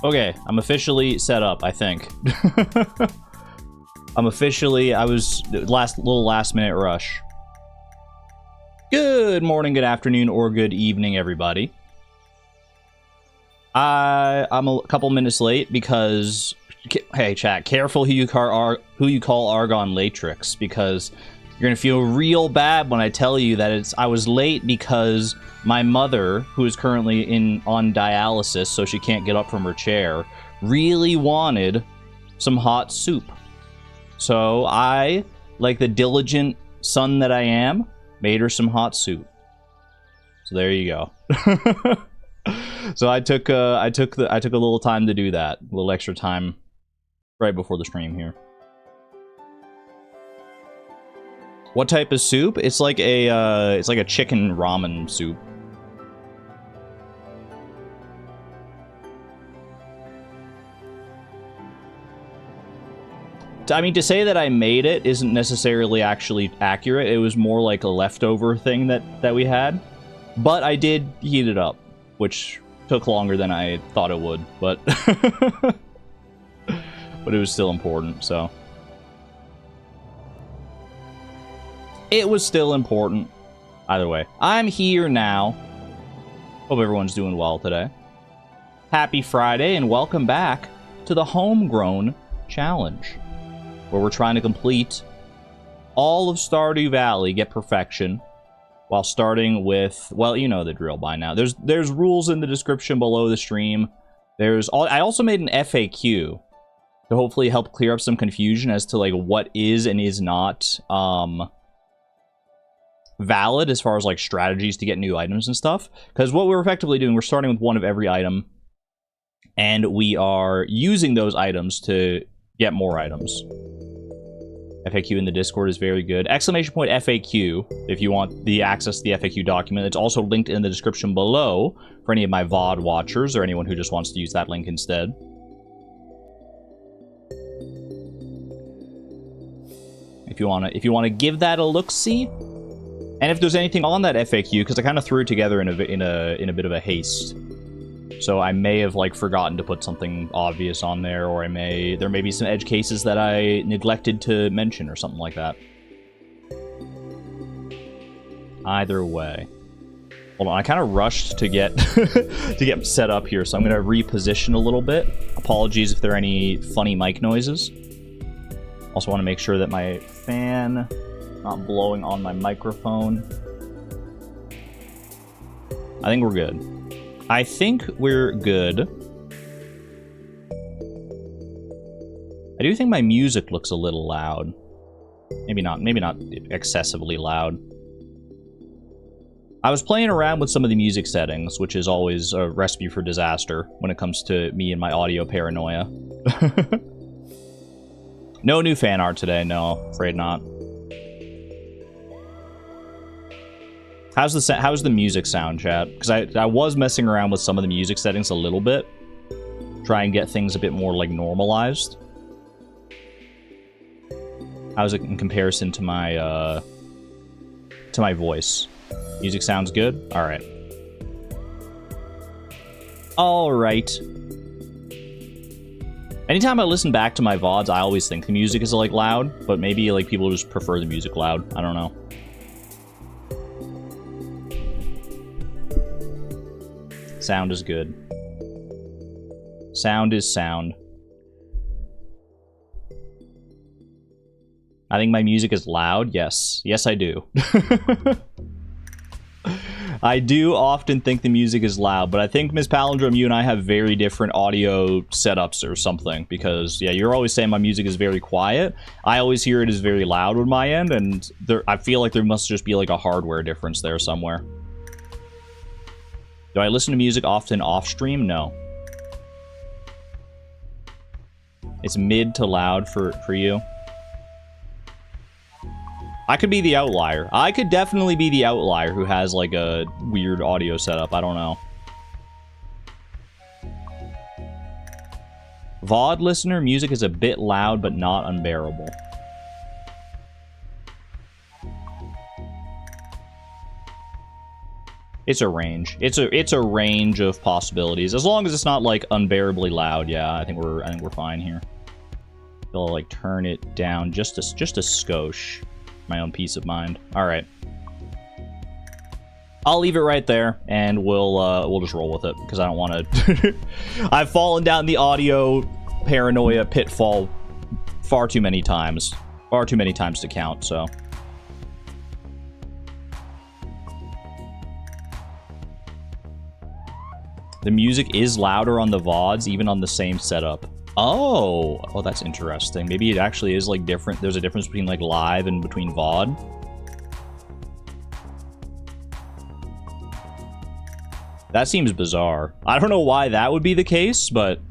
Okay, I'm officially set up, I think. I was last minute rush. Good morning, good afternoon, or good evening, everybody. I'm a couple minutes late because, hey chat, careful who you call Argon Latrix, because you're gonna feel real bad when I tell you that I was late because my mother, who is currently on dialysis, so she can't get up from her chair, really wanted some hot soup. So I, like the diligent son that I am, made her some hot soup. So there you go. So I took a little time to do that, a little extra time right before the stream here. What type of soup? It's like a chicken ramen soup. I mean, to say that I made it isn't necessarily actually accurate. It was more like a leftover thing that we had. But I did heat it up, which took longer than I thought it would, but but it was still important, so. It was still important. Either way, I'm here now. Hope everyone's doing well today. Happy Friday, and welcome back to the Homegrown Challenge, where we're trying to complete all of Stardew Valley, get perfection, while starting with, well, you know the drill by now. There's rules in the description below the stream. I also made an FAQ to hopefully help clear up some confusion as to like what is and is not valid as far as like strategies to get new items and stuff. Because what we're effectively doing, we're starting with one of every item, and we are using those items to get more items. FAQ in the Discord is very good. Exclamation point FAQ if you want the access to the FAQ document. It's also linked in the description below for any of my VOD watchers or anyone who just wants to use that link instead. If you wanna give that a look-see, and if there's anything on that FAQ, because I kind of threw it together in a bit of a haste. So I may have like forgotten to put something obvious on there, or there may be some edge cases that I neglected to mention or something like that. Either way. Hold on, I kind of rushed to get to get set up here, so I'm gonna reposition a little bit. Apologies if there are any funny mic noises. Also want to make sure that my fan is not blowing on my microphone. I think we're good. I think we're good. I do think my music looks a little loud. Maybe not excessively loud. I was playing around with some of the music settings, which is always a recipe for disaster when it comes to me and my audio paranoia. No new fan art today, no, afraid not. How's the music sound, chat? Because I was messing around with some of the music settings a little bit. Try and get things a bit more, like, normalized. How's it in comparison to my voice? Music sounds good? Alright. Alright. Anytime I listen back to my VODs, I always think the music is, like, loud. But maybe, like, people just prefer the music loud. I don't know. Sound is good. Sound is sound. I think my music is loud. Yes. Yes, I do. I do often think the music is loud, but I think, Ms. Palindrome, you and I have very different audio setups or something, because, yeah, you're always saying my music is very quiet. I always hear it as very loud on my end, and I feel like there must just be, like, a hardware difference there somewhere. Do I listen to music often off-stream? No. It's mid to loud for you. I could be the outlier. I could definitely be the outlier who has, like, a weird audio setup. I don't know. VOD listener, music is a bit loud, but not unbearable. It's a range. It's a range of possibilities. As long as it's not like unbearably loud, yeah, I think we're fine here. I'll like turn it down just a skosh. My own peace of mind. All right. I'll leave it right there, and we'll just roll with it because I don't want to. I've fallen down the audio paranoia pitfall far too many times to count. So. The music is louder on the VODs, even on the same setup. Oh, that's interesting. Maybe it actually is like different. There's a difference between like live and between VOD. That seems bizarre. I don't know why that would be the case, but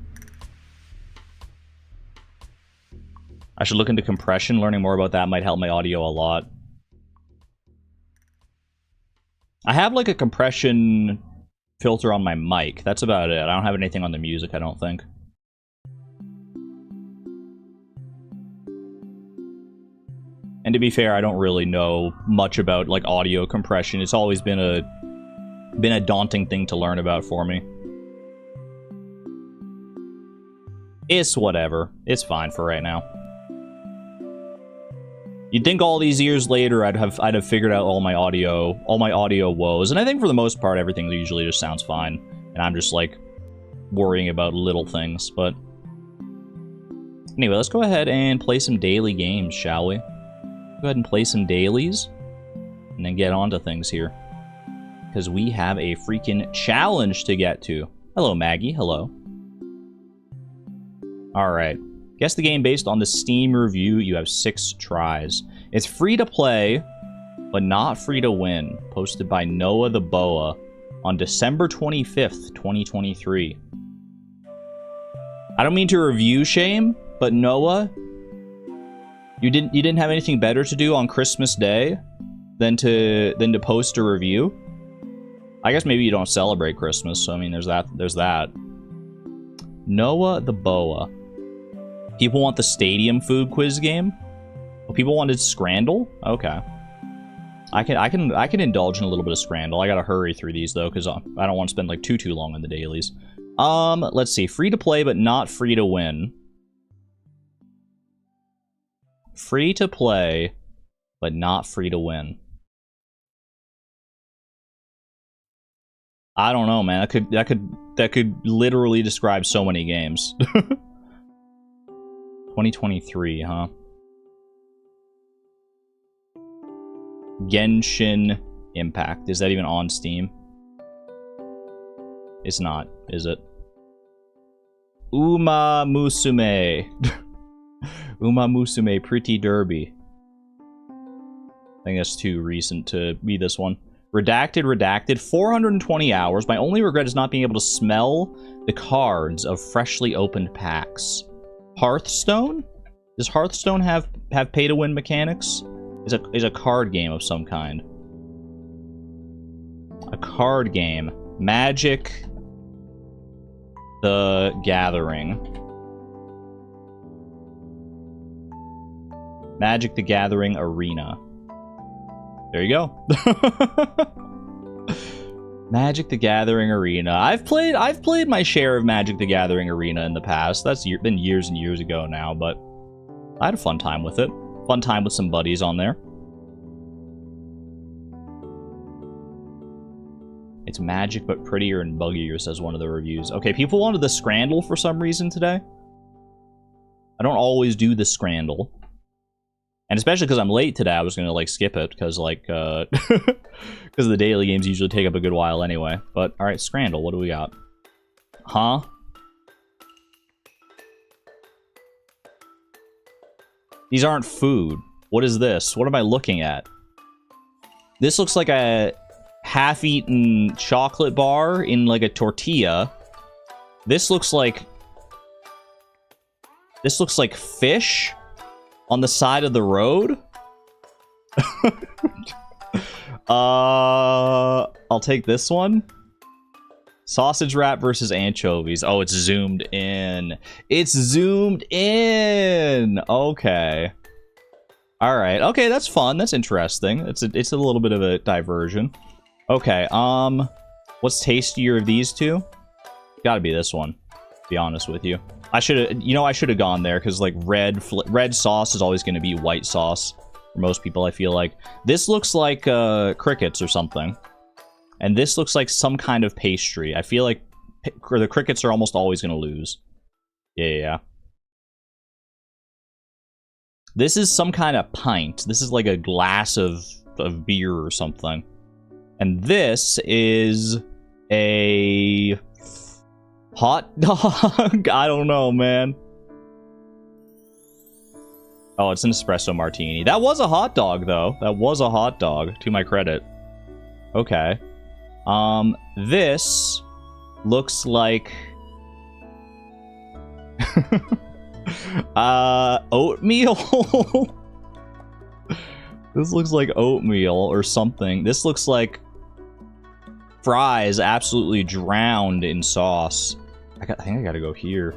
I should look into compression. Learning more about that might help my audio a lot. I have like a compression filter on my mic. That's about it. I don't have anything on the music, I don't think. And to be fair, I don't really know much about like audio compression. It's always been a daunting thing to learn about for me. It's whatever. It's fine for right now. You'd think all these years later I'd have figured out all my audio woes, and I think for the most part everything usually just sounds fine, and I'm just like worrying about little things. But anyway, let's go ahead and play some daily games, shall we? Go ahead and play some dailies, and then get on to things here, because we have a freaking challenge to get to. Hello, Maggie. Hello. All right. Guess the game based on the Steam review. You have 6 tries. It's free to play, but not free to win. Posted by Noah the Boa on December 25th, 2023. I don't mean to review shame, but Noah, you didn't have anything better to do on Christmas Day than to post a review. I guess maybe you don't celebrate Christmas, so I mean there's that. Noah the Boa. People want the stadium food quiz game? Well, people wanted Scrandle? Okay. I can indulge in a little bit of Scrandle. I gotta hurry through these though, because I don't want to spend like too long on the dailies. Let's see. Free to play, but not free to win. Free to play, but not free to win. I don't know, man. That could literally describe so many games. 2023, huh? Genshin Impact. Is that even on Steam? It's not, is it? Uma Musume. Uma Musume Pretty Derby. I think that's too recent to be this one. Redacted. 420 hours. My only regret is not being able to smell the cards of freshly opened packs. Hearthstone? Does Hearthstone have pay-to-win mechanics? Is a card game of some kind. A card game. Magic the Gathering. Magic the Gathering Arena. There you go. Magic the Gathering Arena. I've played my share of Magic the Gathering Arena in the past. That's been years and years ago now, but I had a fun time with it. Fun time with some buddies on there. It's magic but prettier and buggier, says one of the reviews. Okay, people wanted the Scrandle for some reason today. I don't always do the Scrandle. And especially because I'm late today, I was gonna like skip it because like because the daily games usually take up a good while anyway. But all right, Scrandle, what do we got? Huh? These aren't food. What is this? What am I looking at? This looks like a half-eaten chocolate bar in like a tortilla. This looks like fish on the side of the road. I'll take this one. Sausage wrap versus anchovies. Oh, it's zoomed in. It's zoomed in. Okay. All right. Okay, that's fun. That's interesting. It's a little bit of a diversion. Okay, what's tastier of these two? Gotta be this one, to be honest with you. I should have, I should have gone there, because, like, red sauce is always going to be white sauce for most people, I feel like. This looks like, crickets or something. And this looks like some kind of pastry. I feel like the crickets are almost always going to lose. Yeah. This is some kind of pint. This is like a glass of beer or something. And this is a hot dog. I don't know, man. Oh, it's an espresso martini. That was a hot dog, though. That was a hot dog, to my credit. Okay. This looks like oatmeal. This looks like oatmeal or something. This looks like fries absolutely drowned in sauce. I think I gotta go here.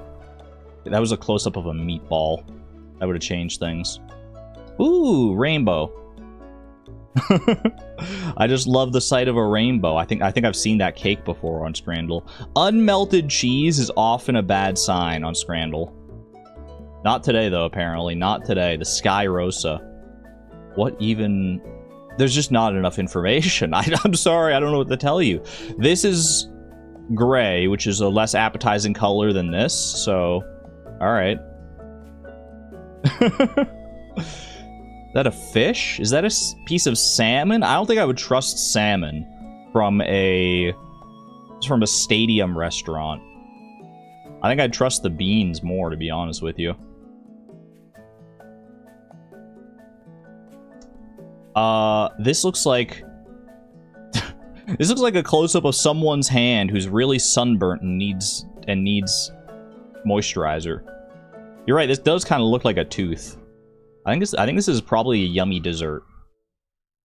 That was a close-up of a meatball. That would have changed things. Ooh, rainbow. I just love the sight of a rainbow. I think I've seen that cake before on Scrandle. Unmelted cheese is often a bad sign on Scrandle. Not today, though, apparently. Not today. The Sky Rosa. What even... There's just not enough information. I'm sorry, I don't know what to tell you. This is gray, which is a less appetizing color than this, so... Alright. Is that a fish? Is that a piece of salmon? I don't think I would trust salmon from a stadium restaurant. I think I'd trust the beans more, to be honest with you. This looks like... This looks like a close-up of someone's hand who's really sunburnt and needs moisturizer. You're right, this does kind of look like a tooth. I think this is probably a yummy dessert.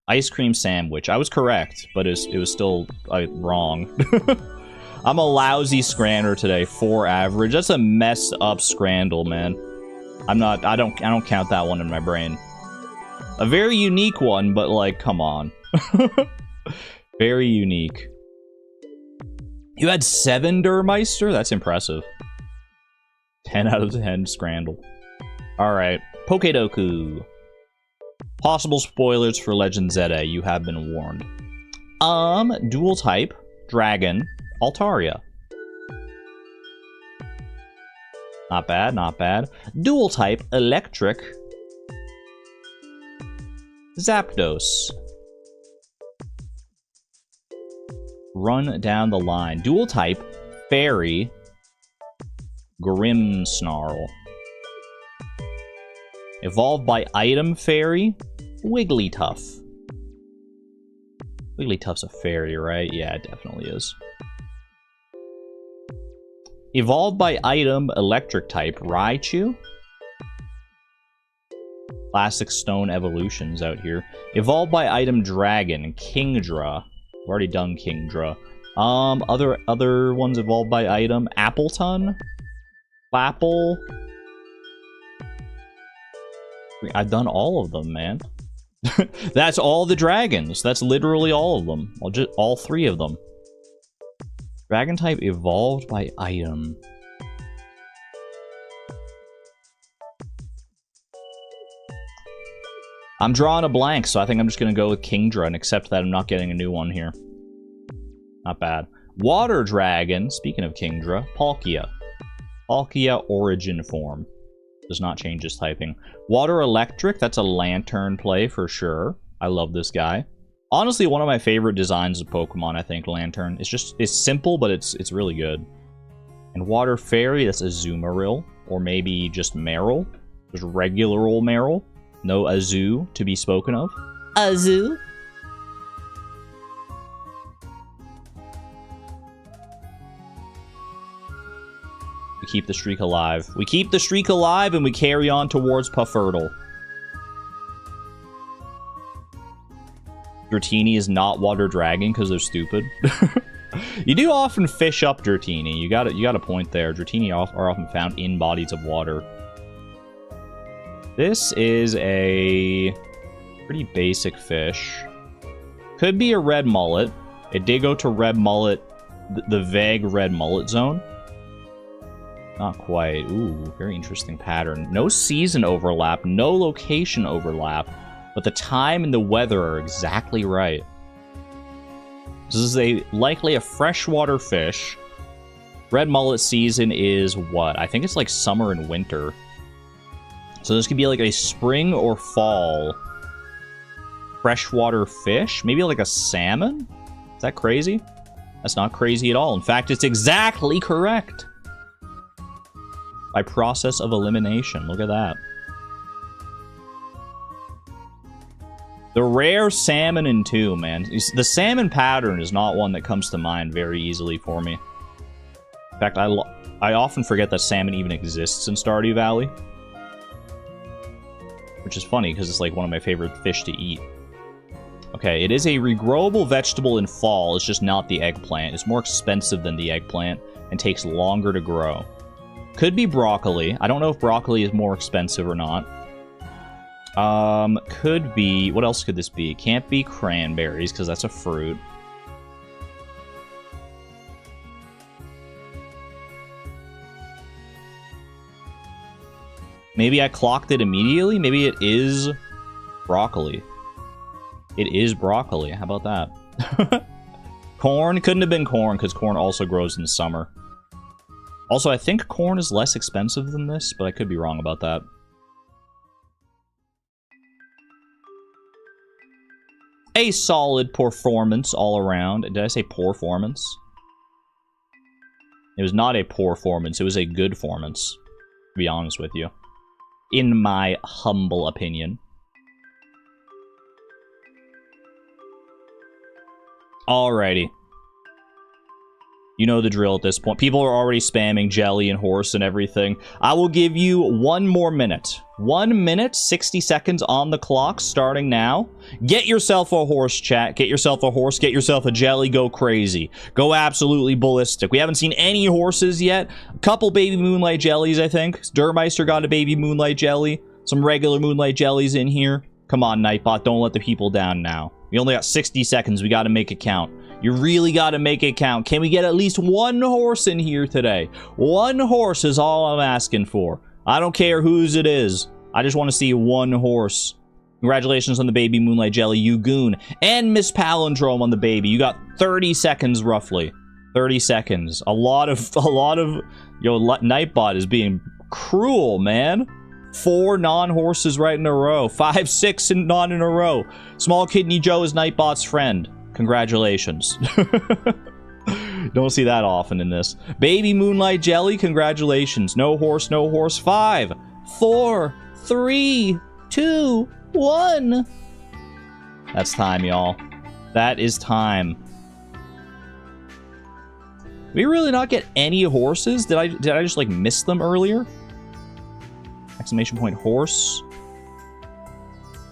Ice cream sandwich. I was correct, but it was still wrong. I'm a lousy Scrander today, 4 average. That's a messed up Scrandle, man. I don't count that one in my brain. A very unique one, but like, come on. Very unique. You had 7 Durmeister? That's impressive. 10 out of 10 Scrandle. Alright. Pokedoku. Possible spoilers for Legend ZA. You have been warned. Dual type. Dragon. Altaria. Not bad, not bad. Dual type. Electric. Zapdos. Run down the line. Dual type. Fairy. Grimmsnarl. Evolved by item fairy, Wigglytuff. Wigglytuff's a fairy, right? Yeah, it definitely is. Evolved by item electric type, Raichu. Classic stone evolutions out here. Evolved by item dragon, Kingdra. I've already done Kingdra. Other ones evolved by item, Appleton, Flapple. I've done all of them, man. That's all the dragons. That's literally all of them. All 3 of them. Dragon type evolved by item. I'm drawing a blank, so I think I'm just going to go with Kingdra and accept that I'm not getting a new one here. Not bad. Water dragon, speaking of Kingdra, Palkia. Palkia origin form. Does not change his typing. Water Electric, that's a Lantern play for sure. I love this guy. Honestly, one of my favorite designs of Pokemon, I think, Lantern. It's simple, but it's really good. And Water Fairy, that's Azumarill. Or maybe just Marill. Just regular old Marill. No Azu to be spoken of. Azu? We keep the streak alive. We keep the streak alive and we carry on towards Puffurtle. Dratini is not Water Dragon because they're stupid. You do often fish up Dratini. You got a point there. Dratini are often found in bodies of water. This is a pretty basic fish. Could be a red mullet. It did go to red mullet, the vague red mullet zone. Not quite. Ooh, very interesting pattern. No season overlap, no location overlap, but the time and the weather are exactly right. This is likely a freshwater fish. Red mullet season is what? I think it's like summer and winter. So this could be like a spring or fall freshwater fish. Maybe like a salmon? Is that crazy? That's not crazy at all. In fact, it's exactly correct. By process of elimination. Look at that. The rare salmon in 2, man. The salmon pattern is not one that comes to mind very easily for me. In fact, I often forget that salmon even exists in Stardew Valley. Which is funny, because it's like one of my favorite fish to eat. Okay, it is a regrowable vegetable in fall. It's just not the eggplant. It's more expensive than the eggplant and takes longer to grow. Could be broccoli. I don't know if broccoli is more expensive or not. Could be... What else could this be? Can't be cranberries, because that's a fruit. Maybe I clocked it immediately? Maybe it is broccoli. It is broccoli. How about that? Corn? Couldn't have been corn, because corn also grows in the summer. Also, I think corn is less expensive than this, but I could be wrong about that. A solid performance all around. Did I say performance? It was not a performance. It was a good performance, to be honest with you. In my humble opinion. Alrighty. You know the drill at this point. People are already spamming jelly and horse and everything. I will give you 1 more minute. 1 minute, 60 seconds on the clock, starting now. Get yourself a horse, chat. Get yourself a horse. Get yourself a jelly. Go crazy. Go absolutely ballistic. We haven't seen any horses yet. A couple baby moonlight jellies, I think. Dirtmeister got a baby moonlight jelly. Some regular moonlight jellies in here. Come on, Nightbot. Don't let the people down now. We only got 60 seconds. We got to make it count. You really got to make it count. Can we get at least 1 horse in here today? 1 horse is all I'm asking for. I don't care whose it is. I just want to see 1 horse. Congratulations on the baby moonlight jelly, you goon. And Miss Palindrome on the baby. You got 30 seconds roughly. 30 seconds. A lot of yo, Nightbot is being cruel, man. 4 non-horses right in a row. 5, 6 and not in a row. Small Kidney Joe is Nightbot's friend. Congratulations. Don't see that often in this. Baby Moonlight Jelly, congratulations. No horse, no horse. 5, 4, 3, 2, 1. That's time, y'all. That is time. Did we really not get any horses? Did I just like miss them earlier? Exclamation point horse.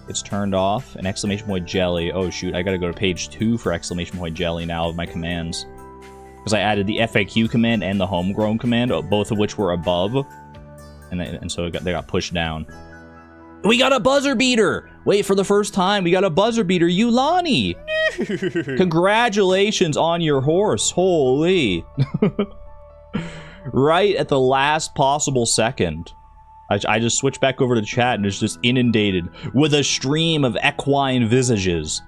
It's turned off. An exclamation point jelly. Oh shoot, I gotta go to page 2 for exclamation point jelly now of my commands. Because I added the FAQ command and the homegrown command, both of which were above. And so they got pushed down. We got a buzzer beater! Wait, for the first time, we got a buzzer beater. Yulani! Congratulations on your horse. Holy. Right at the last possible second. I just switched back over to chat and it's just inundated with a stream of equine visages.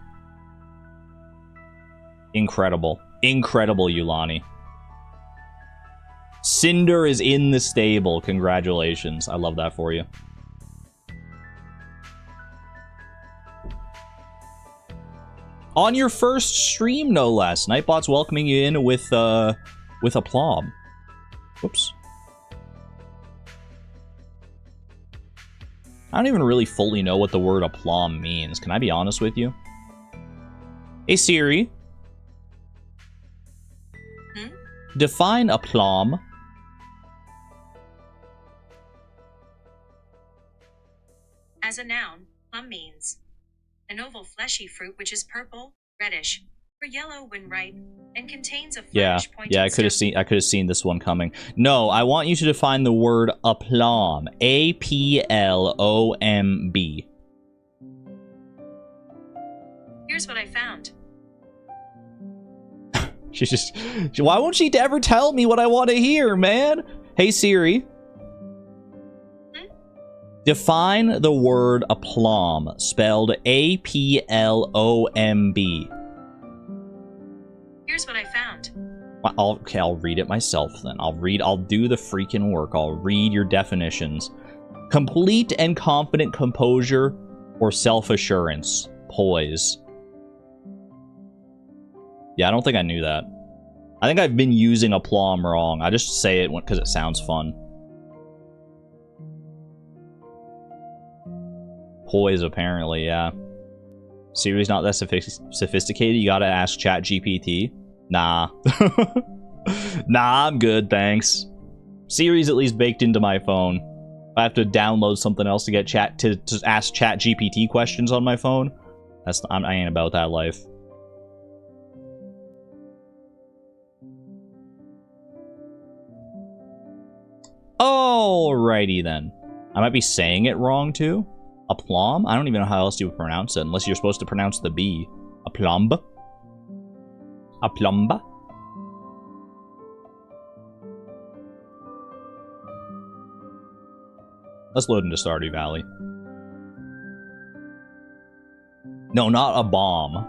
Incredible. Incredible, Yulani. Cinder is in the stable. Congratulations. I love that for you. On your first stream, no less. Nightbot's welcoming you in with aplomb. Whoops. I don't even really fully know what the word aplomb means. Can I be honest with you? Hey Siri. Define aplomb. As a noun, plum means an oval fleshy fruit which is purple, reddish, or yellow when ripe, and contains a flattish pointed I could have seen this one coming. No, I want you to define the word aplomb. A-P-L-O-M-B. Here's what I found. She's just... Why won't she ever tell me what I want to hear, man? Hey, Siri. Define the word aplomb, spelled A-P-L-O-M-B. Here's what I found. Okay, I'll read it myself then. I'll do the freaking work. I'll read your definitions. Complete and confident composure or self-assurance. Poise. Yeah, I don't think I knew that. I think I've been using aplomb wrong. I just say it because it sounds fun. Poise, apparently, yeah. Siri's not that sophisticated. You gotta ask ChatGPT. Nah. Nah, I'm good, thanks. Siri's at least baked into my phone. If I have to download something else to get to ask ChatGPT questions on my phone, I ain't about that life. Alrighty then. I might be saying it wrong too. Aplomb? I don't even know how else you would pronounce it, unless you're supposed to pronounce the B. Aplomb? Aplomba? Let's load into Stardew Valley. No, not a bomb.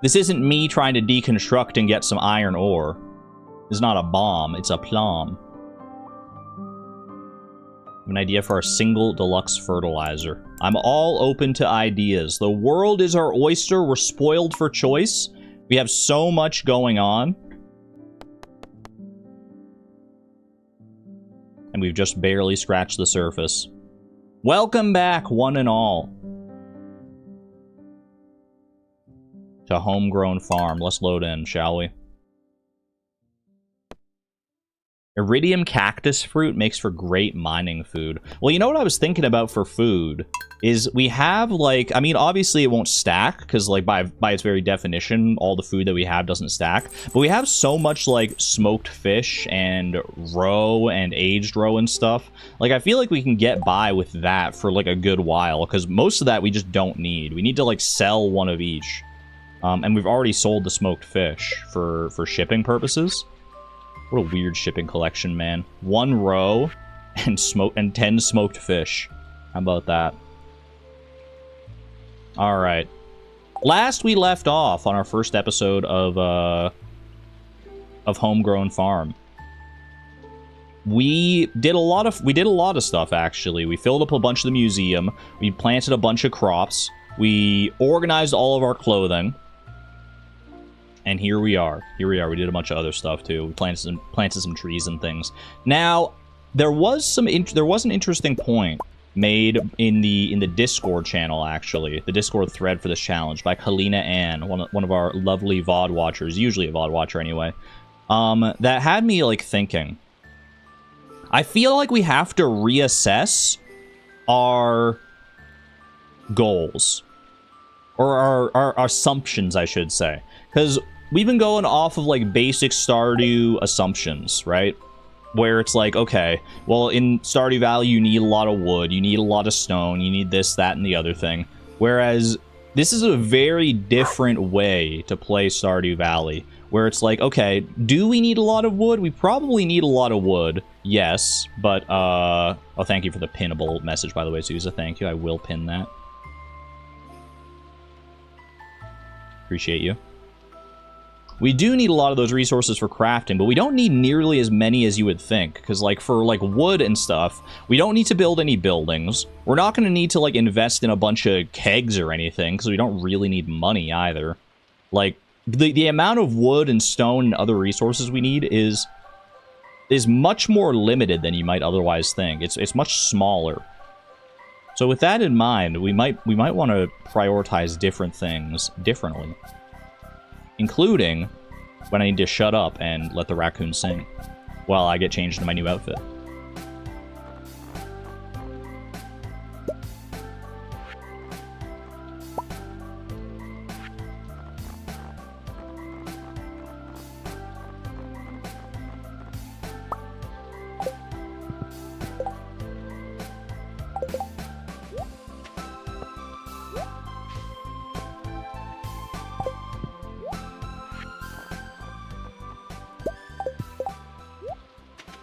This isn't me trying to deconstruct and get some iron ore. It's not a bomb, it's a plum. An idea for our single deluxe fertilizer. I'm all open to ideas. The world is our oyster. We're spoiled for choice. We have so much going on. And we've just barely scratched the surface. Welcome back, one and all, to Homegrown Farm. Let's load in, shall we? Iridium cactus fruit makes for great mining food. Well, you know what I was thinking about for food is we have, like, I mean, obviously it won't stack because, like, by its very definition, all the food that we have doesn't stack. But we have so much, like, smoked fish and roe and aged roe and stuff. Like, I feel like we can get by with that for, like, a good while because most of that we just don't need. We need to, like, sell one of each. And we've already sold the smoked fish for shipping purposes. What a weird shipping collection, man. 1 roe and 10 smoked fish. How about that? Alright. Last we left off on our first episode of Homegrown Farm. We did a lot of stuff, actually. We filled up a bunch of the museum. We planted a bunch of crops. We organized all of our clothing. And here we are. Here we are. We did a bunch of other stuff too. We planted some trees and things. Now, there was an interesting point made in the Discord channel, actually, the Discord thread for this challenge by Kalina Ann, one of our lovely VOD watchers, usually a VOD watcher anyway. That had me like thinking. I feel like we have to reassess our goals, or our assumptions, I should say. Because we've been going off of, like, basic Stardew assumptions, right? Where it's like, okay, well, in Stardew Valley, you need a lot of wood, you need a lot of stone, you need this, that, and the other thing. Whereas, this is a very different way to play Stardew Valley. Where it's like, okay, do we need a lot of wood? We probably need a lot of wood, yes. But, oh, thank you for the pinnable message, by the way, Sousa. Thank you, I will pin that. Appreciate you. We do need a lot of those resources for crafting, but we don't need nearly as many as you would think. Because, like, for, like, wood and stuff, we don't need to build any buildings. We're not going to need to, like, invest in a bunch of kegs or anything, because we don't really need money either. Like, the amount of wood and stone and other resources we need is much more limited than you might otherwise think. It's much smaller. So with that in mind, we might want to prioritize different things differently. Including when I need to shut up and let the raccoon sing while I get changed into my new outfit.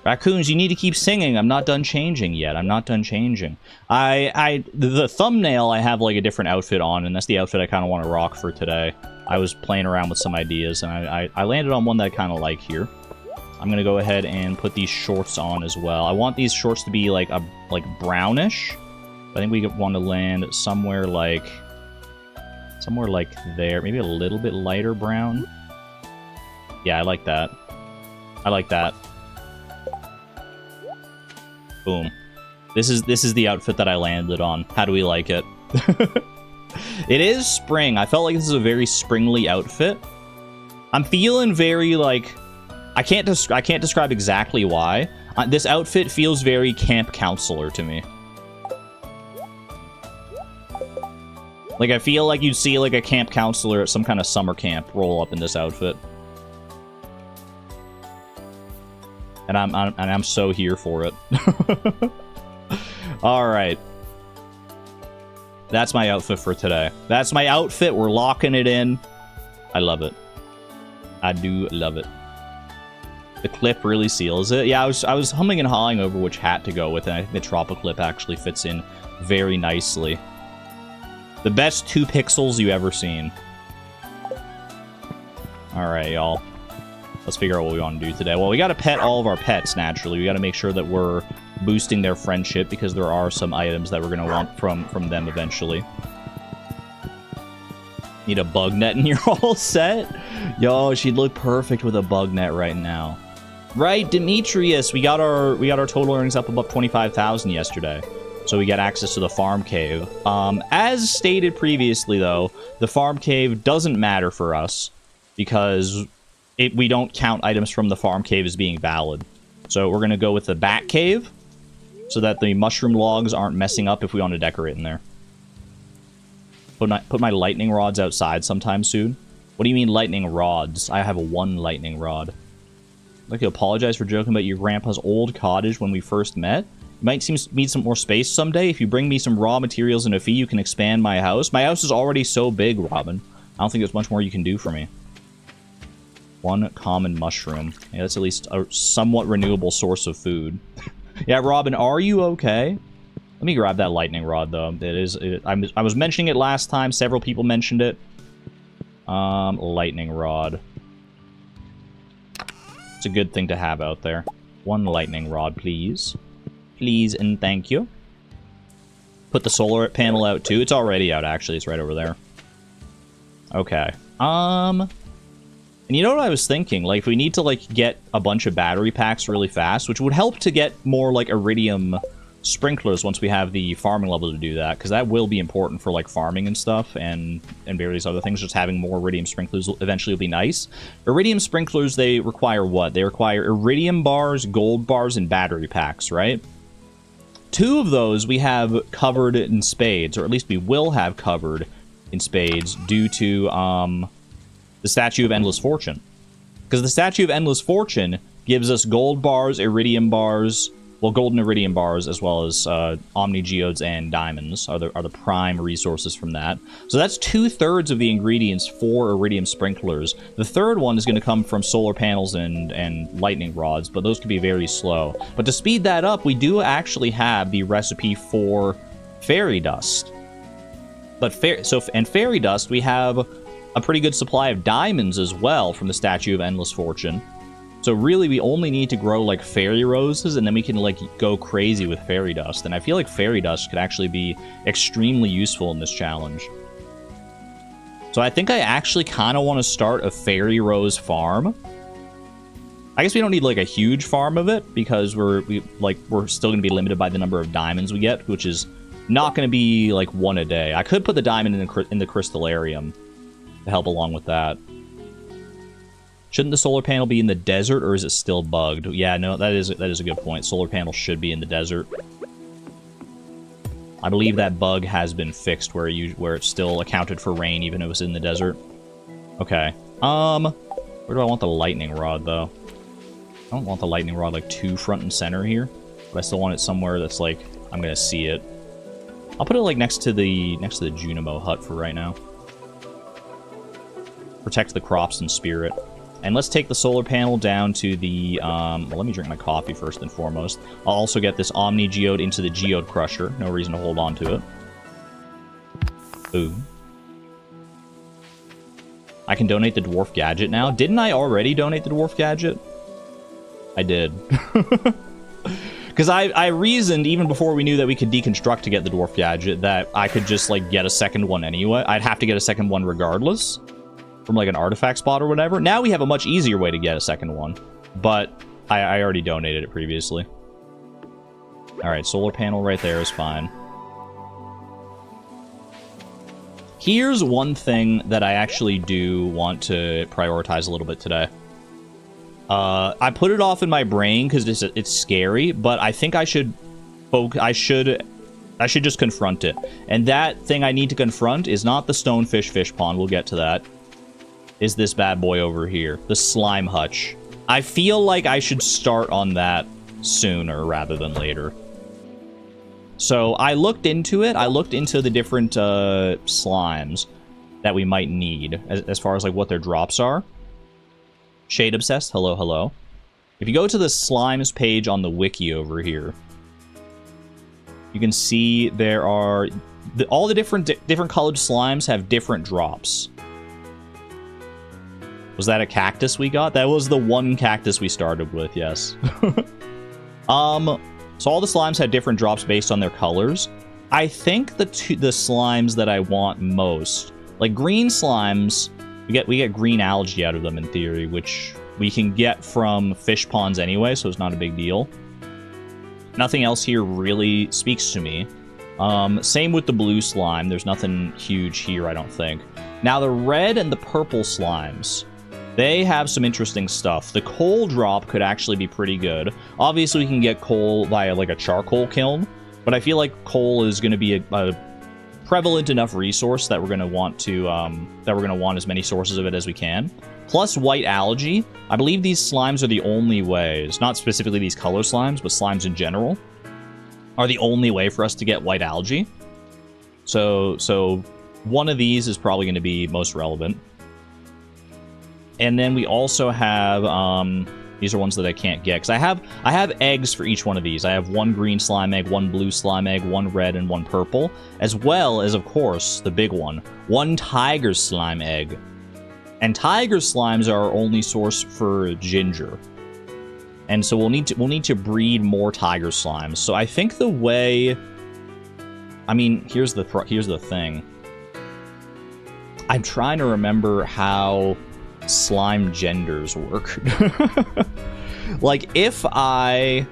Raccoons, you need to keep singing. I'm not done changing yet. I'm not done changing. The thumbnail, I have like a different outfit on, and that's the outfit I kind of want to rock for today. I was playing around with some ideas, and I landed on one that I kind of like here. I'm going to go ahead and put these shorts on as well. I want these shorts to be like brownish. I think we want to land somewhere like there. Maybe a little bit lighter brown. Yeah, I like that. I like that. Boom. This is the outfit that I landed on. How do we like it? It is spring. I felt like this is a very springly outfit. I'm feeling very like I can't describe exactly why. This outfit feels very camp counselor to me. Like I feel like you'd see like a camp counselor at some kind of summer camp roll up in this outfit. And I'm so here for it. All right. That's my outfit for today. That's my outfit. We're locking it in. I love it. I do love it. The clip really seals it. Yeah, I was humming and hawing over which hat to go with, and I think the tropical clip actually fits in very nicely. The best 2 pixels you ever seen. All right, y'all. Let's figure out what we want to do today. Well, we got to pet all of our pets, naturally. We got to make sure that we're boosting their friendship, because there are some items that we're going to want from them eventually. Need a bug net in your all set? Yo, she'd look perfect with a bug net right now. Right, Demetrius, we got our total earnings up above 25,000 yesterday. So we get access to the farm cave. As stated previously, though, the farm cave doesn't matter for us because we don't count items from the farm cave as being valid. So we're going to go with the bat cave so that the mushroom logs aren't messing up if we want to decorate in there. Put my lightning rods outside sometime soon. What do you mean lightning rods? I have 1 lightning rod. I'd like to apologize for joking about your grandpa's old cottage when we first met. You might need some more space someday. If you bring me some raw materials and a fee, you can expand my house. My house is already so big, Robin. I don't think there's much more you can do for me. 1 common mushroom. Yeah, that's at least a somewhat renewable source of food. Yeah, Robin, are you okay? Let me grab that lightning rod, though. I was mentioning it last time. Several people mentioned it. Lightning rod. It's a good thing to have out there. 1 lightning rod, please. Please and thank you. Put the solar panel out, too. It's already out, actually. It's right over there. Okay. And you know what I was thinking? Like, if we need to, like, get a bunch of battery packs really fast, which would help to get more, like, iridium sprinklers once we have the farming level to do that, because that will be important for, like, farming and stuff, and various other things. Just having more iridium sprinklers eventually will be nice. Iridium sprinklers, they require what? They require iridium bars, gold bars, and battery packs, right? 2 of those we have covered in spades, or at least we will have covered in spades, due to, the Statue of Endless Fortune. Because the Statue of Endless Fortune gives us gold bars, iridium bars, well, gold and iridium bars, as well as omni geodes and diamonds are the prime resources from that. So that's 2/3 of the ingredients for iridium sprinklers. The third one is going to come from solar panels and lightning rods, but those could be very slow. But to speed that up, we do actually have the recipe for fairy dust. But fairy dust, we have a pretty good supply of diamonds as well from the Statue of Endless Fortune. So really, we only need to grow, like, fairy roses, and then we can, like, go crazy with fairy dust. And I feel like fairy dust could actually be extremely useful in this challenge. So I think I actually kind of want to start a fairy rose farm. I guess we don't need, like, a huge farm of it, because we're still going to be limited by the number of diamonds we get, which is not going to be, like, 1 a day. I could put the diamond in the crystallarium to help along with that. Shouldn't the solar panel be in the desert, or is it still bugged? Yeah, no, that is a good point. Solar panel should be in the desert. I believe that bug has been fixed where it's still accounted for rain, even if it was in the desert. Okay. Where do I want the lightning rod, though? I don't want the lightning rod, like, too front and center here, but I still want it somewhere that's, like, I'm gonna see it. I'll put it, like, next to the Junimo hut for right now. Protect the crops in spirit. And let's take the solar panel down to the, well, let me drink my coffee first and foremost. I'll also get this Omni Geode into the Geode Crusher. No reason to hold on to it. Boom. I can donate the Dwarf Gadget now. Didn't I already donate the Dwarf Gadget? I did. Because I reasoned, even before we knew that we could deconstruct to get the Dwarf Gadget, that I could just, like, get a second one anyway. I'd have to get a second one regardless. From, like, an artifact spot or whatever. Now we have a much easier way to get a second one. But I already donated it previously. Alright, solar panel right there is fine. Here's one thing that I actually do want to prioritize a little bit today. I put it off in my brain because it's scary, but I think I should just confront it. And that thing I need to confront is not the Stonefish fish pond. We'll get to that. Is this bad boy over here, the slime hutch. I feel like I should start on that sooner rather than later. So I looked into it. I looked into the different slimes that we might need as far as like what their drops are. Shade Obsessed, hello, hello. If you go to the slimes page on the wiki over here, you can see there are all the different colored slimes have different drops. Was that a cactus we got? That was the one cactus we started with, yes. So all the slimes had different drops based on their colors. I think the slimes that I want most, like green slimes, we get green algae out of them in theory, which we can get from fish ponds anyway, so it's not a big deal. Nothing else here really speaks to me. Same with the blue slime. There's nothing huge here, I don't think. Now the red and the purple slimes, they have some interesting stuff. The coal drop could actually be pretty good. Obviously, we can get coal via like a charcoal kiln, but I feel like coal is going to be a prevalent enough resource that we're going to want to as many sources of it as we can. Plus white algae. I believe these slimes are the only ways, not specifically these color slimes, but slimes in general, are the only way for us to get white algae. So one of these is probably going to be most relevant. And then we also have, these are ones that I can't get, because I have eggs for each one of these. I have one green slime egg, one blue slime egg, one red, and one purple, as well as, of course, the big one tiger slime egg. And tiger slimes are our only source for ginger. And so we'll need to breed more tiger slimes. So I think the way, I mean, here's the thing. I'm trying to remember how slime genders work. Like if I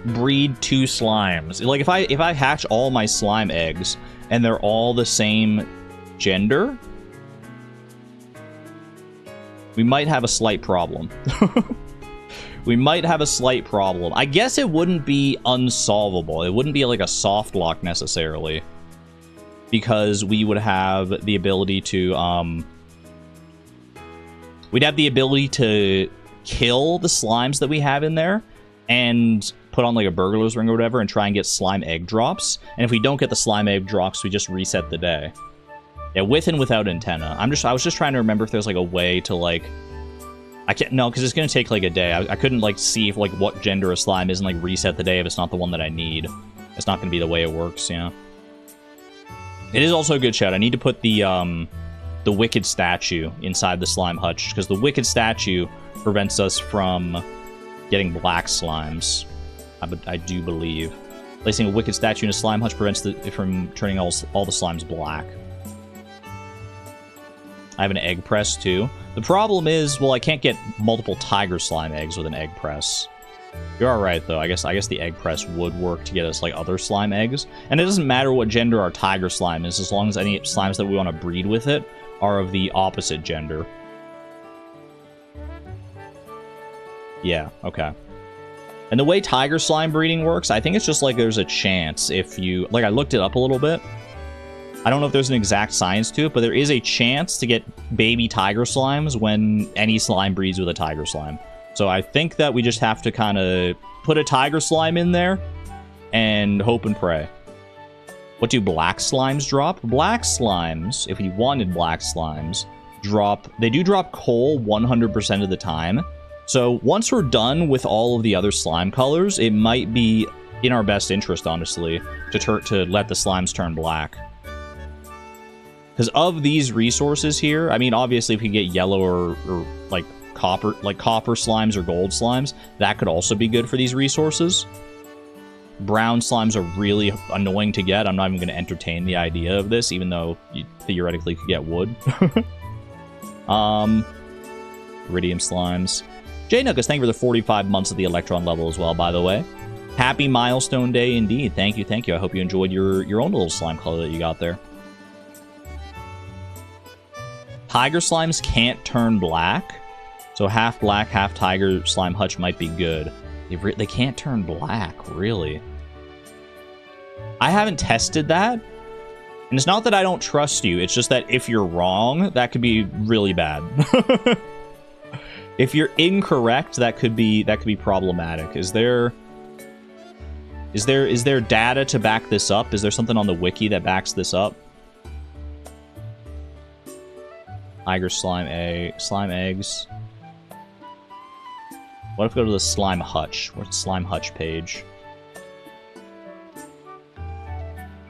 breed two slimes, like if I hatch all my slime eggs and they're all the same gender, we might have a slight problem. We might have a slight problem. I guess it wouldn't be unsolvable. It wouldn't be like a soft lock necessarily, because we would have the ability to, we'd have the ability to kill the slimes that we have in there and put on like a burglar's ring or whatever and try and get slime egg drops. And if we don't get the slime egg drops, we just reset the day. Yeah, with and without antenna. I was just trying to remember if there's like a way to like, I can't, no, because it's going to take like a day. I couldn't like see if like what gender a slime is and like reset the day if it's not the one that I need. It's not going to be the way it works, you know? It is also a good shout. I need to put the Wicked Statue inside the slime hutch, because the Wicked Statue prevents us from getting black slimes. I do believe. Placing a Wicked Statue in a slime hutch prevents it from turning all the slimes black. I have an egg press, too. The problem is, well, I can't get multiple tiger slime eggs with an egg press. You're alright, though. I guess the egg press would work to get us, like, other slime eggs. And it doesn't matter what gender our tiger slime is, as long as any slimes that we want to breed with it are of the opposite gender. Yeah, okay. And the way tiger slime breeding works, I think it's just, like, there's a chance if you... Like, I looked it up a little bit. I don't know if there's an exact science to it, but there is a chance to get baby tiger slimes when any slime breeds with a tiger slime. So I think that we just have to kind of put a tiger slime in there and hope and pray. What do black slimes drop? Black slimes, if you wanted black slimes, they do drop coal 100% of the time. So once we're done with all of the other slime colors, it might be in our best interest, honestly, to let the slimes turn black. Because of these resources here, I mean, obviously if you get yellow or like copper slimes or gold slimes, that could also be good for these resources. Brown slimes are really annoying to get. I'm not even going to entertain the idea of this, even though you theoretically could get wood. Iridium slimes. Jay Nuckus, thank you for the 45 months of the Electron level as well, by the way. Happy milestone day indeed. Thank you, thank you. I hope you enjoyed your own little slime color that you got there. Tiger slimes can't turn black, so half black, half tiger slime hutch might be good. They can't turn black, really. I haven't tested that, and it's not that I don't trust you, it's just that if you're wrong, that could be really bad. If you're incorrect, that could be problematic. Is there data to back this up? Is there something on the wiki that backs this up? Tiger slime eggs. What if we go to the slime hutch? What's the slime hutch page?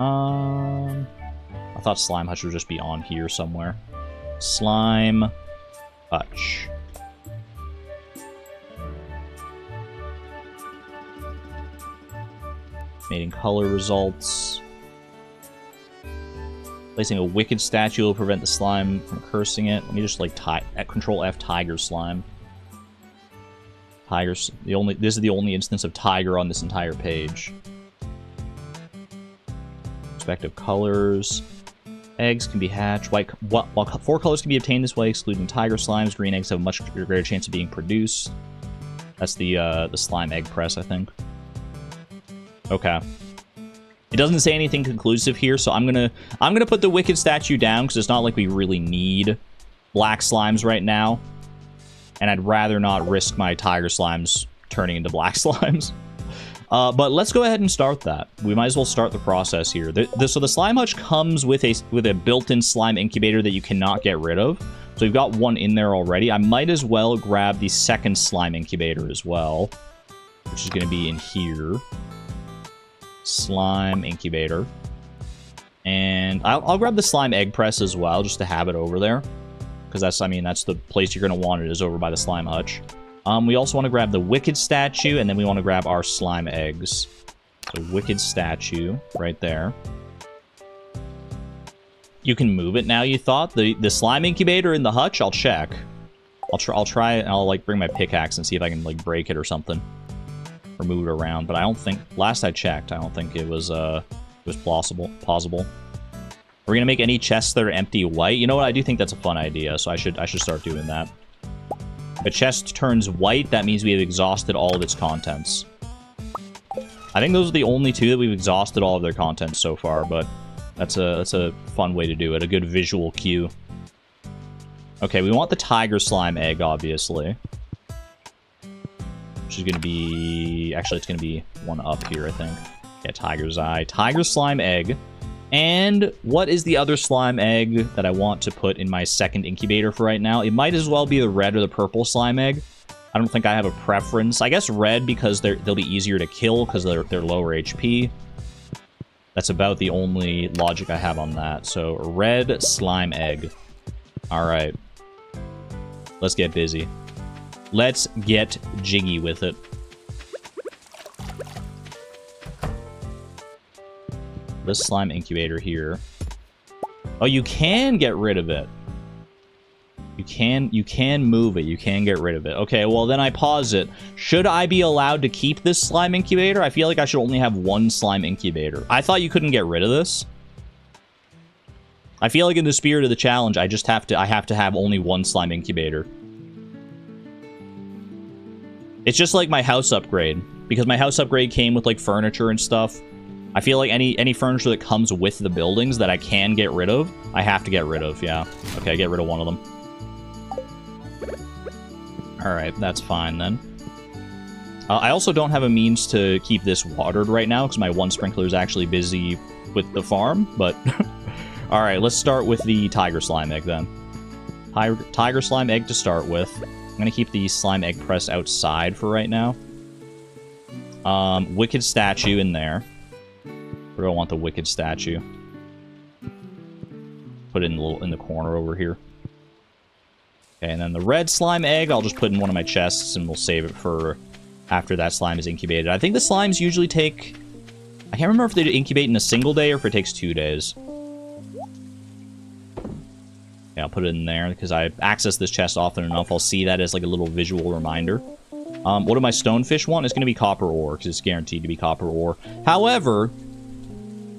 I thought slime hutch would just be on here somewhere. Slime hutch. Mating color results. Placing a wicked statue will prevent the slime from cursing it. Let me just like Control F tiger slime. Tigers. This is the only instance of tiger on this entire page. Respective colors. Eggs can be hatched. While 4 colors can be obtained this way, excluding tiger slimes. Green eggs have a much greater chance of being produced. That's the slime egg press, I think. Okay. It doesn't say anything conclusive here, so I'm gonna put the wicked statue down because it's not like we really need black slimes right now, and I'd rather not risk my tiger slimes turning into black slimes. But let's go ahead and start that. We might as well start the process here. So the slime hutch comes with a built-in slime incubator that you cannot get rid of. So we've got one in there already. I might as well grab the second slime incubator as well, which is going to be in here. Slime incubator. And I'll grab the slime egg press as well, just to have it over there. Because that's the place you're going to want it, is over by the slime hutch. We also want to grab the wicked statue, and then we want to grab our slime eggs. So wicked statue, right there. You can move it now, you thought? The slime incubator in the hutch? I'll check. I'll try it, and I'll like bring my pickaxe and see if I can like break it or something. Or move it around, but I don't think, last I checked, I don't think it was plausible. Are we gonna make any chests that are empty white? You know what, I do think that's a fun idea, so I should start doing that. If a chest turns white, that means we have exhausted all of its contents. I think those are the only two that we've exhausted all of their contents so far, but that's a fun way to do it, a good visual cue. Okay, we want the tiger slime egg, obviously. Which is going to be... Actually, it's going to be one up here, I think. Yeah, tiger's eye. Tiger slime egg. And what is the other slime egg that I want to put in my second incubator for right now? It might as well be the red or the purple slime egg. I don't think I have a preference. I guess red because they'll be easier to kill because they're lower HP. That's about the only logic I have on that. So, red slime egg. Alright. Let's get busy. Let's get jiggy with it. This slime incubator here. Oh, you can get rid of it. You can move it. You can get rid of it. Okay, well then I pause it. Should I be allowed to keep this slime incubator? I feel like I should only have one slime incubator. I thought you couldn't get rid of this. I feel like in the spirit of the challenge, I have to have only one slime incubator. It's just like my house upgrade, because my house upgrade came with like furniture and stuff. I feel like any furniture that comes with the buildings that I can get rid of, I have to get rid of, yeah. Okay, get rid of one of them. Alright, that's fine then. I also don't have a means to keep this watered right now, because my one sprinkler is actually busy with the farm, but all right, let's start with the tiger slime egg then. Tiger slime egg to start with. I'm gonna keep the slime egg pressed outside for right now. Wicked statue in there. Where do I want the wicked statue? Put it in the corner over here. Okay, and then the red slime egg, I'll just put in one of my chests, and we'll save it for after that slime is incubated. I think the slimes usually take... I can't remember if they incubate in a single day or if it takes 2 days. Yeah, I'll put it in there because I access this chest often enough. I'll see that as like a little visual reminder. What do my stonefish want? It's going to be copper ore because it's guaranteed to be copper ore. However,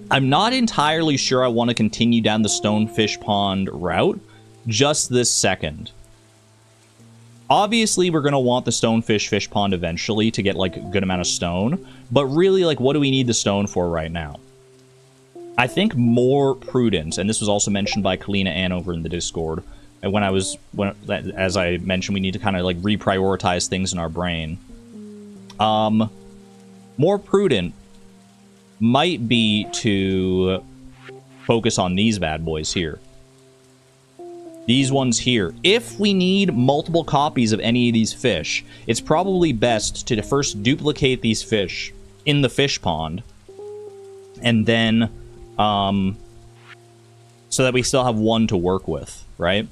I'm not entirely sure I want to continue down the stonefish pond route just this second. Obviously, we're going to want the stonefish fish pond eventually to get like a good amount of stone. But really, like, what do we need the stone for right now? I think more prudent, and this was also mentioned by Kalina Ann over in the Discord, and as I mentioned, we need to kind of like reprioritize things in our brain. More prudent might be to focus on these bad boys here. These ones here. If we need multiple copies of any of these fish, it's probably best to first duplicate these fish in the fish pond, and then so that we still have one to work with, right?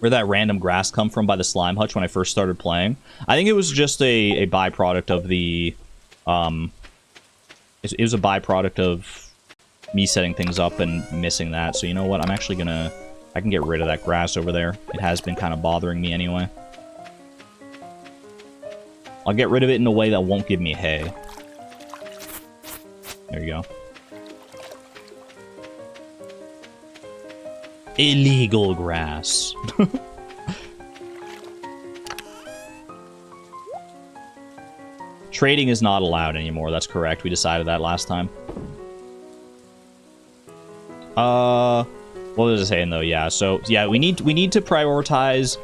Where'd that random grass come from by the slime hutch when I first started playing? I think it was just a byproduct of the... it was a byproduct of me setting things up and missing that. So you know what? I'm actually gonna... I can get rid of that grass over there. It has been kind of bothering me anyway. I'll get rid of it in a way that won't give me hay. There you go. Illegal grass. Trading is not allowed anymore. That's correct. We decided that last time. What was it saying though? Yeah. So yeah, we need to prioritize.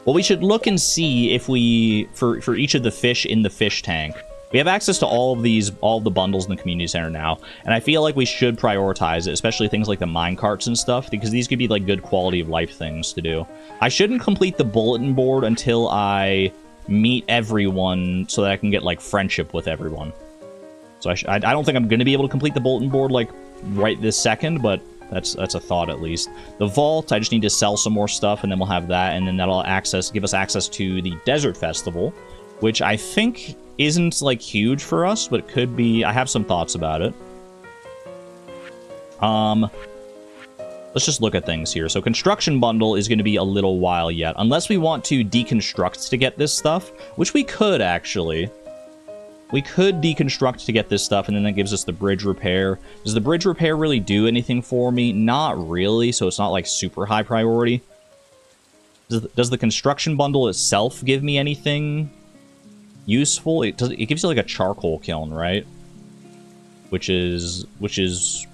Well, we should look and see if we for each of the fish in the fish tank. We have access to all of the bundles in the community center now, and I feel like we should prioritize it, especially things like the minecarts and stuff, because these could be like good quality of life things to do. I shouldn't complete the bulletin board until I meet everyone so that I can get like friendship with everyone. So I don't think I'm going to be able to complete the bulletin board like right this second, but that's a thought at least. The vault, I just need to sell some more stuff, and then we'll have that, and then that'll give us access to the desert festival, which I think isn't like huge for us, but it could be. I have some thoughts about it. Let's just look at things here. So construction bundle is going to be a little while yet, unless we want to deconstruct to get this stuff, which we could actually. We could deconstruct to get this stuff, and then that gives us the bridge repair. Does the bridge repair really do anything for me? Not really, so it's not like super high priority. Does the construction bundle itself give me anything useful? It gives you like a charcoal kiln, right? Which is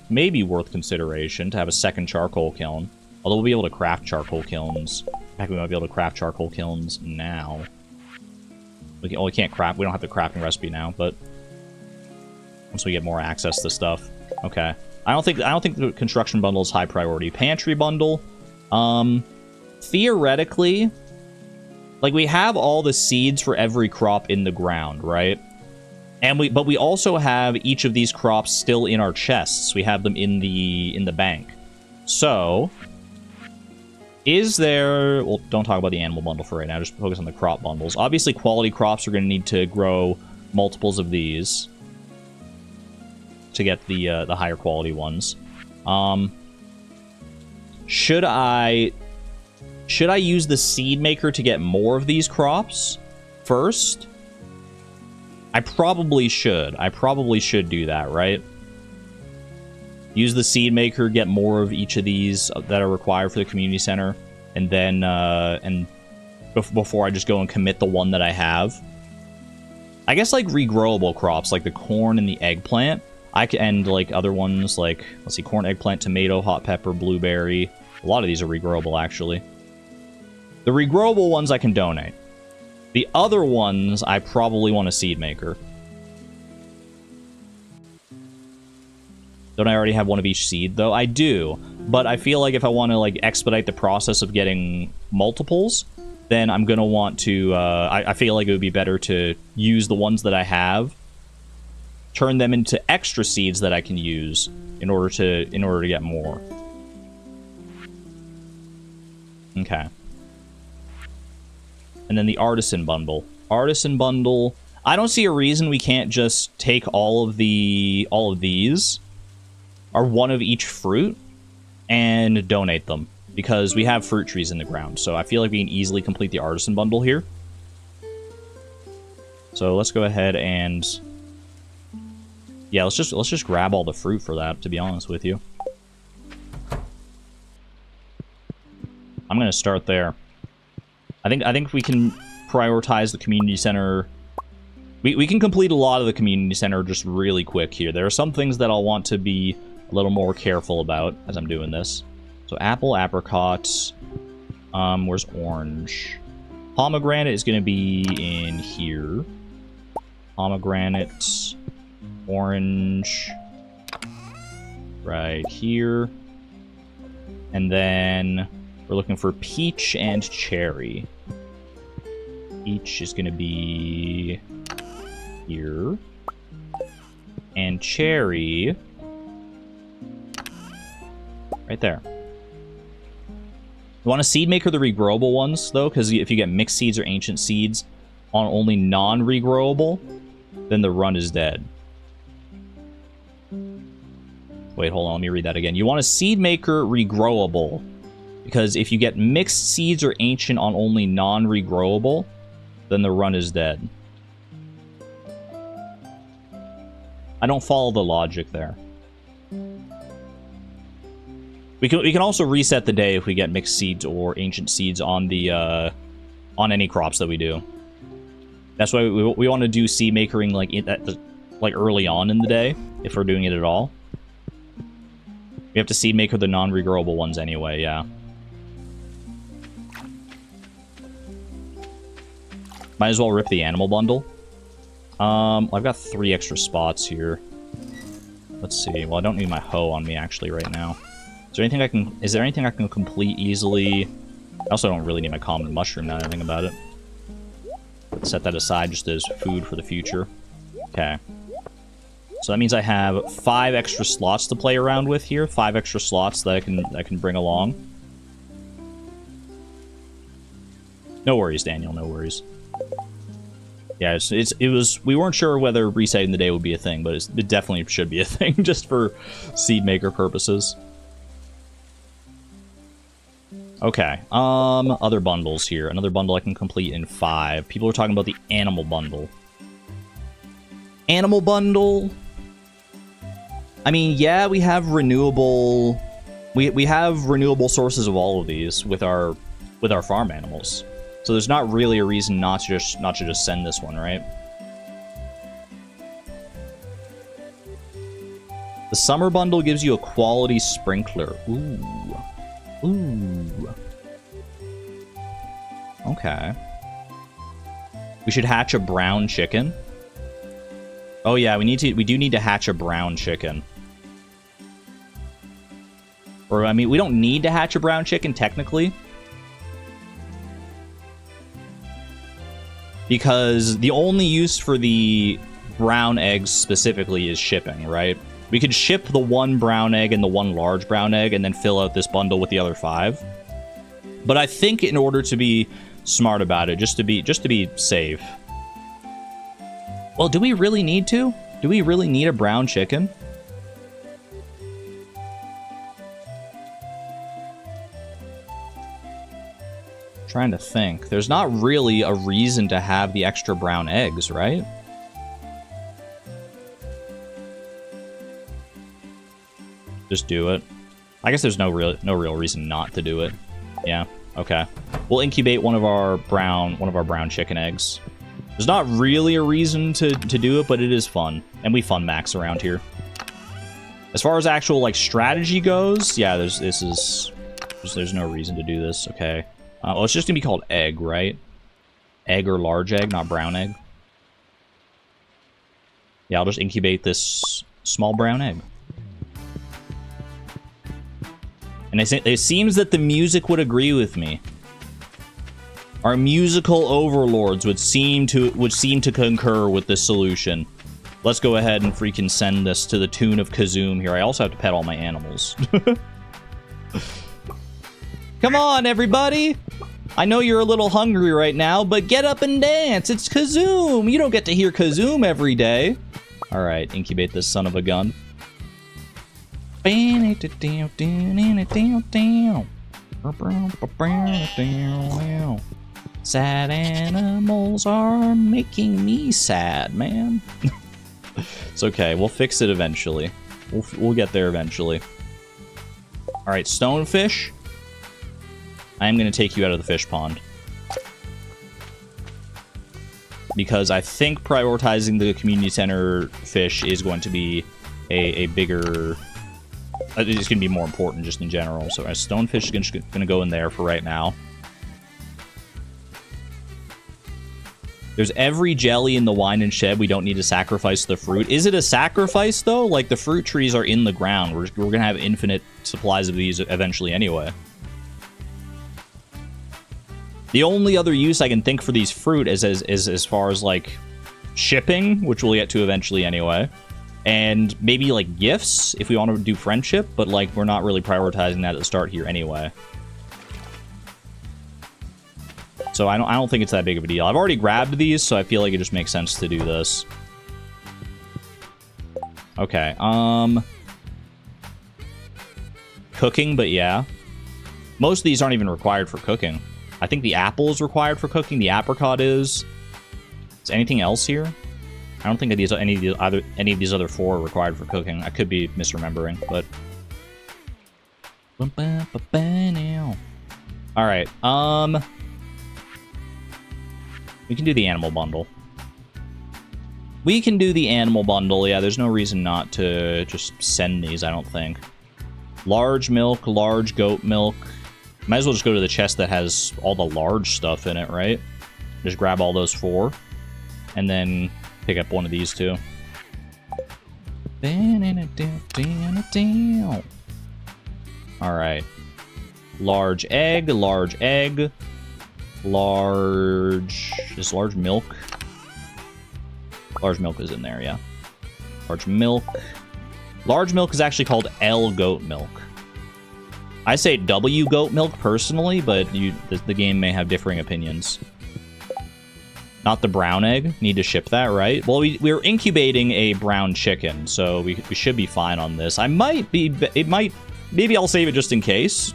maybe worth consideration to have a second charcoal kiln. Although we'll be able to craft charcoal kilns. In fact, we might be able to craft charcoal kilns now. We can't craft. We don't have the crafting recipe now, but once we get more access to stuff. Okay. I don't think the construction bundle is high priority. Pantry bundle. Theoretically, like, we have all the seeds for every crop in the ground, right? But we also have each of these crops still in our chests. We have them in the bank. So, is there... Well, don't talk about the animal bundle for right now. Just focus on the crop bundles. Obviously, quality crops are going to need to grow multiples of these to get the higher quality ones. Should I use the seed maker to get more of these crops first? I probably should. I probably should do that, right? Use the seed maker, get more of each of these that are required for the community center, and then before I just go and commit the one that I have. I guess like regrowable crops, like the corn and the eggplant. And like other ones, like, let's see, corn, eggplant, tomato, hot pepper, blueberry. A lot of these are regrowable, actually. The regrowable ones I can donate. The other ones, I probably want a seed maker. Don't I already have one of each seed, though? I do, but I feel like if I want to, like, expedite the process of getting multiples, then I'm gonna want to, I feel like it would be better to use the ones that I have, turn them into extra seeds that I can use in order to get more. Okay. And then the artisan bundle. Artisan bundle. I don't see a reason we can't just take all of these, or one of each fruit, and donate them, because we have fruit trees in the ground. So I feel like we can easily complete the artisan bundle here. So let's go ahead and, yeah, let's just grab all the fruit for that, to be honest with you. I'm gonna start there. I think we can prioritize the community center. We can complete a lot of the community center just really quick here. There are some things that I'll want to be a little more careful about as I'm doing this. So apple, apricot. Where's orange? Pomegranate is going to be in here. Pomegranate. Orange. Right here. And then we're looking for peach and cherry. Peach is going to be here. And cherry right there. You want a seed maker the regrowable ones, though, because if you get mixed seeds or ancient seeds on only non-regrowable, then the run is dead. Wait, hold on, let me read that again. You want a seed maker regrowable, because if you get mixed seeds or ancient on only non-regrowable, then the run is dead. I don't follow the logic there. We can also reset the day if we get mixed seeds or ancient seeds on the on any crops that we do. That's why we want to do seed makering like early on in the day if we're doing it at all. We have to seed maker the non-regrowable ones anyway. Yeah. Might as well rip the animal bundle. I've got 3 extra spots here. Let's see. Well, I don't need my hoe on me actually right now. Is there anything I can complete easily? I also don't really need my common mushroom now that I think about it. Let's set that aside just as food for the future. Okay. So that means I have 5 extra slots to play around with here. 5 extra slots that I can bring along. No worries, Daniel. No worries. Yeah, we weren't sure whether resetting the day would be a thing, but it definitely should be a thing just for seed maker purposes. Okay, other bundles here. Another bundle I can complete in 5. People are talking about the animal bundle. Animal bundle? I mean, yeah, we have renewable... We have renewable sources of all of these with our farm animals. So there's not really a reason not to just send this one, right? The summer bundle gives you a quality sprinkler. Ooh. Ooh. Okay. We should hatch a brown chicken. Oh yeah, we do need to hatch a brown chicken. Or I mean, we don't need to hatch a brown chicken technically. Because the only use for the brown eggs specifically is shipping, right? We could ship the 1 brown egg and the 1 large brown egg and then fill out this bundle with the other 5. But I think in order to be smart about it, just to be safe. Well, do we really need to? Do we really need a brown chicken? Trying to think. There's not really a reason to have the extra brown eggs, right? Just do it. I guess there's no real reason not to do it. Yeah. Okay. We'll incubate one of our brown chicken eggs. There's not really a reason to do it, but it is fun, and we fun max around here. As far as actual like strategy goes, yeah, there's no reason to do this. Okay. Well, it's just gonna be called egg, right? Egg or large egg, not brown egg. Yeah, I'll just incubate this small brown egg. And it seems that the music would agree with me. Our musical overlords would seem to concur with this solution. Let's go ahead and freaking send this to the tune of Kazoom here. I also have to pet all my animals. Come on, everybody! I know you're a little hungry right now, but get up and dance! It's Kazoom! You don't get to hear Kazoom every day. Alright, incubate this son of a gun. Sad animals are making me sad, man. It's okay, we'll fix it eventually. We'll get there eventually. Alright, stonefish. I am going to take you out of the fish pond. Because I think prioritizing the community center fish is going to be a bigger... It's going to be more important just in general. So stonefish is going to go in there for right now. There's every jelly in the wine and shed. We don't need to sacrifice the fruit. Is it a sacrifice, though? Like, the fruit trees are in the ground. We're going to have infinite supplies of these eventually anyway. The only other use I can think for these fruit is as far as, like, shipping, which we'll get to eventually anyway. And maybe, like, gifts, if we want to do friendship. But, like, we're not really prioritizing that at the start here anyway. So I don't think it's that big of a deal. I've already grabbed these, so I feel like it just makes sense to do this. Okay, cooking, but yeah. Most of these aren't even required for cooking. I think the apple is required for cooking. The apricot is. Is anything else here? I don't think that any of these other four are required for cooking. I could be misremembering, but. All right. We can do the animal bundle. We can do the animal bundle. Yeah, there's no reason not to just send these, I don't think. Large milk, large goat milk. Might as well just go to the chest that has all the large stuff in it, right? Just grab all those four. And then pick up one of these two. Alright. Large egg, large egg. Large... Is large milk? Large milk is in there, yeah. Large milk. Large milk is actually called L goat milk. I say W goat milk personally, but the game may have differing opinions. Not the brown egg. Need to ship that, right? Well, we're incubating a brown chicken, so we should be fine on this. I might be... Maybe I'll save it just in case.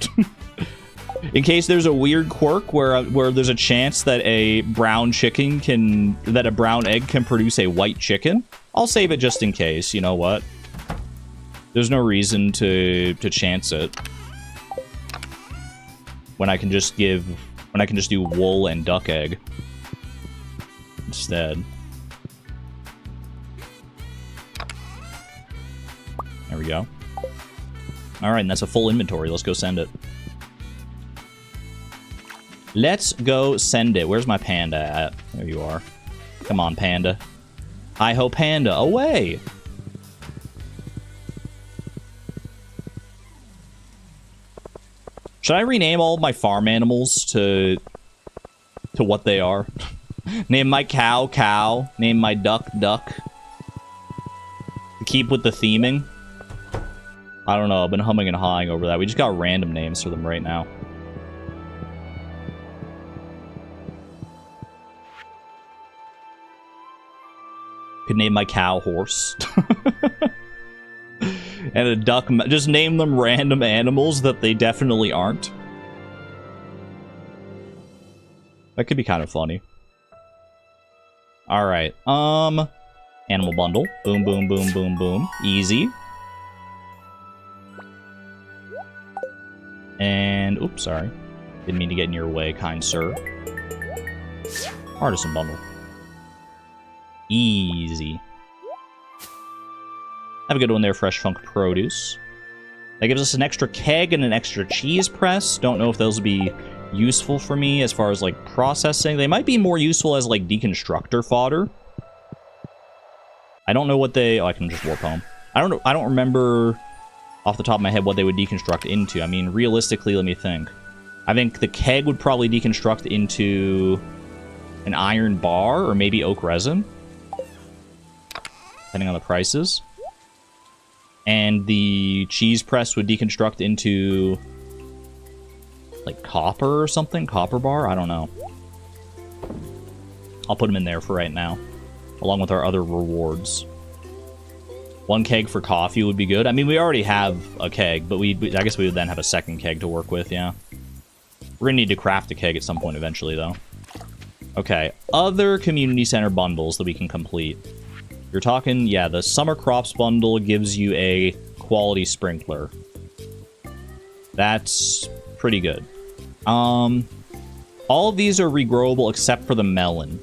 In case there's a weird quirk where there's a chance that a brown egg can produce a white chicken. I'll save it just in case, you know what? There's no reason to chance it. When I can just do wool and duck egg instead. There we go. Alright, and that's a full inventory. Let's go send it. Let's go send it. Where's my panda at? There you are. Come on, panda. Hi-ho, panda. Away! Should I rename all my farm animals to what they are? Name my cow, cow. Name my duck, duck. Keep with the theming. I don't know. I've been humming and hawing over that. We just got random names for them right now. Could name my cow horse. And a duck. Just name them random animals that they definitely aren't. That could be kind of funny. Alright. Animal bundle. Boom, boom, boom, boom, boom. Easy. And... Oops, sorry. Didn't mean to get in your way, kind sir. Artisan bundle. Easy. Have a good one there, Fresh Funk Produce. That gives us an extra keg and an extra cheese press. Don't know if those would be useful for me as far as, like, processing. They might be more useful as, like, deconstructor fodder. I don't know what they... Oh, I can just warp home. I don't know. I don't remember off the top of my head what they would deconstruct into. I mean, realistically, let me think. I think the keg would probably deconstruct into an iron bar or maybe oak resin, depending on the prices. And the cheese press would deconstruct into like copper or something, copper bar. I don't know. I'll put them in there for right now, along with our other rewards. 1 keg for coffee would be good. I mean, we already have a keg, but I guess we would then have a second keg to work with, yeah. We're gonna need to craft a keg at some point eventually, though. Okay, other community center bundles that we can complete. You're talking, yeah, the summer crops bundle gives you a quality sprinkler. That's pretty good. All of these are regrowable except for the melon.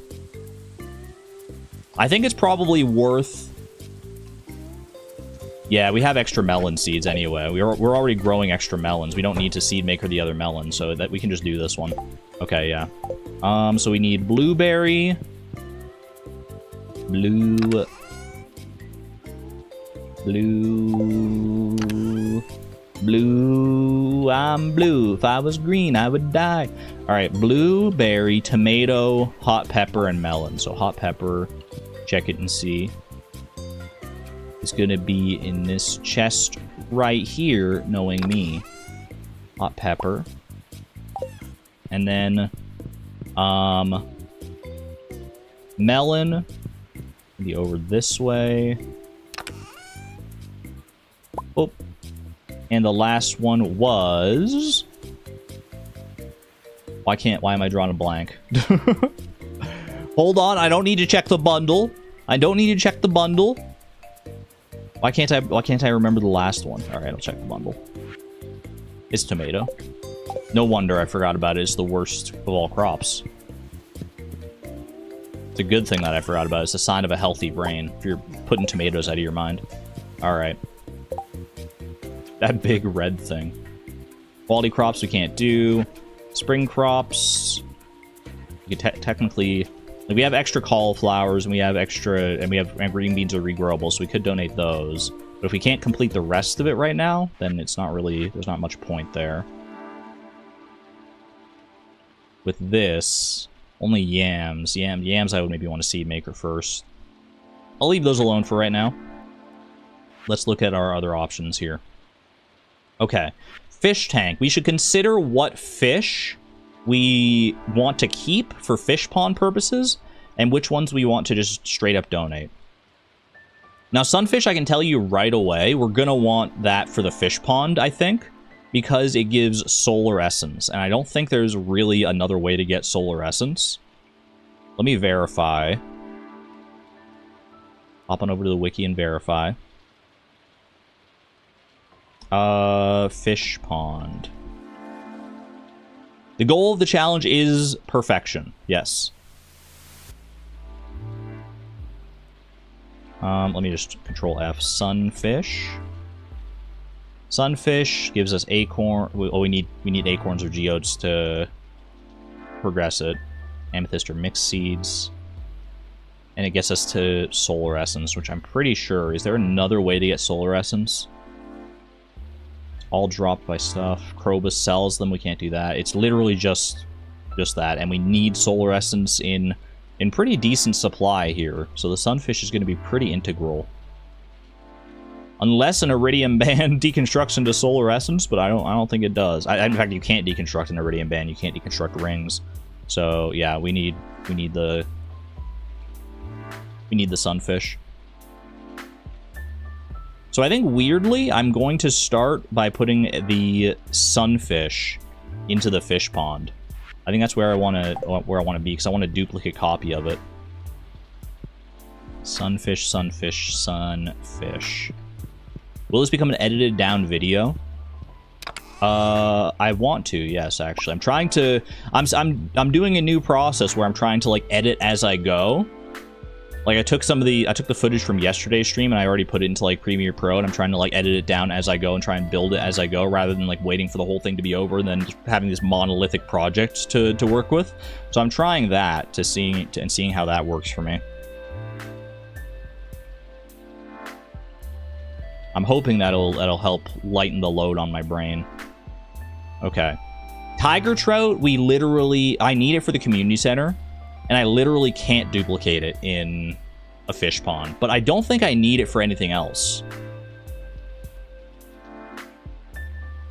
I think it's probably worth... Yeah, we have extra melon seeds anyway. We're already growing extra melons. We don't need to seed maker the other melon, so that we can just do this one. Okay, yeah. So we need blueberry. Blue. I'm blue. If I was green, I would die. Alright, blueberry, tomato, hot pepper, and melon. So hot pepper, check it and see. It's gonna be in this chest right here, knowing me. Hot pepper. And then, melon. Maybe over this way. Oh. And the last one was... Why am I drawing a blank? Hold on, I don't need to check the bundle. I don't need to check the bundle. Why can't I remember the last one? Alright, I'll check the bundle. It's tomato. No wonder I forgot about it. It's the worst of all crops. It's a good thing that I forgot about it. It's a sign of a healthy brain, if you're putting tomatoes out of your mind. Alright. That big red thing. Quality crops we can't do. Spring crops. We could technically... Like, we have extra cauliflowers, and we have green beans are regrowable, so we could donate those. But if we can't complete the rest of it right now, then it's not really... There's not much point there. With this, only yams. Yams I would maybe want to seed maker first. I'll leave those alone for right now. Let's look at our other options here. Okay. Fish tank. We should consider what fish we want to keep for fish pond purposes, and which ones we want to just straight up donate. Now, sunfish, I can tell you right away, we're gonna want that for the fish pond, I think, because it gives solar essence, and I don't think there's really another way to get solar essence. Let me verify. Hop on over to the wiki and verify. Fish pond. The goal of the challenge is perfection. Yes. Let me just control F. Sunfish. Sunfish gives us acorn. Oh, we need acorns or geodes to progress it. Amethyst or mixed seeds. And it gets us to solar essence, which I'm pretty sure. Is there another way to get solar essence? All dropped by stuff. Krobus sells them. We can't do that. It's literally just that, and we need solar essence in pretty decent supply here. So the sunfish is going to be pretty integral, unless an iridium band deconstructs into solar essence. But I don't think it does. In fact, you can't deconstruct an iridium band. You can't deconstruct rings. So yeah, we need the sunfish. So I think, weirdly, I'm going to start by putting the sunfish into the fish pond. I think that's where I want to be, because I want a duplicate copy of it. Sunfish, sunfish, sunfish. Will this become an edited down video? I want to, yes, actually. I'm trying to... I'm doing a new process where I'm trying to, like, edit as I go. Like, I took the footage from yesterday's stream, and I already put it into, like, Premiere Pro, and I'm trying to, like, edit it down as I go and try and build it as I go, rather than, like, waiting for the whole thing to be over and then just having this monolithic project to work with. So I'm trying that and seeing how that works for me. I'm hoping that'll help lighten the load on my brain. Okay. Tiger trout, I need it for the community center, and I literally can't duplicate it in a fish pond. But I don't think I need it for anything else.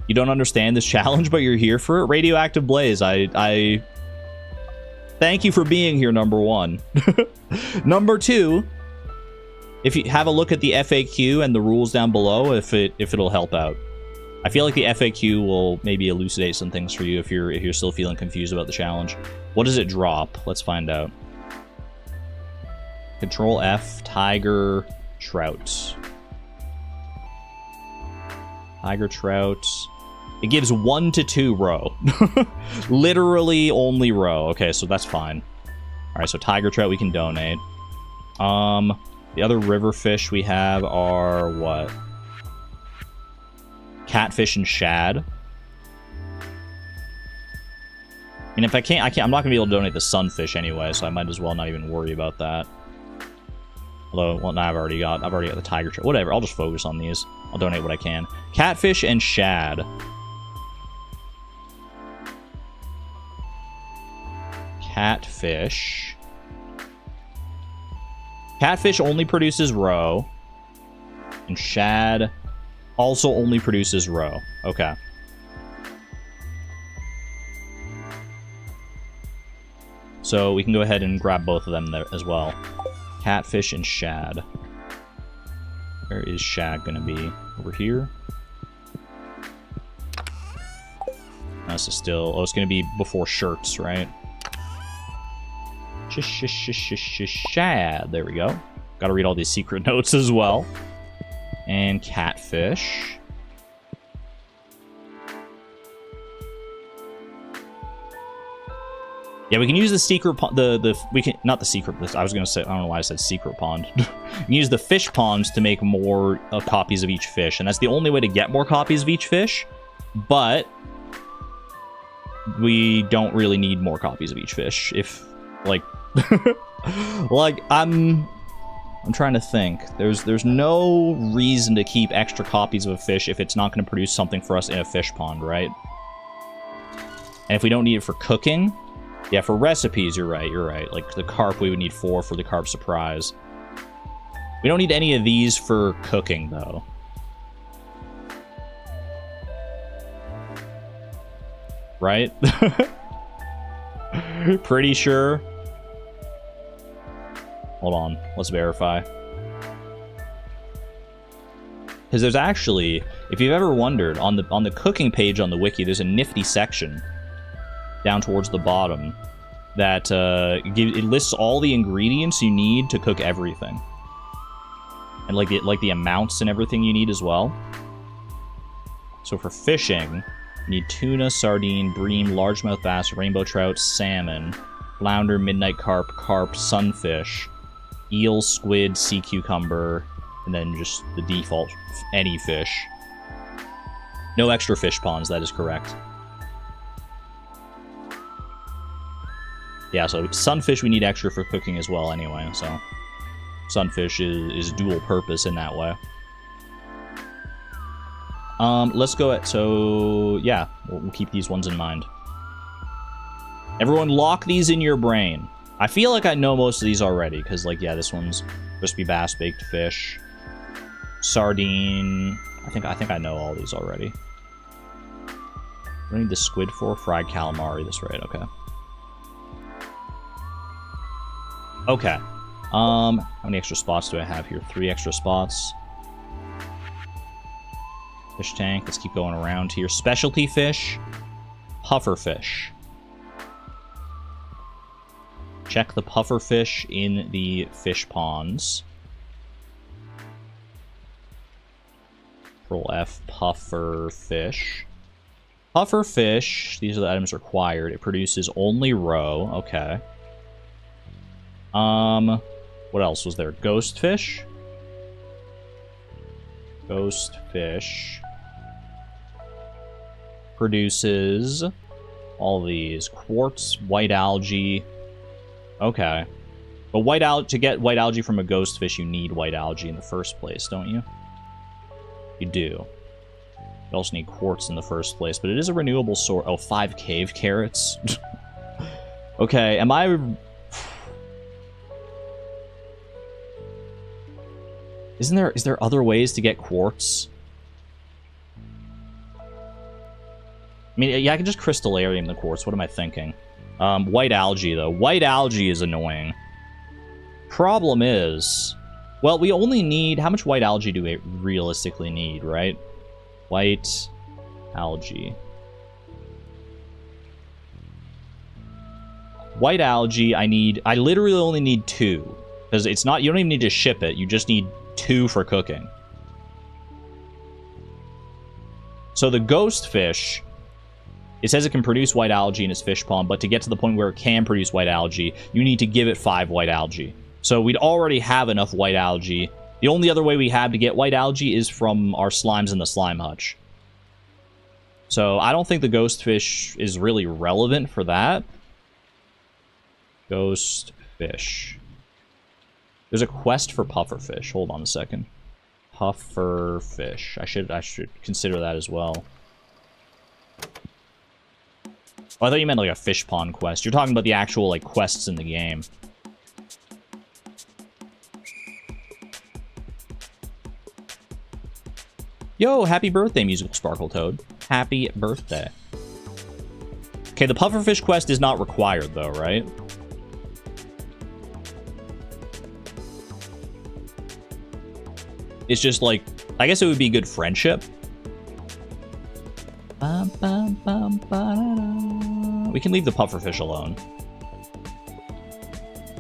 You don't understand this challenge, but you're here for it? Radioactive Blaze, I thank you for being here, number one. Number two, if you have a look at the FAQ and the rules down below, if it'll help out. I feel like the FAQ will maybe elucidate some things for you if you're still feeling confused about the challenge. What does it drop? Let's find out. Control F, Tiger Trout. Tiger Trout. It gives 1 to 2 roe. Literally only roe. Okay, so that's fine. Alright, so Tiger Trout we can donate. The other river fish we have are what? Catfish and shad. I mean, if I can't, I'm not gonna be able to donate the sunfish anyway, so I might as well not even worry about that. Although, well, no, I've already got the tiger trout. Whatever, I'll just focus on these. I'll donate what I can. Catfish and shad. Catfish. Catfish only produces roe. And shad also only produces roe. Okay. So we can go ahead and grab both of them there as well. Catfish and shad. Where is shad gonna be? Over here? This is still... Oh, it's gonna be before shirts, right? Shad. There we go. Gotta read all these secret notes as well. And catfish. Yeah, we can use the secret pond. We can not the secret. I was gonna say, I don't know why I said secret pond. We can use the fish ponds to make more copies of each fish, and that's the only way to get more copies of each fish. But we don't really need more copies of each fish. If like, like I'm trying to think. There's no reason to keep extra copies of a fish if it's not going to produce something for us in a fish pond, right? And if we don't need it for cooking. Yeah, for recipes, you're right. Like, the carp, we would need 4 for the carp surprise. We don't need any of these for cooking, though. Right? Pretty sure. Hold on, let's verify. Because there's actually, if you've ever wondered, on the cooking page on the wiki, there's a nifty section down towards the bottom that it lists all the ingredients you need to cook everything, and like the amounts and everything you need as well. So for fishing, you need tuna, sardine, bream, largemouth bass, rainbow trout, salmon, flounder, midnight carp, sunfish, eel, squid, sea cucumber, and then just the default any fish. No extra fish ponds, that is correct. Yeah, so sunfish we need extra for cooking as well anyway, so sunfish is dual purpose in that way. Let's go at, so yeah, we'll keep these ones in mind. Everyone lock these in your brain. I feel like I know most of these already, because like, yeah, this one's crispy bass, baked fish, sardine. I think I know all these already. What do I need the squid for? Fried calamari, that's right, okay. Okay. How many extra spots do I have here? 3 extra spots. Fish tank. Let's keep going around here. Specialty fish. Puffer fish. Check the puffer fish in the fish ponds. Control F. Puffer fish. Puffer fish. These are the items required. It produces only roe. Okay. What else was there? Ghost fish? Ghost fish produces all these. Quartz, white algae. Okay. But to get white algae from a ghost fish, you need white algae in the first place, don't you? You do. You also need quartz in the first place, but it is a renewable source. Oh, 5 cave carrots. Okay, am I... Is there other ways to get quartz? I mean, yeah, I can just crystallarium the quartz. What am I thinking? White algae, though. White algae is annoying. Problem is... Well, we only need... How much white algae do we realistically need, right? White algae. White algae, I literally only need 2. Because it's not... You don't even need to ship it. You just need 2 for cooking. So the ghost fish... It says it can produce white algae in its fish pond, but to get to the point where it can produce white algae, you need to give it 5 white algae. So we'd already have enough white algae. The only other way we have to get white algae is from our slimes in the slime hutch. So I don't think the ghost fish is really relevant for that. Ghost fish. There's a quest for pufferfish. Hold on a second. Pufferfish. I should consider that as well. Oh, I thought you meant like a fish pond quest. You're talking about the actual like quests in the game. Yo, happy birthday, Musical Sparkle Toad. Happy birthday. Okay, the pufferfish quest is not required, though, right? It's just like... I guess it would be good friendship. We can leave the pufferfish alone.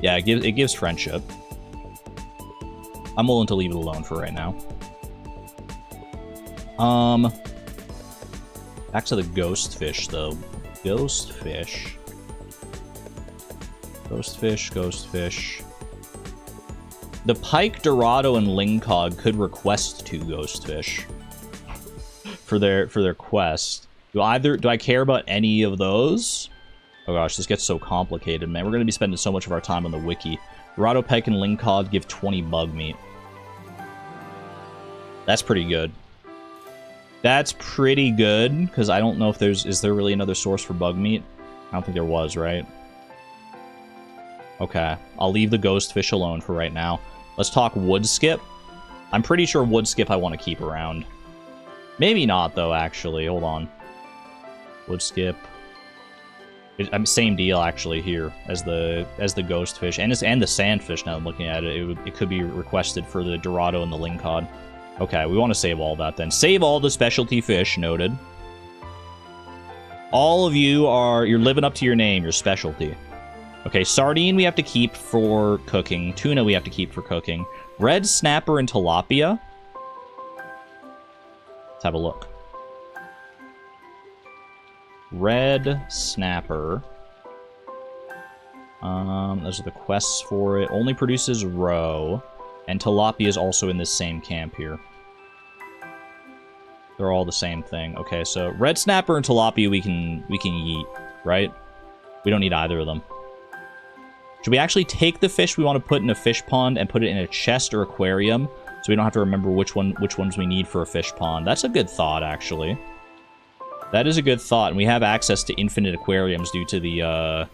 Yeah, it gives friendship. I'm willing to leave it alone for right now. Back to the ghost fish, though. Ghost fish. Ghost fish, ghost fish. The pike, dorado, and lingcod could request 2 ghost fish for their quest. Do I care about any of those? Oh gosh, this gets so complicated, man. We're gonna be spending so much of our time on the wiki. Dorado, pike, and lingcod give 20 bug meat. That's pretty good. That's pretty good, because I don't know if is there really another source for bug meat? I don't think there was, right? Okay, I'll leave the ghost fish alone for right now. Let's talk wood skip. I'm pretty sure wood skip I want to keep around. Maybe not, though, actually. Hold on. Wood skip. Same deal, actually, here as the ghost fish. And the sandfish, now I'm looking at it. It could be requested for the dorado and the lingcod. Okay, we want to save all that then. Save all the specialty fish, noted. All of you you're living up to your name, your specialty. Okay, sardine we have to keep for cooking. Tuna we have to keep for cooking. Red snapper and tilapia. Let's have a look. Red snapper. Those are the quests for it. Only produces roe. And tilapia is also in this same camp here. They're all the same thing. Okay, so red snapper and tilapia we can eat, right? We don't need either of them. Should we actually take the fish we want to put in a fish pond and put it in a chest or aquarium, so we don't have to remember which ones we need for a fish pond? That's a good thought, actually. That is a good thought, and we have access to infinite aquariums due to the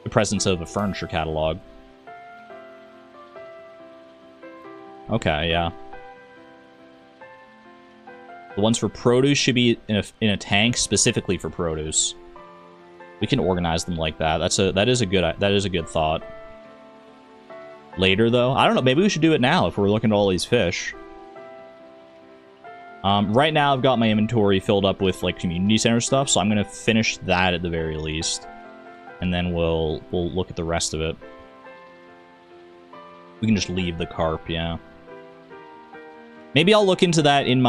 presence of a furniture catalog. Okay, yeah. The ones for produce should be in a tank specifically for produce. We can organize them like that. That is a good thought. Later, though, I don't know. Maybe we should do it now if we're looking at all these fish. Right now, I've got my inventory filled up with like community center stuff, so I'm gonna finish that at the very least, and then we'll look at the rest of it. We can just leave the carp, yeah. Maybe I'll look into that in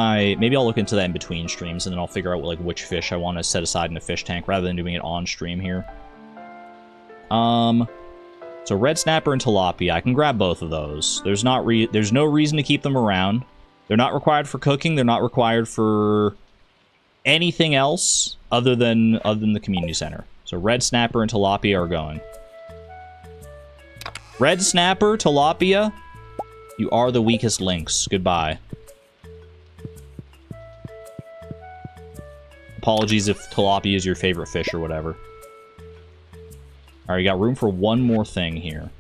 between streams, and then I'll figure out like which fish I want to set aside in a fish tank rather than doing it on stream here. So red snapper and tilapia, I can grab both of those. There's no reason to keep them around. They're not required for cooking. They're not required for anything else other than the community center. So red snapper and tilapia are going. Red snapper, tilapia, you are the weakest links. Goodbye. Apologies if tilapia is your favorite fish or whatever. Alright, you got room for one more thing here.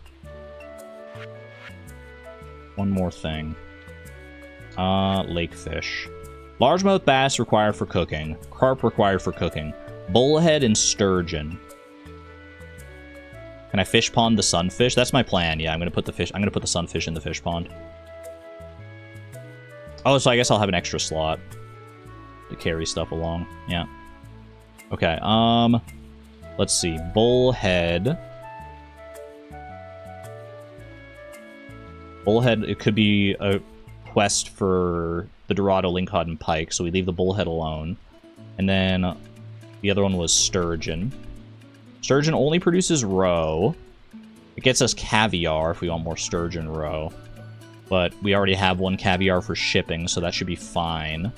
One more thing. Lake fish. Largemouth bass required for cooking. Carp required for cooking. Bullhead and sturgeon. Can I fish pond the sunfish? That's my plan. Yeah, I'm gonna put the sunfish in the fish pond. Oh, so I guess I'll have an extra slot to carry stuff along. Yeah. Okay, let's see. Bullhead. Bullhead, it could be a quest for the Dorado, Lingcod, and Pike, so we leave the bullhead alone. And then the other one was sturgeon. Sturgeon only produces roe. It gets us caviar if we want more sturgeon roe. But we already have one caviar for shipping, so that should be fine.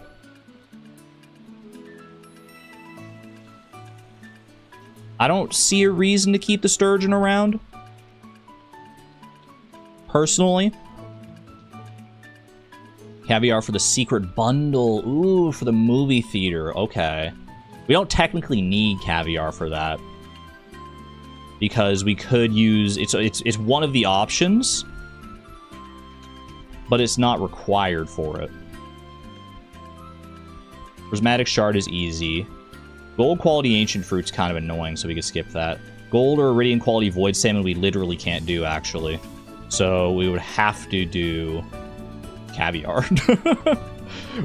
I don't see a reason to keep the sturgeon around. Personally. Caviar for the secret bundle. Ooh, for the movie theater. Okay. We don't technically need caviar for that. Because we could use... It's one of the options. But it's not required for it. Prismatic shard is easy. Gold quality ancient fruit's kind of annoying, so we could skip that. Gold or iridium quality void salmon we literally can't do, actually. So we would have to do caviar.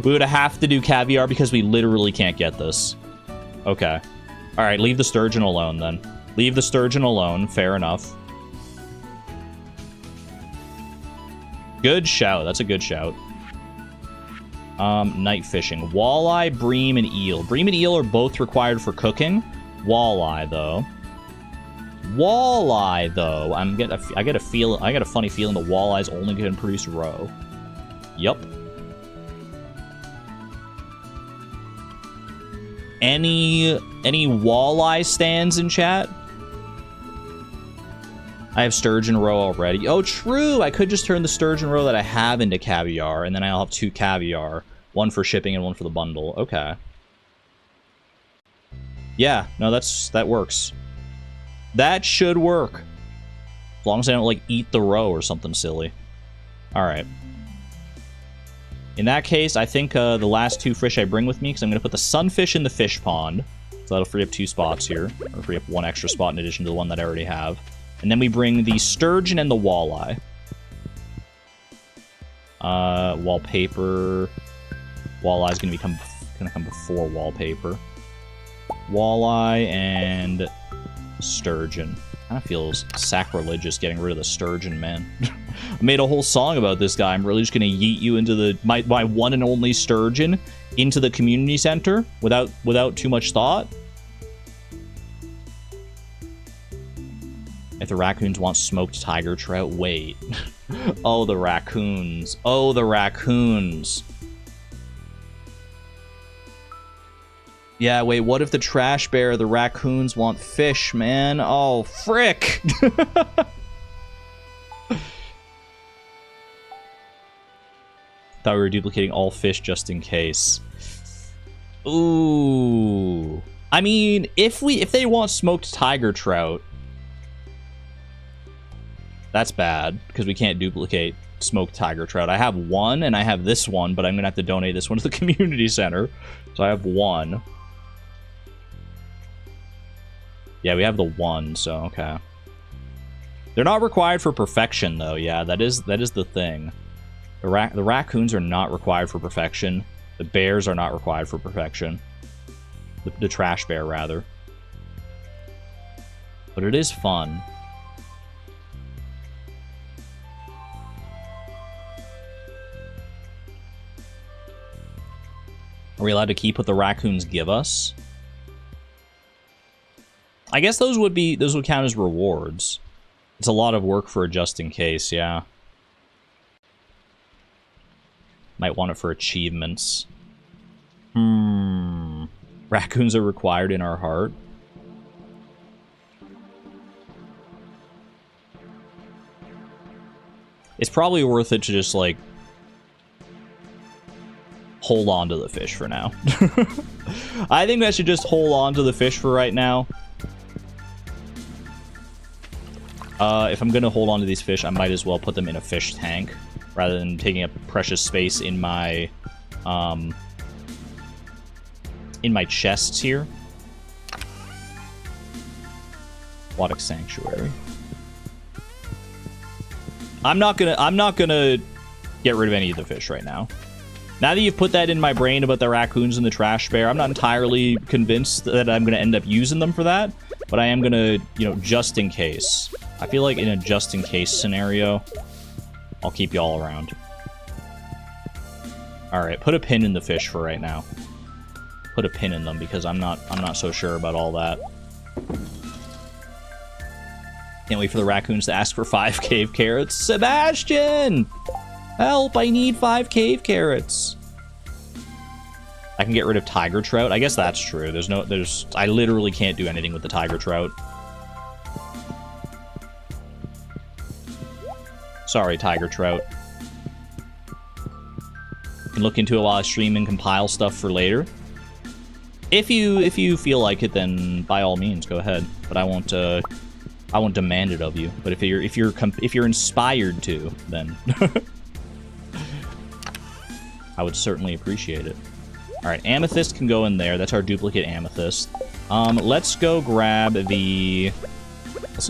We would have to do caviar because we literally can't get this. Okay. Alright, leave the sturgeon alone then. Leave the sturgeon alone, fair enough. Good shout, that's a good shout. Night fishing. Walleye, bream, and eel. Bream and eel are both required for cooking. Walleye, though. Walleye, though. I get a funny feeling the walleye's only going to produce roe. Yup. Any walleye stands in chat? I have sturgeon roe already. Oh, true! I could just turn the sturgeon roe that I have into caviar, and then I'll have 2 caviar. One for shipping and one for the bundle. Okay. Yeah, no, that works. That should work. As long as I don't, like, eat the roe or something silly. Alright. In that case, I think the last 2 fish I bring with me, because I'm going to put the sunfish in the fish pond. So that'll free up 2 spots here. Or free up 1 extra spot in addition to the one that I already have. And then we bring the sturgeon and the walleye. Wallpaper. Walleye's gonna come before wallpaper. Walleye and sturgeon. Kind of feels sacrilegious getting rid of the sturgeon, man. I made a whole song about this guy. I'm really just gonna yeet you into my one and only sturgeon into the community center without too much thought. If the raccoons want smoked tiger trout, wait. Oh, the raccoons. Oh, the raccoons. Yeah, wait, what if the trash bear, the raccoons want fish, man? Oh, frick! Thought we were duplicating all fish just in case. Ooh. I mean, if they want smoked tiger trout, that's bad, because we can't duplicate smoked tiger trout. I have 1, and I have this one, but I'm going to have to donate this one to the community center. So I have 1. Yeah, we have the 1, so okay. They're not required for perfection, though. Yeah, that is the thing. The raccoons are not required for perfection. The bears are not required for perfection. The trash bear, rather. But it is fun. Are we allowed to keep what the raccoons give us? I guess those would count as rewards. It's a lot of work for a just in case, yeah. Might want it for achievements. Raccoons are required in our heart. It's probably worth it to just, like... hold on to the fish for now. I think I should just hold on to the fish for right now. If I'm going to hold on to these fish, I might as well put them in a fish tank rather than taking up precious space in my chests here. Aquatic Sanctuary. I'm not gonna get rid of any of the fish right now. Now that you've put that in my brain about the raccoons and the trash bear, I'm not entirely convinced that I'm gonna end up using them for that, but I am gonna, you know, just in case. I feel like in a just in case scenario, I'll keep y'all around. Alright, put a pin in the fish for right now. Put a pin in them because I'm not so sure about all that. Can't wait for the raccoons to ask for 5 cave carrots. Sebastian! Help, I need 5 cave carrots. I can get rid of tiger trout. I guess that's true. I literally can't do anything with the tiger trout. Sorry, tiger trout. You can look into it while I stream and compile stuff for later. If you feel like it, then by all means, go ahead. But I won't demand it of you. But if you're inspired to, then I would certainly appreciate it. All right, amethyst can go in there. That's our duplicate amethyst. Let's go grab the.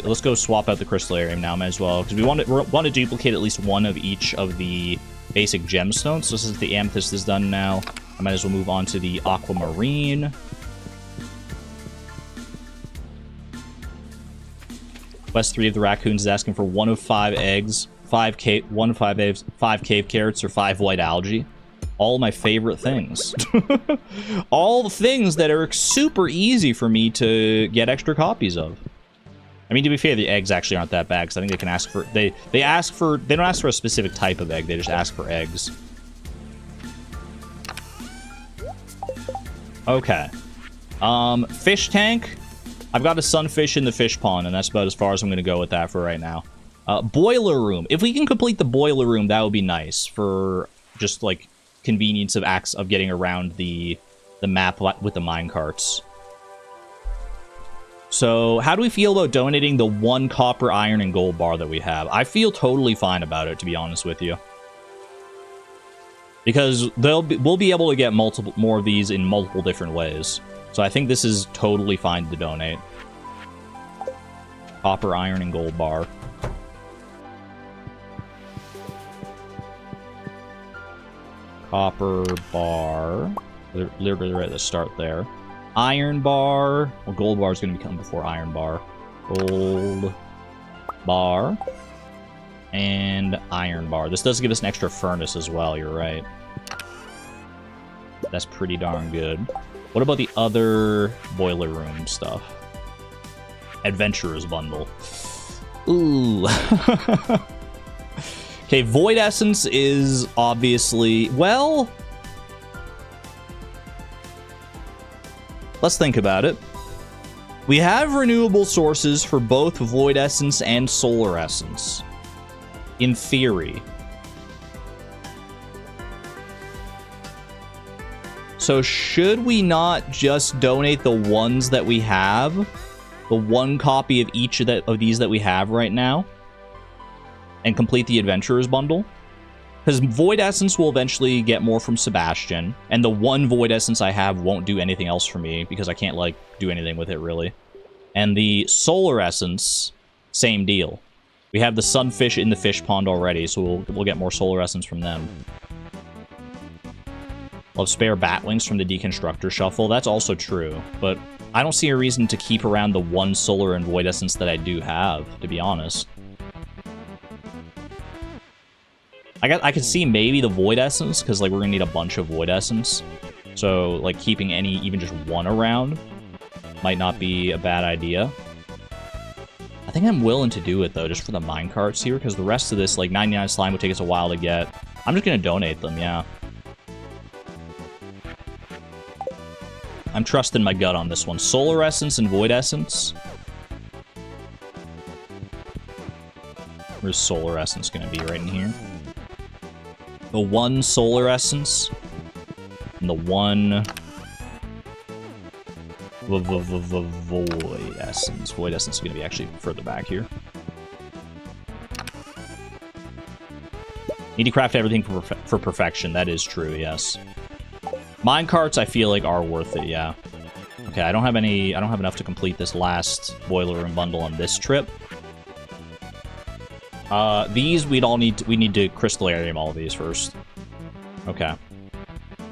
Let's go swap out the crystallarium now, might as well, because we want to duplicate at least one of each of the basic gemstones. So since the amethyst is done now, I might as well move on to the aquamarine. Quest 3 of the raccoons is asking for 1 of 5 eggs, 5 cave carrots, or 5 white algae. All my favorite things. All the things that are super easy for me to get extra copies of. I mean, to be fair, the eggs actually aren't that bad, because I think they can ask for... They don't ask for a specific type of egg, they just ask for eggs. Okay. Fish tank. I've got a sunfish in the fish pond, and that's about as far as I'm going to go with that for right now. Boiler room. If we can complete the boiler room, that would be nice for just, like, convenience of getting around the map with the minecarts. So, how do we feel about donating the 1 copper, iron, and gold bar that we have? I feel totally fine about it, to be honest with you. Because we'll be able to get more of these in multiple different ways. So I think this is totally fine to donate. Copper, iron, and gold bar. Copper bar. Literally right at the start there. Iron bar. Well, gold bar is going to come before iron bar. Gold bar. And iron bar. This does give us an extra furnace as well, you're right. That's pretty darn good. What about the other boiler room stuff? Adventurer's bundle. Ooh. Okay, Void Essence is obviously... Well... Let's think about it. We have renewable sources for both Void Essence and Solar Essence. In theory. So should we not just donate the ones that we have? The 1 copy of each of these that we have right now? And complete the Adventurer's Bundle? Because Void Essence will eventually get more from Sebastian, and the 1 Void Essence I have won't do anything else for me, because I can't, like, do anything with it, really. And the Solar Essence, same deal. We have the sunfish in the fish pond already, so we'll get more Solar Essence from them. We'll have spare Batwings from the Deconstructor Shuffle. That's also true, but I don't see a reason to keep around the 1 Solar and Void Essence that I do have, to be honest. I could see maybe the Void Essence, because, like, we're gonna need a bunch of Void Essence. So, like, keeping even just 1 around might not be a bad idea. I think I'm willing to do it, though, just for the minecarts here, because the rest of this, like, 99 slime would take us a while to get. I'm just gonna donate them, yeah. I'm trusting my gut on this one. Solar Essence and Void Essence. Where's Solar Essence gonna be? Right in here. The 1 Solar Essence. And the one... Void Essence. Void Essence is going to be actually further back here. Need to craft everything for perfection. That is true, yes. Minecarts, I feel like, are worth it, yeah. Okay, I don't have enough to complete this last boiler room bundle on this trip. These we need to crystallarium all of these first. Okay.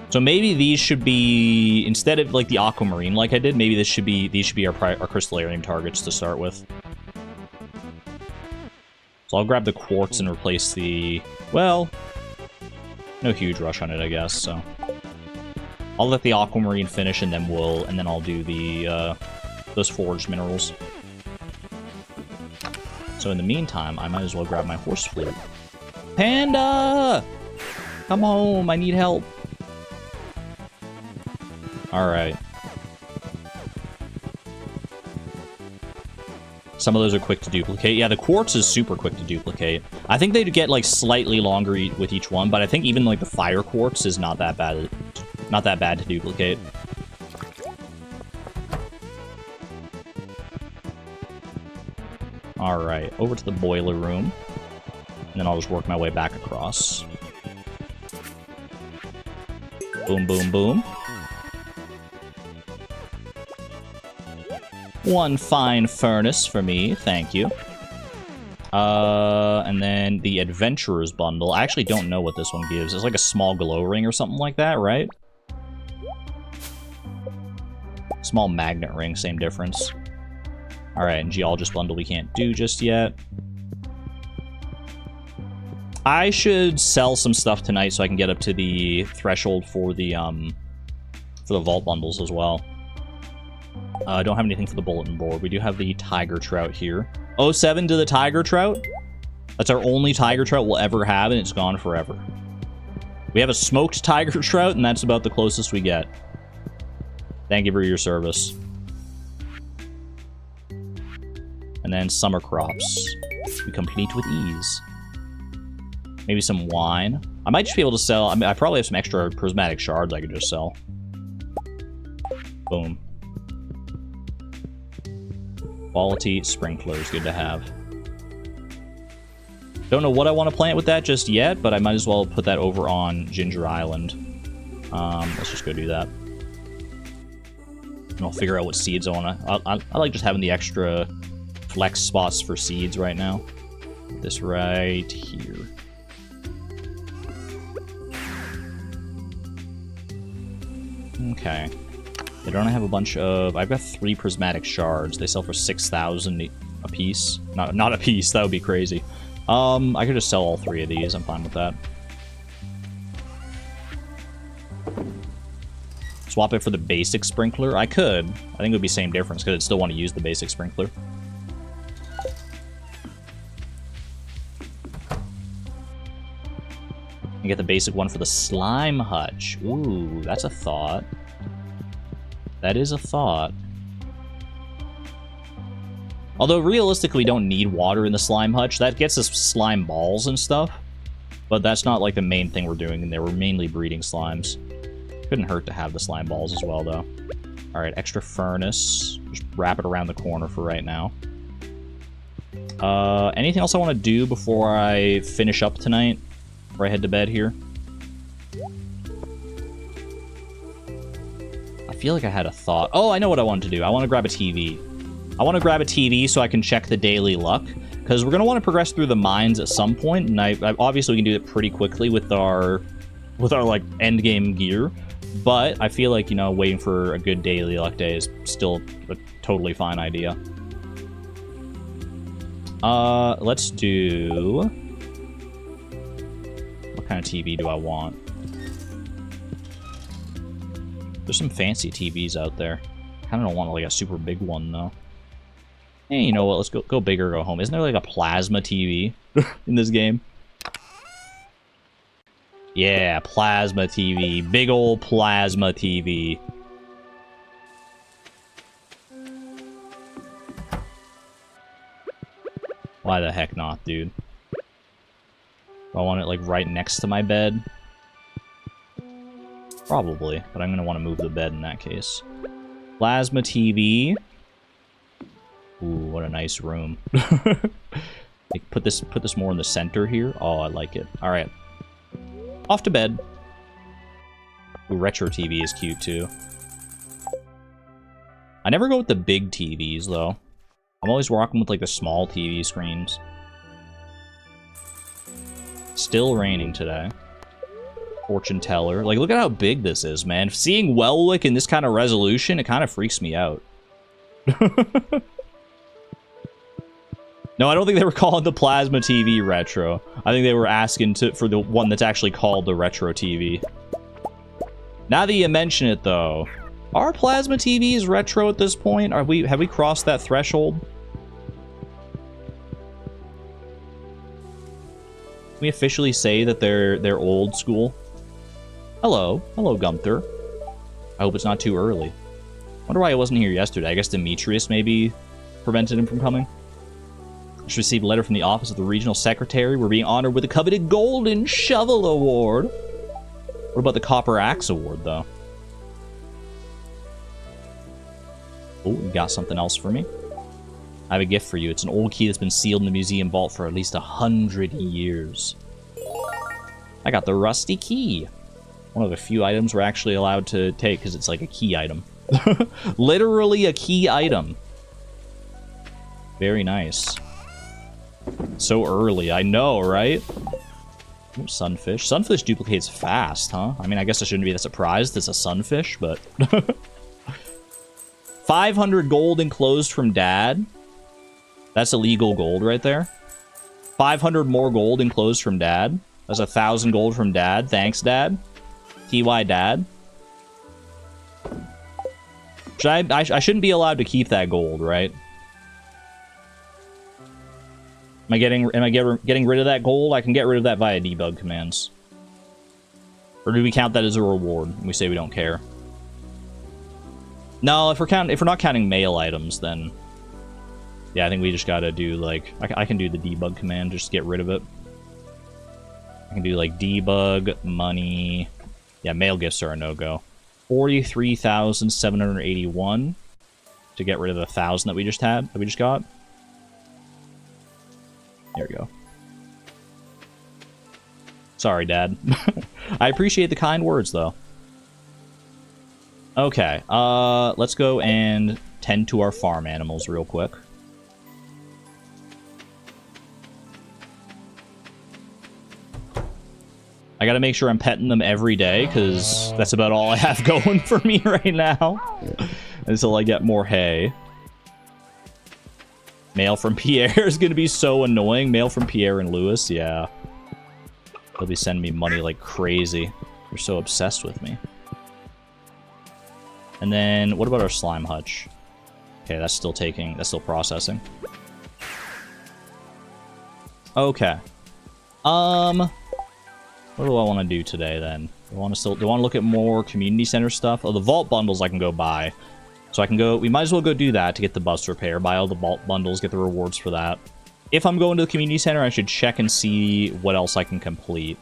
So maybe these should be, instead of like the aquamarine like I did, maybe these should be our crystallarium targets to start with. So I'll grab the quartz and replace the, well, no huge rush on it, I guess, so. I'll let the aquamarine finish and then I'll do the, those forged minerals. So in the meantime, I might as well grab my horse flute. Panda! Come home, I need help. Alright. Some of those are quick to duplicate. Yeah, the quartz is super quick to duplicate. I think they'd get, like, slightly longer with each one, but I think even, like, the fire quartz is not that bad to duplicate. Alright, over to the boiler room. And then I'll just work my way back across. Boom, boom, boom. One fine furnace for me, thank you. And then the Adventurer's Bundle. I actually don't know what this one gives. It's like a small glow ring or something like that, right? Small magnet ring, same difference. Alright, and Geologist Bundle we can't do just yet. I should sell some stuff tonight so I can get up to the threshold for the vault bundles as well. I don't have anything for the bulletin board. We do have the tiger trout here. 07 to the tiger trout? That's our only tiger trout we'll ever have, and it's gone forever. We have a smoked tiger trout, and that's about the closest we get. Thank you for your service. And then summer crops. We complete with ease. Maybe some wine. I might just be able to sell... I mean, I probably have some extra prismatic shards I could just sell. Boom. Quality sprinkler is good to have. Don't know what I want to plant with that just yet, but I might as well put that over on Ginger Island. Let's just go do that. And I'll figure out what seeds I want to... I like just having the extra flex spots for seeds right now. This right here. Okay. They don't have a bunch of... I've got 3 prismatic shards. They sell for 6,000 a piece. Not a piece, that would be crazy. I could just sell all 3 of these. I'm fine with that. Swap it for the basic sprinkler? I could. I think it would be same difference, because I'd still want to use the basic sprinkler. And get the basic one for the slime hutch. Ooh, that's a thought. That is a thought. Although, realistically, we don't need water in the slime hutch. That gets us slime balls and stuff. But that's not, like, the main thing we're doing in there. We're mainly breeding slimes. Couldn't hurt to have the slime balls as well, though. Alright, extra furnace. Just wrap it around the corner for right now. Anything else I want to do before I finish up tonight? Before I head to bed here? I feel like I had a thought. Oh, I know what I wanted to do. I want to grab a TV. I want to grab a TV so I can check the daily luck, because we're going to want to progress through the mines at some point, and I obviously we can do it pretty quickly with our like end game gear, but I feel like, you know, waiting for a good daily luck day is still a totally fine idea. Let's do... What kind of TV do I want? There's some fancy TVs out there. Kind of don't want like a super big one though. Hey, you know what? Let's go big or go home. Isn't there like a plasma TV in this game? Yeah, plasma TV. Big old plasma TV. Why the heck not, dude? I want it like right next to my bed. Probably, but I'm going to want to move the bed in that case. Plasma TV. Ooh, what a nice room. Like, put this more in the center here. Oh, I like it. All right. Off to bed. Ooh, retro TV is cute, too. I never go with the big TVs, though. I'm always rocking with, like, the small TV screens. Still raining today. Fortune teller. Like, look at how big this is, man. Seeing Welwick in this kind of resolution, it kind of freaks me out. No, I don't think they were calling the plasma TV retro. I think they were asking for the one that's actually called the retro TV. Now that you mention it, though, are plasma TVs retro at this point? Have we crossed that threshold? Can we officially say that they're old school? Hello, Gunther. I hope it's not too early. Wonder why I wasn't here yesterday. I guess Demetrius maybe prevented him from coming. Just received a letter from the office of the regional secretary. We're being honored with the coveted Golden Shovel Award. What about the Copper Axe Award, though? Oh, you got something else for me? I have a gift for you. It's an old key that's been sealed in the museum vault for at least 100 years. I got the rusty key. One of the few items we're actually allowed to take because it's like a key item. Literally a key item. Very nice. So early, I know, right? Ooh, sunfish. Sunfish duplicates fast, huh? I mean, I guess I shouldn't be that surprised. It's a sunfish, but... 500 gold enclosed from Dad. That's illegal gold right there. 500 more gold enclosed from Dad. That's 1,000 gold from Dad. Thanks, Dad. TY Dad. I shouldn't be allowed to keep that gold, right? Am I getting rid of that gold? I can get rid of that via debug commands. Or do we count that as a reward? And we say we don't care. No, if we're not counting mail items, then yeah, I think we just gotta do like I can do the debug command just to get rid of it. I can do like debug money. Yeah, mail gifts are a no-go. 43,781 to get rid of the 1,000 that we just got. There we go. Sorry, Dad. I appreciate the kind words, though. Okay, let's go and tend to our farm animals real quick. I gotta make sure I'm petting them every day, because that's about all I have going for me right now. Until I get more hay. Mail from Pierre is gonna be so annoying. Mail from Pierre and Lewis, yeah. They'll be sending me money like crazy. They're so obsessed with me. And then, what about our slime hutch? Okay, that's still processing. Okay. What do I want to do today, then? Do I want to look at more community center stuff? Oh, the vault bundles I can go buy. So I can go... We might as well go do that to get the bus repair. Buy all the vault bundles, get the rewards for that. If I'm going to the community center, I should check and see what else I can complete.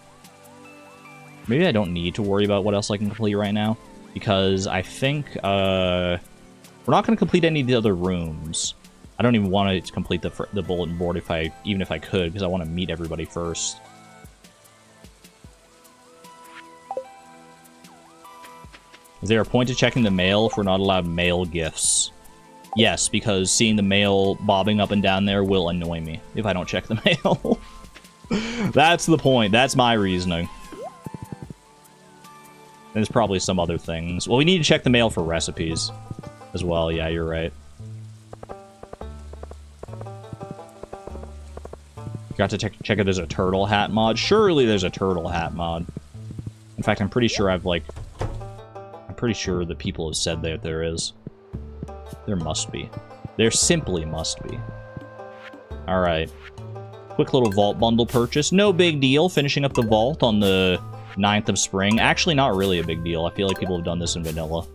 Maybe I don't need to worry about what else I can complete right now. Because I think... we're not going to complete any of the other rooms. I don't even want to complete the bulletin board even if I could, because I want to meet everybody first. Is there a point to checking the mail if we're not allowed mail gifts? Yes, because seeing the mail bobbing up and down there will annoy me if I don't check the mail. That's the point. That's my reasoning. There's probably some other things. Well, we need to check the mail for recipes as well. Yeah, you're right. Got to check if there's a turtle hat mod. Surely there's a turtle hat mod. In fact, I'm pretty sure pretty sure that people have said that there is. There must be. There simply must be. Alright. Quick little vault bundle purchase. No big deal. Finishing up the vault on the 9th of spring. Actually, not really a big deal. I feel like people have done this in vanilla.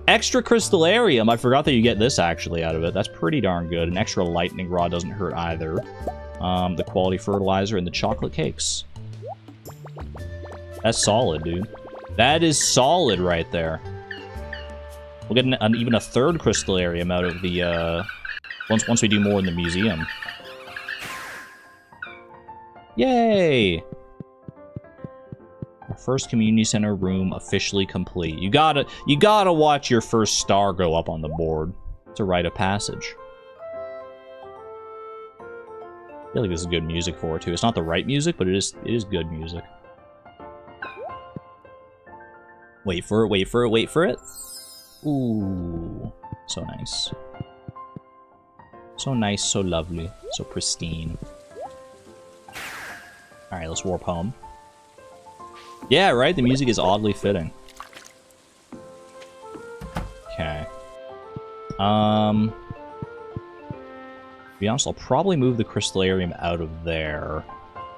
Extra crystallarium. I forgot that you get this actually out of it. That's pretty darn good. An extra lightning rod doesn't hurt either. The quality fertilizer and the chocolate cakes. That's solid, dude. That is solid right there. We'll get even a third crystallarium out of the, once we do more in the museum. Yay! Our first community center room officially complete. You gotta watch your first star go up on the board. It's a rite of passage. I feel like this is good music for it too. It's not the right music, but it is good music. Wait for it, wait for it, wait for it. Ooh, so nice. So nice, so lovely, so pristine. Alright, let's warp home. Yeah, right? The music is oddly fitting. Okay. To be honest, I'll probably move the crystallarium out of there.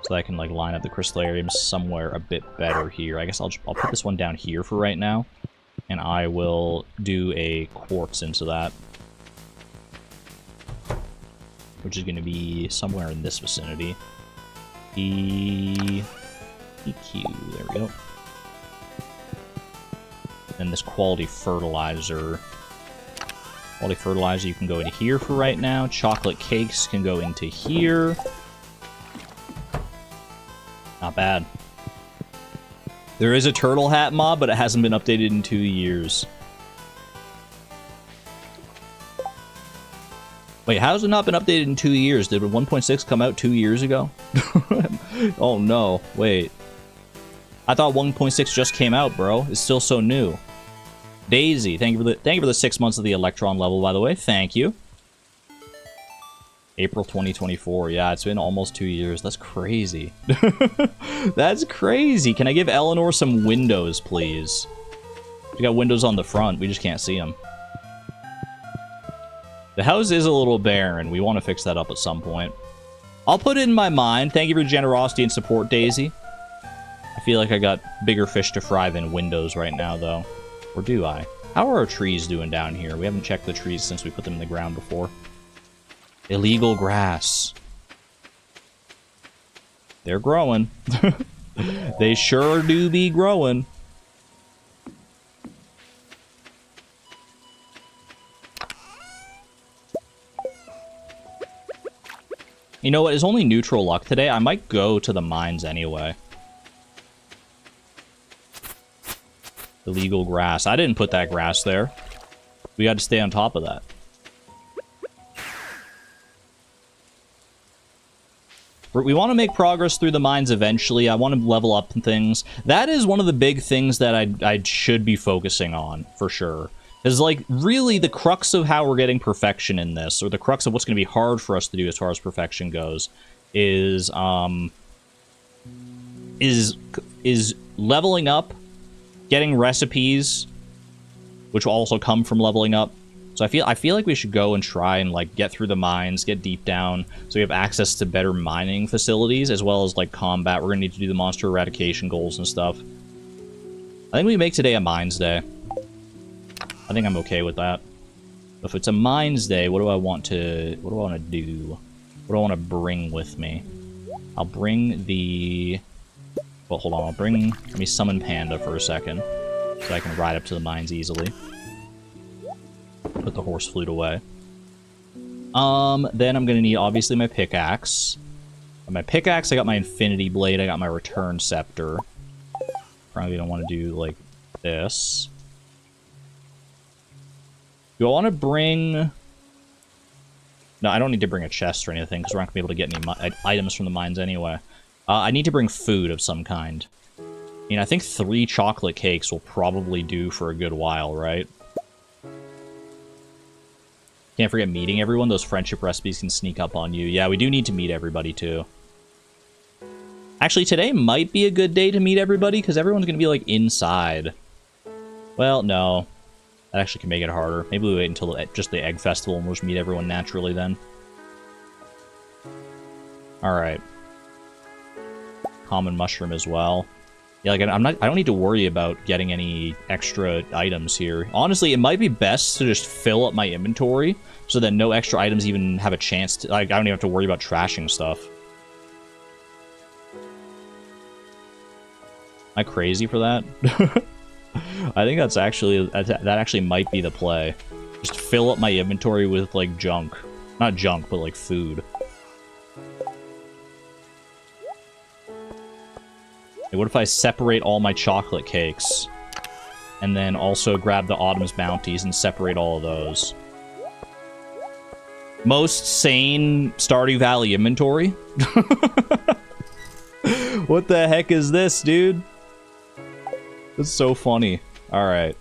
So that I can, like, line up the crystallarium somewhere a bit better here. I guess I'll put this one down here for right now. And I will do a quartz into that. Which is going to be somewhere in this vicinity. EQ, there we go. And this quality fertilizer. Quality fertilizer, you can go into here for right now. Chocolate cakes can go into here. Not bad. There is a turtle hat mob, but it hasn't been updated in 2 years. Wait, how has it not been updated in 2 years? Did 1.6 come out 2 years ago? Oh no, wait. I thought 1.6 just came out, bro. It's still so new. Daisy, thank you for the 6 months of the Electron level, by the way. Thank you. April 2024. Yeah, it's been almost 2 years. That's crazy. That's crazy. Can I give Eleanor some windows, please? We got windows on the front. We just can't see them. The house is a little barren. We want to fix that up at some point. I'll put it in my mind. Thank you for your generosity and support, Daisy. I feel like I got bigger fish to fry than windows right now, though. Or do I? How are our trees doing down here? We haven't checked the trees since we put them in the ground before. Illegal grass. They're growing. They sure do be growing. You know what? It's only neutral luck today. I might go to the mines anyway. Illegal grass. I didn't put that grass there. We got to stay on top of that. We want to make progress through the mines eventually. I want to level up things. That is one of the big things that I should be focusing on, for sure. Is like, really, the crux of how we're getting perfection in this, or the crux of what's going to be hard for us to do as far as perfection goes, is leveling up, getting recipes, which will also come from leveling up. So I feel like we should go and try and, like, get through the mines, get deep down, so we have access to better mining facilities, as well as, like, combat. We're going to need to do the monster eradication goals and stuff. I think we make today a mines day. I think I'm okay with that. If it's a mines day, what do I want to do? What do I want to bring with me? I'll bring the... Well, hold on. Let me summon Panda for a second, so I can ride up to the mines easily. Put the horse flute away. Then I'm gonna need, obviously, my pickaxe. My pickaxe, I got my infinity blade, I got my return scepter. Probably don't want to do, like, this. Do I want to bring... No, I don't need to bring a chest or anything, because we're not going to be able to get any items from the mines anyway. I need to bring food of some kind. I mean, I think 3 chocolate cakes will probably do for a good while, right? Can't forget meeting everyone. Those friendship recipes can sneak up on you. Yeah, we do need to meet everybody, too. Actually, today might be a good day to meet everybody, because everyone's going to be, like, inside. Well, no. That actually can make it harder. Maybe we wait until just the Egg Festival and we'll just meet everyone naturally then. Alright. Common mushroom as well. Yeah, like, I don't need to worry about getting any extra items here. Honestly, it might be best to just fill up my inventory so that no extra items even have a chance to... Like, I don't even have to worry about trashing stuff. I crazy for that? I think that actually might be the play. Just fill up my inventory with, like, junk. Not junk, but, like, food. Hey, what if I separate all my chocolate cakes? And then also grab the Autumn's Bounties and separate all of those. Most sane Stardew Valley inventory? What the heck is this, dude? That's so funny. Alright.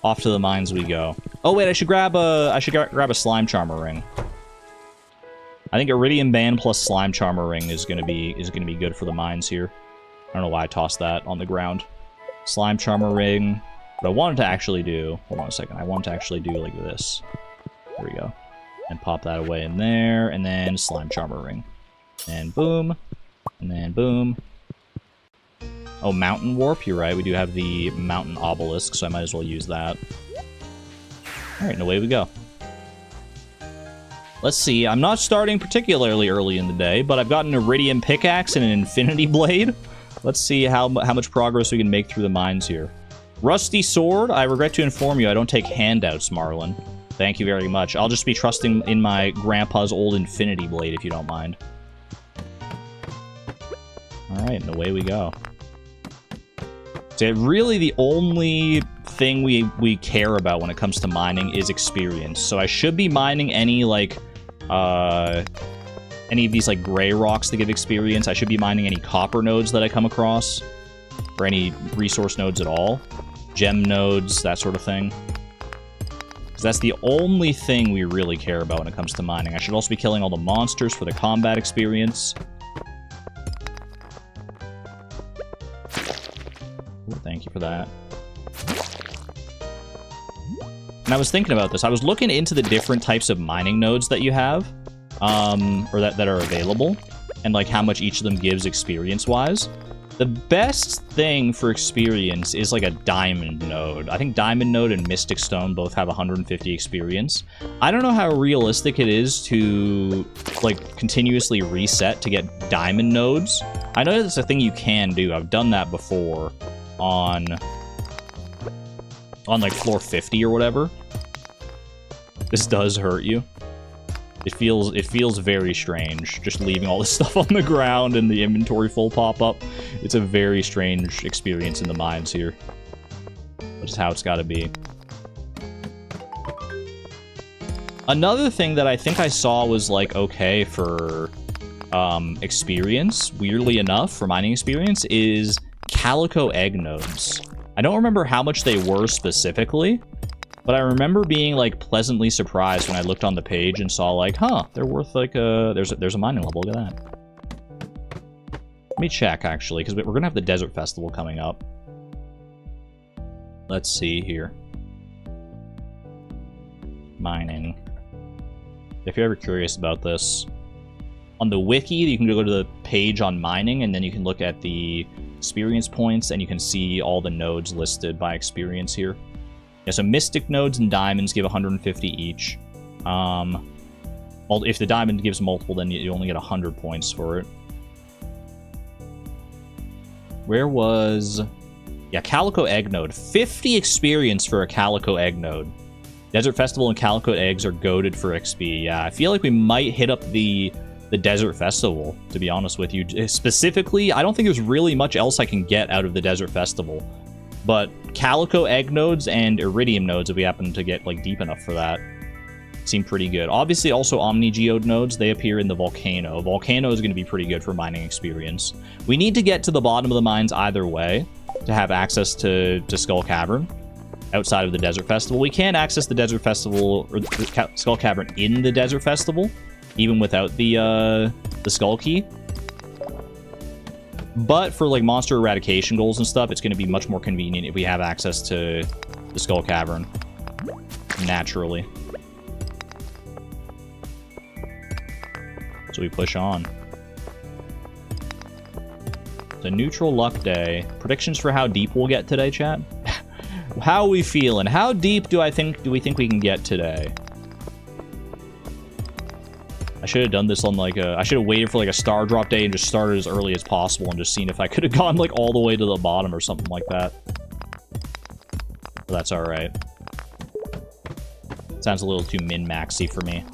Off to the mines we go. Oh wait, I should grab a Slime Charmer ring. I think Iridium Band plus Slime Charmer ring is gonna be good for the mines here. I don't know why I tossed that on the ground. Slime Charmer ring. What I wanted to actually do... Hold on a second. I wanted to actually do like this. There we go. And pop that away in there, and then Slime Charmer ring. And boom. And then boom. Oh, Mountain Warp, you're right. We do have the Mountain Obelisk, so I might as well use that. Alright, and away we go. Let's see, I'm not starting particularly early in the day, but I've got an Iridium Pickaxe and an Infinity Blade. Let's see how much progress we can make through the mines here. Rusty Sword, I regret to inform you I don't take handouts, Marlin. Thank you very much. I'll just be trusting in my grandpa's old Infinity Blade, if you don't mind. Alright, and away we go. So really the only thing we care about when it comes to mining is experience. So I should be mining any, like, any of these, like, gray rocks that give experience. I should be mining any copper nodes that I come across. Or any resource nodes at all. Gem nodes, that sort of thing. Because that's the only thing we really care about when it comes to mining. I should also be killing all the monsters for the combat experience. Ooh, thank you for that. And I was thinking about this. I was looking into the different types of mining nodes that you have. Or that are available. And, like, how much each of them gives experience-wise. The best thing for experience is, like, a diamond node. I think diamond node and mystic stone both have 150 experience. I don't know how realistic it is to, like, continuously reset to get diamond nodes. I know that's a thing you can do. I've done that before on like, floor 50 or whatever. This does hurt you. It feels very strange, just leaving all this stuff on the ground and the inventory full pop-up. It's a very strange experience in the mines here. Which is how it's gotta be. Another thing that I think I saw was, like, okay for experience, weirdly enough, for mining experience, is Calico Egg nodes. I don't remember how much they were specifically, but I remember being, like, pleasantly surprised when I looked on the page and saw, like, huh, they're worth, like, there's a mining level, look at that. Let me check, actually, because we're gonna have the Desert Festival coming up. Let's see here. Mining. If you're ever curious about this, on the wiki, you can go to the page on mining, and then you can look at the experience points, and you can see all the nodes listed by experience here. Yeah, so Mystic nodes and diamonds give 150 each. If the diamond gives multiple, then you only get 100 points for it. Where was... Yeah, Calico Egg node. 50 experience for a Calico Egg node. Desert Festival and Calico Eggs are goated for XP. Yeah, I feel like we might hit up the Desert Festival, to be honest with you. Specifically, I don't think there's really much else I can get out of the Desert Festival. But Calico Egg nodes and Iridium nodes, if we happen to get, like, deep enough for that, seem pretty good. Obviously, also Omni Geode nodes, they appear in the Volcano. Volcano is going to be pretty good for mining experience. We need to get to the bottom of the mines either way to have access to Skull Cavern outside of the Desert Festival. We can access the Desert Festival, or the Skull Cavern in the Desert Festival, even without the Skull Key. But for, like, monster eradication goals and stuff, it's going to be much more convenient if we have access to the Skull Cavern. Naturally. So we push on. It's a neutral luck day. Predictions for how deep we'll get today, chat? How are we feeling? How deep do we think we can get today? I should have done this on like a... I should have waited for like a star drop day and just started as early as possible and just seen if I could have gone like all the way to the bottom or something like that. But that's alright. Sounds a little too min-maxy for me.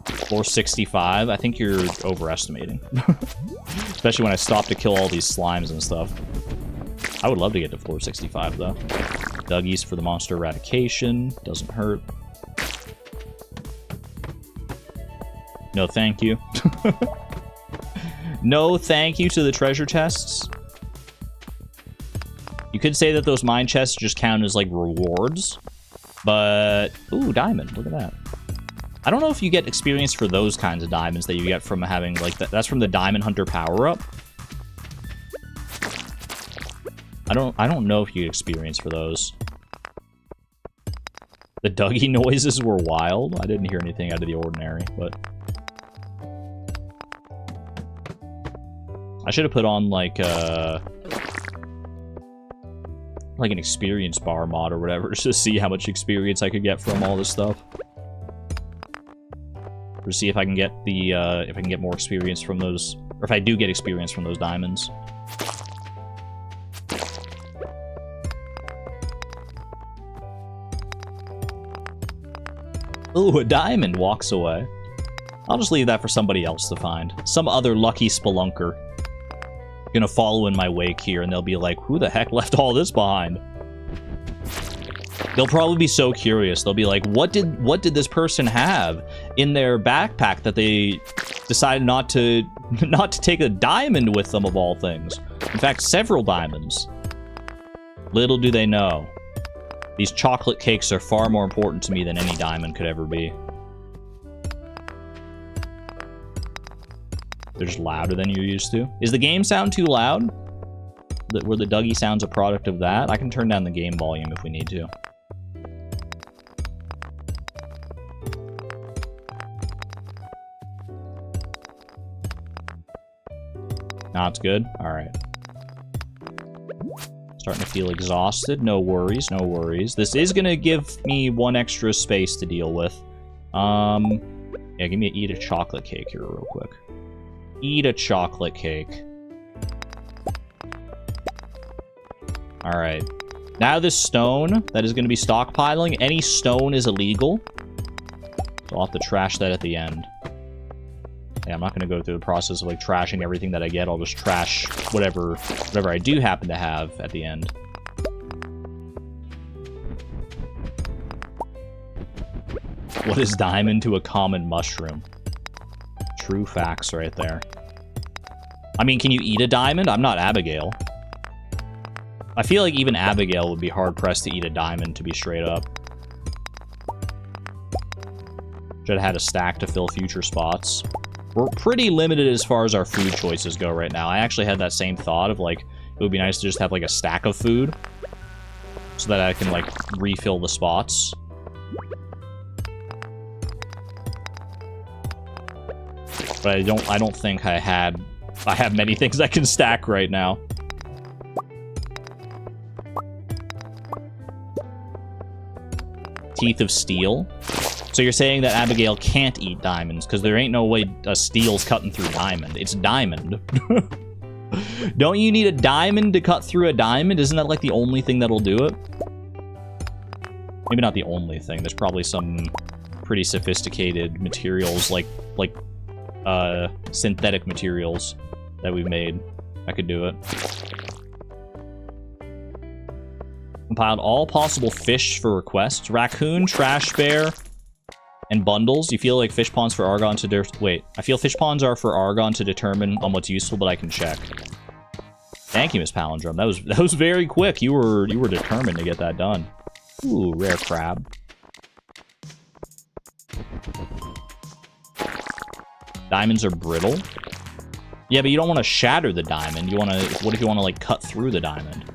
465? I think you're overestimating. Especially when I stop to kill all these slimes and stuff. I would love to get to 465, though. Duggies for the monster eradication. Doesn't hurt. No thank you. No thank you to the treasure chests. You could say that those mine chests just count as, like, rewards. But... Ooh, diamond. Look at that. I don't know if you get experience for those kinds of diamonds that you get from having, like, that's from the Diamond Hunter power-up. I don't know if you get experience for those. The Dougie noises were wild. I didn't hear anything out of the ordinary, but... I should have put on, like an experience bar mod or whatever, just to see how much experience I could get from all this stuff. Or see if I can get the, if I can get more experience from those, or if I do get experience from those diamonds. Ooh, a diamond walks away. I'll just leave that for somebody else to find. Some other lucky spelunker. Gonna follow in my wake here, and they'll be like, who the heck left all this behind? They'll probably be so curious. They'll be like, what did this person have in their backpack that they decided not to take a diamond with them, of all things? In fact, several diamonds. Little do they know. These chocolate cakes are far more important to me than any diamond could ever be. They're just louder than you're used to. Is the game sound too loud? Were the Dougie sounds a product of that? I can turn down the game volume if we need to. Nah, it's good? Alright. Starting to feel exhausted. No worries, no worries. This is gonna give me one extra space to deal with. Yeah, give me eat a chocolate cake here real quick. Eat a chocolate cake. Alright. Now this stone that is going to be stockpiling, any stone is illegal. So I'll have to trash that at the end. Yeah, I'm not going to go through the process of like trashing everything that I get. I'll just trash whatever I do happen to have at the end. What is diamond to a common mushroom? True facts right there. I mean, can you eat a diamond? I'm not Abigail. I feel like even Abigail would be hard-pressed to eat a diamond, to be straight up. Should have had a stack to fill future spots. We're pretty limited as far as our food choices go right now. I actually had that same thought of, like, it would be nice to just have, like, a stack of food. So that I can, like, refill the spots. But I don't think I have many things I can stack right now. Teeth of steel. So you're saying that Abigail can't eat diamonds, because there ain't no way a steel's cutting through diamond. It's diamond. Don't you need a diamond to cut through a diamond? Isn't that like the only thing that'll do it? Maybe not the only thing. There's probably some pretty sophisticated materials, like synthetic materials that we've made that could do it. Compiled all possible fish for requests. Raccoon, trash bear, and bundles. You feel like fish ponds for Argon to... Wait, I feel fish ponds are for Argon to determine on what's useful, but I can check. Thank you, Miss Palindrome. That was very quick. You were determined to get that done. Ooh, rare crab. Diamonds are brittle. Yeah, but you don't want to shatter the diamond. You want to... What if you want to, like, cut through the diamond?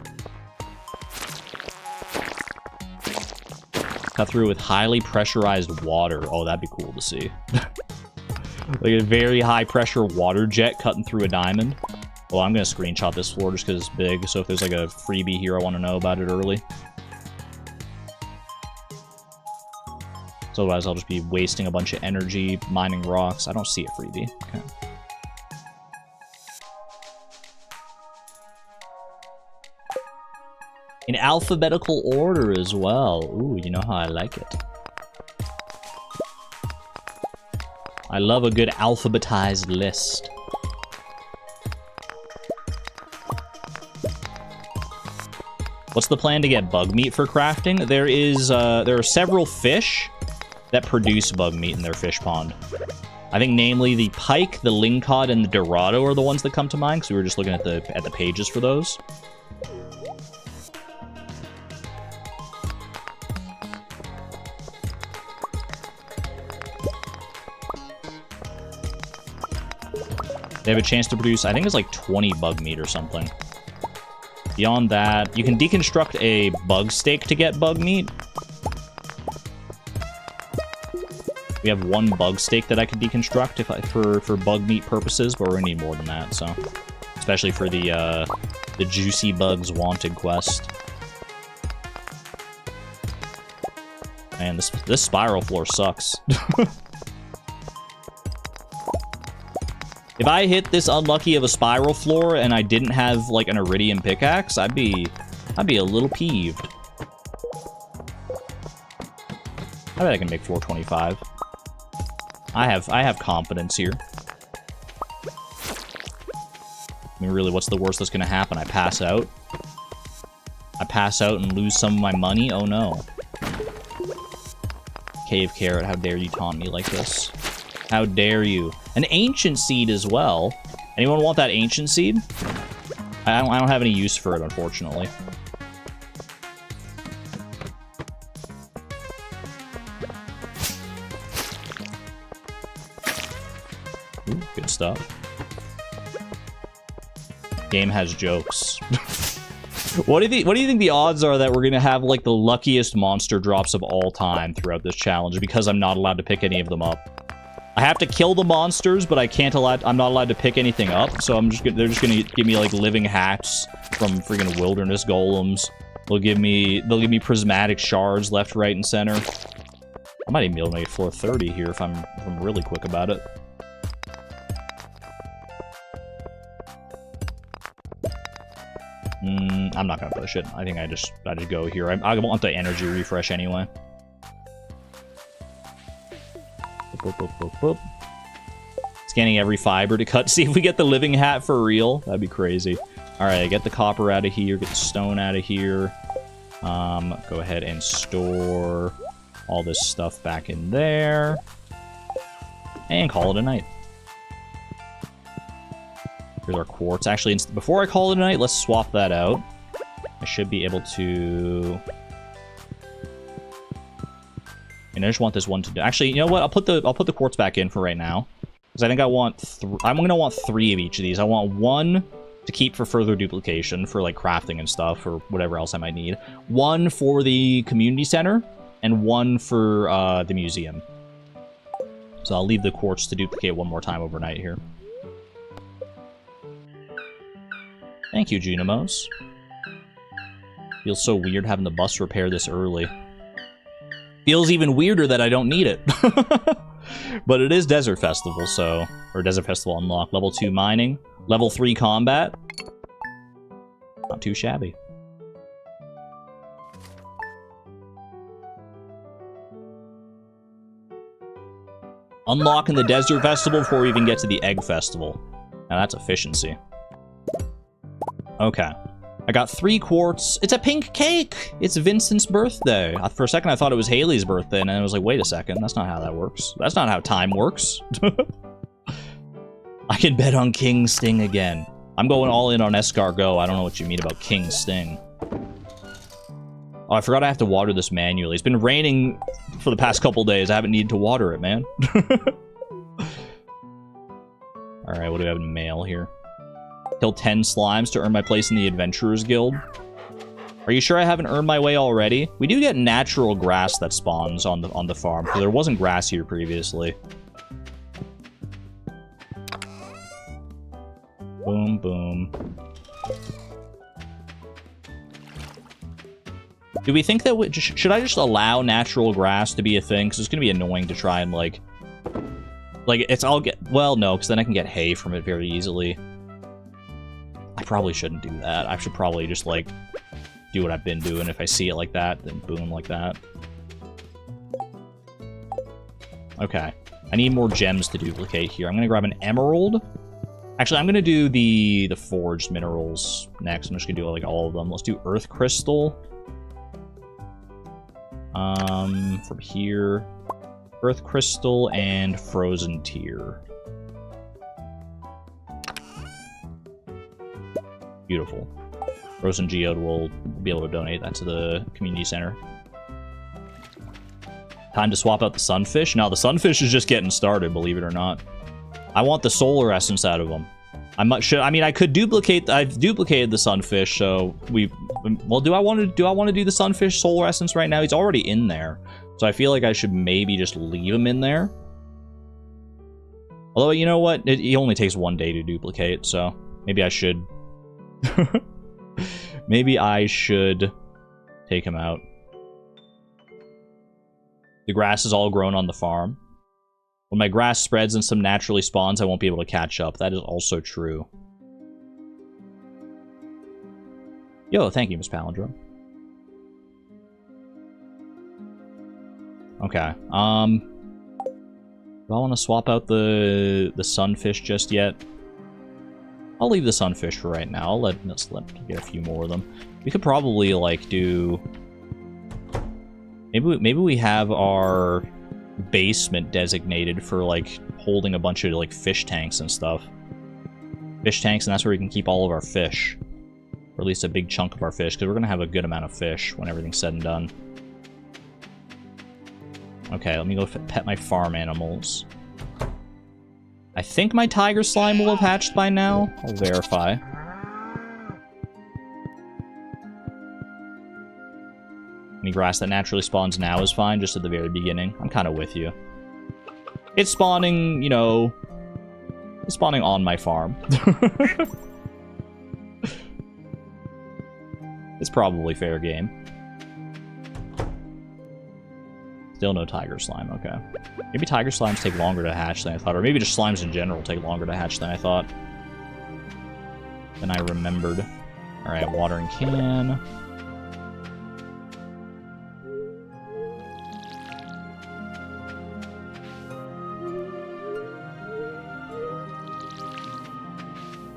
Cut through with highly pressurized water. Oh, that'd be cool to see. Like a very high pressure water jet cutting through a diamond. Well, I'm going to screenshot this floor just because it's big. So if there's like a freebie here, I want to know about it early. So otherwise I'll just be wasting a bunch of energy mining rocks. I don't see a freebie. Okay. In alphabetical order as well. Ooh, you know how I like it. I love a good alphabetized list. What's the plan to get bug meat for crafting? There are several fish that produce bug meat in their fish pond. I think namely the pike, the lingcod, and the dorado are the ones that come to mind, because we were just looking at the pages for those. They have a chance to produce, I think it's like 20 bug meat or something. Beyond that, you can deconstruct a bug steak to get bug meat. We have one bug steak that I could deconstruct for bug meat purposes, but we're gonna need more than that, so. Especially for the Juicy Bugs Wanted quest. Man, this spiral floor sucks. If I hit this unlucky of a spiral floor and I didn't have like an iridium pickaxe, I'd be a little peeved. I bet I can make floor 25. I have confidence here. I mean, really, what's the worst that's gonna happen? I pass out? I pass out and lose some of my money? Oh no. Cave Carrot, how dare you taunt me like this? How dare you? An ancient seed as well. Anyone want that ancient seed? I don't have any use for it, unfortunately. Ooh, good stuff. Game has jokes. What do you think the odds are that we're gonna have like the luckiest monster drops of all time throughout this challenge? Because I'm not allowed to pick any of them up. I have to kill the monsters, but I'm not allowed to pick anything up, so they're just gonna give me like living hats from freaking wilderness golems. They'll give me prismatic shards left, right, and center. I might even be able to make floor 30 here if I'm really quick about it. I'm not gonna push it. I think I just go here. I want the energy refresh anyway. Boop, boop, boop, boop. Scanning every fiber to cut. See if we get the living hat for real. That'd be crazy. Alright, get the copper out of here. Get the stone out of here. Go ahead and store all this stuff back in there. And call it a night. Here's our quartz. Actually, before I call it a night, let's swap that out. I should be able to... And I just want this one to do. Actually, you know what? I'll put the quartz back in for right now, because I think I'm gonna want 3 of each of these. I want 1 to keep for further duplication for like crafting and stuff or whatever else I might need. 1 for the community center and 1 for the museum. So I'll leave the quartz to duplicate 1 more time overnight here. Thank you, Junimos. Feels so weird having the bus repair this early. Feels even weirder that I don't need it. But it is Desert Festival, so... Or Desert Festival unlocked. Level 2 mining. Level 3 combat. Not too shabby. Unlocking the Desert Festival before we even get to the Egg Festival. Now that's efficiency. Okay. I got 3 quartz. It's a pink cake! It's Vincent's birthday. For a second, I thought it was Haley's birthday, and I was like, wait a second. That's not how that works. That's not how time works. I can bet on King Sting again. I'm going all in on escargot. I don't know what you mean about King Sting. Oh, I forgot I have to water this manually. It's been raining for the past couple days. I haven't needed to water it, man. Alright, what do we have in mail here? Kill 10 slimes to earn my place in the Adventurers Guild. Are you sure I haven't earned my way already? We do get natural grass that spawns on the farm, because there wasn't grass here previously. Boom, boom. Do we think that should I just allow natural grass to be a thing? Because it's going to be annoying to try and, like it's all well, no, because then I can get hay from it very easily. I probably shouldn't do that. I should probably just, like, do what I've been doing. If I see it like that, then boom, like that. Okay. I need more gems to duplicate here. I'm going to grab an emerald. Actually, I'm going to do the forged minerals next. I'm just going to do, like, all of them. Let's do earth crystal. From here, earth crystal and frozen tear. Beautiful. Frozen geode will be able to donate that to the community center. Time to swap out the sunfish. Now, the sunfish is just getting started, believe it or not. I want the solar essence out of them. I mean, I could duplicate. I've duplicated the sunfish, so well, do I want to do the sunfish solar essence right now? He's already in there, so I feel like I should maybe just leave him in there. Although, you know what? He only takes 1 day to duplicate, so maybe I should. Maybe I should take him out. The grass is all grown on the farm. When my grass spreads and some naturally spawns, I won't be able to catch up. That is also true. Yo, thank you, Miss Palindrome. Okay. Do I want to swap out the sunfish just yet? I'll leave the sunfish for right now. Let's get a few more of them. We could probably, like, do... Maybe we have our basement designated for, like, holding a bunch of, like, fish tanks and stuff. Fish tanks, and that's where we can keep all of our fish. Or at least a big chunk of our fish, because we're going to have a good amount of fish when everything's said and done. Okay, let me go pet my farm animals. I think my tiger slime will have hatched by now. I'll verify. Any grass that naturally spawns now is fine, just at the very beginning. I'm kind of with you. It's spawning, you know... It's spawning on my farm. It's probably fair game. Still no tiger slime, okay. Maybe tiger slimes take longer to hatch than I thought, or maybe just slimes in general take longer to hatch than I thought. Than I remembered. Alright, watering can.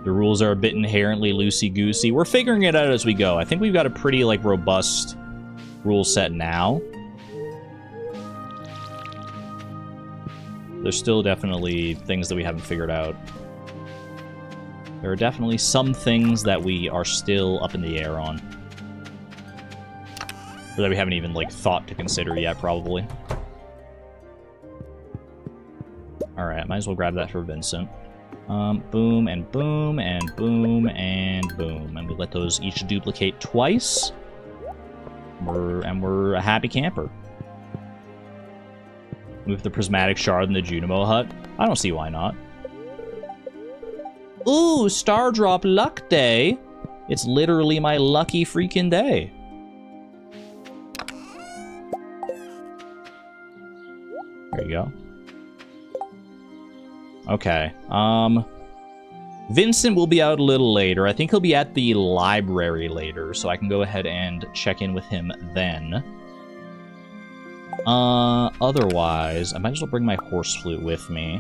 The rules are a bit inherently loosey-goosey. We're figuring it out as we go. I think we've got a pretty, like, robust rule set now. There's still definitely things that we haven't figured out. There are definitely some things that we are still up in the air on. Or that we haven't even, like, thought to consider yet, probably. Alright, might as well grab that for Vincent. Boom, and boom, and boom, and boom. And we let those each duplicate twice. We're a happy camper. Move the prismatic shard in the Junimo hut. I don't see why not. Ooh, Star Drop Luck Day. It's literally my lucky freaking day. There you go. Okay. Vincent will be out a little later. I think he'll be at the library later, so I can go ahead and check in with him then. Otherwise, I might as well bring my horse flute with me.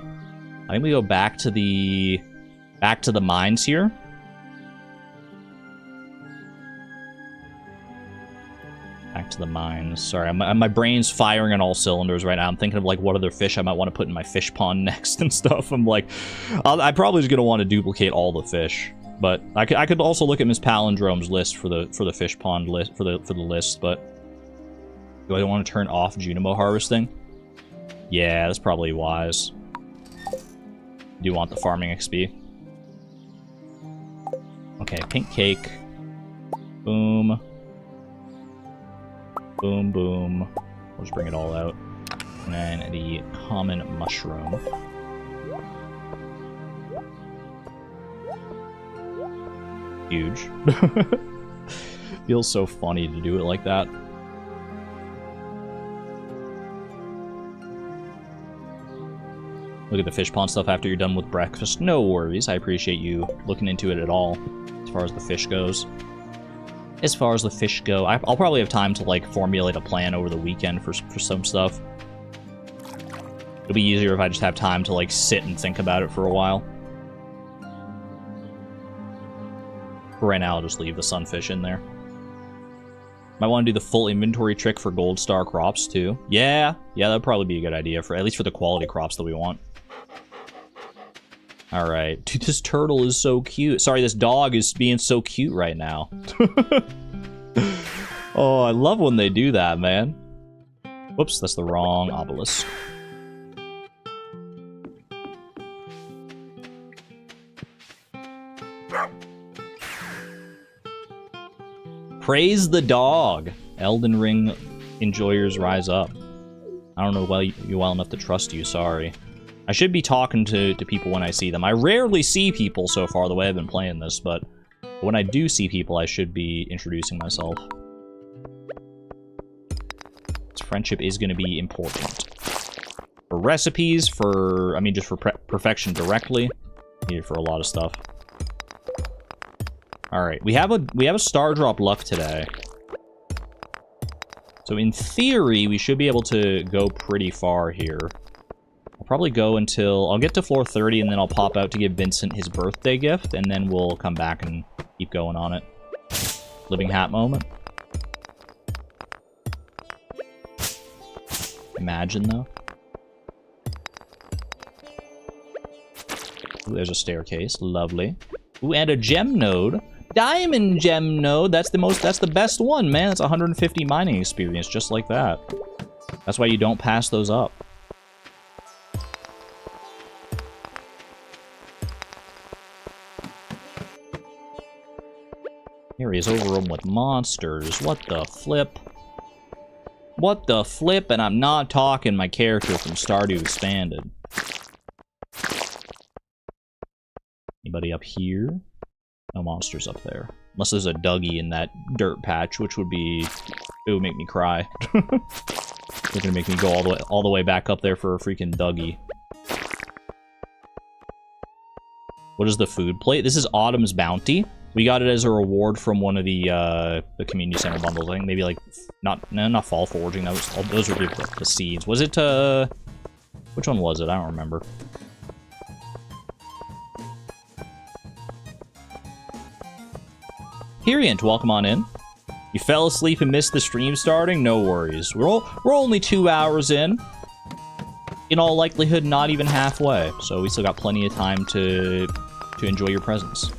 I think we go back to the mines here. Back to the mines. Sorry, my brain's firing on all cylinders right now. I'm thinking of, like, what other fish I might want to put in my fish pond next and stuff. I'm like, I'm probably just gonna want to duplicate all the fish. But I could also look at Miss Palindrome's list for the fish pond list for the list. But do I want to turn off Junimo harvesting? Yeah, that's probably wise. Do you want the farming XP? Okay, pink cake. Boom. Boom, boom. We'll just bring it all out. And then the common mushroom. Huge. Feels so funny to do it like that. look at the fish pond stuff after you're done with breakfast. No worries. I appreciate you looking into it at all, as far as the fish goes. As far as the fish go, I'll probably have time to, like, formulate a plan over the weekend for some stuff. It'll be easier if I just have time to, like, sit and think about it for a while. For right now, I'll just leave the sunfish in there. Might want to do the full inventory trick for gold star crops, too. Yeah, that'd probably be a good idea, for at least for the quality crops that we want. Alright. Dude, this turtle is so cute. Sorry, this dog is being so cute right now. Oh, I love when they do that, man. Whoops, that's the wrong obelisk. Praise the dog. Elden Ring enjoyers rise up. I don't know you well enough to trust you, sorry. I should be talking to people when I see them. I rarely see people so far the way I've been playing this, but when I do see people, I should be introducing myself. This friendship is going to be important. For recipes, just for perfection directly. Needed for a lot of stuff. Alright, we have a star drop luck today. So in theory, we should be able to go pretty far here. I'll probably go until... I'll get to floor 30, and then I'll pop out to give Vincent his birthday gift, and then we'll come back and keep going on it. Living hat moment. Imagine, though. Ooh, there's a staircase. Lovely. Ooh, and a gem node. Diamond gem node. That's the best one, man. That's 150 mining experience, just like that. That's why you don't pass those up. Here he is, overrun with monsters. What the flip? What the flip? And I'm not talking my character from Stardew Expanded. Anybody up here? No monsters up there. Unless there's a Dougie in that dirt patch, which would be... It would make me cry. It's gonna make me go all the way back up there for a freaking Dougie. What is the food plate? This is Autumn's Bounty. We got it as a reward from one of the community center bundles. I think maybe like... not fall foraging. Those were the seeds. Was it, which one was it? I don't remember. Hiriant, welcome on in. You fell asleep and missed the stream starting? No worries. We're only 2 hours in. In all likelihood, not even halfway. So we still got plenty of time to enjoy your presence.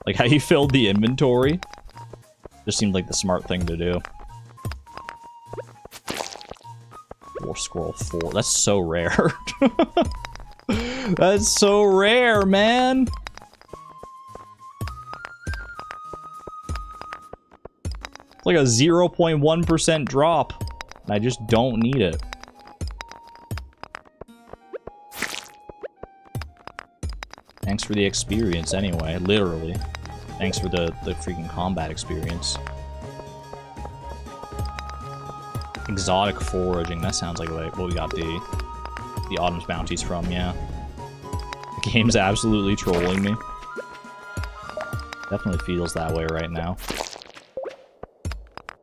Like how you filled the inventory. Just seemed like the smart thing to do. War Scroll 4. That's so rare. That's so rare, man. It's like a 0.1% drop. I just don't need it. Thanks for the experience anyway, literally. Thanks for the freaking combat experience. Exotic foraging, that sounds like what we got the Autumn's Bounties from, yeah. The game's absolutely trolling me. Definitely feels that way right now.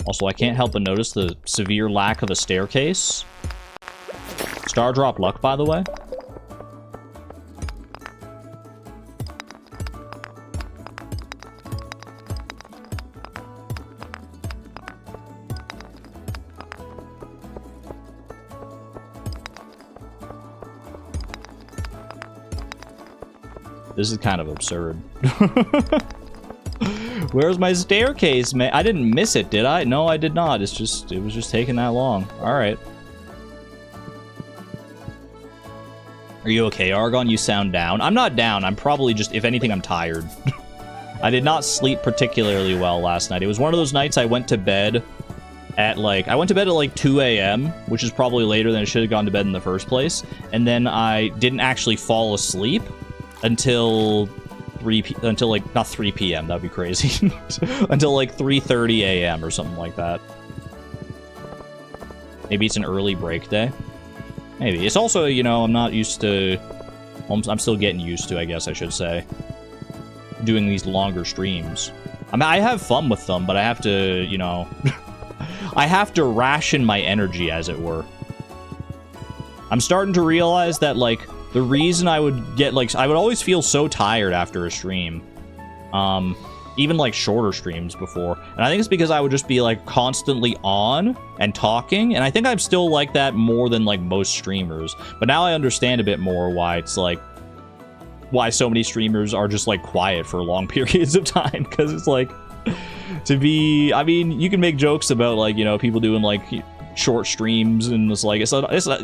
Also, I can't help but notice the severe lack of a staircase. Star drop luck, by the way. This is kind of absurd. Where's my staircase, man? I didn't miss it, did I? No, I did not. It was just taking that long. Alright. Are you okay, Argon? You sound down. I'm not down. I'm probably just, if anything, I'm tired. I did not sleep particularly well last night. It was one of those nights I went to bed at like 2 a.m., which is probably later than I should have gone to bed in the first place. And then I didn't actually fall asleep until not 3 p.m. That'd be crazy. Until like 3:30 a.m. or something like that. Maybe it's an early break day. Maybe. It's also, you know, I'm not used to... I'm still getting used to, I guess I should say, doing these longer streams. I mean, I have fun with them, but I have to, you know... I have to ration my energy, as it were. I'm starting to realize that, like, the reason I would get, like... I would always feel so tired after a stream. Even, like, shorter streams before. And I think it's because I would just be, like, constantly on and talking. And I think I'm still like that more than, like, most streamers. But now I understand a bit more why it's, like... why so many streamers are just, like, quiet for long periods of time. Because it's, like... to be... I mean, you can make jokes about, like, you know, people doing, like... short streams, and it's like, it's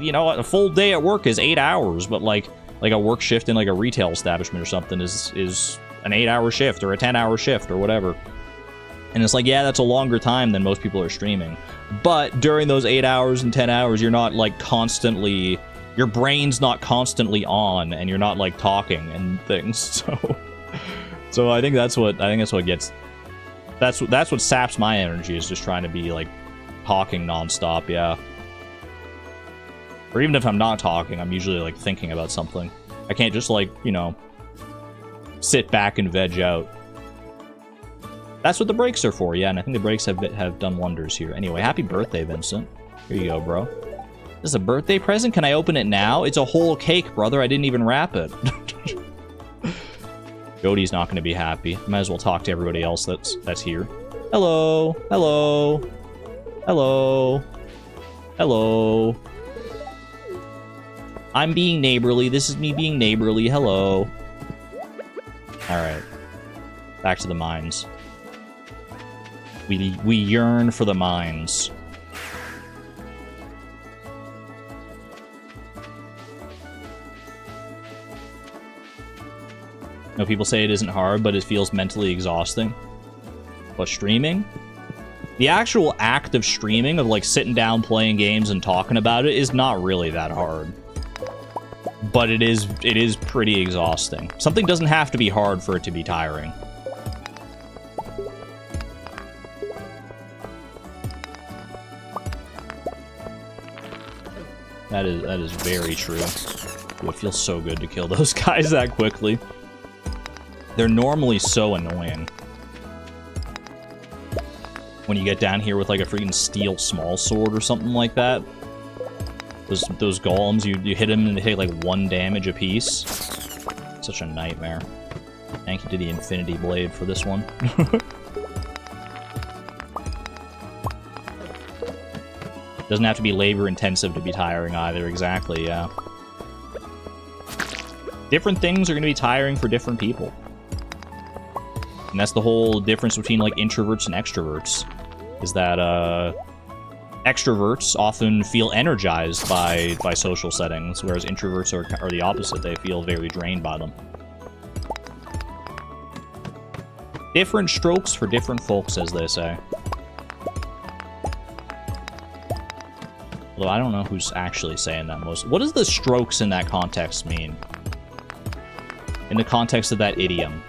you know, a full day at work is 8 hours, but, like a work shift in, like, a retail establishment or something is an 8-hour shift or a 10-hour shift or whatever. And it's like, yeah, that's a longer time than most people are streaming. But during those 8 hours and 10 hours, you're not, like, constantly... your brain's not constantly on, and you're not, like, talking and things. So I think that's what gets... That's what saps my energy, is just trying to be, like, talking nonstop, yeah. Or even if I'm not talking, I'm usually, like, thinking about something. I can't just, like, you know... sit back and veg out. That's what the breaks are for, yeah, and I think the breaks have done wonders here. Anyway, happy birthday, Vincent. Here you go, bro. This is a birthday present? Can I open it now? It's a whole cake, brother. I didn't even wrap it. Jody's not going to be happy. Might as well talk to everybody else that's here. Hello. Hello. Hello. Hello. I'm being neighborly. This is me being neighborly. Hello. Alright. Back to the mines. We yearn for the mines. You know, people say it isn't hard, but it feels mentally exhausting. But streaming? The actual act of streaming, of, like, sitting down, playing games, and talking about it, is not really that hard. But it is pretty exhausting. Something doesn't have to be hard for it to be tiring. That is very true. Ooh, it feels so good to kill those guys that quickly. They're normally so annoying. When you get down here with, like, a freaking steel small sword or something like that. Those golems, you hit them and they take, like, 1 damage apiece. Such a nightmare. Thank you to the Infinity Blade for this one. Doesn't have to be labor-intensive to be tiring either, exactly, yeah. Different things are going to be tiring for different people. And that's the whole difference between, like, introverts and extroverts. Is that, extroverts often feel energized by social settings, whereas introverts are the opposite. They feel very drained by them. Different strokes for different folks, as they say. Although I don't know who's actually saying that most. What does the strokes in that context mean? In the context of that idiom.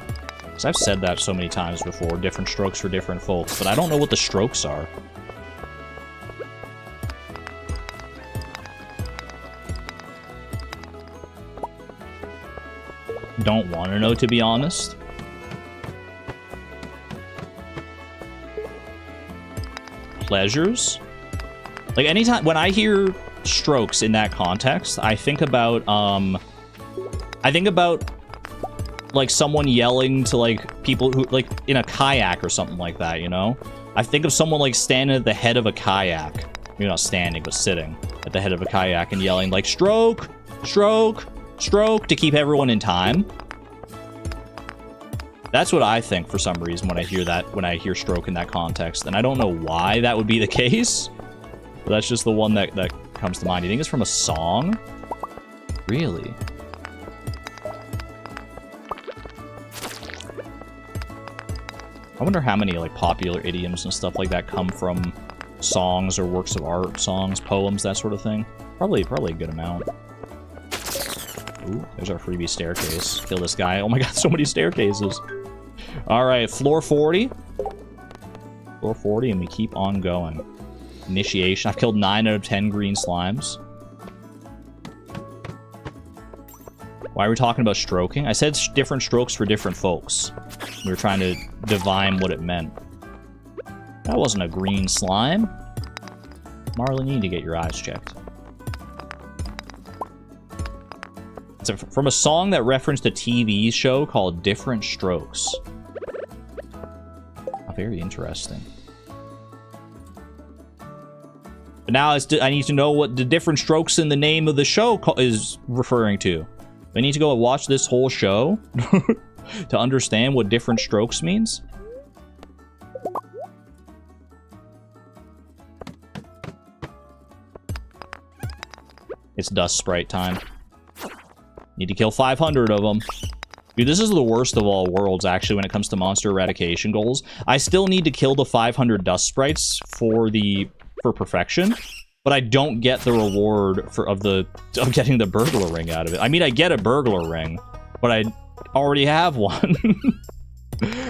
Because I've said that so many times before, different strokes for different folks, but I don't know what the strokes are. Don't want to know, to be honest. Pleasures? Like, anytime when I hear strokes in that context, I think about like someone yelling to, like, people who, like, in a kayak or something like that, you know? I think of someone, like, standing at the head of a kayak. Maybe not standing, but sitting at the head of a kayak and yelling, like, stroke, stroke, stroke, to keep everyone in time. That's what I think for some reason when I hear that, when I hear stroke in that context. And I don't know why that would be the case, but that's just the one that comes to mind. You think it's from a song? Really? I wonder how many, like, popular idioms and stuff like that come from songs or works of art, songs, poems, that sort of thing. Probably a good amount. Ooh, there's our freebie staircase. Kill this guy. Oh my god, so many staircases. Alright, floor 40. Floor 40, and we keep on going. Initiation. I've killed 9 out of 10 green slimes. Why are we talking about stroking? I said different strokes for different folks. We were trying to divine what it meant. That wasn't a green slime. Marley, you need to get your eyes checked. It's from a song that referenced a TV show called Different Strokes. Oh, very interesting. But now I need to know what the different strokes in the name of the show is referring to. I need to go and watch this whole show to understand what different strokes means. It's dust sprite time. Need to kill 500 of them. Dude, this is the worst of all worlds, actually, when it comes to monster eradication goals. I still need to kill the 500 dust sprites for perfection, but I don't get the reward of getting the burglar ring out of it. I mean, I get a burglar ring, but I already have one.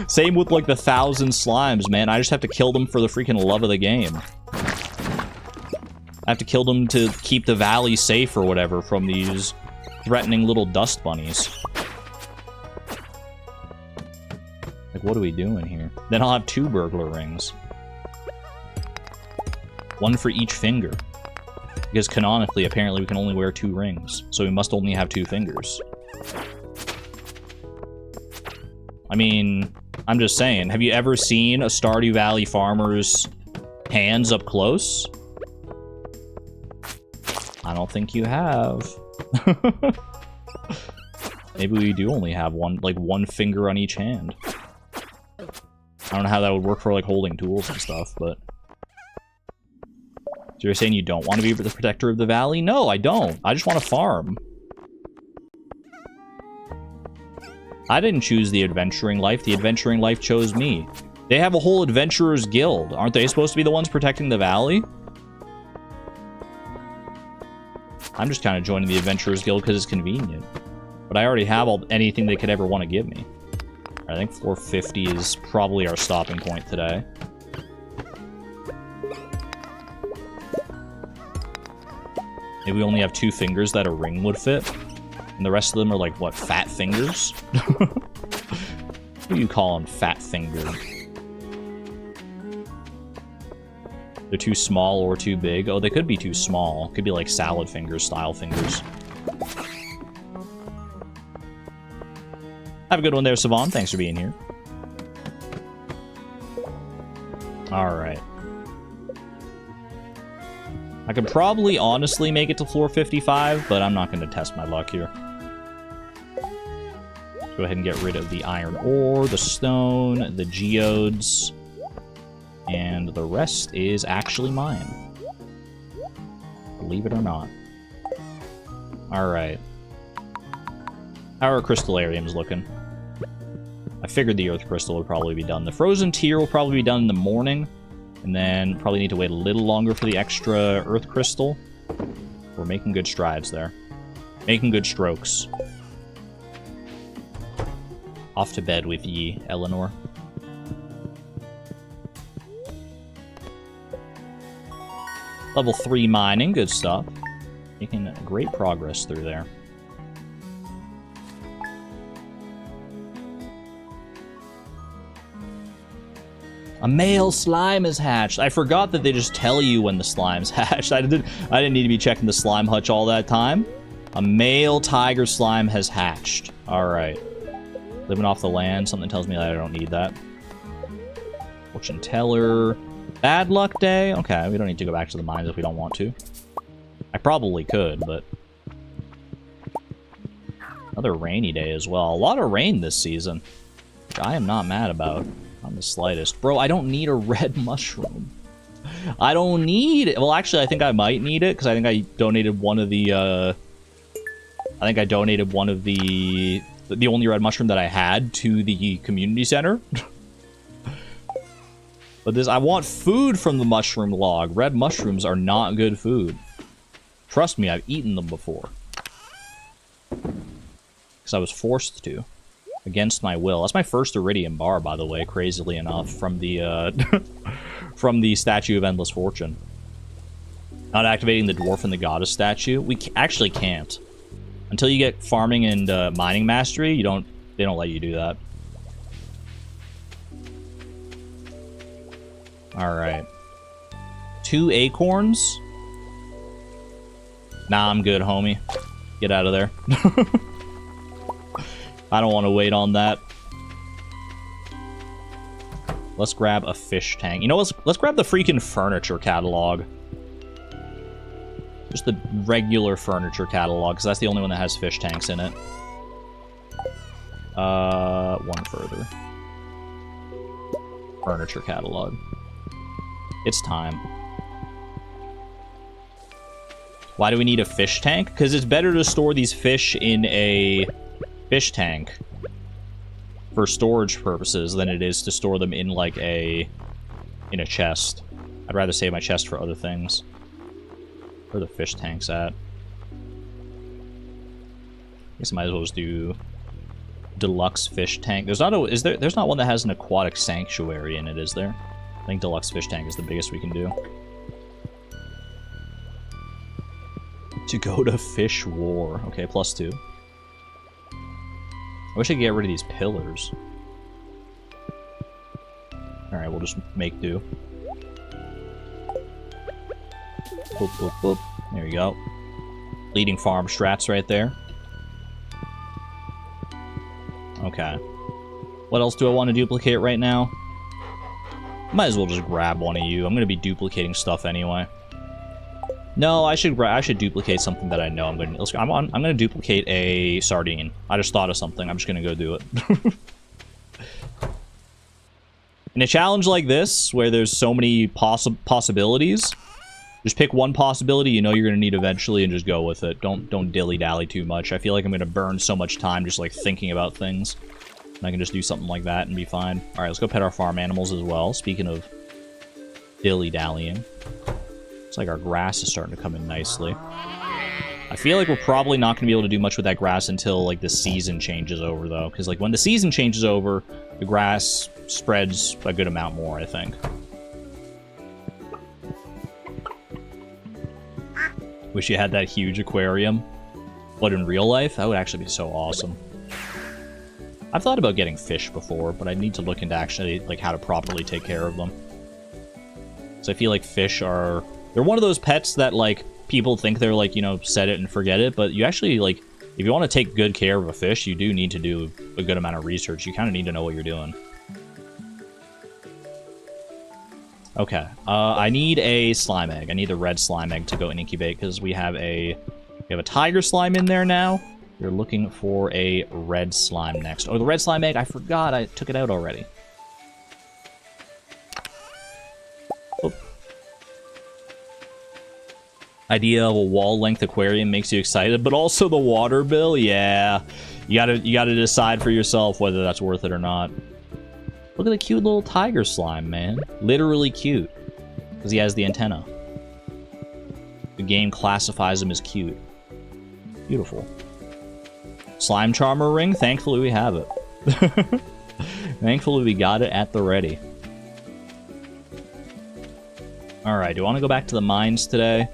Same with, like, the 1,000 slimes, man. I just have to kill them for the freaking love of the game. I have to kill them to keep the valley safe or whatever from these threatening little dust bunnies. Like, what are we doing here? Then I'll have 2 burglar rings. 1 for each finger. Because canonically, apparently, we can only wear 2 rings. So we must only have 2 fingers. I mean, I'm just saying, have you ever seen a Stardew Valley farmer's hands up close? I don't think you have. Maybe we do only have one finger on each hand. I don't know how that would work for, like, holding tools and stuff, but... So you're saying you don't want to be the protector of the valley? No, I don't. I just want to farm. I didn't choose the adventuring life. The adventuring life chose me. They have a whole adventurers guild. Aren't they supposed to be the ones protecting the valley? I'm just kind of joining the adventurers guild because it's convenient. But I already have anything they could ever want to give me. I think 450 is probably our stopping point today. Maybe we only have 2 fingers that a ring would fit. And the rest of them are like, what, fat fingers? What do you call them, fat finger? They're too small or too big. Oh, they could be too small. Could be like salad fingers, style fingers. Have a good one there, Savon. Thanks for being here. Alright. I could probably honestly make it to floor 55, but I'm not going to test my luck here. Go ahead and get rid of the iron ore, the stone, the geodes, and the rest is actually mine. Believe it or not. Alright. How are crystallariums looking? I figured the earth crystal would probably be done. The frozen tier will probably be done in the morning. And then probably need to wait a little longer for the extra earth crystal. We're making good strides there. Making good strokes. Off to bed with ye, Eleanor. Level 3 mining, good stuff. Making great progress through there. A male slime is hatched. I forgot that they just tell you when the slime's hatched. I didn't need to be checking the slime hutch all that time. A male tiger slime has hatched. Alright. Living off the land. Something tells me that I don't need that. Fortune teller. Bad luck day? Okay, we don't need to go back to the mines if we don't want to. I probably could, but... Another rainy day as well. A lot of rain this season, which I am not mad about. Not the slightest. Bro, I don't need a red mushroom. I don't need it. Well, actually, I think I might need it, because I think I donated one of the, the only red mushroom that I had to the community center. But this, I want food from the mushroom log. Red mushrooms are not good food. Trust me, I've eaten them before. Because I was forced to. Against my will. That's my first iridium bar, by the way, crazily enough, from the, from the Statue of Endless Fortune. Not activating the dwarf and the goddess statue. We actually can't. Until you get farming and mining mastery, they don't let you do that. Alright. 2 acorns? Nah, I'm good, homie. Get out of there. I don't want to wait on that. Let's grab a fish tank. You know, let's grab the freaking furniture catalog. Just the regular furniture catalog, because that's the only one that has fish tanks in it. One further. Furniture catalog. It's time. Why do we need a fish tank? Because it's better to store these fish in a fish tank for storage purposes than it is to store them in, like, in a chest. I'd rather save my chest for other things. Where are the fish tanks at? I guess I might as well just do deluxe fish tank. There's not one that has an aquatic sanctuary in it, is there? I think deluxe fish tank is the biggest we can do. To go to fish war. Okay, +2. I wish I could get rid of these pillars. Alright, we'll just make do. Boop, boop, boop. There you go. Leading farm strats right there. Okay. What else do I want to duplicate right now? Might as well just grab one of you. I'm going to be duplicating stuff anyway. No, I should duplicate something that I know I'm going to... I'm going to duplicate a sardine. I just thought of something. I'm just going to go do it. In a challenge like this, where there's so many possibilities, just pick one possibility you know you're going to need eventually and just go with it. Don't dilly-dally too much. I feel like I'm going to burn so much time just, like, thinking about things. And I can just do something like that and be fine. Alright, let's go pet our farm animals as well. Speaking of dilly-dallying. It's like our grass is starting to come in nicely. I feel like we're probably not going to be able to do much with that grass until, like, the season changes over, though. Because, like, when the season changes over, the grass spreads a good amount more, I think. Wish you had that huge aquarium. But in real life, that would actually be so awesome. I've thought about getting fish before, but I need to look into actually, like, how to properly take care of them. So I feel like fish are... They're one of those pets that, like, people think they're, like, you know, set it and forget it, but you actually, like, if you want to take good care of a fish, you do need to do a good amount of research. You kind of need to know what you're doing. Okay, I need a slime egg. I need the red slime egg to go and incubate, because we have a tiger slime in there now. We're looking for a red slime next. Oh, the red slime egg, I forgot. I took it out already. Oh. Idea of a wall-length aquarium makes you excited, but also the water bill? Yeah. You gotta decide for yourself whether that's worth it or not. Look at the cute little tiger slime, man. Literally cute. Because he has the antenna. The game classifies him as cute. Beautiful. Slime charmer ring? Thankfully we have it. Thankfully we got it at the ready. Alright, do I want to go back to the mines today?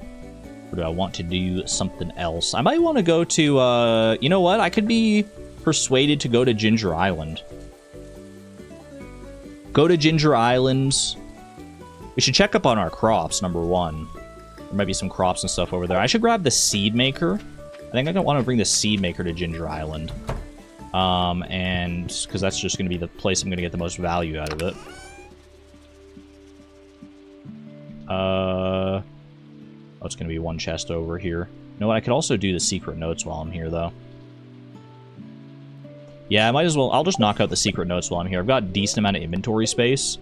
Or do I want to do something else? I might want to go to, you know what? I could be persuaded to go to Ginger Island. Go to Ginger Island. We should check up on our crops, number one. There might be some crops and stuff over there. I should grab the seed maker. I think I don't want to bring the seed maker to Ginger Island. And because that's just going to be the place I'm going to get the most value out of it. Oh, it's going to be one chest over here. You know what? I could also do the secret notes while I'm here, though. Yeah, I might as well. I'll just knock out the secret notes while I'm here. I've got a decent amount of inventory space.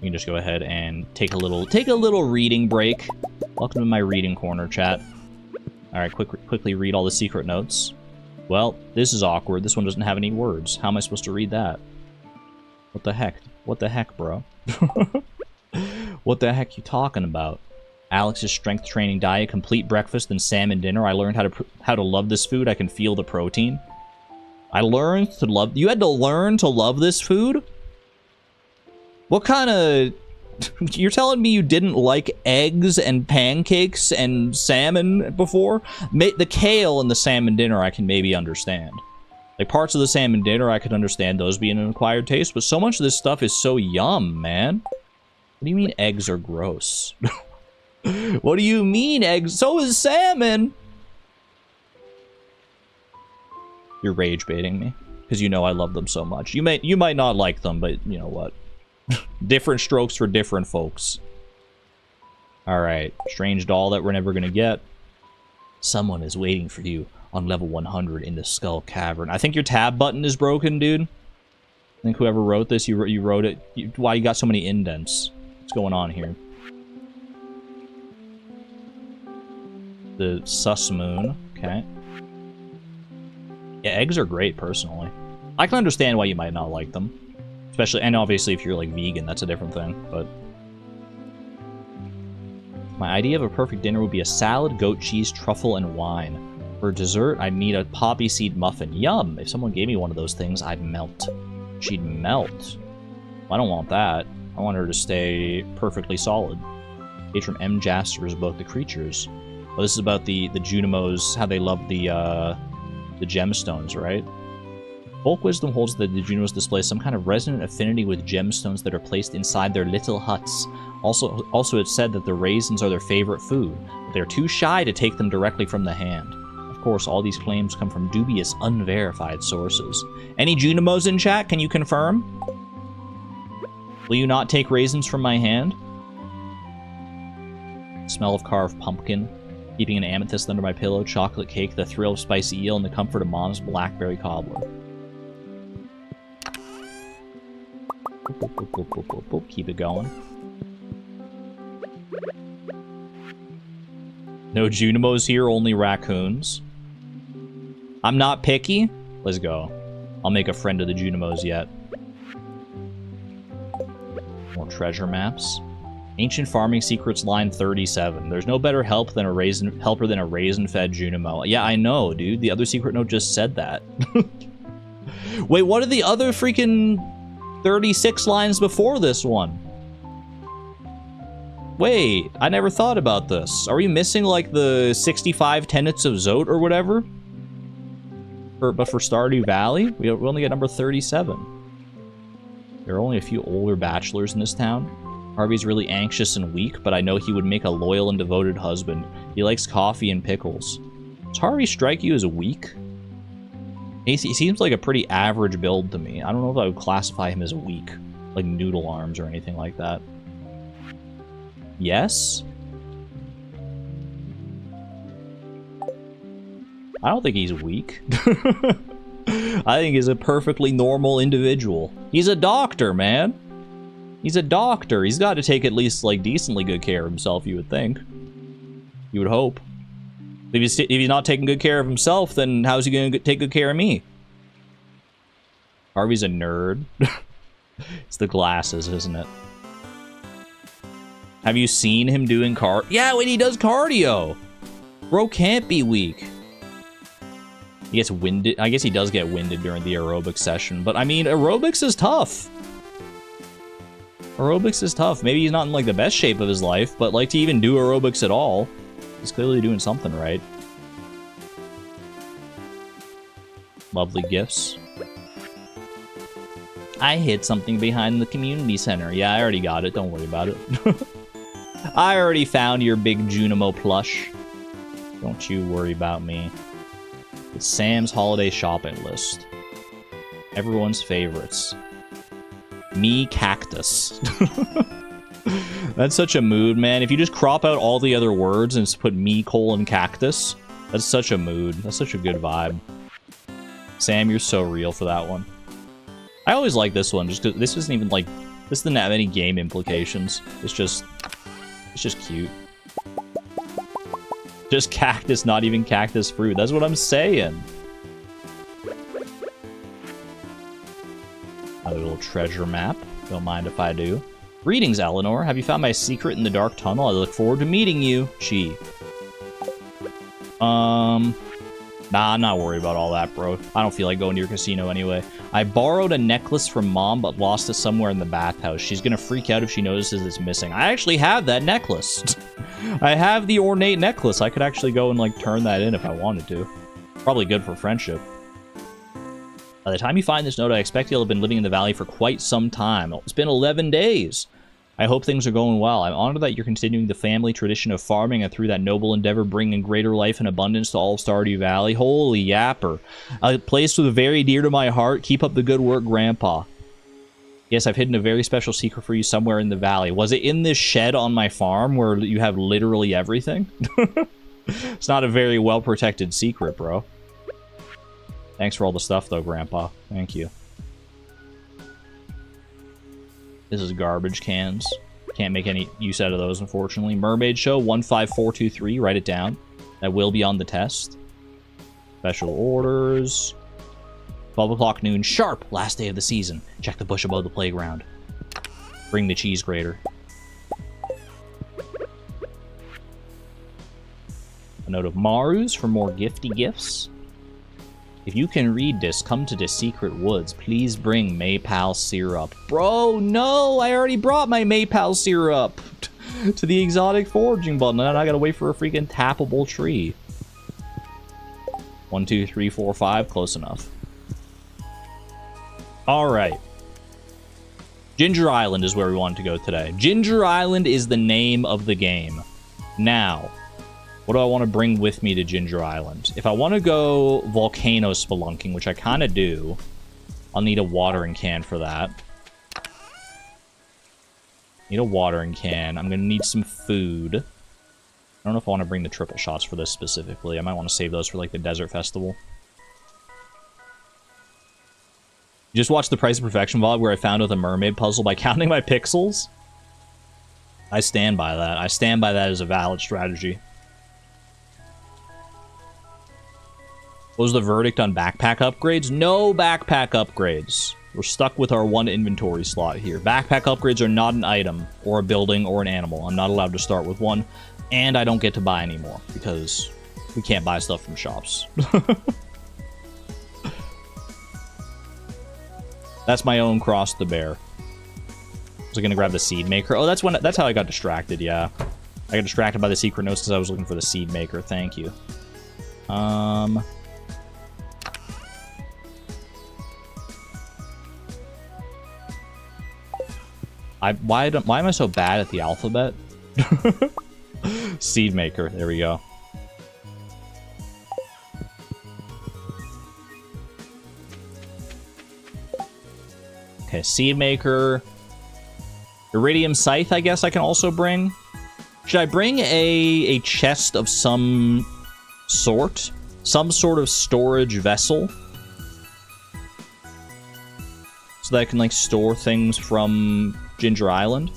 We can just go ahead and take a little reading break. Welcome to my reading corner, chat. All right, quickly read all the secret notes. Well, this is awkward. This one doesn't have any words. How am I supposed to read that? What the heck? What the heck, bro? What the heck you talking about? Alex's strength training diet, complete breakfast, and salmon dinner. I learned how to love this food. I can feel the protein. I learned to love... You had to learn to love this food? What kind of You're telling me you didn't like eggs and pancakes and salmon before? The kale and the salmon dinner I can maybe understand. Like, parts of the salmon dinner I could understand those being an acquired taste, but so much of this stuff is so yum, man. What do you mean eggs are gross? What do you mean eggs? So is salmon! You're rage baiting me, because you know I love them so much. You might not like them, but you know what? Different strokes for different folks. Alright, strange doll that we're never gonna get. Someone is waiting for you on level 100 in the Skull Cavern. I think your tab button is broken, dude. I think whoever wrote this, you wrote it. Why you got so many indents? What's going on here? The sus moon. Okay. Yeah, eggs are great, personally. I can understand why you might not like them. Especially, and obviously if you're, like, vegan, that's a different thing, but... My idea of a perfect dinner would be a salad, goat cheese, truffle, and wine. For dessert, I'd need a poppy seed muffin. Yum! If someone gave me one of those things, I'd melt. She'd melt. Well, I don't want that. I want her to stay perfectly solid. Page from M. Jasper's book, The Creatures. Well, this is about the Junimos, how they love the gemstones, right? Folk wisdom holds that the Junimos display some kind of resonant affinity with gemstones that are placed inside their little huts. Also, it's said that the raisins are their favorite food, but they're too shy to take them directly from the hand. Of course, all these claims come from dubious, unverified sources. Any Junimos in chat? Can you confirm? Will you not take raisins from my hand? Smell of carved pumpkin. Keeping an amethyst under my pillow. Chocolate cake. The thrill of spicy eel. And the comfort of mom's blackberry cobbler. Keep it going. No Junimos here, only raccoons. I'm not picky. Let's go. I'll make a friend of the Junimos yet. More treasure maps. Ancient Farming Secrets, line 37. There's no better helper than a raisin-fed Junimo. Yeah, I know, dude. The other secret note just said that. Wait, what are the other freaking 36 lines before this one? Wait, I never thought about this. Are we missing, like, the 65 tenets of Zot or whatever? But for Stardew Valley, we only get number 37. There are only a few older bachelors in this town. Harvey's really anxious and weak, but I know he would make a loyal and devoted husband. He likes coffee and pickles. Does Harvey strike you as weak? He seems like a pretty average build to me. I don't know if I would classify him as weak. Like noodle arms or anything like that. Yes? I don't think he's weak. I think he's a perfectly normal individual. He's a doctor, man. He's a doctor. He's got to take at least, like, decently good care of himself, you would think. You would hope. If he's not taking good care of himself, then how's he going to take good care of me? Harvey's a nerd. It's the glasses, isn't it? Have you seen him doing Yeah, when he does cardio! Bro can't be weak. He gets winded. I guess he does get winded during the aerobics session, but I mean, aerobics is tough. Aerobics is tough. Maybe he's not in, like, the best shape of his life, but, like, to even do aerobics at all, he's clearly doing something right. Lovely gifts. I hid something behind the community center. Yeah, I already got it. Don't worry about it. I already found your big Junimo plush. Don't you worry about me. It's Sam's holiday shopping list. Everyone's favorites. Me cactus. That's such a mood, man. If you just crop out all the other words and just put me cactus, that's such a mood. That's such a good vibe. Sam, you're so real for that one. I always like this one, just because this isn't even like, this doesn't have any game implications. It's just cute. Just cactus, not even cactus fruit. That's what I'm saying. A little treasure map. Don't mind if I do. Greetings, Eleanor. Have you found my secret in the dark tunnel? I look forward to meeting you. She. Nah, I'm not worried about all that, bro. I don't feel like going to your casino anyway. I borrowed a necklace from Mom, but lost it somewhere in the bathhouse. She's gonna freak out if she notices it's missing. I actually have that necklace. I have the ornate necklace. I could actually go and, like, turn that in if I wanted to. Probably good for friendship. By the time you find this note, I expect you'll have been living in the valley for quite some time. It's been 11 days. I hope things are going well. I'm honored that you're continuing the family tradition of farming and through that noble endeavor bringing greater life and abundance to all of Stardew Valley. Holy yapper. A place very dear to my heart. Keep up the good work, Grandpa. Yes, I've hidden a very special secret for you somewhere in the valley. Was it in this shed on my farm where you have literally everything? It's not a very well-protected secret, bro. Thanks for all the stuff, though, Grandpa. Thank you. This is garbage cans. Can't make any use out of those, unfortunately. Mermaid Show 15423. Write it down. That will be on the test. Special orders. 12 o'clock noon sharp. Last day of the season. Check the bush above the playground. Bring the cheese grater. A note of Maru's for more gifty gifts. If you can read this, come to the secret woods. Please bring Maypal syrup. Bro, no! I already brought my Maypal syrup to the exotic foraging button, and I gotta wait for a freaking tappable tree. 1, 2, 3, 4, 5. Close enough. Alright. Ginger Island is where we want to go today. Ginger Island is the name of the game. Now, what do I want to bring with me to Ginger Island? If I want to go volcano spelunking, which I kind of do, I'll need a watering can for that. Need a watering can. I'm going to need some food. I don't know if I want to bring the triple shots for this specifically. I might want to save those for, like, the Desert Festival. You just watched the Price of Perfection vlog where I found out the mermaid puzzle by counting my pixels? I stand by that. I stand by that as a valid strategy. What was the verdict on backpack upgrades? No backpack upgrades. We're stuck with our one inventory slot here. Backpack upgrades are not an item, or a building, or an animal. I'm not allowed to start with one, and I don't get to buy anymore, because we can't buy stuff from shops. That's my own cross to bear. Was I gonna grab the seed maker? Oh, that's how I got distracted, yeah. I got distracted by the secret notes because I was looking for the seed maker. Thank you. Why am I so bad at the alphabet? Seed maker. There we go. Okay, seed maker. Iridium scythe, I guess I can also bring. Should I bring a chest of some sort? Some sort of storage vessel? So that I can, like, store things from Ginger Island?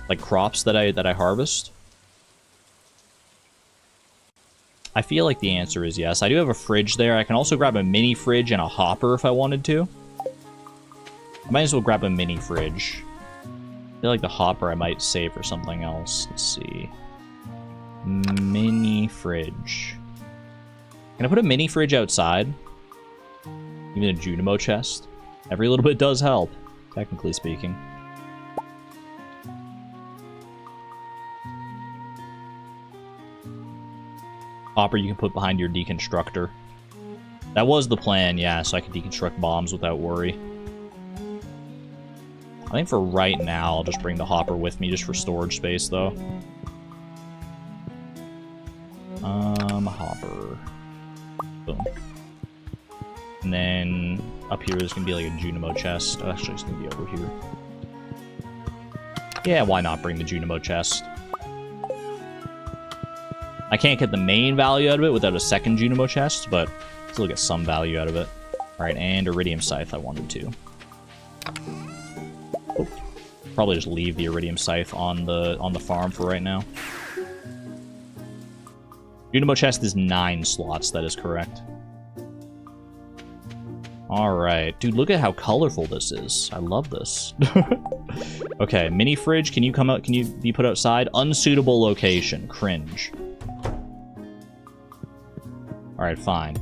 Like crops that I harvest? I feel like the answer is yes. I do have a fridge there. I can also grab a mini fridge and a hopper if I wanted to. I might as well grab a mini fridge. I feel like the hopper I might save for something else. Let's see. Mini fridge. Can I put a mini fridge outside? Even a Junimo chest? Every little bit does help, technically speaking. Hopper you can put behind your deconstructor. That was the plan, yeah, so I can deconstruct bombs without worry. I think for right now, I'll just bring the hopper with me just for storage space, though. Hopper. Boom. And then up here is going to be like a Junimo chest. Oh, actually, it's going to be over here. Yeah, why not bring the Junimo chest? I can't get the main value out of it without a second Junimo chest, but still get some value out of it. Alright, and Iridium Scythe I wanted to. Oh, probably just leave the Iridium Scythe on the farm for right now. Junimo chest is 9 slots, that is correct. Alright. Dude, look at how colorful this is. I love this. Okay, mini fridge, can you come out? Can you be put outside? Unsuitable location. Cringe. Alright, fine.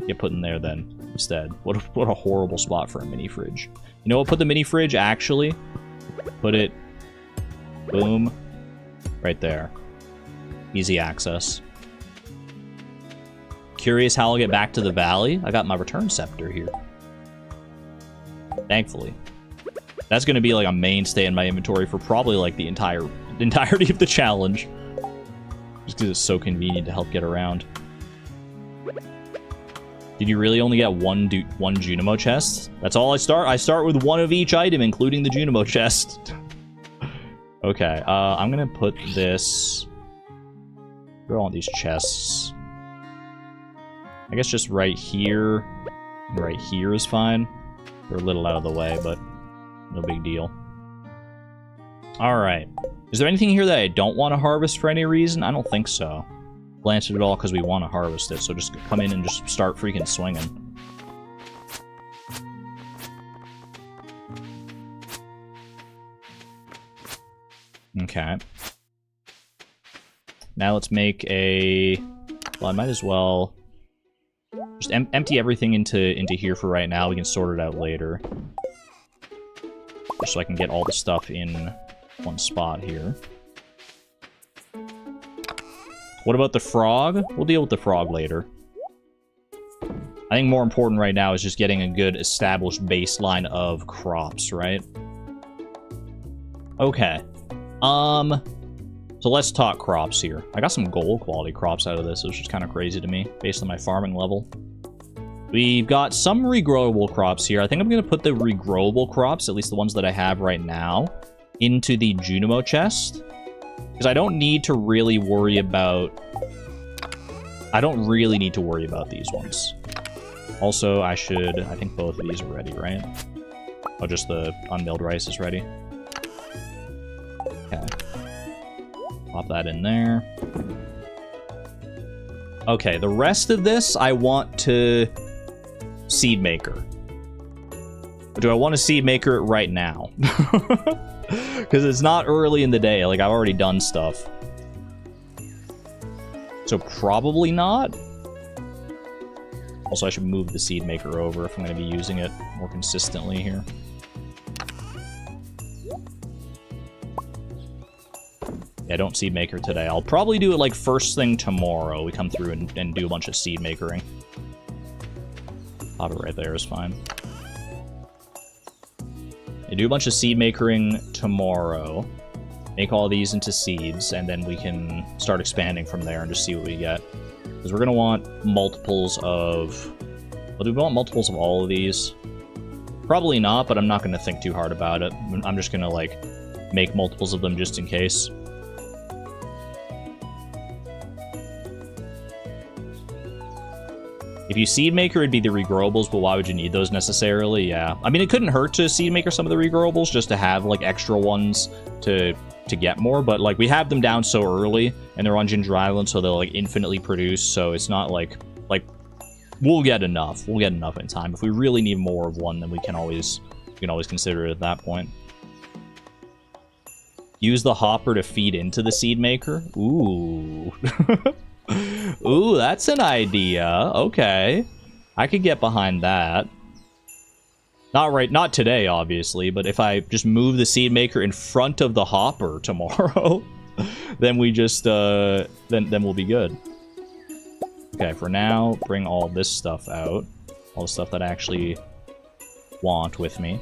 Get put in there then, instead. What a horrible spot for a mini fridge. You know what? Put the mini fridge, actually. Put it... Boom. Right there. Easy access. Curious how I'll get back to the valley? I got my return scepter here. Thankfully. That's going to be like a mainstay in my inventory for probably like the entirety of the challenge. Just because it's so convenient to help get around. Did you really only get one Junimo chest? That's all I start? I start with one of each item, including the Junimo chest. Okay, I'm gonna put this... Where do I want these chests? I guess just right here. And right here is fine. They're a little out of the way, but no big deal. Alright. Is there anything here that I don't want to harvest for any reason? I don't think so. Glance at it all because we want to harvest it, so just come in and just start freaking swinging. Okay. Now let's make a... Well, I might as well... Just empty everything into here for right now. We can sort it out later. Just so I can get all the stuff in one spot here. What about the frog? We'll deal with the frog later. I think more important right now is just getting a good established baseline of crops, right? Okay. So let's talk crops here. I got some gold quality crops out of this, which is kind of crazy to me, based on my farming level. We've got some regrowable crops here. I think I'm going to put the regrowable crops, at least the ones that I have right now, into the Junimo chest. Because I don't need to really worry about... I don't really need to worry about these ones. Also, I think both of these are ready, right? Oh, just the unmilled rice is ready. Okay. Pop that in there. Okay, the rest of this I want to seed maker. Or do I want to seed maker it right now? Because it's not early in the day. Like, I've already done stuff. So probably not. Also, I should move the seed maker over if I'm going to be using it more consistently here. Yeah, don't seed maker today. I'll probably do it like first thing tomorrow. We come through and do a bunch of seed makering. Pop it right there is fine. I do a bunch of seed makering tomorrow. Make all these into seeds, and then we can start expanding from there and just see what we get. Because we're going to want multiples of... Well, do we want multiples of all of these? Probably not, but I'm not going to think too hard about it. I'm just going to, like, make multiples of them just in case. If you seed maker, it'd be the regrowables, but why would you need those necessarily? Yeah. I mean, it couldn't hurt to seed maker some of the regrowables just to have, like, extra ones to get more, but, like, we have them down so early, and they're on Ginger Island, so they'll, like, infinitely produce, so it's not, like, we'll get enough. We'll get enough in time. If we really need more of one, then we can always consider it at that point. Use the hopper to feed into the seed maker? Ooh. Ooh, that's an idea. Okay. I could get behind that. Not today, obviously, but if I just move the seed maker in front of the hopper tomorrow, then we just, then we'll be good. Okay, for now, bring all this stuff out. All the stuff that I actually want with me.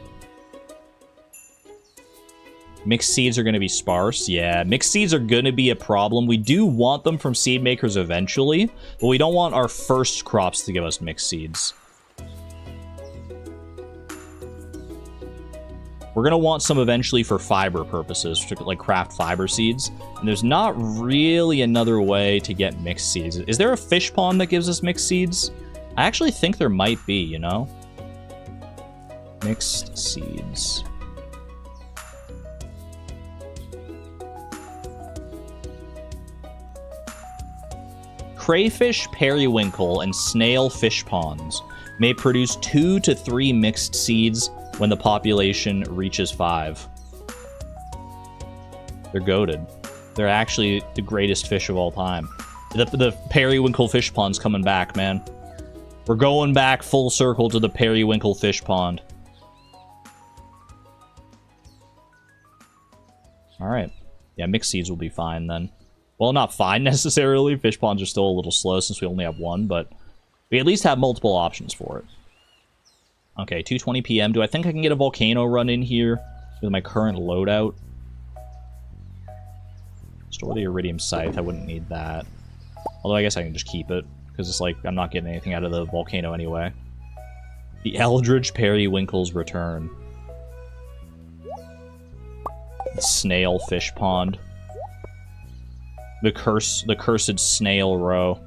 Mixed seeds are going to be sparse. Yeah, mixed seeds are going to be a problem. We do want them from seed makers eventually, but we don't want our first crops to give us mixed seeds. We're going to want some eventually for fiber purposes, to, like, craft fiber seeds. And there's not really another way to get mixed seeds. Is there a fish pond that gives us mixed seeds? I actually think there might be, you know? Mixed seeds. Crayfish, periwinkle, and snail fish ponds may produce 2 to 3 mixed seeds when the population reaches 5. They're goated. They're actually the greatest fish of all time. The periwinkle fish pond's coming back, man. We're going back full circle to the periwinkle fish pond. Alright. Yeah, mixed seeds will be fine then. Well, not fine necessarily. Fish ponds are still a little slow since we only have one, but we at least have multiple options for it. Okay, 2:20 p.m. Do I think I can get a volcano run in here with my current loadout? Store the iridium scythe. I wouldn't need that. Although I guess I can just keep it, because it's like I'm not getting anything out of the volcano anyway. The Eldritch Periwinkle's return. The snail fish pond. The cursed snail row.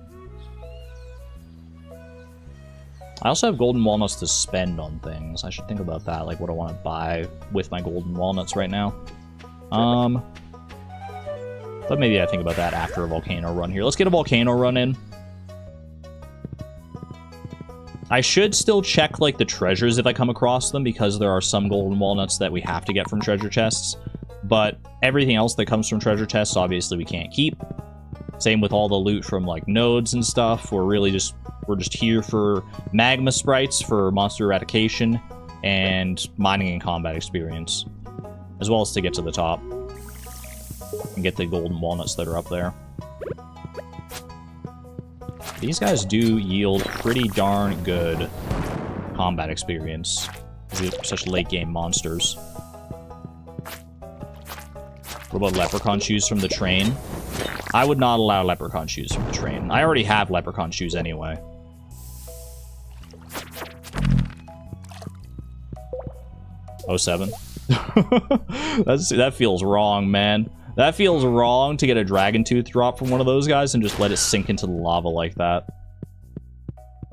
I also have golden walnuts to spend on things. I should think about that, like what I want to buy with my golden walnuts right now. But maybe I think about that after a volcano run here. Let's get a volcano run in. I should still check, like, the treasures if I come across them, because there are some golden walnuts that we have to get from treasure chests. But everything else that comes from treasure chests, obviously, we can't keep. Same with all the loot from, like, nodes and stuff. We're just here for magma sprites, for monster eradication, and mining and combat experience. As well as to get to the top. And get the golden walnuts that are up there. These guys do yield pretty darn good combat experience. They're such late-game monsters. What about leprechaun shoes from the train? I would not allow leprechaun shoes from the train. I already have leprechaun shoes anyway. Oh, 07. That feels wrong, man. That feels wrong to get a dragon tooth drop from one of those guys and just let it sink into the lava like that.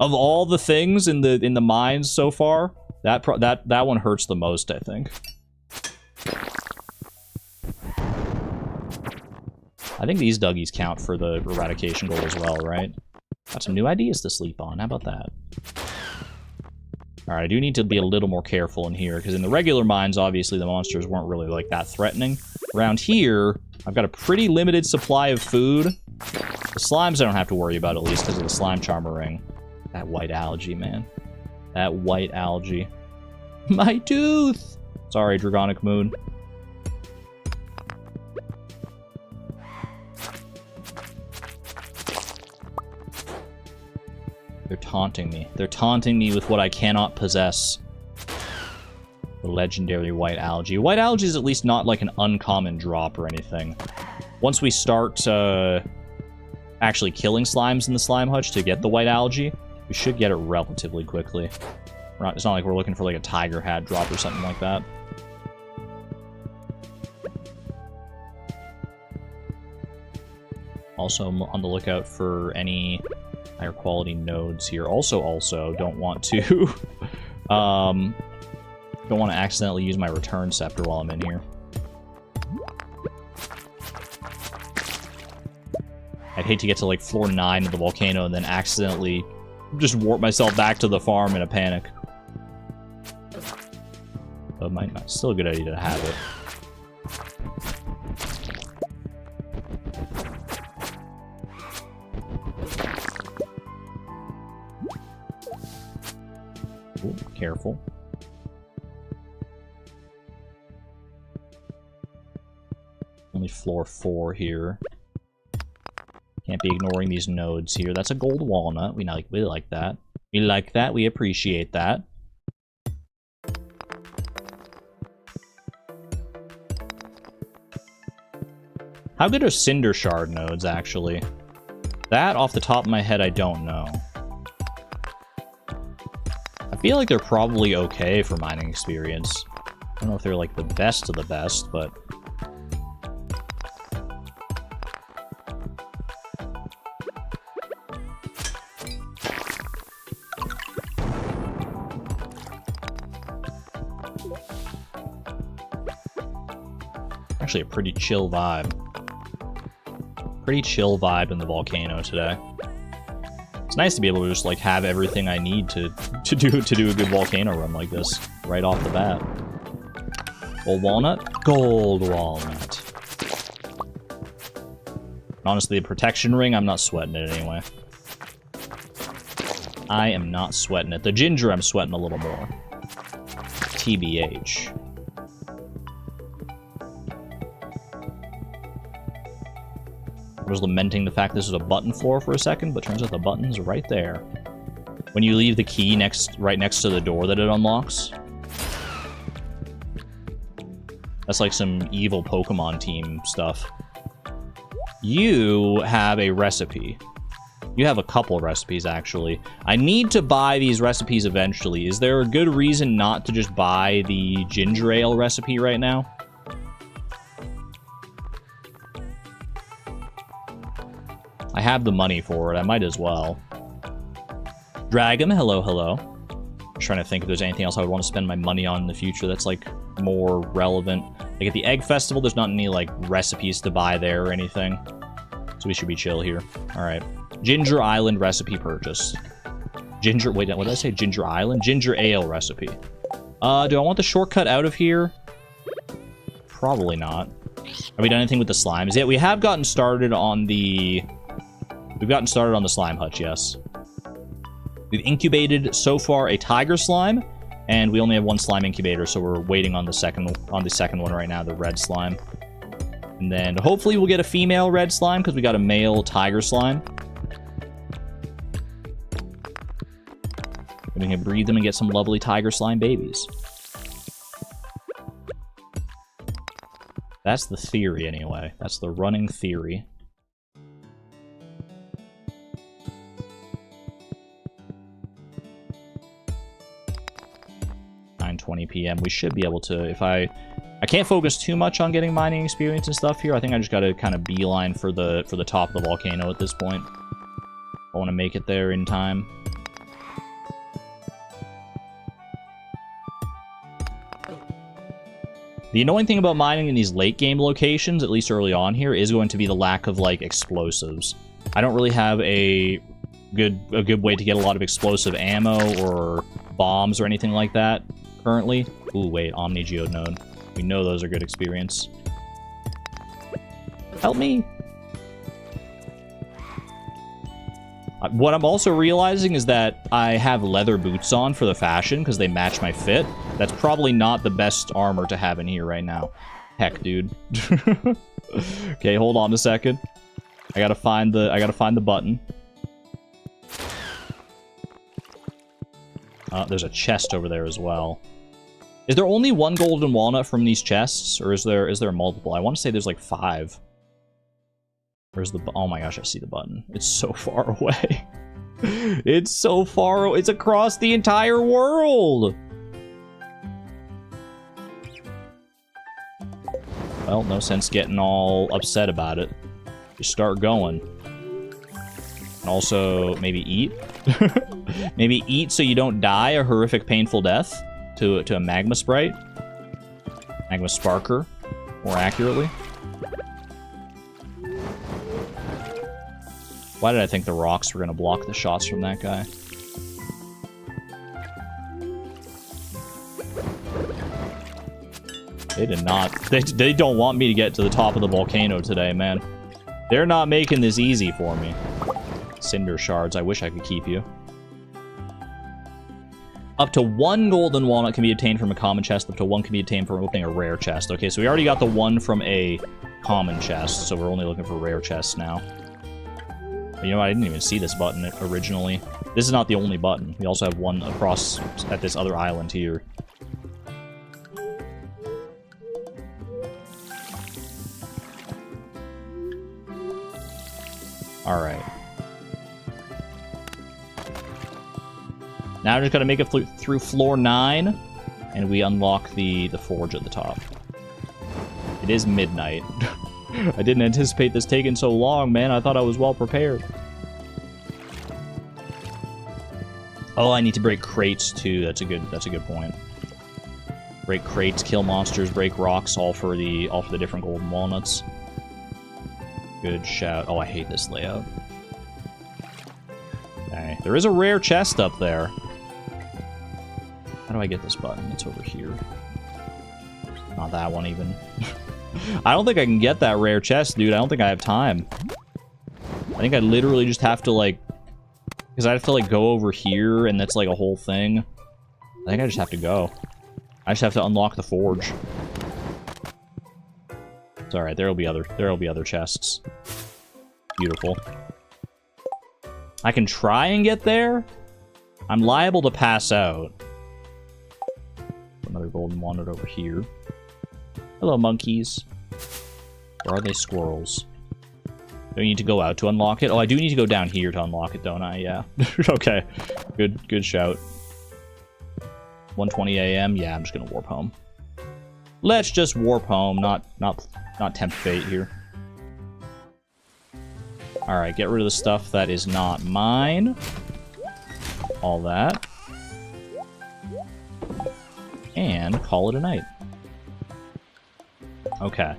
Of all the things in the mines so far, that one hurts the most, I think. I think these Dougies count for the eradication goal as well, right? Got some new ideas to sleep on. How about that? Alright, I do need to be a little more careful in here, because in the regular mines, obviously, the monsters weren't really, like, that threatening. Around here, I've got a pretty limited supply of food. The slimes I don't have to worry about, at least, because of the slime charmer ring. That white algae, man. That white algae. My tooth! Sorry, Dragonic Moon. They're taunting me. They're taunting me with what I cannot possess. The legendary white algae. White algae is at least not like an uncommon drop or anything. Once we start actually killing slimes in the slime hutch to get the white algae, we should get it relatively quickly. It's not like we're looking for like a tiger hat drop or something like that. Also, I'm on the lookout for any higher quality nodes here. Also, don't want to don't want to accidentally use my return scepter while I'm in here. I'd hate to get to like floor 9 of the volcano and then accidentally just warp myself back to the farm in a panic. But still a good idea to have it. Ooh, careful. Only floor 4 here. Can't be ignoring these nodes here. That's a gold walnut. We like that. We like that. We appreciate that. How good are Cinder Shard nodes, actually? That, off the top of my head, I don't know. I feel like they're probably okay for mining experience. I don't know if they're, like, the best of the best, but... Actually, a pretty chill vibe. Pretty chill vibe in the volcano today. It's nice to be able to just like have everything I need to do a good volcano run like this right off the bat. Gold walnut, gold walnut. Honestly, the protection ring, I'm not sweating it anyway. I am not sweating it. The ginger, I'm sweating a little more. TBH. I was lamenting the fact this was a button floor for a second, but turns out the button's right there. When you leave the key right next to the door that it unlocks. That's like some evil Pokemon team stuff. You have a recipe. You have a couple recipes, actually. I need to buy these recipes eventually. Is there a good reason not to just buy the ginger ale recipe right now? I have the money for it. I might as well. Dragum, hello, hello. I'm trying to think if there's anything else I would want to spend my money on in the future that's, like, more relevant. Like, at the Egg Festival, there's not any, like, recipes to buy there or anything. So we should be chill here. Alright. Ginger Island recipe purchase. Wait, what did I say? Ginger Island? Ginger ale recipe. Do I want the shortcut out of here? Probably not. Have we done anything with the slimes yet? We have gotten started on the... We've gotten started on the slime hutch, yes. We've incubated, so far, a tiger slime, and we only have one slime incubator, so we're waiting on the second one right now, the red slime. And then, hopefully, we'll get a female red slime, because we got a male tiger slime. And we can breed them and get some lovely tiger slime babies. That's the theory, anyway. That's the running theory. 9:20 p.m. We should be able to, if I can't focus too much on getting mining experience and stuff here. I think I just gotta kind of beeline for the top of the volcano at this point. I want to make it there in time. The annoying thing about mining in these late game locations, at least early on here, is going to be the lack of, like, explosives. I don't really have a good way to get a lot of explosive ammo or bombs or anything like that currently. Ooh, wait, Omni Geonode. We know those are good experience. Help me! What I'm also realizing is that I have leather boots on for the fashion because they match my fit. That's probably not the best armor to have in here right now. Heck, dude. Okay, hold on a second. I gotta find the button. There's a chest over there as well. Is there only one golden walnut from these chests, or is there multiple? I want to say there's like 5. Where's the... Oh my gosh, I see the button. It's so far away. It's so far away. It's across the entire world! Well, no sense getting all upset about it. Just start going. And also, maybe eat. Maybe eat so you don't die a horrific, painful death to a magma sprite. Magma sparker, more accurately. Why did I think the rocks were going to block the shots from that guy? They did not. They don't want me to get to the top of the volcano today, man. They're not making this easy for me. Cinder shards. I wish I could keep you. Up to 1 golden walnut can be obtained from a common chest. Up to 1 can be obtained from opening a rare chest. Okay, so we already got the 1 from a common chest, so we're only looking for rare chests now. But you know what? I didn't even see this button originally. This is not the only button. We also have one across at this other island here. Alright. Now I just gotta make it through floor 9, and we unlock the forge at the top. It is midnight. I didn't anticipate this taking so long, man. I thought I was well prepared. Oh, I need to break crates too. That's a good point. Break crates, kill monsters, break rocks, all for the different golden walnuts. Good shout. Oh, I hate this layout. Okay, there is a rare chest up there. How do I get this button? It's over here. Not that one even. I don't think I can get that rare chest, dude. I don't think I have time. think I literally just have to, like... Because I have to, like, go over here, and that's, like, a whole thing. I think I just have to go. I just have to unlock the forge. It's alright, there'll be other chests. Beautiful. I can try and get there. I'm liable to pass out. Another golden walnut over here. Hello, monkeys. Or are they squirrels? Do I need to go out to unlock it? Oh, I do need to go down here to unlock it, don't I? Yeah. Okay. Good shout. 1:20 a.m. Yeah, I'm just gonna warp home. Let's just warp home, not tempt fate here. Alright, get rid of the stuff that is not mine. All that. And call it a night. Okay.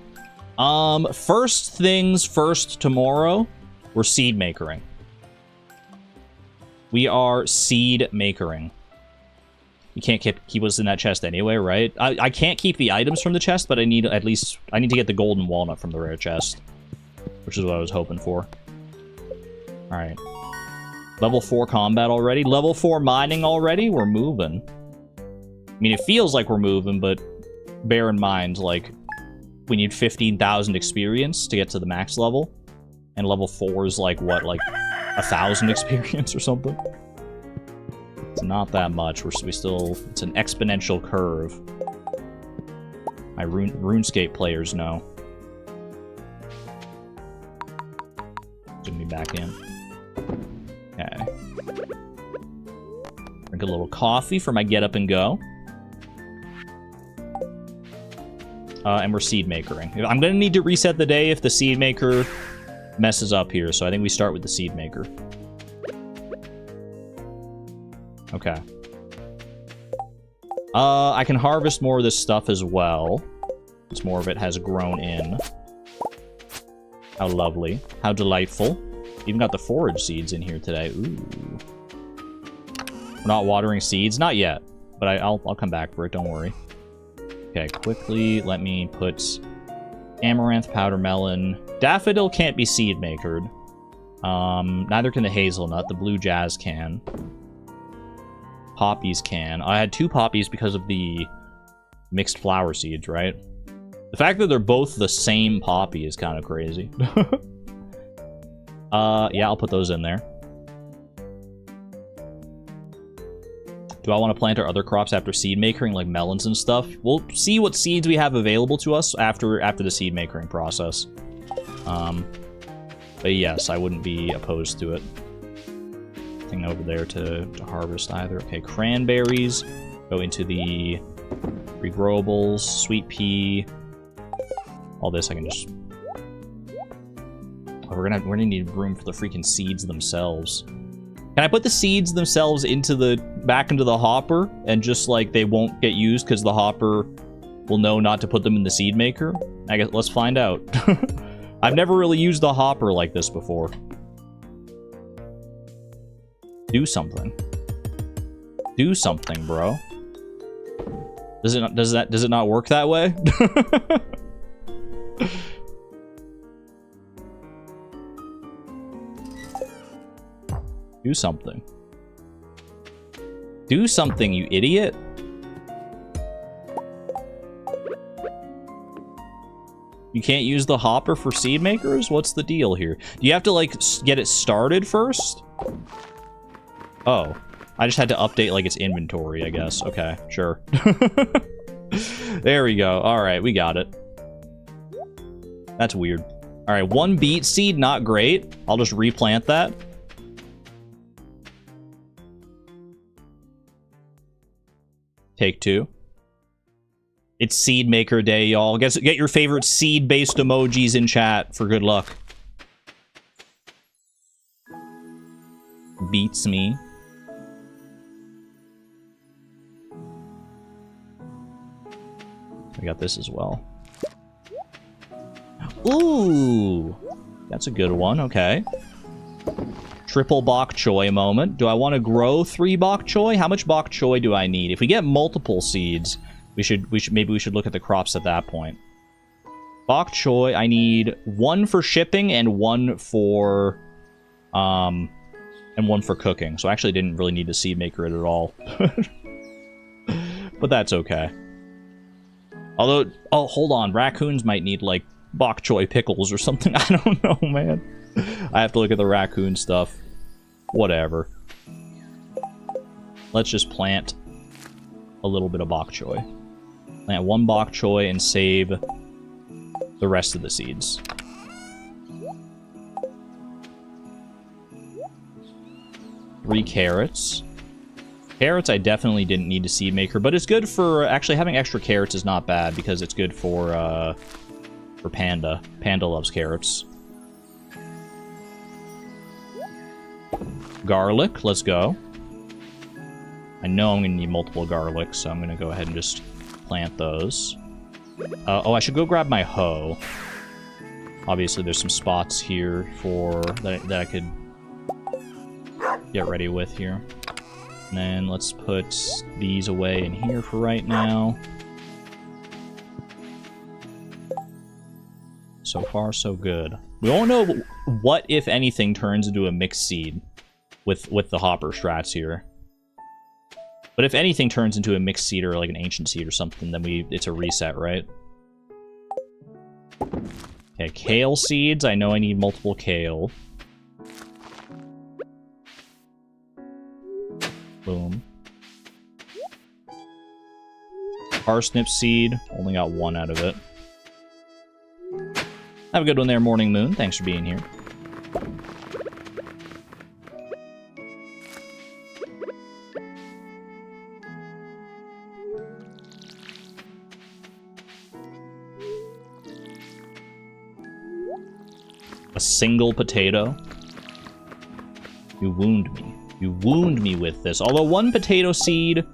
First things first tomorrow, we're seed makering. We are seed makering. You can't keep what's in that chest anyway, right? I can't keep the items from the chest, but I need to get the golden walnut from the rare chest. Which is what I was hoping for. Alright. Level 4 combat already. Level 4 mining already. We're moving. I mean, it feels like we're moving, but bear in mind, like, we need 15,000 experience to get to the max level. And level 4 is like, what, like 1,000 experience or something? It's not that much. We still... It's an exponential curve. My RuneScape players know. Zoom me back in. Okay. Drink a little coffee for my get up and go. And we're seed makering. I'm gonna need to reset the day if the seed maker messes up here, so I think we start with the seed maker. Okay. I can harvest more of this stuff as well. Since more of it has grown in. How lovely. How delightful. Even got the forage seeds in here today. Ooh. We're not watering seeds? Not yet. But I'll come back for it, don't worry. Okay, quickly, let me put amaranth, powder melon. Daffodil can't be seed makered. Neither can the hazelnut. The blue jazz can. Poppies can. I had 2 poppies because of the mixed flower seeds, right? The fact that they're both the same poppy is kind of crazy. Yeah, I'll put those in there. Do I want to plant our other crops after seed makering, like melons and stuff? We'll see what seeds we have available to us after the seed makering process. But yes, I wouldn't be opposed to it. Nothing over there to harvest either. Okay, cranberries go into the regrowables, sweet pea. All this I can just... Oh, we're gonna need room for the freaking seeds themselves. Can I put the seeds themselves back into the hopper and just like they won't get used because the hopper will know not to put them in the seed maker? I guess let's find out. I've never really used the hopper like this before. Do something. Do something, bro. Does it not work that way? Do something. Do something, you idiot. You can't use the hopper for seed makers? What's the deal here? Do you have to, like, get it started first? Oh. I just had to update, like, its inventory, I guess. Okay, sure. There we go. Alright, we got it. That's weird. Alright, 1 beet seed, not great. I'll just replant that. Take 2. It's seed maker day, y'all. Get your favorite seed-based emojis in chat for good luck. Beats me. We got this as well. Ooh! That's a good one, okay. Triple bok choy moment. Do I want to grow 3 bok choy? How much bok choy do I need? If we get multiple seeds, maybe we should look at the crops at that point. Bok choy, I need 1 for shipping and 1 for And one for cooking. So I actually didn't really need to seed maker it at all. But that's okay. Although, oh, hold on. Raccoons might need, like, bok choy pickles or something. I don't know, man. I have to look at the raccoon stuff. Whatever. Let's just plant a little bit of bok choy. Plant one bok choy and save the rest of the seeds. Three carrots. Carrots I definitely didn't need to seed maker, but it's good for... Actually, having extra carrots is not bad because it's good for Panda. Panda loves carrots. Garlic, let's go. I know I'm going to need multiple garlic, so I'm going to go ahead and just plant those. Oh, I should go grab my hoe. Obviously, there's some spots here for that I could get ready with here. And then let's put these away in here for right now. So far, so good. We don't know what, if anything, turns into a mixed seed with the hopper strats here. But if anything turns into a mixed seed or like an ancient seed or something, then it's a reset, right? Okay, kale seeds. I know I need multiple kale. Boom. Parsnip seed. Only got one out of it. Have a good one there, Morning Moon. Thanks for being here. A single potato. You wound me. You wound me with this. Although one potato seed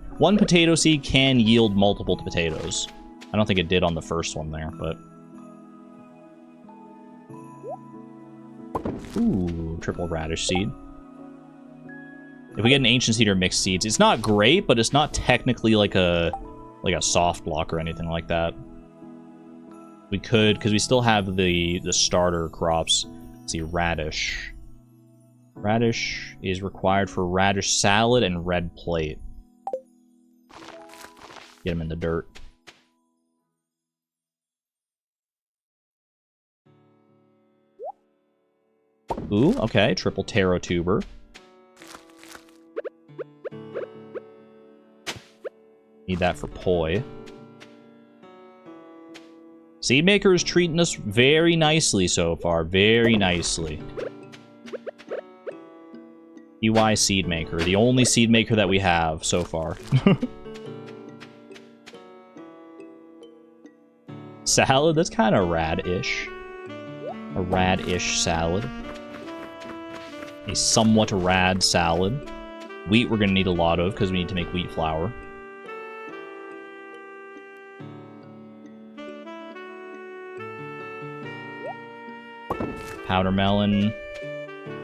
can yield multiple potatoes. I don't think it did on the first one there, but... Ooh, triple radish seed. If we get an ancient seed or mixed seeds, it's not great, but it's not technically like a soft block or anything like that. We could, because we still have the starter crops. Let's see, radish. Radish is required for radish salad and red plate. Get them in the dirt. Ooh, okay, triple taro tuber. Need that for poi. Seedmaker is treating us very nicely so far. Very nicely. EY Seedmaker. The only Seedmaker that we have so far. Salad? That's kind of rad-ish. A rad-ish salad. A somewhat rad salad. Wheat we're going to need a lot of because we need to make wheat flour. Powder melon.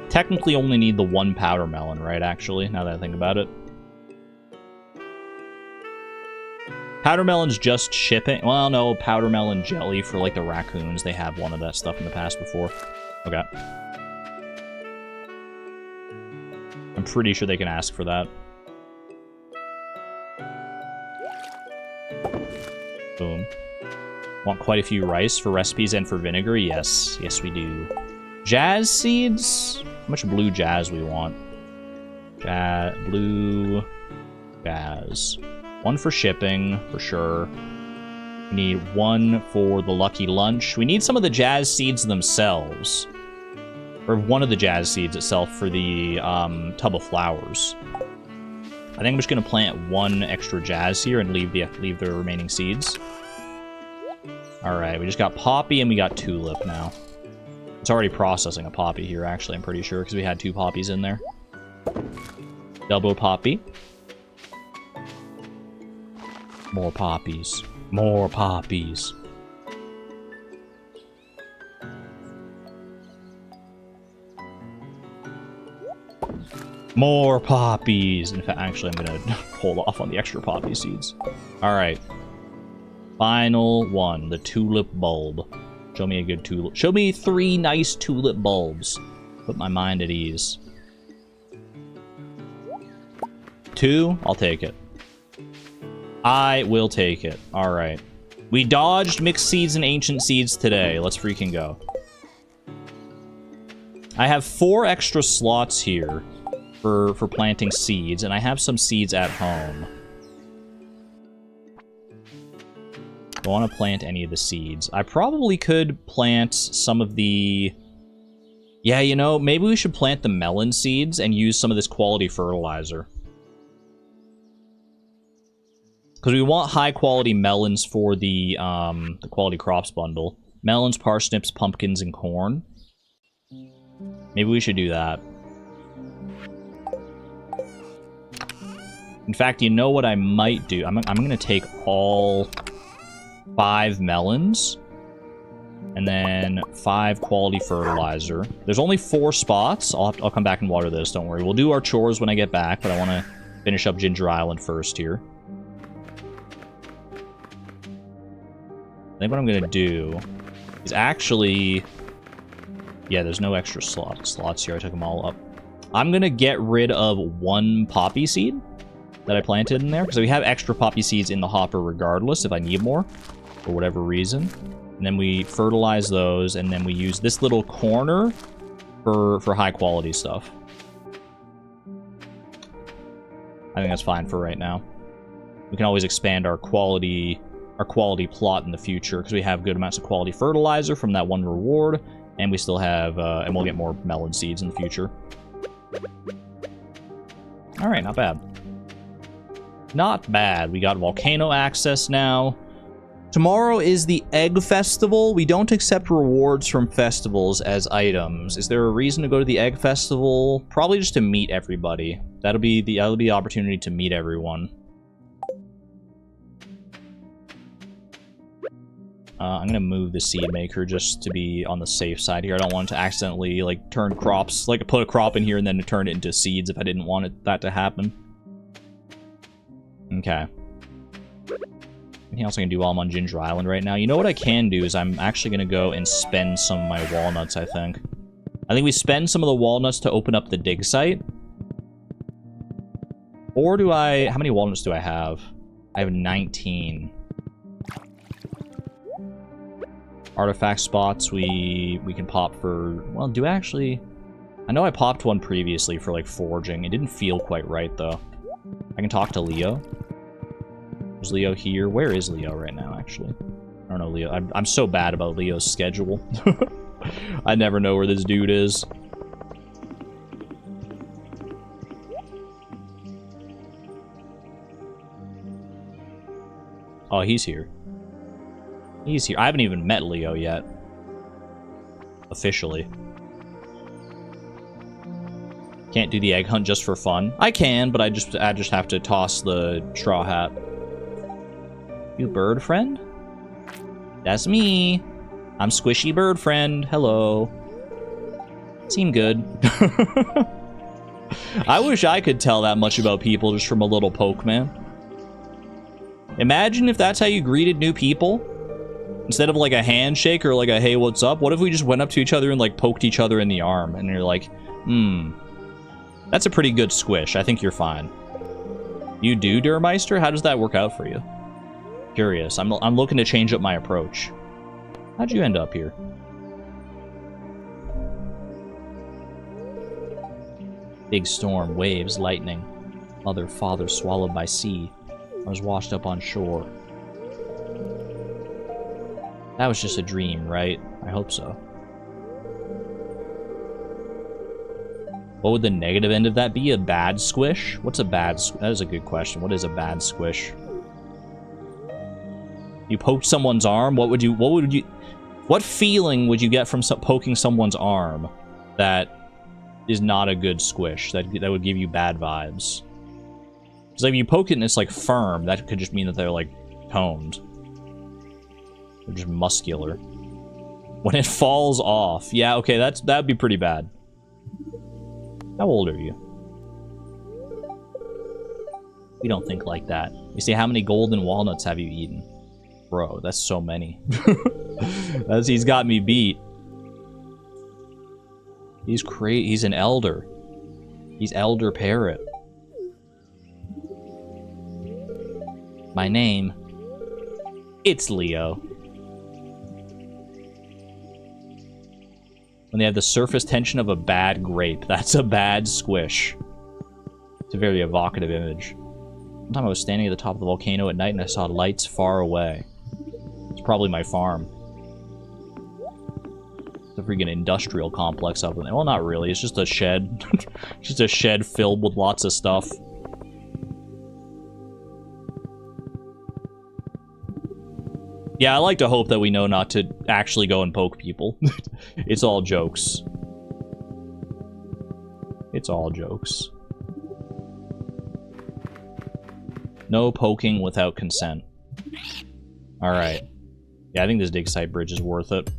Technically only need the one powder melon, right, actually, now that I think about it. Powder melon's just shipping. Well, no, powder melon jelly for, like, the raccoons. They have one of that stuff in the past before. Okay. I'm pretty sure they can ask for that. Boom. Want quite a few rice for recipes and for vinegar? Yes. Yes, we do. Jazz seeds? How much blue jazz we want? Blue jazz. One for shipping, for sure. We need one for the lucky lunch. We need some of the jazz seeds themselves. Or one of the jazz seeds itself for the tub of flowers. I think I'm just going to plant one extra jazz here and leave the remaining seeds. Alright, we just got poppy and we got tulip now. It's already processing a poppy here, actually, I'm pretty sure, because we had two poppies in there. Double poppy. More poppies. More poppies. More poppies. In fact, actually, I'm going to hold off on the extra poppy seeds. Alright. Final one, the tulip bulb. Show me a good tulip. Show me 3 nice tulip bulbs. Put my mind at ease. 2, I'll take it. I will take it. Alright. We dodged mixed seeds and ancient seeds today. Let's freaking go. I have 4 extra slots here for planting seeds, and I have some seeds at home. Don't want to plant any of the seeds. I probably could plant some of the... Yeah, you know, maybe we should plant the melon seeds and use some of this quality fertilizer. Because we want high-quality melons for the quality crops bundle. Melons, parsnips, pumpkins, and corn. Maybe we should do that. In fact, you know what I might do? I'm going to take all 5 melons. And then 5 quality fertilizer. There's only 4 spots. I'll come back and water this, don't worry. We'll do our chores when I get back, but I want to finish up Ginger Island first here. I think what I'm going to do is actually... Yeah, there's no extra slots here. I took them all up. I'm going to get rid of 1 poppy seed that I planted in there, because we have extra poppy seeds in the hopper regardless if I need more, for whatever reason. And then we fertilize those, and then we use this little corner for high-quality stuff. I think that's fine for right now. We can always expand our quality plot in the future, because we have good amounts of quality fertilizer from that 1 reward, and we still have, and we'll get more melon seeds in the future. Alright, not bad. Not bad. We got volcano access now. Tomorrow is the Egg Festival. We don't accept rewards from festivals as items. Is there a reason to go to the Egg Festival? Probably just to meet everybody. That'll be the opportunity to meet everyone. I'm gonna move the seed maker just to be on the safe side here. I don't want it to accidentally like turn crops, like put a crop in here and then turn it into seeds if I didn't want that to happen. Okay. Anything else I can do while I'm on Ginger Island right now? You know what I can do is I'm actually gonna go and spend some of my walnuts, I think. I think we spend some of the walnuts to open up the dig site. Or do I... How many walnuts do I have? I have 19. Artifact spots we can pop for... Well, do I actually... I know I popped one previously for, like, foraging. It didn't feel quite right, though. I can talk to Leo. Is Leo here? Where is Leo right now, actually? I don't know, Leo. I'm so bad about Leo's schedule. I never know where this dude is. Oh, he's here. He's here. I haven't even met Leo yet. Officially. Can't do the egg hunt just for fun. I can, but I just have to toss the straw hat. You bird friend? That's me. I'm Squishy Bird Friend. Hello. Seem good. I wish I could tell that much about people just from a little poke, man. Imagine if that's how you greeted new people. Instead of like a handshake or like a hey, what's up? What if we just went up to each other and like poked each other in the arm? And you're like, that's a pretty good squish. I think you're fine. You do, Durmeister? How does that work out for you? Curious. I'm looking to change up my approach. How'd you end up here? Big storm, waves, lightning. Mother, father swallowed by sea. I was washed up on shore. That was just a dream, right? I hope so. What would the negative end of that be? A bad squish? What's a bad squish? That is a good question. What is a bad squish? You poked someone's arm? What feeling would you get from poking someone's arm that is not a good squish? That would give you bad vibes. Because like, if you poke it and it's like firm, that could just mean that they're like toned. They're just muscular. When it falls off. Yeah, okay, that'd be pretty bad. How old are you? We don't think like that. You see, how many golden walnuts have you eaten? Bro, that's so many. He's got me beat. He's an elder. He's Elder Parrot. My name, it's Leo. When they have the surface tension of a bad grape, that's a bad squish. It's a very evocative image. One time I was standing at the top of the volcano at night and I saw lights far away. It's probably my farm. It's a freaking industrial complex up in there. Well, not really. It's just a shed. Just a shed filled with lots of stuff. Yeah, I like to hope that we know not to actually go and poke people. It's all jokes. It's all jokes. No poking without consent. Alright. Yeah, I think this dig site bridge is worth it.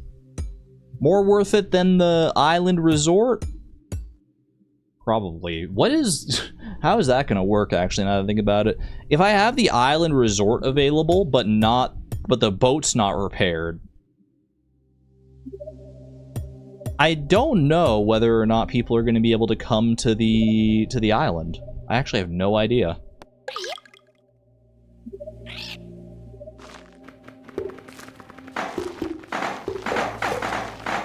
More worth it than the island resort? Probably. What is... How is that gonna work, actually, now that I think about it? If I have the island resort available, but the boat's not repaired, I don't know whether or not people are going to be able to come to the island. I actually have no idea.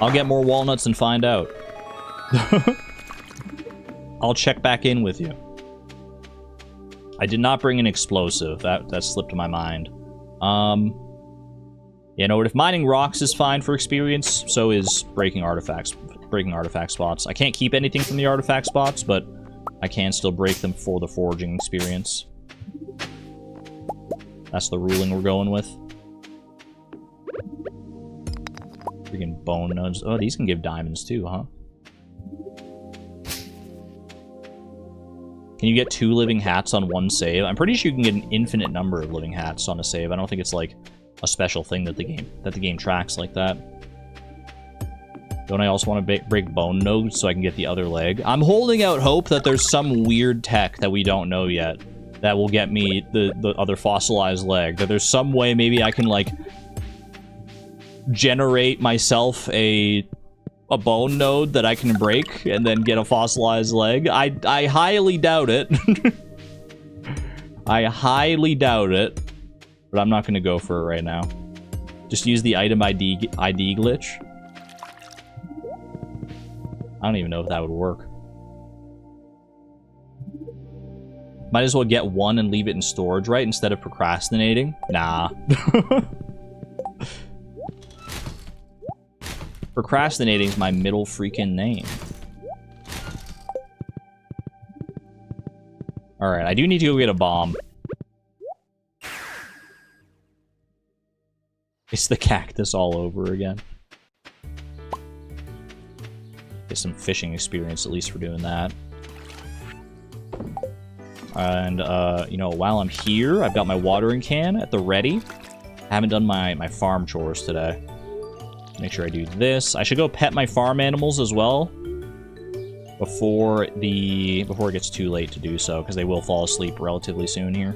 I'll get more walnuts and find out. I'll check back in with you. I did not bring an explosive. That slipped my mind. You know what? If mining rocks is fine for experience, so is breaking artifacts. Breaking artifact spots. I can't keep anything from the artifact spots, but I can still break them for the foraging experience. That's the ruling we're going with. Freaking bone nodes. Oh, these can give diamonds too, huh? Can you get 2 living hats on one save? I'm pretty sure you can get an infinite number of living hats on a save. I don't think it's like a special thing that the game tracks like that. Don't I also want to break bone nodes so I can get the other leg? I'm holding out hope that there's some weird tech that we don't know yet that will get me the other fossilized leg. That there's some way maybe I can, like, generate myself a bone node that I can break and then get a fossilized leg. I highly doubt it. I highly doubt it. But I'm not going to go for it right now. Just use the item ID glitch. I don't even know if that would work. Might as well get one and leave it in storage, right? Instead of procrastinating. Nah. Procrastinating is my middle freaking name. Alright, I do need to go get a bomb. It's the cactus all over again. Get some fishing experience, at least, for doing that. And, you know, while I'm here, I've got my watering can at the ready. I haven't done my farm chores today. Make sure I do this. I should go pet my farm animals as well before it gets too late to do so, because they will fall asleep relatively soon here.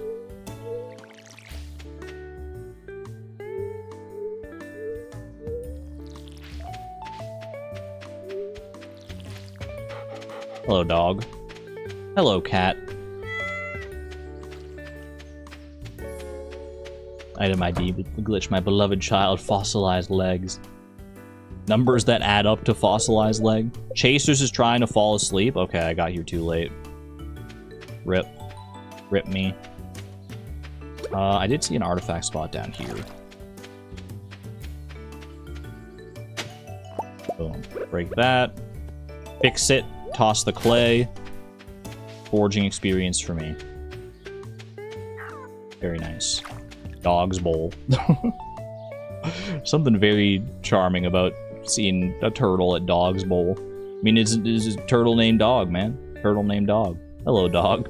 Hello, dog. Hello, cat. Item ID glitch, my beloved child, fossilized legs. Numbers that add up to fossilized leg. Chasers is trying to fall asleep. Okay, I got here too late. Rip. Rip me. I did see an artifact spot down here. Boom. Break that. Fix it. Toss the clay. Forging experience for me. Very nice. Dog's bowl. Something very charming about seeing a turtle at Dog's bowl. I mean, it's a turtle named Dog, man. Turtle named Dog. Hello, dog.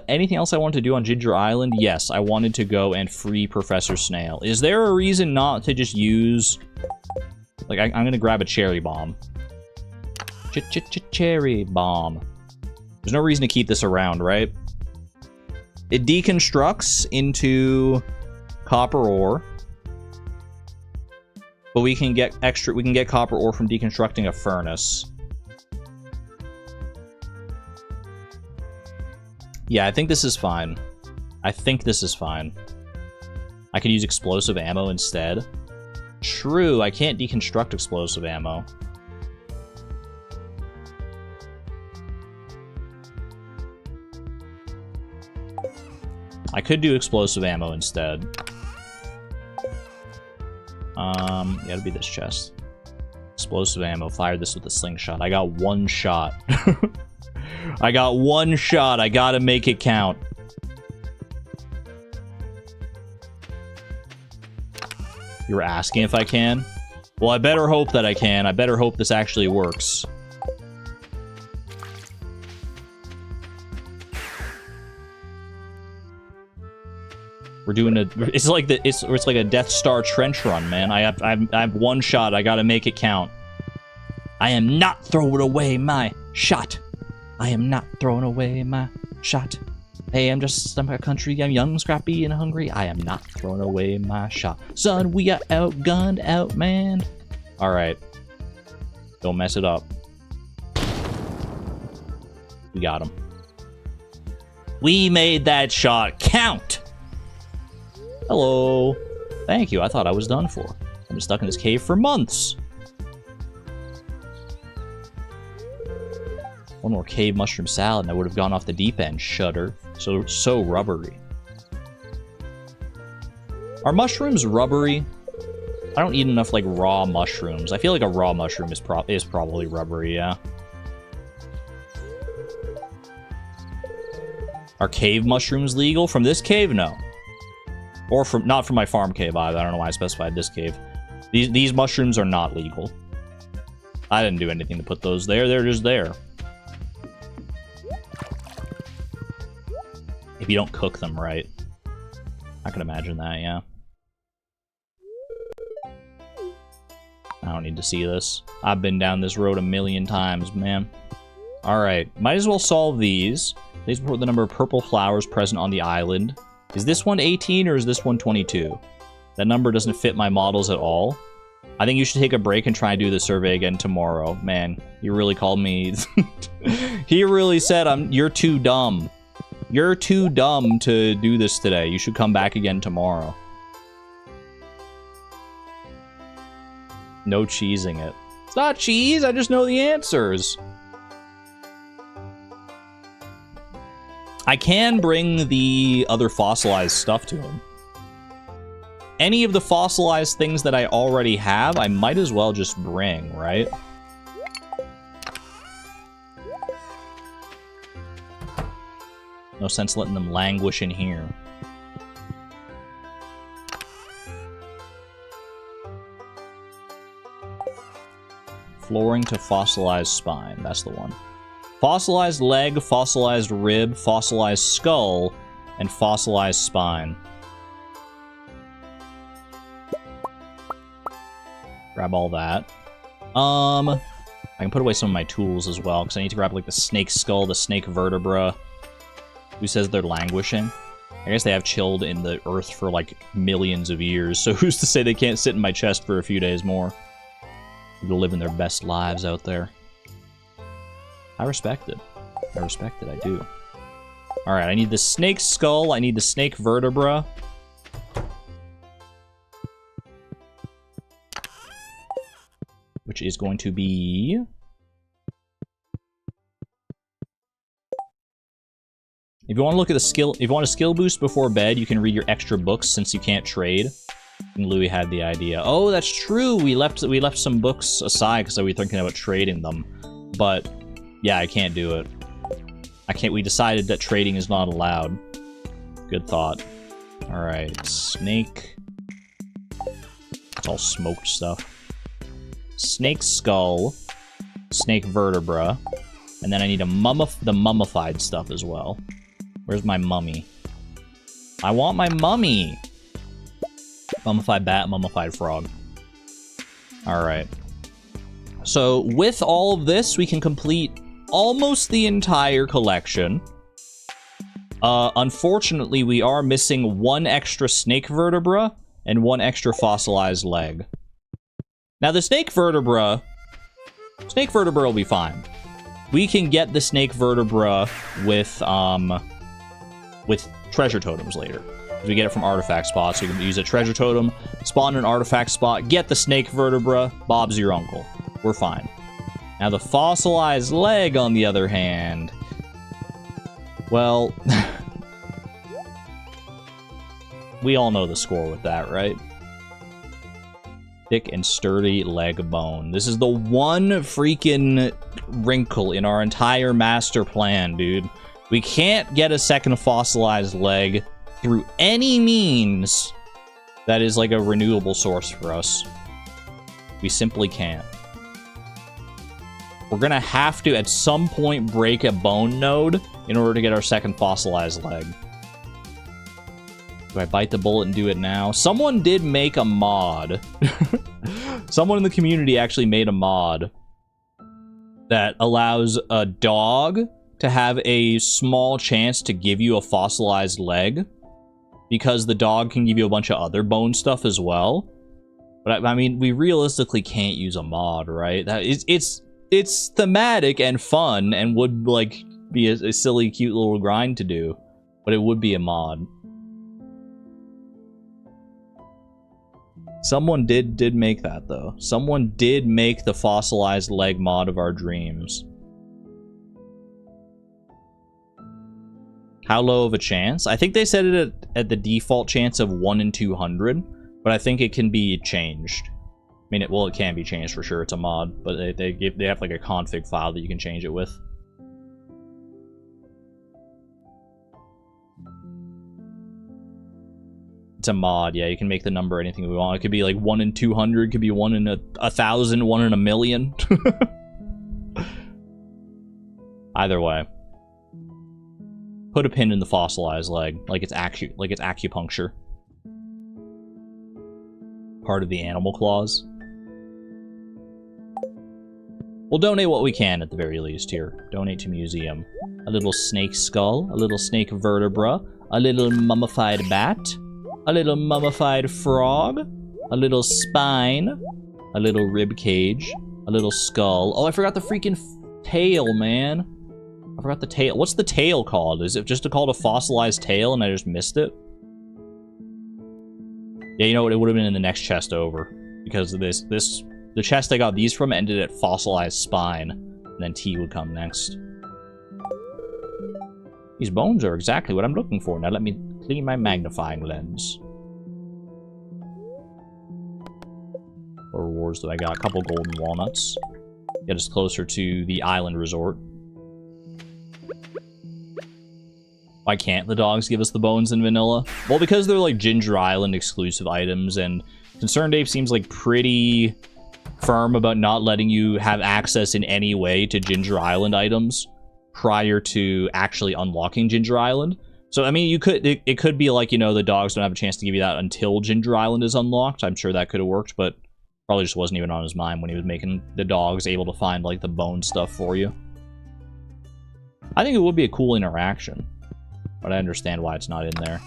Anything else I wanted to do on Ginger Island? Yes, I wanted to go and free Professor Snail. Is there a reason not to just use... Like, I'm gonna grab a cherry bomb. Cherry bomb. There's no reason to keep this around, right? It deconstructs into copper ore. But we can get copper ore from deconstructing a furnace. Yeah, I think this is fine. I think this is fine. I could use explosive ammo instead. True, I can't deconstruct explosive ammo. I could do explosive ammo instead. Yeah, it'll be this chest. Explosive ammo. Fire this with a slingshot. I got one shot. I got one shot. I gotta make it count. You were asking if I can? Well, I better hope that I can. I better hope this actually works. We're doing a. It's like a Death Star trench run, man. I have one shot. I gotta make it count. I am not throwing away my shot. I am not throwing away my shot. Hey, I'm a country. I'm young, scrappy, and hungry. I am not throwing away my shot. Son, we are outgunned, outmanned. All right. Don't mess it up. We got him. We made that shot count. Hello. Thank you. I thought I was done for. I've been stuck in this cave for months. One more cave mushroom salad and I would have gone off the deep end. Shudder. So rubbery. Are mushrooms rubbery? I don't eat enough, like, raw mushrooms. I feel like a raw mushroom is probably rubbery, yeah. Are cave mushrooms legal? From this cave? No. Or not from my farm cave either. I don't know why I specified this cave. These mushrooms are not legal. I didn't do anything to put those there. They're just there. If you don't cook them right. I can imagine that, yeah. I don't need to see this. I've been down this road a million times, man. Alright, might as well solve these. These report the number of purple flowers present on the island. Is this one 18 or is this one 22? That number doesn't fit my models at all. I think you should take a break and try and do the survey again tomorrow. Man, you really called me... He really said, you're too dumb. You're too dumb to do this today. You should come back again tomorrow. No cheesing it. It's not cheese, I just know the answers. I can bring the other fossilized stuff to him. Any of the fossilized things that I already have, I might as well just bring, right? No sense letting them languish in here. Flooring to fossilized spine. That's the one. Fossilized leg, fossilized rib, fossilized skull, and fossilized spine. Grab all that. I can put away some of my tools as well, because I need to grab, like, the snake skull, the snake vertebra. Who says they're languishing? I guess they have chilled in the earth for, like, millions of years, so who's to say they can't sit in my chest for a few days more? People living their best lives out there. I respect it. I respect it, I do. Alright, I need the snake skull, I need the snake vertebra. Which is going to be... If you want to look at the skill, if you want a skill boost before bed, you can read your extra books since you can't trade. And Louis had the idea. Oh, that's true. We left some books aside because we were thinking about trading them. But yeah, I can't do it. I can't. We decided that trading is not allowed. Good thought. All right, snake. It's all smoked stuff. Snake skull, snake vertebra, and then I need the mummified stuff as well. Where's my mummy? I want my mummy! Mummified bat, mummified frog. Alright. So, with all of this, we can complete almost the entire collection. Unfortunately, we are missing one extra snake vertebra and one extra fossilized leg. Now the snake vertebra will be fine. We can get the snake vertebra with treasure totems later. We get it from artifact spots. So we can use a treasure totem, spawn an artifact spot, get the snake vertebra. Bob's your uncle. We're fine. Now the fossilized leg, on the other hand, well, we all know the score with that, right? Thick and sturdy leg bone. This is the one freaking wrinkle in our entire master plan, dude. We can't get a second fossilized leg through any means that is like a renewable source for us. We simply can't. We're gonna have to, at some point, break a bone node in order to get our second fossilized leg. Do I bite the bullet and do it now? Someone did make a mod. Someone in the community actually made a mod that allows a dog to have a small chance to give you a fossilized leg, because the dog can give you a bunch of other bone stuff as well. But I mean, we realistically can't use a mod, right? It's thematic and fun and would like be a silly, cute little grind to do, but it would be a mod. Someone did make that though. Someone did make the fossilized leg mod of our dreams. How low of a chance? I think they set it at the default chance of 1 in 200, but I think it can be changed. I mean, well, it can be changed for sure. It's a mod, but they have like a config file that you can change it with. It's a mod, yeah. You can make the number anything we want. It could be like 1 in 200, could be 1 in 1,000, 1 in a million. Either way. Put a pin in the fossilized leg, like it's acupuncture. Part of the animal clause. We'll donate what we can at the very least here. Donate to museum. A little snake skull, a little snake vertebra, a little mummified bat, a little mummified frog, a little spine, a little rib cage, a little skull. Oh, I forgot the freaking tail, man. I forgot the tail. What's the tail called? Is it just called a fossilized tail and I just missed it? Yeah, you know what? It would have been in the next chest over. Because of the chest I got these from ended at fossilized spine. And then T would come next. These bones are exactly what I'm looking for. Now let me clean my magnifying lens. What rewards do I got? A couple golden walnuts. Get us closer to the island resort. Why can't the dogs give us the bones in vanilla? Well, because they're like Ginger Island exclusive items, and Concerned Ape seems like pretty firm about not letting you have access in any way to Ginger Island items prior to actually unlocking Ginger Island. So, I mean, it could be like, you know, the dogs don't have a chance to give you that until Ginger Island is unlocked. I'm sure that could have worked, but probably just wasn't even on his mind when he was making the dogs able to find, like, the bone stuff for you. I think it would be a cool interaction. But I understand why it's not in there.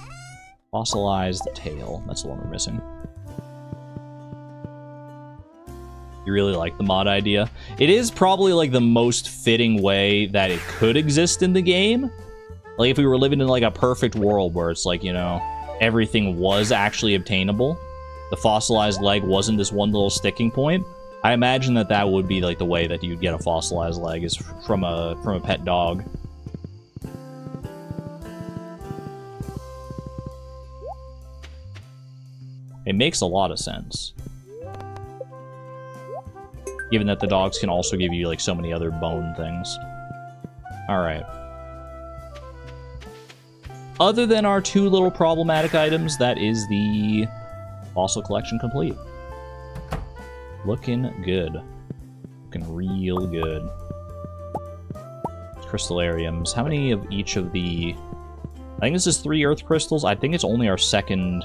Fossilized tail. That's the one we're missing. You really like the mod idea? It is probably like the most fitting way that it could exist in the game. Like if we were living in like a perfect world where it's like, you know, everything was actually obtainable. The fossilized leg wasn't this one little sticking point. I imagine that that would be like the way that you'd get a fossilized leg is from a pet dog. It makes a lot of sense. Given that the dogs can also give you, like, so many other bone things. Alright. Other than our two little problematic items, that is the fossil collection complete. Looking good. Looking real good. Crystallariums. How many of each of the... I think this is 3 earth crystals. I think it's only our second...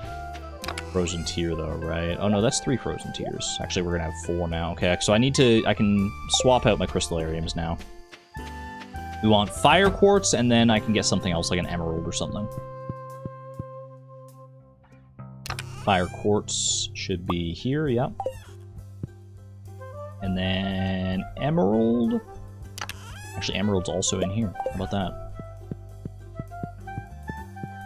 frozen tier though, right? Oh no, that's 3 frozen tiers. Actually, we're gonna have 4 now. Okay, so I can swap out my crystallariums now. We want fire quartz, and then I can get something else like an emerald or something. Fire quartz should be here, yep. And then Emerald. Actually, Emerald's also in here. How about that?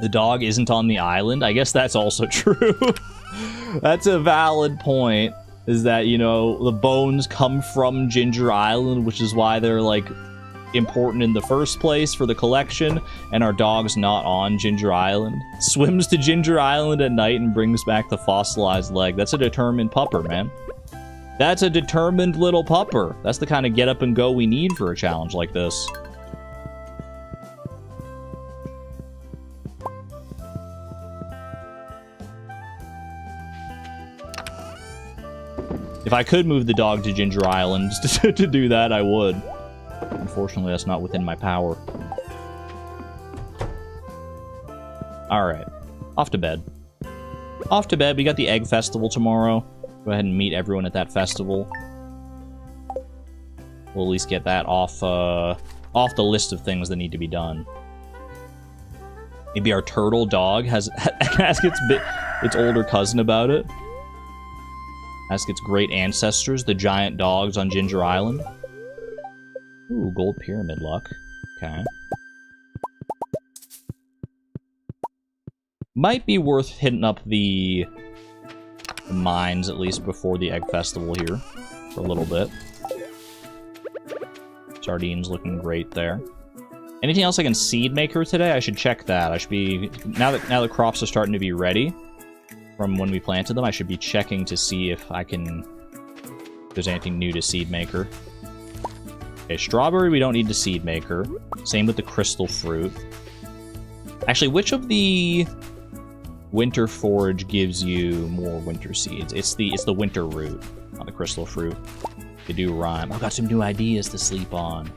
The dog isn't on the island. I guess that's also true. That's a valid point. Is that, you know, the bones come from Ginger Island, which is why they're, like, important in the first place for the collection, and our dog's not on Ginger Island. Swims to Ginger Island at night and brings back the fossilized leg. That's a determined pupper, man. That's a determined little pupper. That's the kind of get up and go we need for a challenge like this. If I could move the dog to Ginger Island to do that, I would. Unfortunately, that's not within my power. Alright. Off to bed. Off to bed. We got the Egg Festival tomorrow. Go ahead and meet everyone at that festival. We'll at least get that off the list of things that need to be done. Maybe our turtle dog has ask its older cousin about it. Ask its great ancestors, the giant dogs on Ginger Island. Ooh, gold pyramid luck. Okay. Might be worth hitting up the mines, at least, before the Egg Festival here. For a little bit. Sardines looking great there. Anything else I can seed maker today? I should check that. I should be... Now that crops are starting to be ready from when we planted them, I should be checking to see if I can... If there's anything new to seed maker. Okay, strawberry we don't need to seed maker. Same with the crystal fruit. Actually, which of the winter forage gives you more winter seeds? It's the winter root, not the crystal fruit. They do rhyme. I've got some new ideas to sleep on.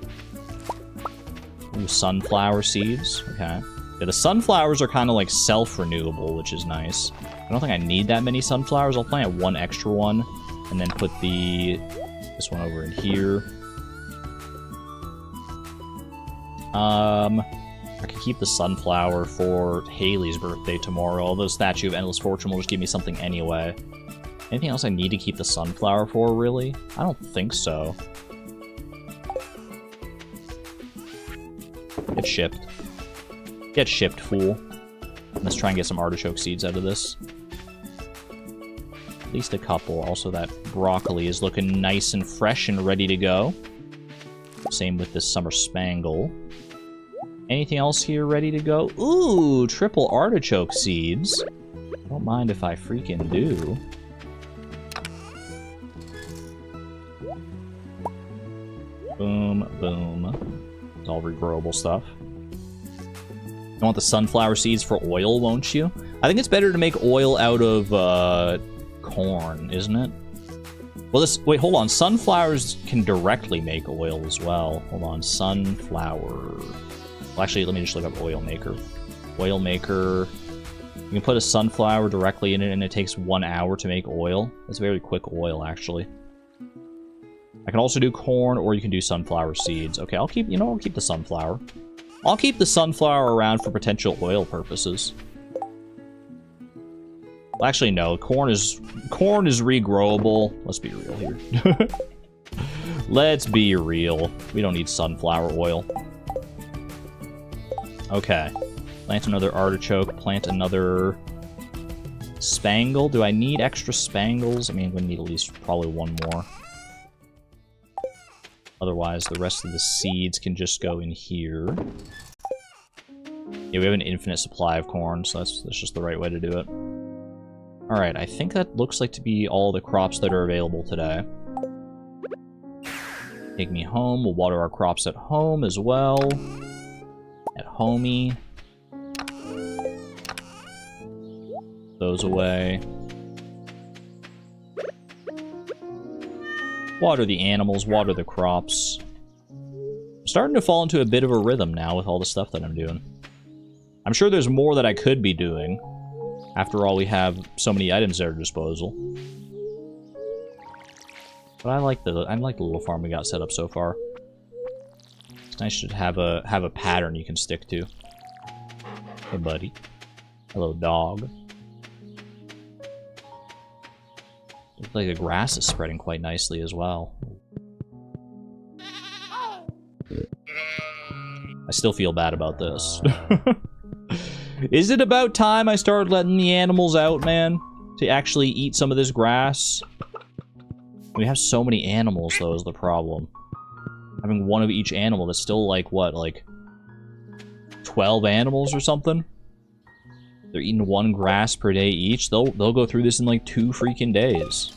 Ooh, sunflower seeds. Okay. Yeah, the sunflowers are kind of like self-renewable, which is nice. I don't think I need that many sunflowers. I'll plant one extra one, and then put this one over in here. I can keep the sunflower for Haley's birthday tomorrow, although Statue of Endless Fortune will just give me something anyway. Anything else I need to keep the sunflower for, really? I don't think so. Get shipped. Get shipped, fool. Let's try and get some artichoke seeds out of this. At least a couple. Also, that broccoli is looking nice and fresh and ready to go. Same with this summer spangle. Anything else here ready to go? Ooh, triple artichoke seeds. I don't mind if I freaking do. Boom, boom. It's all regrowable stuff. You want the sunflower seeds for oil, won't you? I think it's better to make oil out of corn, isn't it? Well, wait, hold on. Sunflowers can directly make oil as well. Hold on. Sunflower. Well, actually, let me just look up oil maker. Oil maker. You can put a sunflower directly in it, and it takes 1 hour to make oil. That's very quick oil, actually. I can also do corn, or you can do sunflower seeds. Okay, I'll keep the sunflower. I'll keep the sunflower around for potential oil purposes. Well, actually, no. Corn is regrowable. Let's be real here. Let's be real. We don't need sunflower oil. Okay. Plant another artichoke. Plant another spangle. Do I need extra spangles? I mean, I'm going to need at least probably one more. Otherwise, the rest of the seeds can just go in here. Yeah, we have an infinite supply of corn, so that's just the right way to do it. Alright, I think that looks like to be all the crops that are available today. Take me home. We'll water our crops at home as well. At homey. Those away. Water the animals, water the crops. I'm starting to fall into a bit of a rhythm now with all the stuff that I'm doing. I'm sure there's more that I could be doing. After all, we have so many items at our disposal. But I like the little farm we got set up so far. It's nice to have a pattern you can stick to. Hey, buddy. Hello, dog. Looks like the grass is spreading quite nicely as well. I still feel bad about this. Is it about time I started letting the animals out, man? To actually eat some of this grass? We have so many animals, though, is the problem. Having one of each animal, that's still like, what, like 12 animals or something? They're eating one grass per day each. They'll go through this in like 2 freaking days.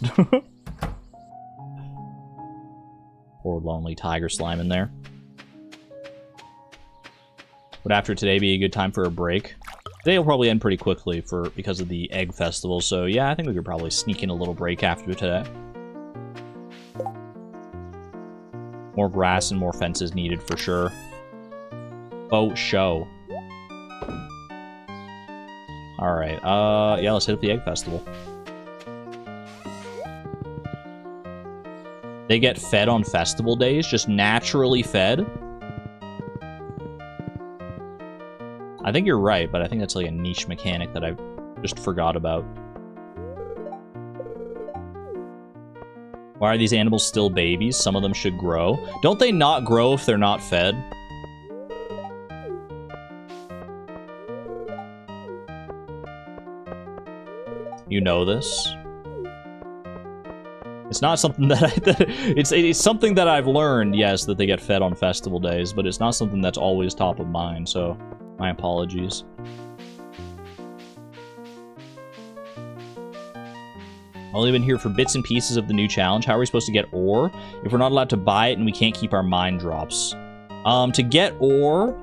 Poor lonely tiger slime in there. Would after today be a good time for a break? Today will probably end pretty quickly because of the egg festival, so yeah, I think we could probably sneak in a little break after today. More grass and more fences needed for sure. Oh, show. Alright, yeah, let's hit up the egg festival. They get fed on festival days, just naturally fed? I think you're right, but I think that's like a niche mechanic that I just forgot about. Why are these animals still babies? Some of them should grow. Don't they not grow if they're not fed? You know this. It's not something that it's something that I've learned, yes, that they get fed on festival days, but it's not something that's always top of mind, so my apologies. Only been here for bits and pieces of the new challenge. How are we supposed to get ore if we're not allowed to buy it and we can't keep our mine drops? To get ore,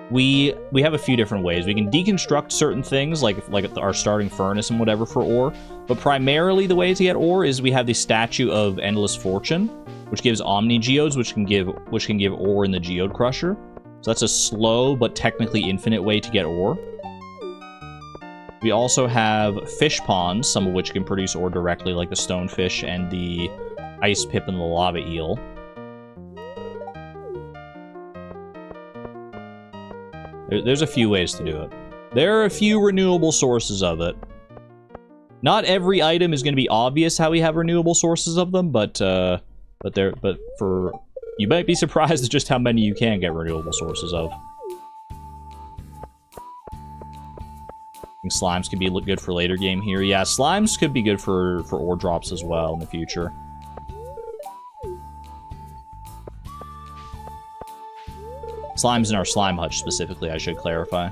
we have a few different ways. We can deconstruct certain things, like our starting furnace and whatever for ore. But primarily the way to get ore is we have the Statue of Endless Fortune, which gives Omni Geodes, which can give ore in the Geode Crusher. So that's a slow but technically infinite way to get ore. We also have fish ponds, some of which can produce ore directly, like the stonefish and the ice pip and the lava eel. There's a few ways to do it. There are a few renewable sources of it. Not every item is going to be obvious how we have renewable sources of them, but you might be surprised at just how many you can get renewable sources of. I think slimes could be good for later game here. Yeah, slimes could be good for ore drops as well in the future. Slimes in our slime hutch specifically, I should clarify.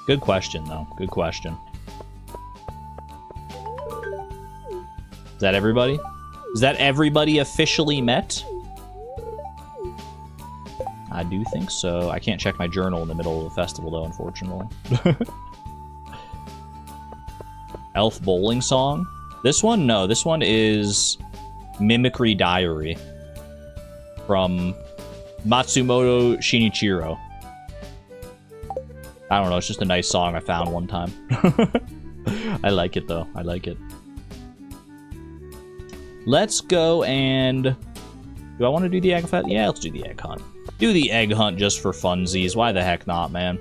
Good question, though. Good question. Is that everybody? Is that everybody officially met? I do think so. I can't check my journal in the middle of the festival, though, unfortunately. Elf Bowling Song? This one? No, this one is Mimicry Diary from Matsumoto Shinichiro. I don't know, it's just a nice song I found one time. I like it, though. I like it. Let's go and... Do I want to do the egg hunt? Yeah, let's do the egg hunt. Do the egg hunt just for funsies. Why the heck not, man?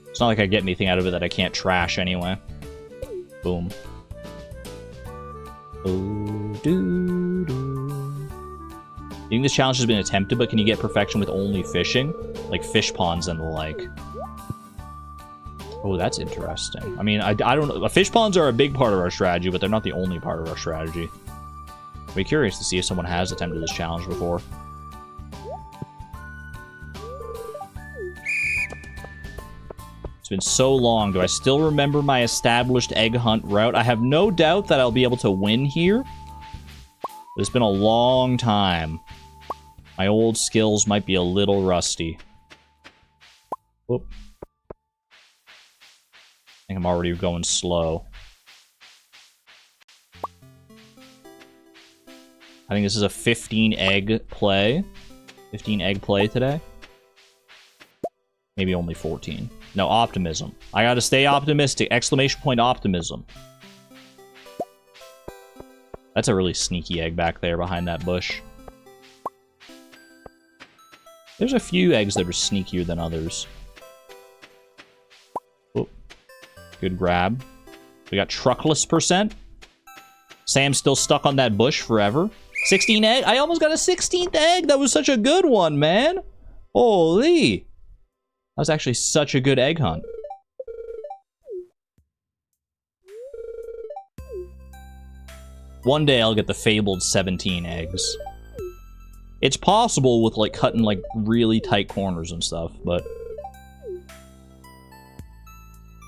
It's not like I get anything out of it that I can't trash anyway. Boom. Oh, doo, doo. I think this challenge has been attempted, but can you get perfection with only fishing? Like fish ponds and the like. Oh, that's interesting. I mean, I don't know. Fish ponds are a big part of our strategy, but they're not the only part of our strategy. I'd be curious to see if someone has attempted this challenge before. It's been so long. Do I still remember my established egg hunt route? I have no doubt that I'll be able to win here. But it's been a long time. My old skills might be a little rusty. Whoop. I think I'm already going slow. I think this is a 15 egg play. 15 egg play today. Maybe only 14. No, optimism. I gotta stay optimistic. Exclamation point optimism. That's a really sneaky egg back there behind that bush. There's a few eggs that are sneakier than others. Oh, good grab. We got truckless %. Sam's still stuck on that bush forever. 16 egg. I almost got a 16th egg. That was such a good one, man. Holy. That was actually such a good egg hunt. One day I'll get the fabled 17 eggs. It's possible with, like, cutting, like, really tight corners and stuff, but...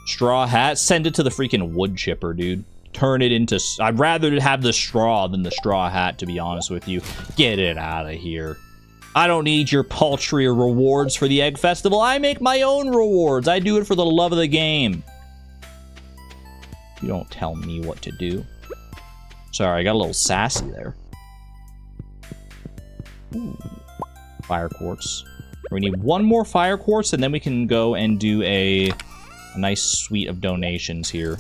Straw hat? Send it to the freaking wood chipper, dude. Turn it into... I'd rather have the straw than the straw hat, to be honest with you. Get it out of here. I don't need your paltry rewards for the Egg Festival. I make my own rewards. I do it for the love of the game. You don't tell me what to do. Sorry, I got a little sassy there. Ooh. Fire quartz. We need one more fire quartz, and then we can go and do a nice suite of donations here.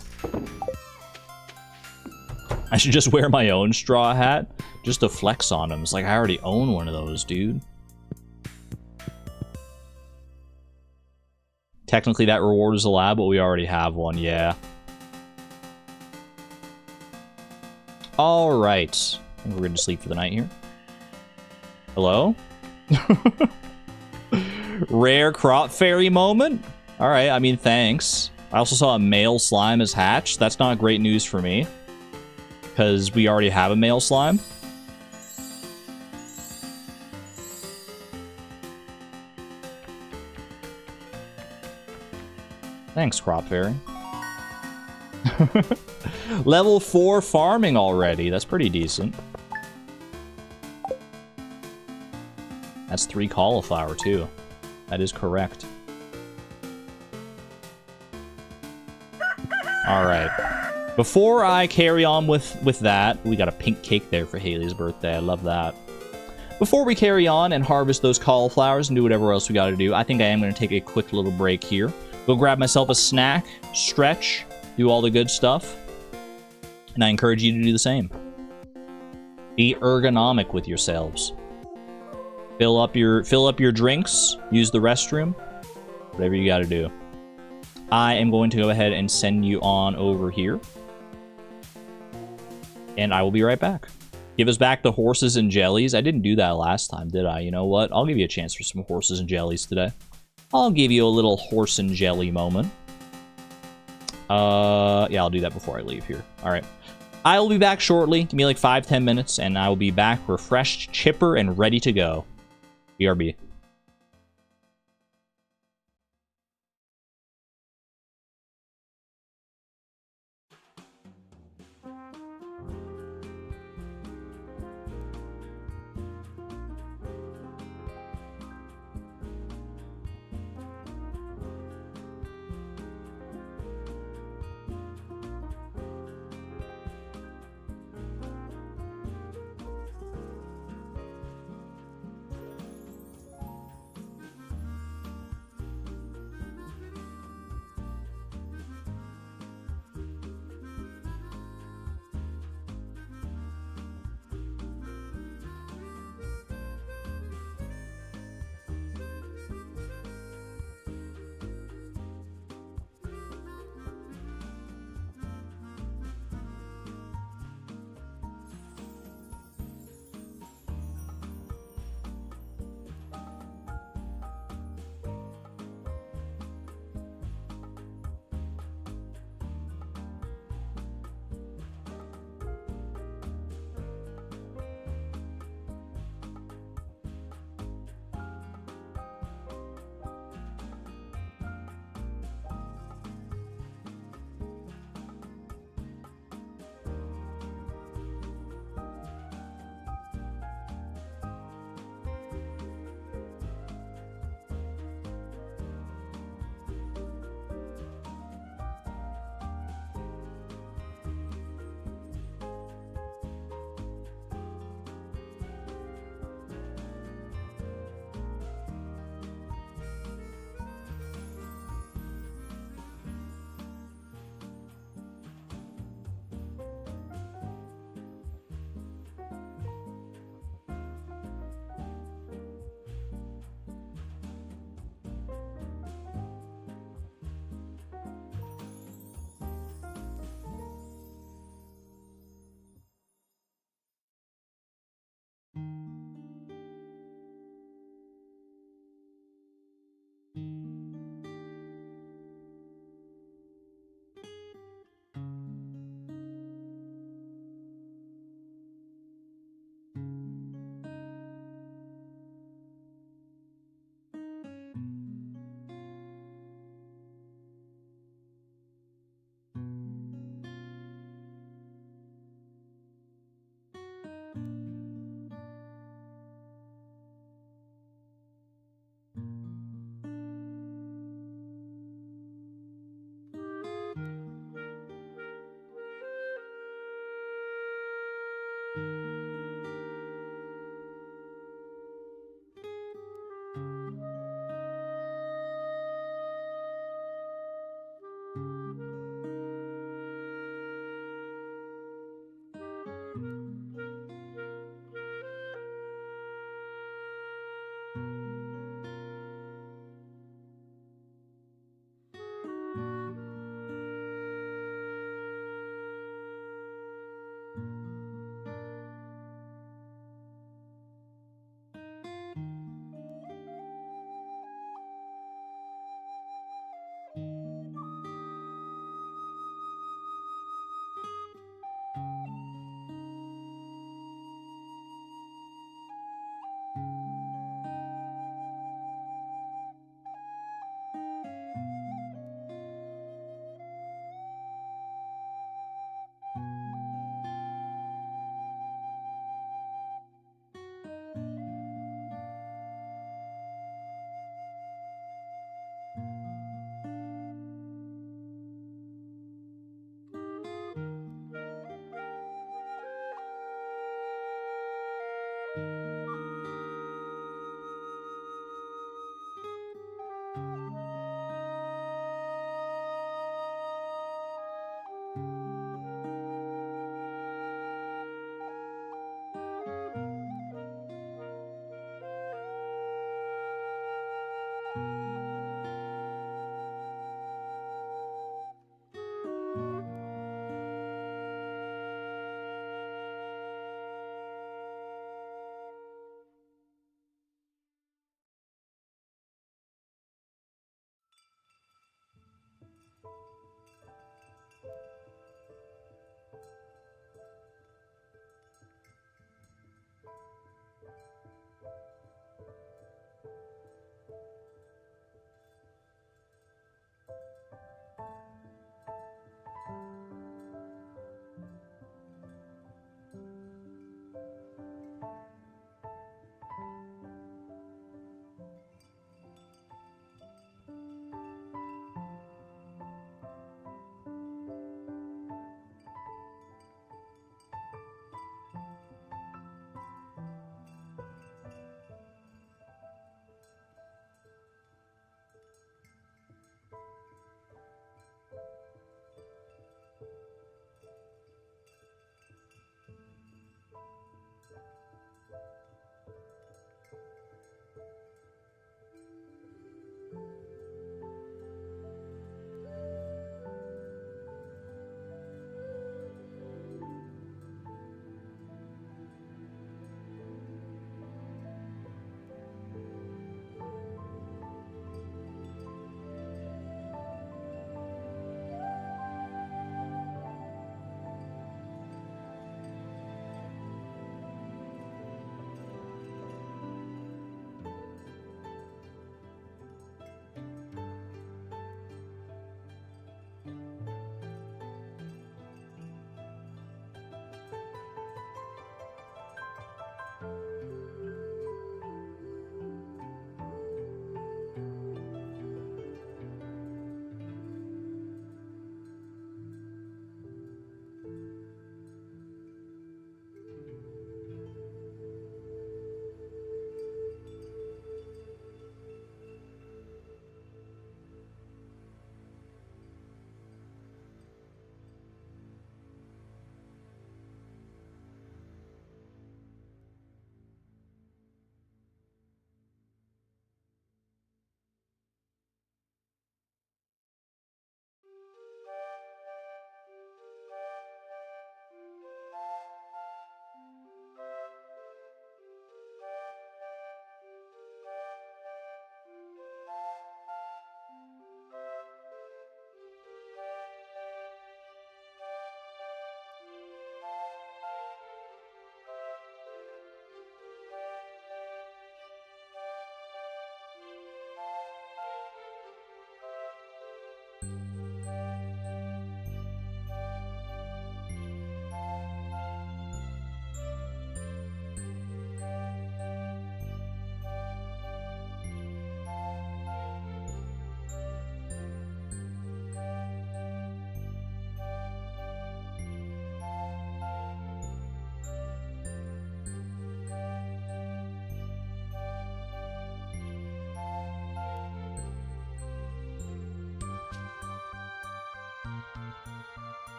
I should just wear my own straw hat, just to flex on them. It's like I already own one of those, dude. Technically, that reward is a lab, but we already have one, yeah. Alright. I think we're going to sleep for the night here. Hello? Rare crop fairy moment? Alright, I mean, thanks. I also saw a male slime has hatched. That's not great news for me. Because we already have a male slime. Thanks, crop fairy. Level 4 farming already. That's pretty decent. That's 3 cauliflower, too. That is correct. Alright. Before I carry on with that, we got a pink cake there for Haley's birthday. I love that. Before we carry on and harvest those cauliflowers and do whatever else we got to do, I think I am going to take a quick little break here. Go grab myself a snack, stretch, do all the good stuff. And I encourage you to do the same. Be ergonomic with yourselves. Fill up your drinks, use the restroom, whatever you got to do. I am going to go ahead and send you on over here. And I will be right back. Give us back the horses and jellies. I didn't do that last time, did I? You know what? I'll give you a chance for some horses and jellies today. I'll give you a little horse and jelly moment. Yeah, I'll do that before I leave here. All right. I will be back shortly. Give me like 5-10 minutes, and I will be back refreshed, chipper, and ready to go. BRB.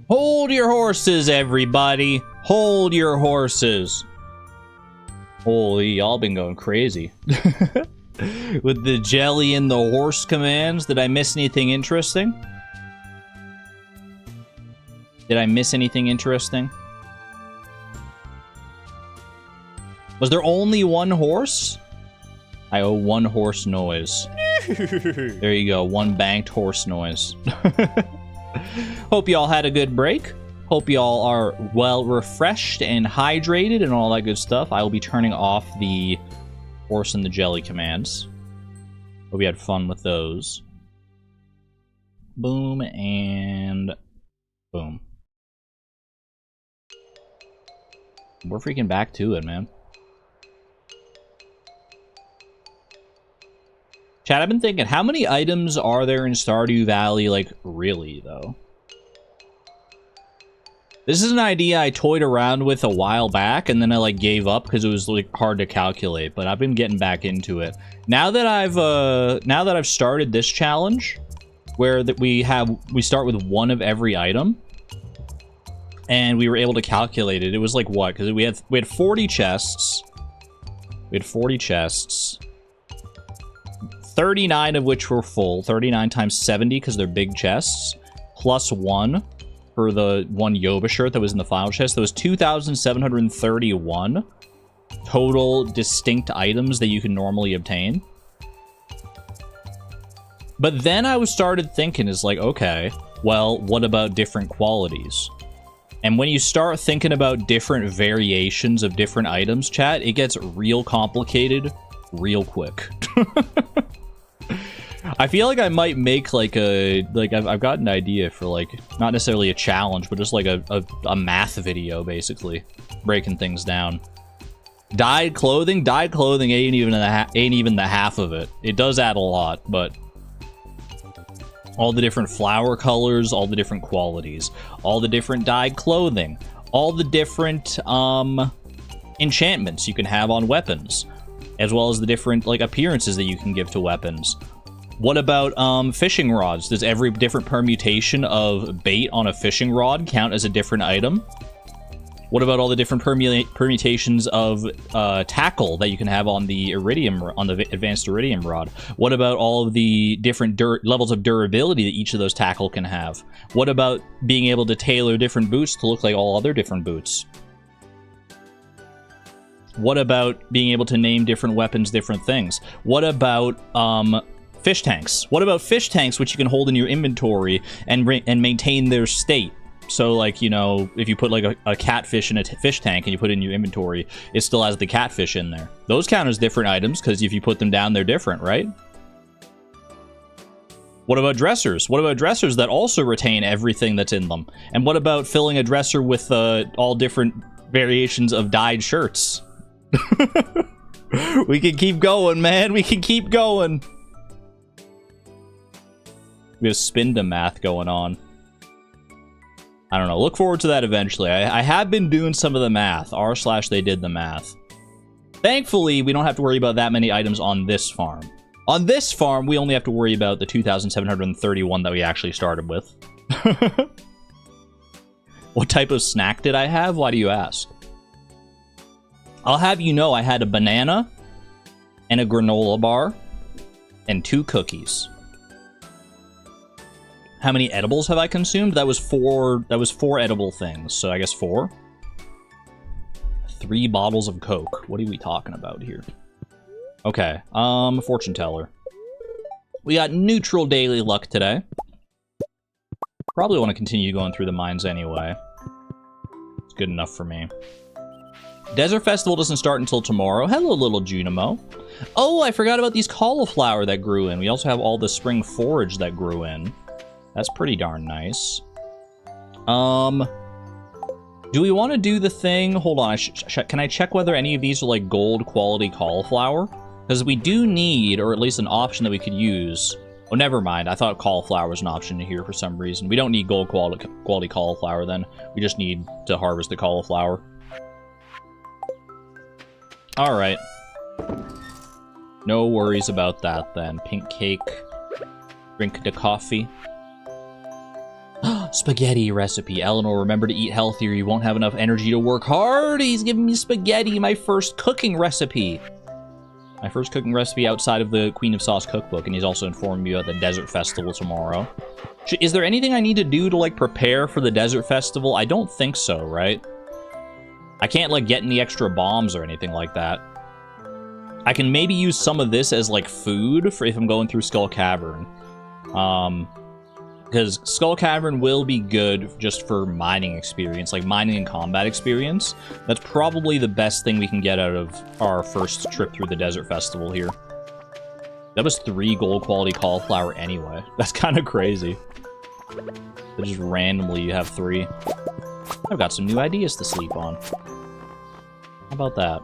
Hold your horses, everybody. Hold your horses. Holy, y'all been going crazy. With the jelly and the horse commands. Did I miss anything interesting? Did I miss anything interesting? Was there only one horse? I owe one horse noise. There you go, one banked horse noise. Hope y'all had a good break. Hope y'all are well refreshed and hydrated and all that good stuff. I will be turning off the horse and the jelly commands. Hope you had fun with those. Boom and boom. We're freaking back to it, man. Chat, I've been thinking, how many items are there in Stardew Valley, like, really, though? This is an idea I toyed around with a while back, and then I like gave up because it was like hard to calculate. But I've been getting back into it now that I've started this challenge, where that we start with one of every item, and we were able to calculate it. It was like what? Because we had 40 chests. We had 40 chests. 39 of which were full. 39 times 70 because they're big chests, plus 1. For the one Yoba shirt that was in the final chest, there was 2,731 total distinct items that you can normally obtain. But then I started thinking, is like, okay, well, what about different qualities? And when you start thinking about different variations of different items, chat, it gets real complicated real quick. I feel like I might make like I've got an idea for like not necessarily a challenge, but just like a math video, basically breaking things down. Dyed clothing ain't even the half of it. It does add a lot, but all the different flower colors, all the different qualities, all the different dyed clothing, all the different enchantments you can have on weapons, as well as the different like appearances that you can give to weapons. What about fishing rods? Does every different permutation of bait on a fishing rod count as a different item? What about all the different permutations of tackle that you can have on the advanced iridium rod? What about all of the different levels of durability that each of those tackle can have? What about being able to tailor different boots to look like all other different boots? What about being able to name different weapons different things? What about fish tanks? What about fish tanks which you can hold in your inventory and maintain their state? So, like, you know, if you put like a catfish in a fish tank and you put it in your inventory, it still has the catfish in there. Those count as different items because if you put them down, they're different, right? What about dressers? What about dressers that also retain everything that's in them? And what about filling a dresser with all different variations of dyed shirts? We can keep going, man. We can keep going. We have spinda math going on. I don't know. Look forward to that eventually. I have been doing some of the math. r/they did the math. Thankfully, we don't have to worry about that many items on this farm. On this farm, we only have to worry about the 2,731 that we actually started with. What type of snack did I have? Why do you ask? I'll have you know I had a banana and a granola bar and 2 cookies. How many edibles have I consumed? That was 4 edible things, so I guess 4. 3 bottles of Coke. What are we talking about here? Okay, fortune teller. We got neutral daily luck today. Probably want to continue going through the mines anyway. It's good enough for me. Desert Festival doesn't start until tomorrow. Hello, little Junimo. Oh, I forgot about these cauliflower that grew in. We also have all the spring forage that grew in. That's pretty darn nice. Do we want to do the thing? Hold on, can I check whether any of these are like gold quality cauliflower? Because we do need, or at least an option that we could use. Oh, never mind. I thought cauliflower was an option here for some reason. We don't need gold quality cauliflower then. We just need to harvest the cauliflower. Alright. No worries about that then. Pink cake. Drink the coffee. Spaghetti recipe. Eleanor, remember to eat healthy or you won't have enough energy to work hard. He's giving me spaghetti, my first cooking recipe. My first cooking recipe outside of the Queen of Sauce cookbook, and he's also informed me about the Desert Festival tomorrow. Is there anything I need to do to, like, prepare for the Desert Festival? I don't think so, right? I can't, like, get any extra bombs or anything like that. I can maybe use some of this as, like, food for if I'm going through Skull Cavern. Because Skull Cavern will be good just for mining experience, like mining and combat experience. That's probably the best thing we can get out of our first trip through the Desert Festival here. That was 3 gold quality cauliflower anyway. That's kind of crazy. That just randomly you have 3. I've got some new ideas to sleep on. How about that?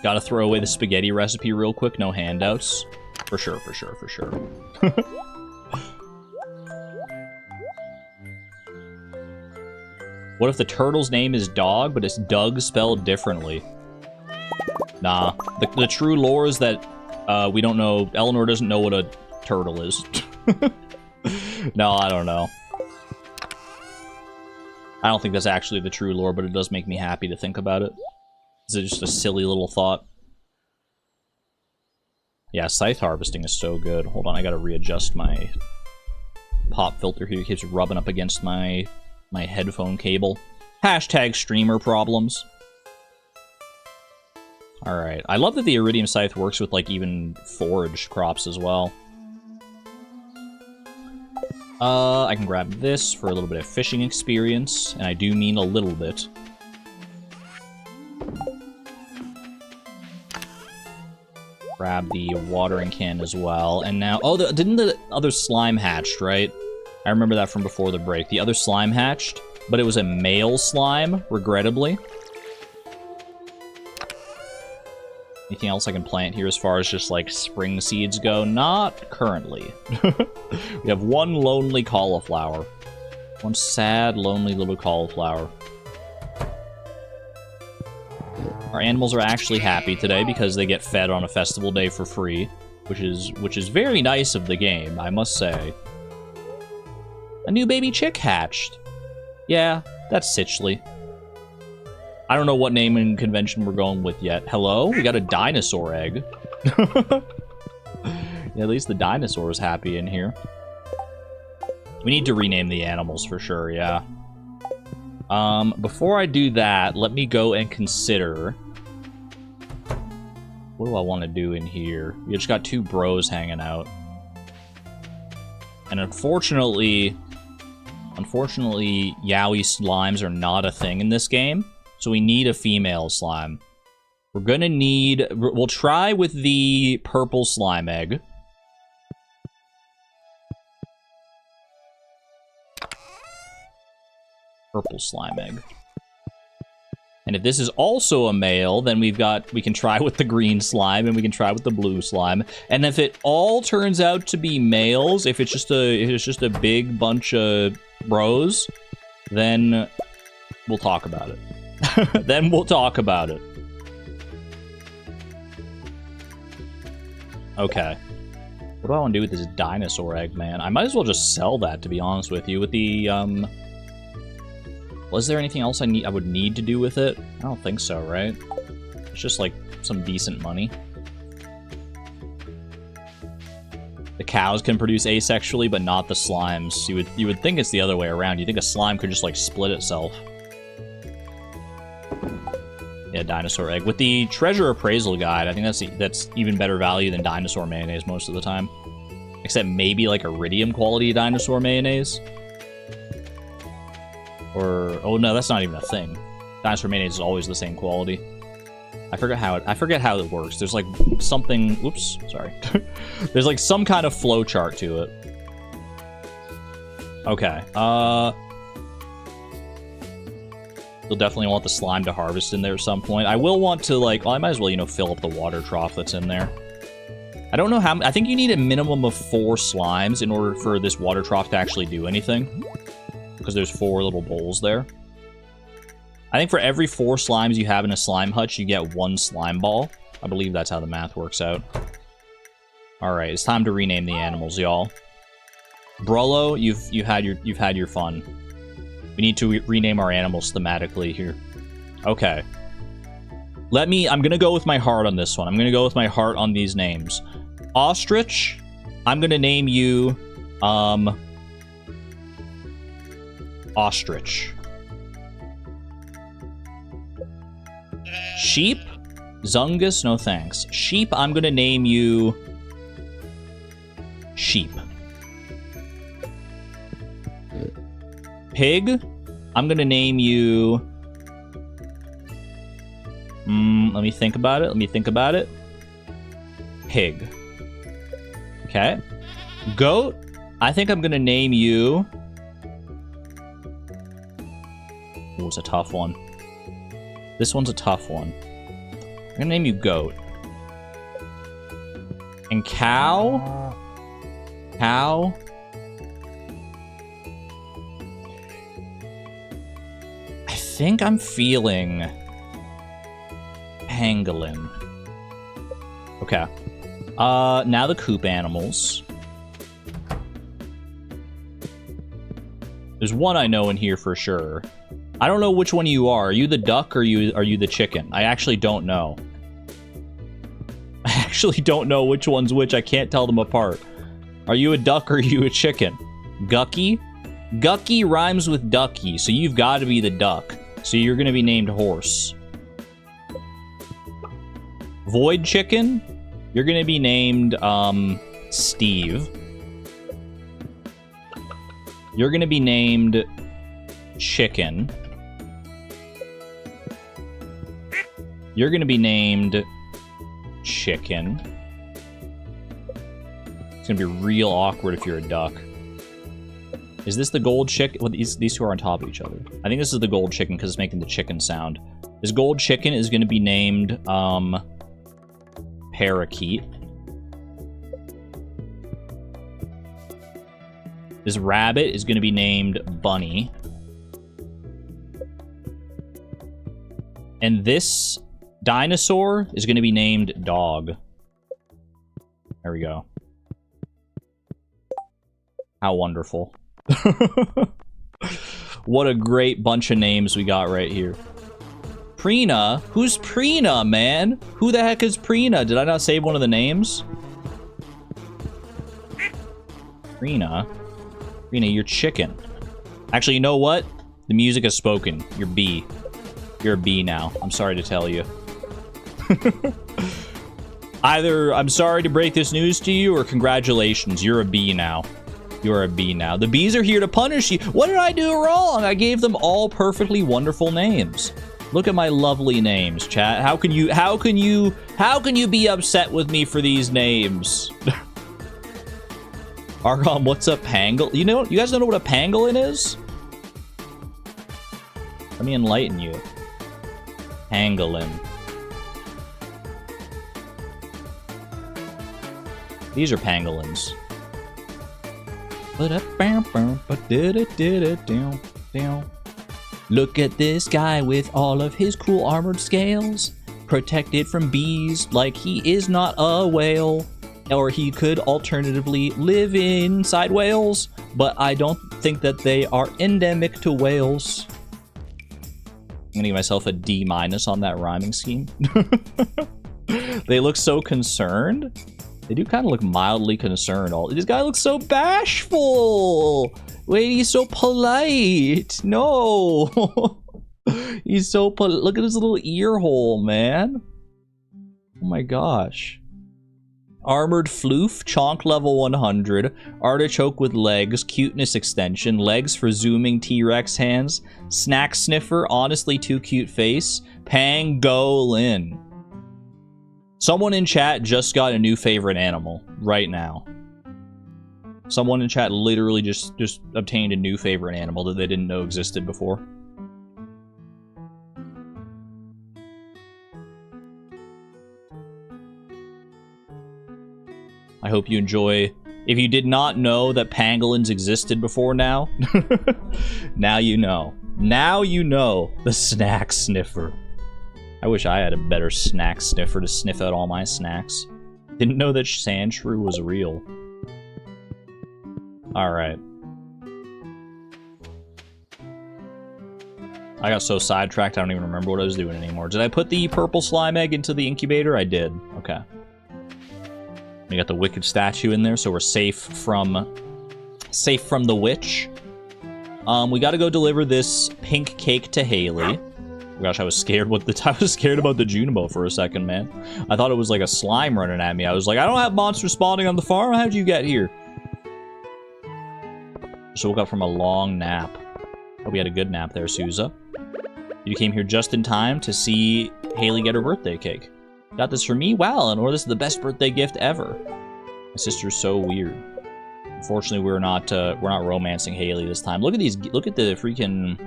Gotta throw away the spaghetti recipe real quick, no handouts. For sure, for sure, for sure. What if the turtle's name is Dog, but it's Doug spelled differently? Nah. The true lore is that we don't know... Eleanor doesn't know what a turtle is. No, I don't know. I don't think that's actually the true lore, but it does make me happy to think about it. Is it just a silly little thought? Yeah, scythe harvesting is so good. Hold on, I gotta readjust my pop filter here. It keeps rubbing up against my headphone cable. Hashtag streamer problems. Alright, I love that the iridium scythe works with, like, even forage crops as well. I can grab this for a little bit of fishing experience, and I do mean a little bit. Grab the watering can as well, and now... Oh, didn't the other slime hatched, right? I remember that from before the break. The other slime hatched, but it was a male slime, regrettably. Anything else I can plant here as far as just, like, spring seeds go? Not currently. We have one lonely cauliflower. One sad, lonely little cauliflower. Our animals are actually happy today because they get fed on a festival day for free, which is very nice of the game, I must say. A new baby chick hatched. Yeah, that's Sitchley. I don't know what naming convention we're going with yet. Hello? We got a dinosaur egg. Yeah, at least the dinosaur is happy in here. We need to rename the animals for sure, yeah. Before I do that, let me go and consider... What do I want to do in here? We just got two bros hanging out. And unfortunately, yaoi slimes are not a thing in this game. So we need a female slime. We're gonna need... We'll try with the purple slime egg. Purple slime egg. And if this is also a male, then we can try with the green slime, and we can try with the blue slime. And if it all turns out to be males, if it's just a big bunch of bros, then we'll talk about it. Then we'll talk about it. Okay. What do I want to do with this dinosaur egg, man? I might as well just sell that, to be honest with you. With the, Was there anything else I would need to do with it? I don't think so, right? It's just, like, some decent money. The cows can produce asexually, but not the slimes. You would think it's the other way around. You think a slime could just, like, split itself. Yeah, dinosaur egg. With the treasure appraisal guide, I think that's even better value than dinosaur mayonnaise most of the time. Except maybe like iridium quality dinosaur mayonnaise. Or oh no, that's not even a thing. Dinosaur mayonnaise is always the same quality. I forget how it works. There's like something. Oops, sorry. There's like some kind of flow chart to it. Okay. You'll definitely want the slime to harvest in there at some point. I will want to, like... Well, I might as well, you know, fill up the water trough that's in there. I don't know how... I think you need a minimum of 4 slimes in order for this water trough to actually do anything. Because there's 4 little bowls there. I think for every 4 slimes you have in a slime hutch, you get 1 slime ball. I believe that's how the math works out. Alright, it's time to rename the animals, y'all. Brullo, you've had your fun. We need to rename our animals thematically here. Okay. I'm gonna go with my heart on this one. I'm gonna go with my heart on these names. Ostrich, I'm gonna name you, Ostrich. Sheep, Zungus, no thanks. Sheep, I'm gonna name you... Sheep. Pig, I'm gonna name you... let me think about it. Pig. Okay. Goat, I think I'm gonna name you... Ooh, it's a tough one. This one's a tough one. I'm gonna name you Goat. And cow... think I'm feeling pangolin. Okay. Now the coop animals. There's one I know in here for sure. I don't know which one you are. Are you the duck or are you the chicken? I actually don't know. I actually don't know which one's which. I can't tell them apart. Are you a duck or are you a chicken? Gucky? Gucky rhymes with ducky, so you've got to be the duck. So you're going to be named horse. Void chicken? You're going to be named, Steve. You're going to be named chicken. You're going to be named chicken. It's going to be real awkward if you're a duck. Is this the gold chicken? Well, these two are on top of each other. I think this is the gold chicken because it's making the chicken sound. This gold chicken is going to be named, parakeet. This rabbit is going to be named Bunny. And this dinosaur is going to be named Dog. There we go. How wonderful. What a great bunch of names we got right here. Prina? Who's Prina, man? Who the heck is Prina? Did I not save one of the names? Prina? Prina, you're chicken. Actually, you know what? The music has spoken. You're B. You're a B now. I'm sorry to tell you. Either I'm sorry to break this news to you, or congratulations, you're a B now. You're a B now. The Bs are here to punish you. What did I do wrong? I gave them all perfectly wonderful names. Look at my lovely names, chat. How can you be upset with me for these names? Argon, what's a pangolin? You guys don't know what a pangolin is? Let me enlighten you. Pangolin. These are pangolins. Look at this guy with all of his cool armored scales, protected from bees like he is not a whale. Or he could alternatively live inside whales, but I don't think that they are endemic to Wales. I'm gonna give myself a D- on that rhyming scheme. They look so concerned. They do kind of look mildly concerned. This guy looks so bashful. Wait, he's so polite. No. He's so polite. Look at his little ear hole, man. Oh my gosh. Armored floof, chonk level 100, artichoke with legs, cuteness extension, legs for zooming T-Rex hands, snack sniffer, honestly too cute face, pangolin. Someone in chat just got a new favorite animal right now. Someone in chat literally just obtained a new favorite animal that they didn't know existed before. I hope you enjoy. If you did not know that pangolins existed before now, now you know. Now you know the snack sniffer. I wish I had a better snack sniffer to sniff out all my snacks. Didn't know that sand shrew was real. Alright. I got so sidetracked I don't even remember what I was doing anymore. Did I put the purple slime egg into the incubator? I did. Okay. We got the wicked statue in there, so we're safe from the witch. We got to go deliver this pink cake to Haley. Oh gosh, I was scared about the Junimo for a second, man. I thought it was like a slime running at me. I was like, I don't have monsters spawning on the farm. How'd you get here? Just woke up from a long nap. Hope you had a good nap there, Souza. You came here just in time to see Haley get her birthday cake. Got this for me? Wow, Eleanor, this is the best birthday gift ever. My sister's so weird. Unfortunately, we're not romancing Haley this time. Look at these. Look at the freaking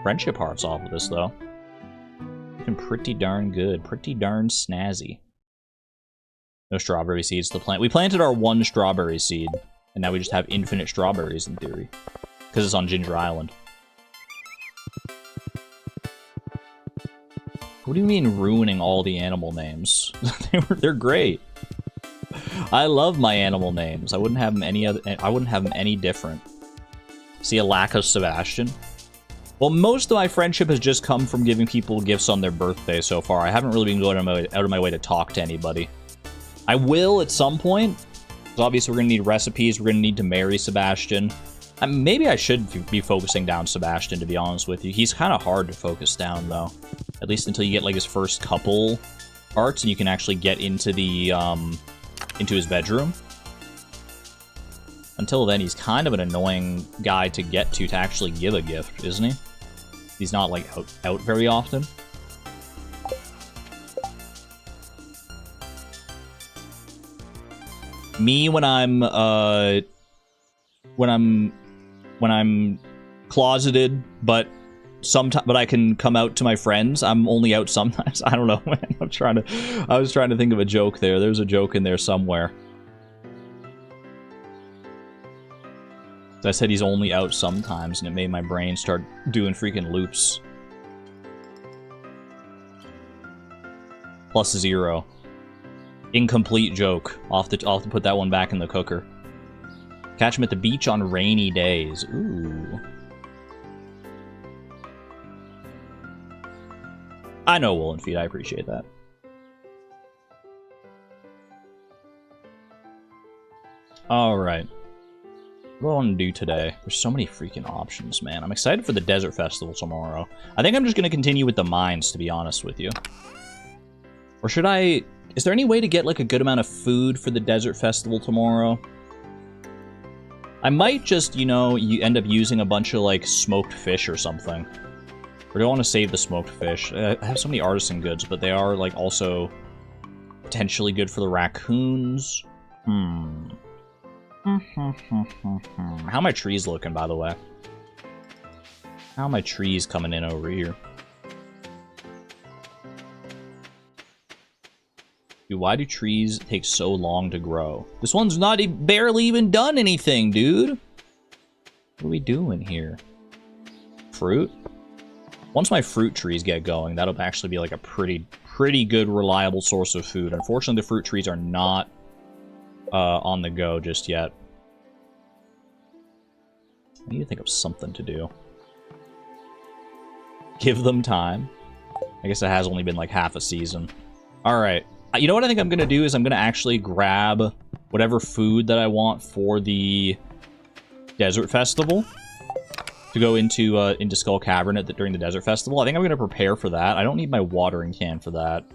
friendship hearts off of this, though. Looking pretty darn good. Pretty darn snazzy. No strawberry seeds to plant. We planted our one strawberry seed, and now we just have infinite strawberries in theory, because it's on Ginger Island. What do you mean ruining all the animal names? They're great. I love my animal names. I wouldn't have them any different. See a lack of Sebastian? Well, most of my friendship has just come from giving people gifts on their birthday so far. I haven't really been going out of my way to talk to anybody. I will at some point. Because obviously we're going to need recipes. We're going to need to marry Sebastian. Maybe I should be focusing down Sebastian, to be honest with you. He's kind of hard to focus down, though. At least until you get, like, his first couple parts, and you can actually get into the, into his bedroom. Until then, he's kind of an annoying guy to get to actually give a gift, isn't he? He's not, like, out very often. Me, when I'm closeted, but I can come out to my friends. I'm only out sometimes. I don't know, man. I was trying to think of a joke there. There's a joke in there somewhere. I said he's only out sometimes, and it made my brain start doing freaking loops. +0. Incomplete joke. I'll have to put that one back in the cooker. Catch him at the beach on rainy days. Ooh. I know, Woolen Feet. I appreciate that. Alright. What do I want to do today? There's so many freaking options, man. I'm excited for the Desert Festival tomorrow. I think I'm just going to continue with the mines, to be honest with you. Or should I... Is there any way to get, like, a good amount of food for the Desert Festival tomorrow? I might just, you know, end up using a bunch of, like, smoked fish or something. Or do I want to save the smoked fish? I have so many artisan goods, but they are, like, also potentially good for the raccoons. How are my trees looking, by the way? How are my trees coming in over here? Dude, why do trees take so long to grow? This one's not barely even done anything, dude. What are we doing here? Fruit? Once my fruit trees get going, that'll actually be like a pretty good, reliable source of food. Unfortunately, the fruit trees are not on the go just yet. I need to think of something to do. Give them time. I guess it has only been like half a season. Alright. You know what I think I'm going to do is I'm going to actually grab whatever food that I want for the Desert Festival to go into Skull Cavern during the Desert Festival. I think I'm going to prepare for that. I don't need my watering can for that.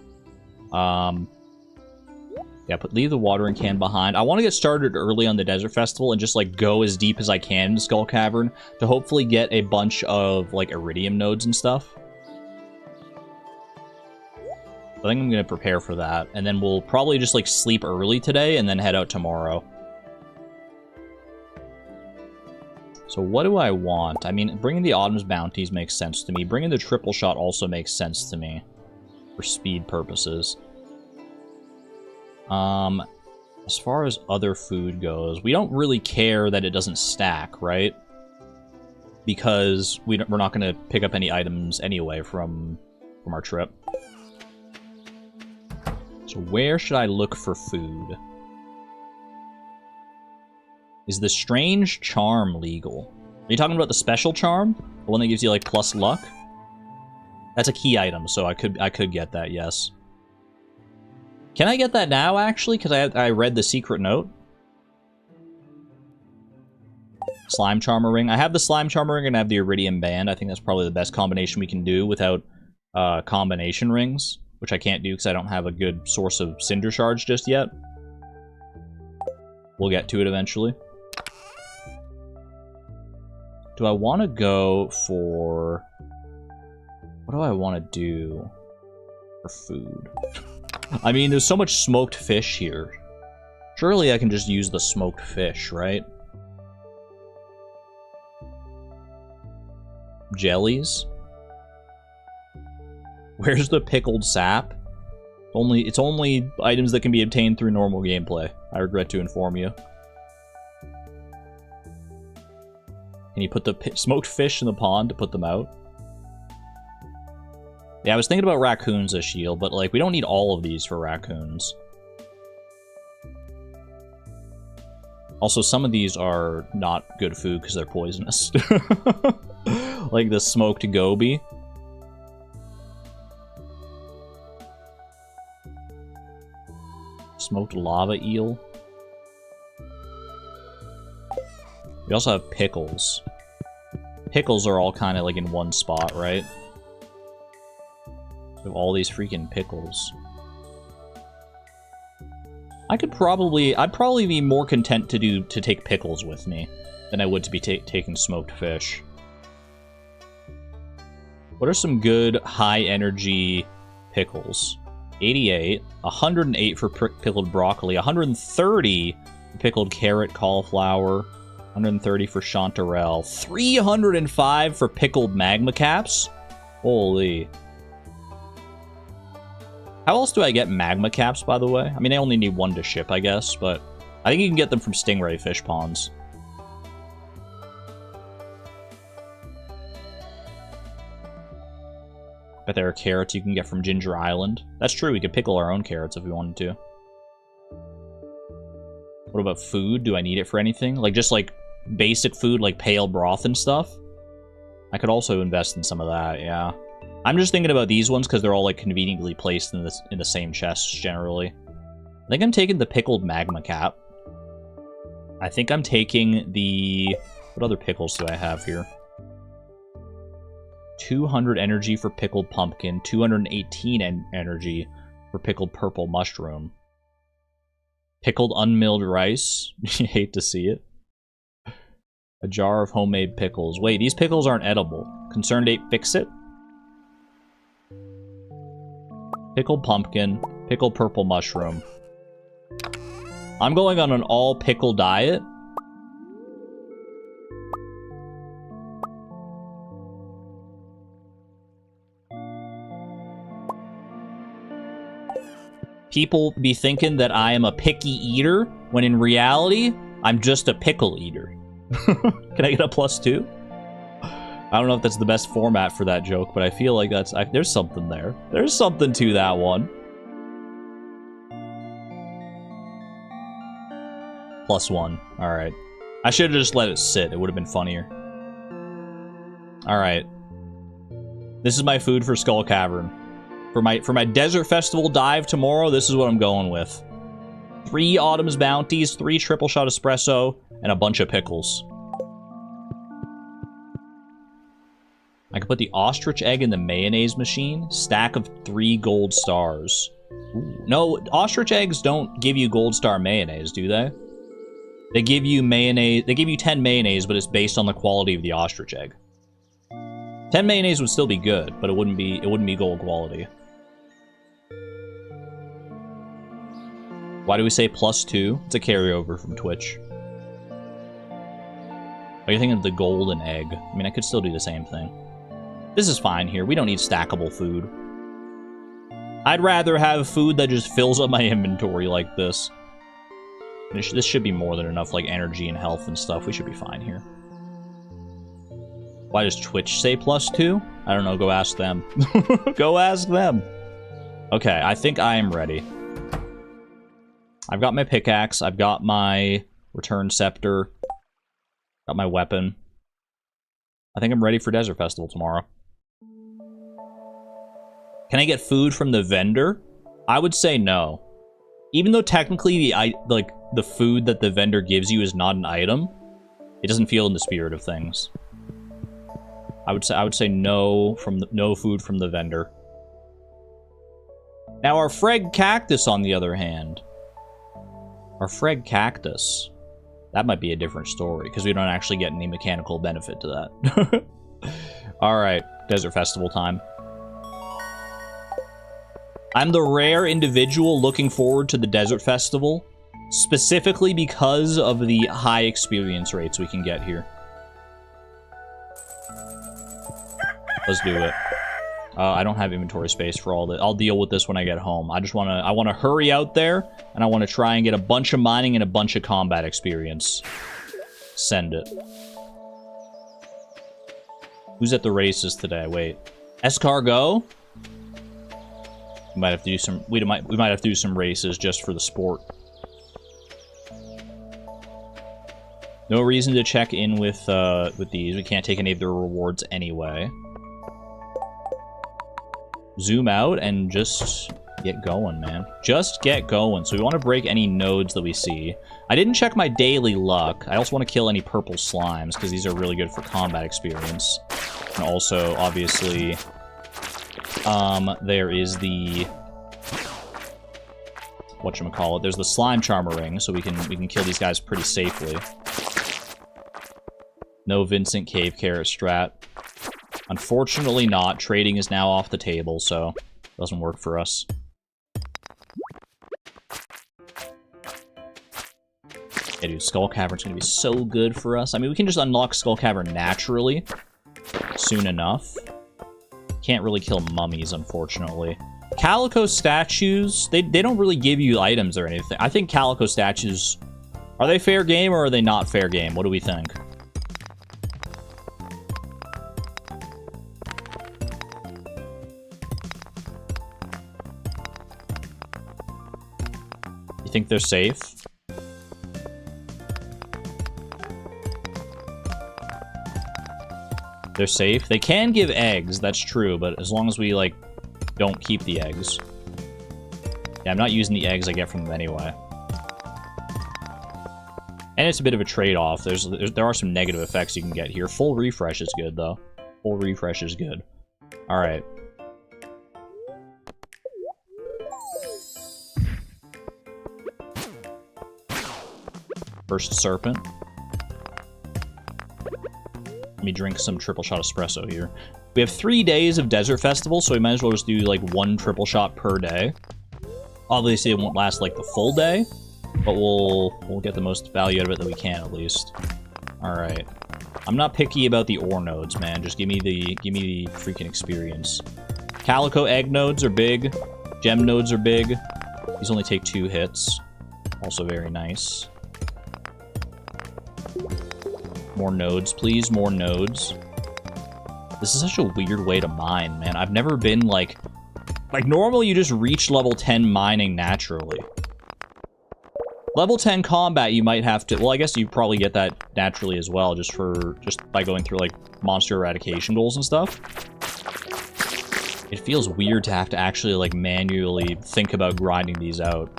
Yeah, leave the watering can behind. I want to get started early on the Desert Festival and just, like, go as deep as I can in Skull Cavern to hopefully get a bunch of, like, iridium nodes and stuff. I think I'm going to prepare for that, and then we'll probably just, like, sleep early today and then head out tomorrow. So what do I want? I mean, bringing the Autumn's Bounties makes sense to me. Bringing the Triple Shot also makes sense to me for speed purposes. As far as other food goes, we don't really care that it doesn't stack, right? Because we're not going to pick up any items anyway from our trip. So where should I look for food? Is the Strange Charm legal? Are you talking about the Special Charm? The one that gives you, like, plus luck? That's a key item, so I could get that, yes. Can I get that now, actually? Because I read the secret note. Slime Charmer Ring. I have the Slime Charmer Ring and I have the Iridium Band. I think that's probably the best combination we can do without combination rings, which I can't do because I don't have a good source of Cinder Shards just yet. We'll get to it eventually. Do I want to go for... What do I want to do for food? I mean, there's so much smoked fish here. Surely I can just use the smoked fish, right? Jellies? Where's the pickled sap? It's only items that can be obtained through normal gameplay. I regret to inform you. Can you put the smoked fish in the pond to put them out? Yeah, I was thinking about raccoons as shield, but, like, we don't need all of these for raccoons. Also, some of these are not good food because they're poisonous. Like the smoked goby. Smoked lava eel. We also have pickles. Pickles are all kind of like in one spot, right? We have all these freaking pickles. I'd probably be more content to take pickles with me than I would to be taking smoked fish. What are some good high energy pickles? 88, 108 for pickled broccoli, 130 for pickled carrot, cauliflower, 130 for chanterelle, 305 for pickled magma caps. Holy. How else do I get magma caps, by the way? I mean, I only need one to ship, I guess, but I think you can get them from stingray fish ponds. Bet there are carrots you can get from Ginger Island. That's true, we could pickle our own carrots if we wanted to. What about food? Do I need it for anything? Like, just like basic food, like pale broth and stuff? I could also invest in some of that, yeah. I'm just thinking about these ones because they're all like conveniently placed in the same chests generally. I think I'm taking the pickled magma cap. I think I'm taking the... What other pickles do I have here? 200 energy for pickled pumpkin, 218 energy for pickled purple mushroom. Pickled unmilled rice. You hate to see it. A jar of homemade pickles. Wait, these pickles aren't edible. Concerned Ape, fix it? Pickled pumpkin, pickled purple mushroom. I'm going on an all-pickle diet. People be thinking that I am a picky eater, when in reality, I'm just a pickle eater. Can I get a +2? I don't know if that's the best format for that joke, but I feel like there's something there. There's something to that one. +1. Alright. I should have just let it sit. It would have been funnier. Alright. This is my food for Skull Cavern. For my Desert Festival dive tomorrow, this is what I'm going with. 3 Autumn's Bounties, 3 triple shot espresso, and a bunch of pickles. I can put the ostrich egg in the mayonnaise machine. Stack of 3 gold stars. Ooh. No, ostrich eggs don't give you gold star mayonnaise, do they? They give you mayonnaise. They give you 10 mayonnaise, but it's based on the quality of the ostrich egg. 10 mayonnaise would still be good, but it wouldn't be gold quality. Why do we say +2? It's a carryover from Twitch. Are you thinking of the golden egg? I mean, I could still do the same thing. This is fine here. We don't need stackable food. I'd rather have food that just fills up my inventory like this. This should be more than enough, like, energy and health and stuff. We should be fine here. Why does Twitch say +2? I don't know. Go ask them. Go ask them. Okay, I think I am ready. I've got my pickaxe. I've got my return scepter. Got my weapon. I think I'm ready for Desert Festival tomorrow. Can I get food from the vendor? I would say no. Even though technically the food that the vendor gives you is not an item, it doesn't feel in the spirit of things. I would say no food from the vendor. Now our Freg Cactus, on the other hand. Our Freg Cactus. That might be a different story, because we don't actually get any mechanical benefit to that. Alright, Desert Festival time. I'm the rare individual looking forward to the Desert Festival, specifically because of the high experience rates we can get here. Let's do it. I don't have inventory space for all that. I'll deal with this when I get home. I want to hurry out there, and I want to try and get a bunch of mining and a bunch of combat experience. Send it. Who's at the races today? Wait. Escargot? We might have to do some. We might have to do some races just for the sport. No reason to check in with these. We can't take any of their rewards anyway. Zoom out and just get going, man. Just get going. So we want to break any nodes that we see. I didn't check my daily luck. I also want to kill any purple slimes, because these are really good for combat experience. And also, obviously, there is the... whatchamacallit. There's the slime charmer ring, so we can kill these guys pretty safely. No Vincent Cave Carrot strat. Unfortunately not. Trading is now off the table, so it doesn't work for us. Yeah, dude, Skull Cavern's gonna be so good for us. I mean, we can just unlock Skull Cavern naturally soon enough. Can't really kill mummies, unfortunately. Calico statues, they don't really give you items or anything. I think Calico statues, are they fair game or are they not fair game? What do we think? You think they're safe? They're safe. They can give eggs, that's true, but as long as we, like, don't keep the eggs. Yeah, I'm not using the eggs I get from them anyway. And it's a bit of a trade-off. There are some negative effects you can get here. Full refresh is good, though. Full refresh is good. Alright. First serpent. Let me drink some triple shot espresso here. We have 3 days of Desert Festival, so we might as well just do, like, 1 triple shot per day. Obviously, it won't last, like, the full day, but we'll get the most value out of it that we can, at least. Alright. I'm not picky about the ore nodes, man. Just give me the freaking experience. Calico egg nodes are big. Gem nodes are big. These only take 2 hits. Also very nice. More nodes, please. More nodes. This is such a weird way to mine, man. I've never been, like, normally you just reach level 10 mining naturally. Level 10 combat, you might have to... Well, I guess you probably get that naturally as well, just by going through, like, monster eradication goals and stuff. It feels weird to have to actually, like, manually think about grinding these out.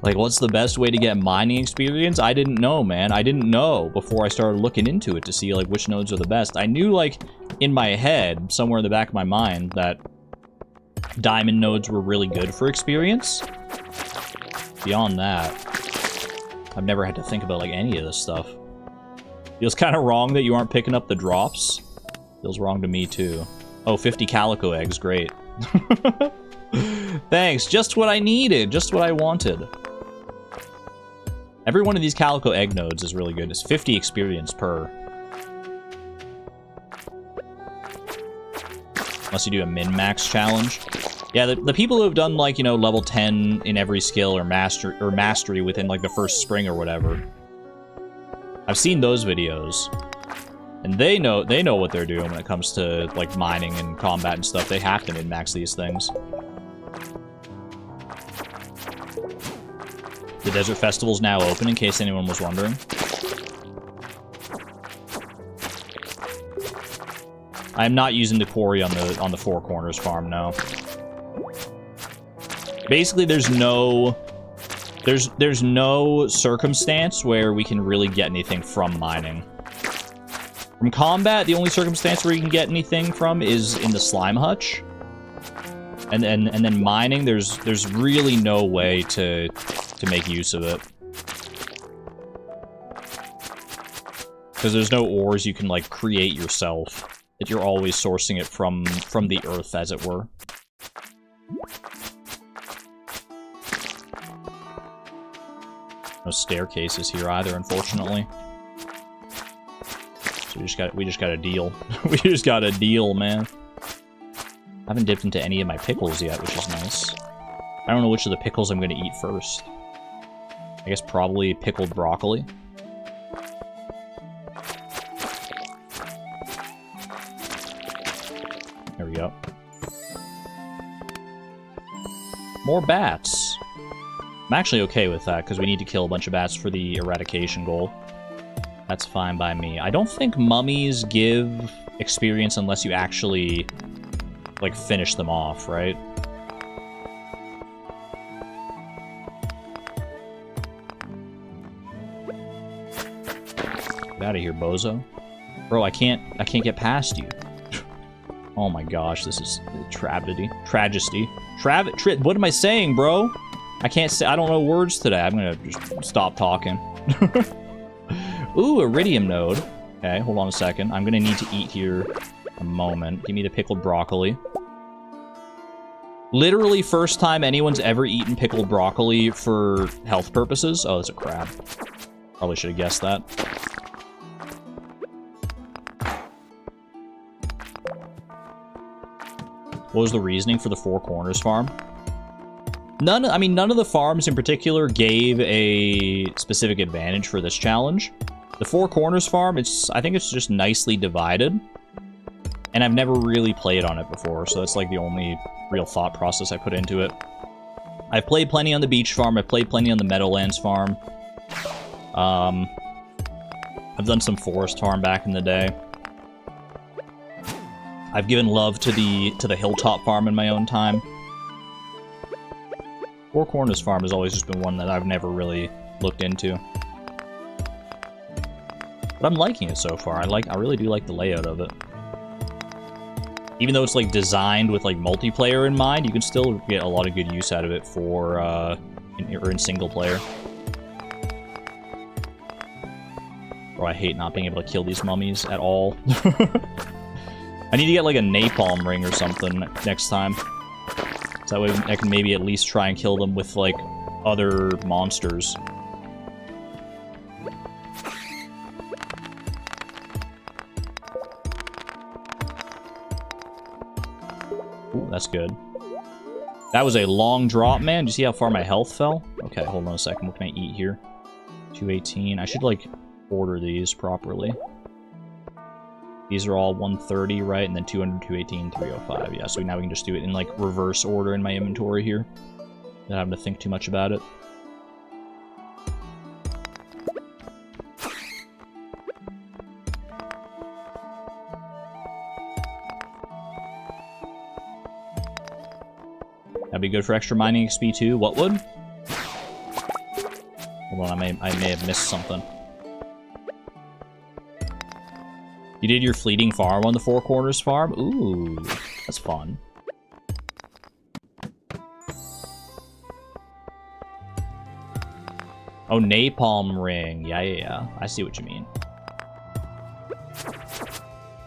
Like, what's the best way to get mining experience? I didn't know, man. I didn't know before I started looking into it to see, like, which nodes are the best. I knew, like, in my head, somewhere in the back of my mind, that diamond nodes were really good for experience. Beyond that, I've never had to think about, like, any of this stuff. Feels kind of wrong that you aren't picking up the drops. Feels wrong to me, too. Oh, 50 calico eggs, great. Thanks, just what I needed, just what I wanted. Every one of these calico egg nodes is really good. It's 50 experience per. Unless you do a min-max challenge. Yeah, the people who have done, like, you know, level 10 in every skill or mastery within, like, the first spring or whatever. I've seen those videos. And they know what they're doing when it comes to, like, mining and combat and stuff. They have to min-max these things. The Desert Festival's now open, in case anyone was wondering. I'm not using the quarry on the Four Corners farm, no. Basically, there's no circumstance where we can really get anything from mining. From combat, the only circumstance where you can get anything from is in the slime hutch. And then mining, there's really no way to make use of it. Because there's no ores you can, like, create yourself. That you're always sourcing it from the earth, as it were. No staircases here either, unfortunately. So we just got a deal. We just got a deal, man. I haven't dipped into any of my pickles yet, which is nice. I don't know which of the pickles I'm going to eat first. I guess probably pickled broccoli. There we go. More bats. I'm actually okay with that, because we need to kill a bunch of bats for the eradication goal. That's fine by me. I don't think mummies give experience unless you actually, like, finish them off, right? Get out of here, bozo. Bro, I can't get past you. Oh my gosh, this is a tragedy. What am I saying, bro? I can't say, I don't know words today. I'm gonna just stop talking. Ooh, iridium node. Okay, hold on a second. I'm gonna need to eat here a moment. Give me the pickled broccoli. Literally first time anyone's ever eaten pickled broccoli for health purposes. Oh, that's a crab. Probably should have guessed that. What was the reasoning for the Four Corners farm? None of the farms in particular gave a specific advantage for this challenge. The Four Corners farm, I think it's just nicely divided. And I've never really played on it before, so that's like the only real thought process I put into it. I've played plenty on the beach farm, I've played plenty on the Meadowlands farm. I've done some forest farm back in the day. I've given love to the hilltop farm in my own time. Four Corners farm has always just been one that I've never really looked into. But I'm liking it so far. I really do like the layout of it. Even though it's like designed with like multiplayer in mind, you can still get a lot of good use out of it for in single player. Bro, I hate not being able to kill these mummies at all. I need to get like a napalm ring or something next time. So that way I can maybe at least try and kill them with like other monsters. Ooh, that's good. That was a long drop, man. Do you see how far my health fell? Okay, hold on a second. What can I eat here? 218. I should like order these properly. These are all 130, right? And then 200, 218, 305. Yeah, so now we can just do it in, like, reverse order in my inventory here. Not having to think too much about it. That'd be good for extra mining XP too. What would? Hold on, I may have missed something. You did your fleeting farm on the Four Corners farm? Ooh, that's fun. Oh, napalm ring. Yeah. I see what you mean.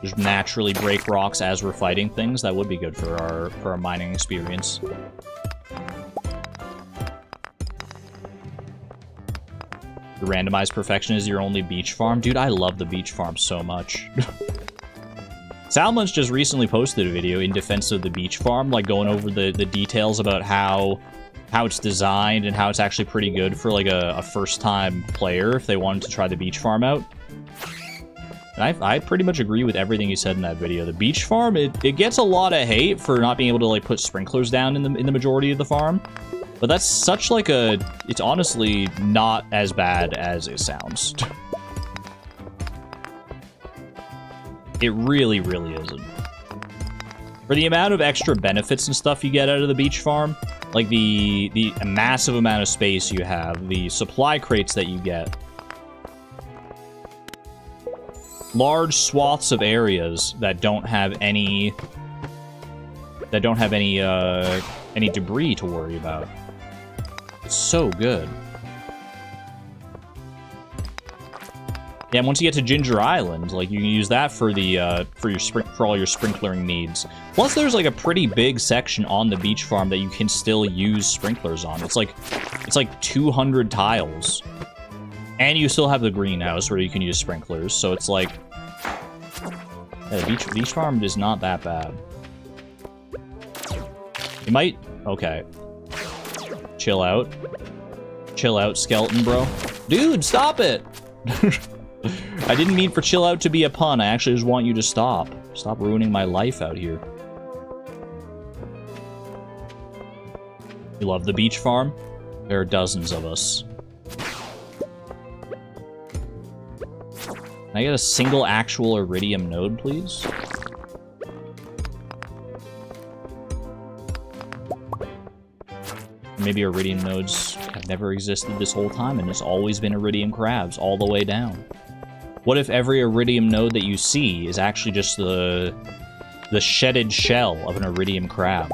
Just naturally break rocks as we're fighting things. That would be good for our mining experience. The randomized perfection is your only beach farm? Dude, I love the beach farm so much. Salmon's just recently posted a video in defense of the beach farm, like going over the details about how it's designed and how it's actually pretty good for like a first-time player if they wanted to try the beach farm out. And I pretty much agree with everything he said in that video. The beach farm, it gets a lot of hate for not being able to like put sprinklers down in the majority of the farm. But that's such like it's honestly not as bad as it sounds. It really, really isn't. For the amount of extra benefits and stuff you get out of the beach farm, like the massive amount of space you have, the supply crates that you get, large swaths of areas that don't have any debris to worry about. It's so good. Yeah, and once you get to Ginger Island, like you can use that for the for all your sprinklering needs. Plus, there's like a pretty big section on the beach farm that you can still use sprinklers on. It's like 200 tiles, and you still have the greenhouse where you can use sprinklers. So it's like, yeah, the beach farm is not that bad. You might chill out, skeleton bro. Dude, stop it. I didn't mean for chill out to be a pun. I actually just want you to stop. Stop ruining my life out here. You love the beach farm? There are dozens of us. Can I get a single actual iridium node, please? Maybe iridium nodes have never existed this whole time and it's always been iridium crabs all the way down. What if every iridium node that you see is actually just the shedded shell of an iridium crab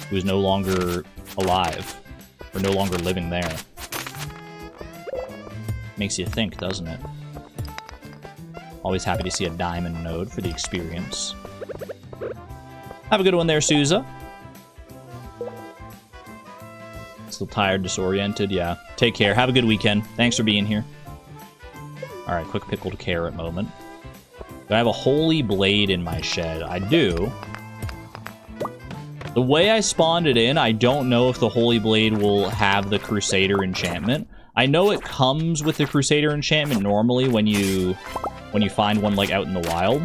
who is no longer alive or no longer living there? Makes you think, doesn't it? Always happy to see a diamond node for the experience. Have a good one there, Souza. Still tired, disoriented? Yeah. Take care. Have a good weekend. Thanks for being here. Alright, quick pickled carrot moment. Do I have a holy blade in my shed? I do. The way I spawned it in, I don't know if the holy blade will have the Crusader enchantment. I know it comes with the Crusader enchantment normally when you find one like out in the wild.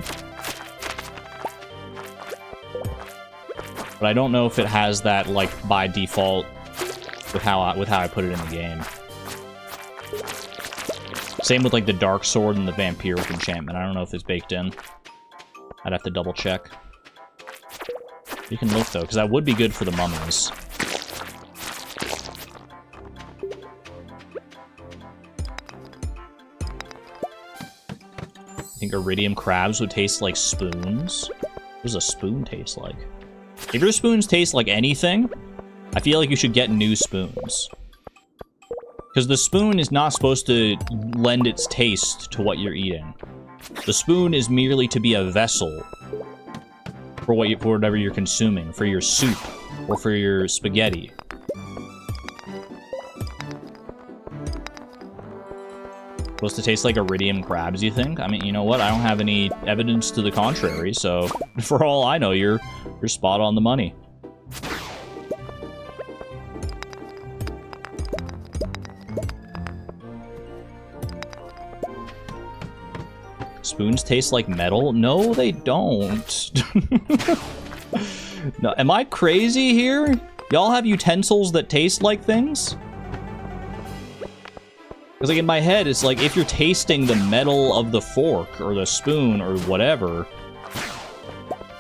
But I don't know if it has that like by default with how I put it in the game. Same with like the dark sword and the vampiric enchantment. I don't know if it's baked in. I'd have to double check. You can look though, because that would be good for the mummies. I think iridium crabs would taste like spoons. What does a spoon taste like? If your spoons taste like anything, I feel like you should get new spoons. Because the spoon is not supposed to lend its taste to what you're eating. The spoon is merely to be a vessel for whatever you're consuming, for your soup or for your spaghetti. Supposed to taste like iridium crabs, you think? I mean, you know what? I don't have any evidence to the contrary, so for all I know, you're spot on the money. Spoons taste like metal? No, they don't. No, am I crazy here? Y'all have utensils that taste like things? Because like in my head, it's like if you're tasting the metal of the fork or the spoon or whatever,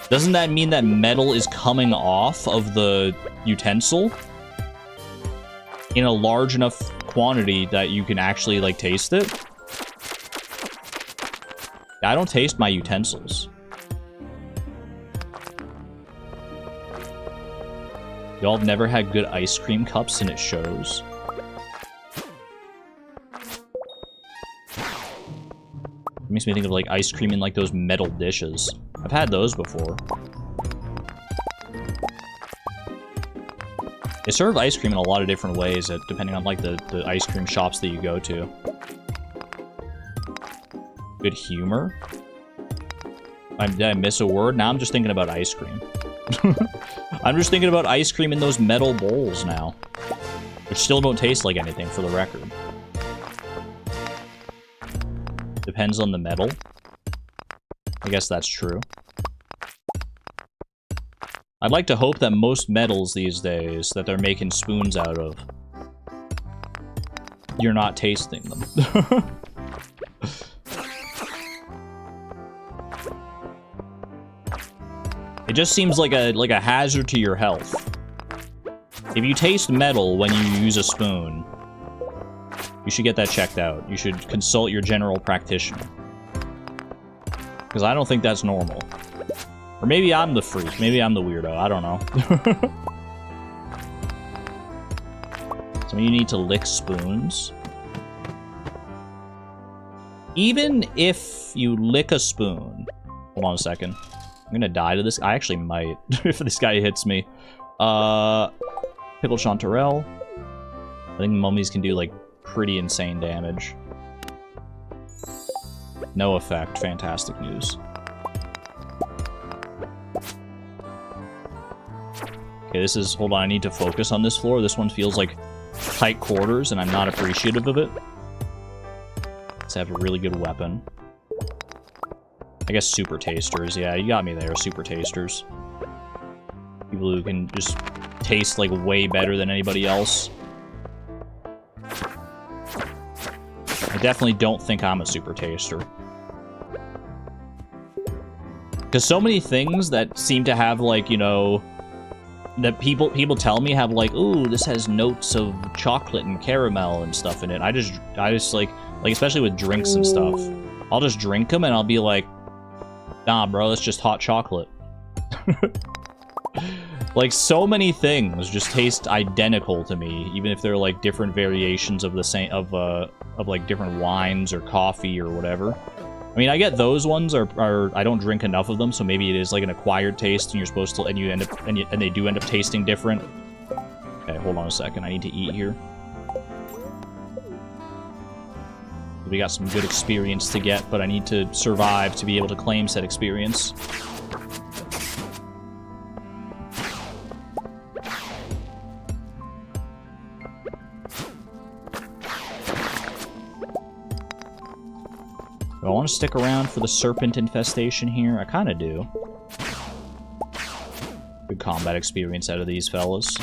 doesn't that mean that metal is coming off of the utensil in a large enough quantity that you can actually like taste it? I don't taste my utensils. Y'all have never had good ice cream cups and it shows. It makes me think of like ice cream in like those metal dishes. I've had those before. They serve ice cream in a lot of different ways, depending on like the ice cream shops that you go to. Good humor? Did I miss a word? Now I'm just thinking about ice cream. I'm just thinking about ice cream in those metal bowls now. Which still don't taste like anything, for the record. Depends on the metal. I guess that's true. I'd like to hope that most metals these days that they're making spoons out of, you're not tasting them. It just seems like a hazard to your health. If you taste metal when you use a spoon, you should get that checked out. You should consult your general practitioner. Because I don't think that's normal. Or maybe I'm the freak. Maybe I'm the weirdo. I don't know. Some of you need to lick spoons. Even if you lick a spoon... Hold on a second. I'm gonna die to this. I actually might, if this guy hits me. Pickled chanterelle. I think mummies can do, like, pretty insane damage. No effect. Fantastic news. Okay, this is... Hold on, I need to focus on this floor. This one feels like tight quarters, and I'm not appreciative of it. Let's have a really good weapon. I guess super tasters. Yeah, you got me there. Super tasters. People who can just taste like way better than anybody else. I definitely don't think I'm a super taster. Because so many things that seem to have, like, you know, that people tell me have, like, ooh, this has notes of chocolate and caramel and stuff in it. I just like especially with drinks and stuff, I'll just drink them and I'll be like, nah, bro, that's just hot chocolate. Like, so many things just taste identical to me, even if they're, like, different variations of the same, of like, different wines or coffee or whatever. I mean, I get those ones are I don't drink enough of them, so maybe it is like an acquired taste, and you're supposed to, and you end up, and they do end up tasting different. Okay, hold on a second. I need to eat here. We got some good experience to get, but I need to survive to be able to claim said experience. Do I want to stick around for the serpent infestation here? I kind of do. Good combat experience out of these fellas.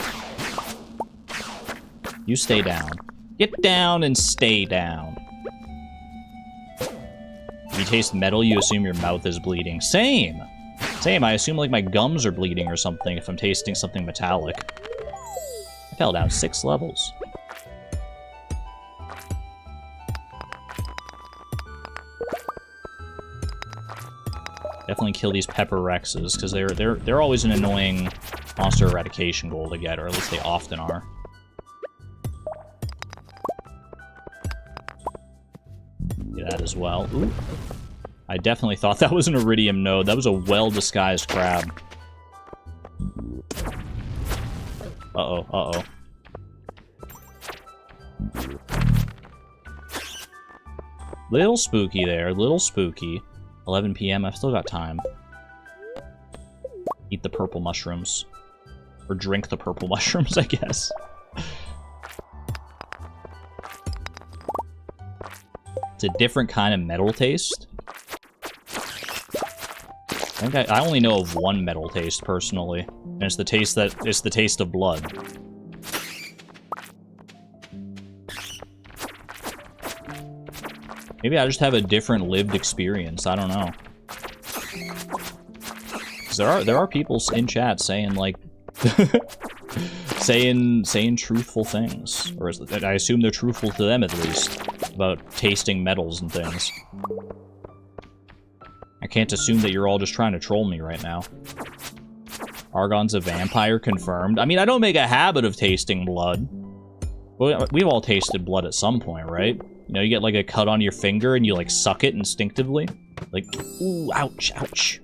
You stay down. Get down and stay down. If you taste metal, you assume your mouth is bleeding. Same! Same, I assume like my gums are bleeding or something if I'm tasting something metallic. I fell down 6 levels. Definitely kill these pepper rexes, because they're always an annoying monster eradication goal to get, or at least they often are. Do that as well. Ooh. I definitely thought that was an iridium node. That was a well-disguised crab. Uh-oh, uh-oh. Little spooky there, little spooky. 11 p.m. I've still got time. Eat the purple mushrooms. Or drink the purple mushrooms, I guess. It's a different kind of metal taste. I think I only know of one metal taste, personally. And it's the taste of blood. Maybe I just have a different lived experience. I don't know. 'Cause there are people in chat saying like saying truthful things, or I assume they're truthful to them at least about tasting metals and things. I can't assume that you're all just trying to troll me right now. Argon's a vampire, confirmed. I mean, I don't make a habit of tasting blood. Well, we've all tasted blood at some point, right? You know, you get like a cut on your finger and you like suck it instinctively. Like, ooh, ouch, ouch.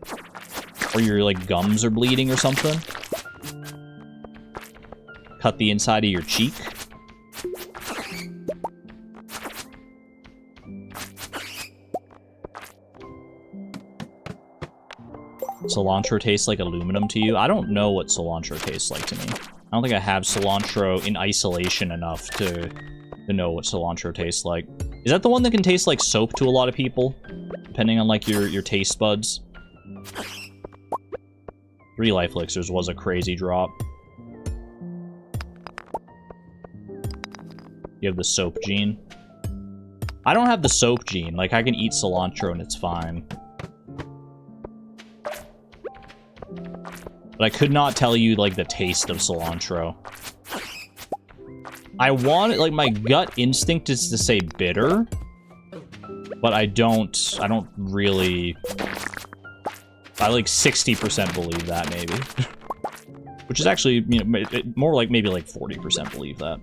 Or your like gums are bleeding or something. Cut the inside of your cheek. Cilantro tastes like aluminum to you? I don't know what cilantro tastes like to me. I don't think I have cilantro in isolation enough to know what cilantro tastes like. Is that the one that can taste like soap to a lot of people? Depending on like your taste buds? 3 life elixirs was a crazy drop. You have the soap gene. I don't have the soap gene. Like, I can eat cilantro and it's fine. But I could not tell you, like, the taste of cilantro. I want it, like, my gut instinct is to say bitter. But I don't really... I, like, 60% believe that, maybe. Which is actually, you know, more like, maybe, like, 40% believe that.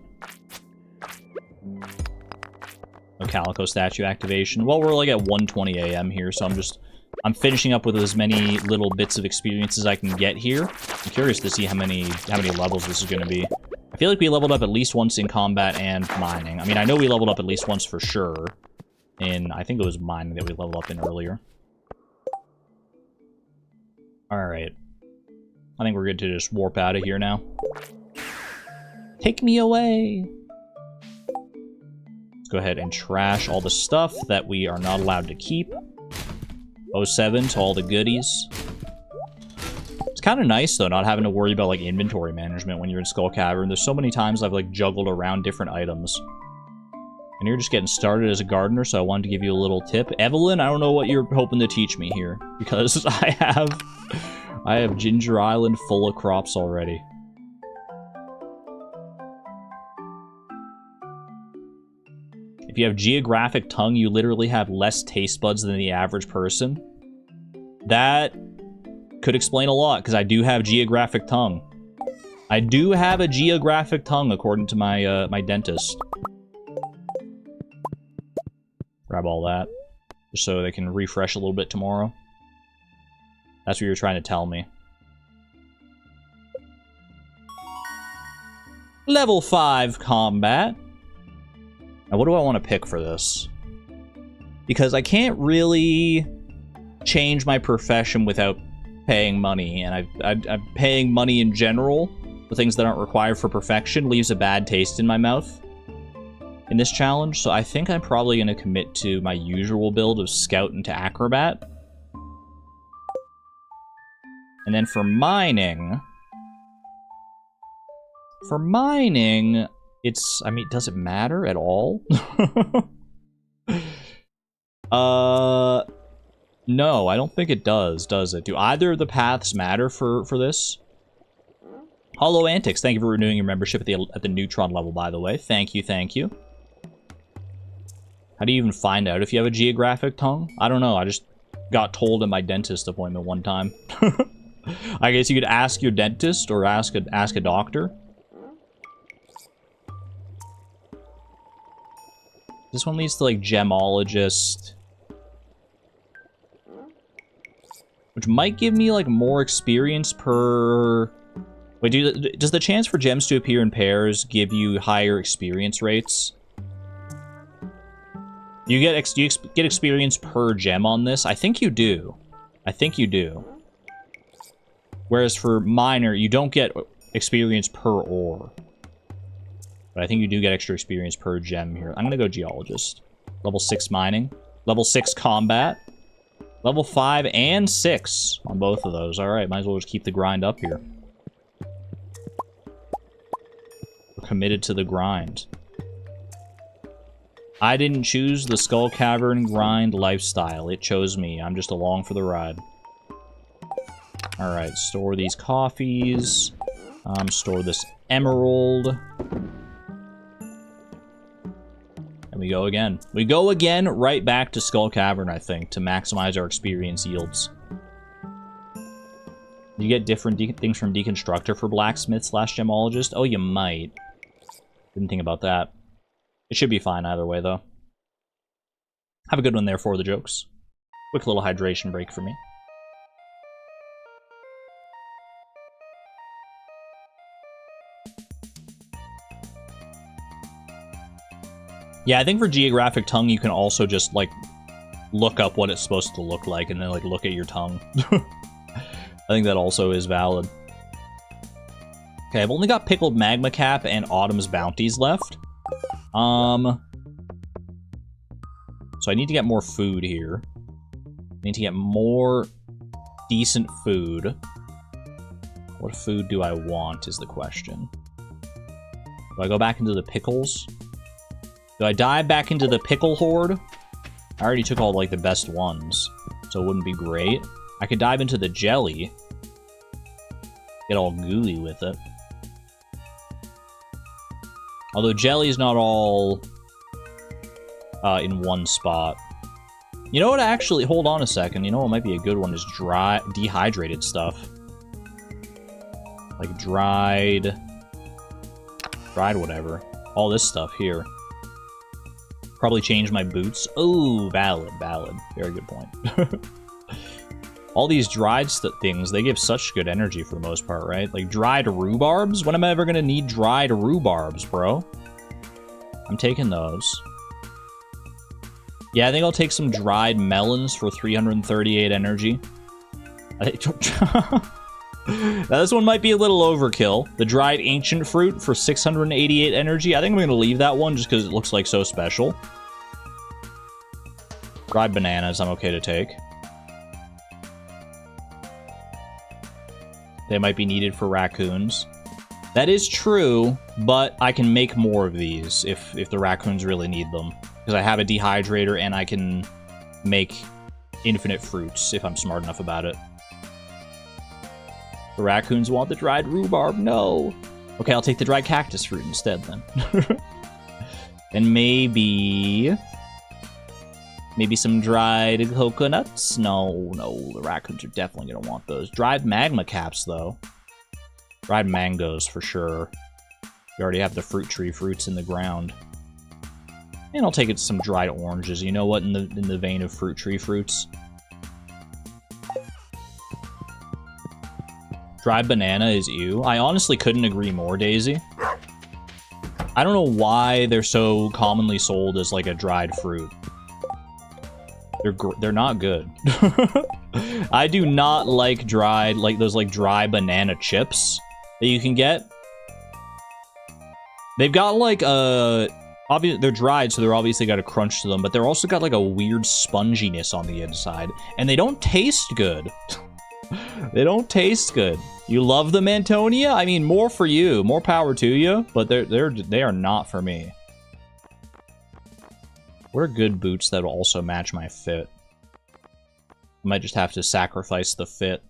No Calico statue activation. Well, we're, like, at 1:20 a.m. here, so I'm finishing up with as many little bits of experience as I can get here. I'm curious to see how many levels this is going to be. I feel like we leveled up at least once in combat and mining. I mean, I know we leveled up at least once for sure. I think it was mining that we leveled up in earlier. Alright. I think we're good to just warp out of here now. Take me away! Let's go ahead and trash all the stuff that we are not allowed to keep. 07 to all the goodies. Let's kind of nice, though, not having to worry about, like, inventory management when you're in Skull Cavern. There's so many times I've, like, juggled around different items. And you're just getting started as a gardener, so I wanted to give you a little tip. Evelyn, I don't know what you're hoping to teach me here, because I have Ginger Island full of crops already. If you have geographic tongue, you literally have less taste buds than the average person. That could explain a lot, because I do have geographic tongue. I do have a geographic tongue, according to my my dentist. Grab all that, just so they can refresh a little bit tomorrow. That's what you're trying to tell me. Level 5 combat. Now, what do I want to pick for this? Because I can't really change my profession without paying money, and I'm paying money in general for things that aren't required for perfection leaves a bad taste in my mouth in this challenge, so I think I'm probably going to commit to my usual build of Scout into Acrobat. And then for mining, it's, I mean, does it matter at all? No, I don't think it does it? Do either of the paths matter for this? Hollow Antics, thank you for renewing your membership at the Neutron level, by the way. Thank you, thank you. How do you even find out if you have a geographic tongue? I don't know, I just got told at my dentist appointment one time. I guess you could ask your dentist or ask a doctor. This one leads to, like, Gemologist, which might give me, like, more experience per... Wait, does the chance for gems to appear in pairs give you higher experience rates? Do you get experience per gem on this? I think you do. I think you do. Whereas for miner, you don't get experience per ore. But I think you do get extra experience per gem here. I'm gonna go Geologist. Level 6 mining. Level 6 combat. Level 5 and 6 on both of those. Alright, might as well just keep the grind up here. We're committed to the grind. I didn't choose the Skull Cavern grind lifestyle. It chose me. I'm just along for the ride. Alright, store these coffees. Store this emerald. And we go again. We go again right back to Skull Cavern, I think, to maximize our experience yields. You get different things from Deconstructor for Blacksmith / Gemologist? Oh, you might. Didn't think about that. It should be fine either way, though. Have a good one there for the jokes. Quick little hydration break for me. Yeah, I think for geographic tongue, you can also just, like, look up what it's supposed to look like and then, like, look at your tongue. I think that also is valid. Okay, I've only got Pickled Magma Cap and Autumn's Bounties left. So I need to get more food here. I need to get more decent food. What food do I want is the question. Do I go back into the pickles? Do I dive back into the pickle horde? I already took all, like, the best ones, so it wouldn't be great. I could dive into the jelly. Get all gooey with it. Although jelly's not all in one spot. You know what, actually, hold on a second. You know what might be a good one is dry, dehydrated stuff. Like dried whatever. All this stuff here. Probably change my boots. Oh, valid. Very good point. All these dried things, they give such good energy for the most part, right? Like dried rhubarbs? When am I ever gonna need dried rhubarbs, bro? I'm taking those. Yeah, I think I'll take some dried melons for 338 energy. I think now this one might be a little overkill. The dried ancient fruit for 688 energy. I think I'm gonna leave that one just because it looks like so special. Dried bananas, I'm okay to take. They might be needed for raccoons. That is true, but I can make more of these if the raccoons really need them. Because I have a dehydrator and I can make infinite fruits if I'm smart enough about it. The raccoons want the dried rhubarb. No. Okay, I'll take the dried cactus fruit instead then. And maybe some dried coconuts? No, the raccoons are definitely going to want those. Dried magma caps, though. Dried mangoes, for sure. We already have the fruit tree fruits in the ground. And I'll take it some dried oranges. You know what, in the vein of fruit tree fruits? Dried banana is ew. I honestly couldn't agree more, Daisy. I don't know why they're so commonly sold as, like, a dried fruit. They're not good. I do not like dried, like, those, like, dry banana chips that you can get. They've got, like, obviously, they're dried, so they're obviously got a crunch to them, but they're also got, like, a weird sponginess on the inside, and they don't taste good. They don't taste good. You love them, Antonia? I mean, more for you. More power to you, but they are not for me. What are good boots that will also match my fit? I might just have to sacrifice the fit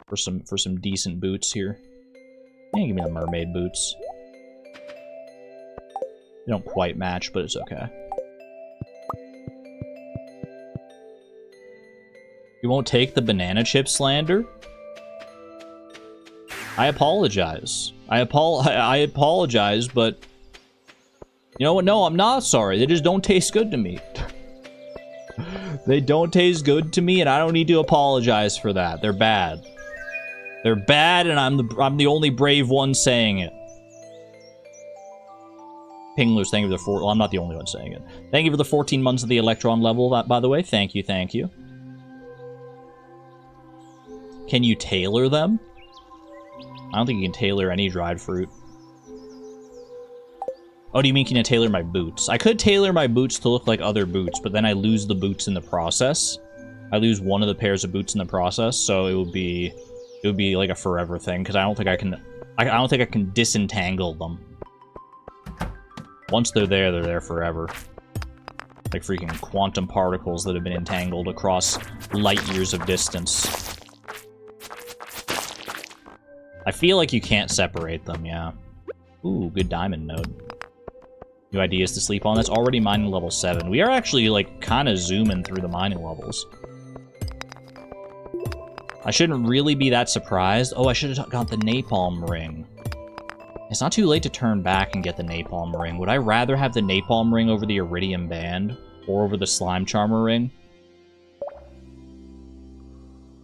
for some decent boots here. Yeah, give me the mermaid boots. They don't quite match, but it's okay. You won't take the banana chip slander? I apologize. I apologize, but you know what? No, I'm not sorry. They just don't taste good to me. They don't taste good to me, and I don't need to apologize for that. They're bad. They're bad, and I'm the only brave one saying it. Pinglers, thank you for the well, I'm not the only one saying it. Thank you for the 14 months of the Electron level, by the way. Thank you, thank you. Can you tailor them? I don't think you can tailor any dried fruit. Oh, do you mean can you tailor my boots? I could tailor my boots to look like other boots, but then I lose the boots in the process. I lose one of the pairs of boots in the process, so it would be like a forever thing, because I don't think I can disentangle them. Once they're there forever. Like freaking quantum particles that have been entangled across light years of distance. I feel like you can't separate them, yeah. Ooh, good diamond node. New ideas to sleep on. That's already mining level 7. We are actually, like, kind of zooming through the mining levels. I shouldn't really be that surprised. Oh, I should have got the napalm ring. It's not too late to turn back and get the napalm ring. Would I rather have the napalm ring over the iridium band? Or over the slime charmer ring?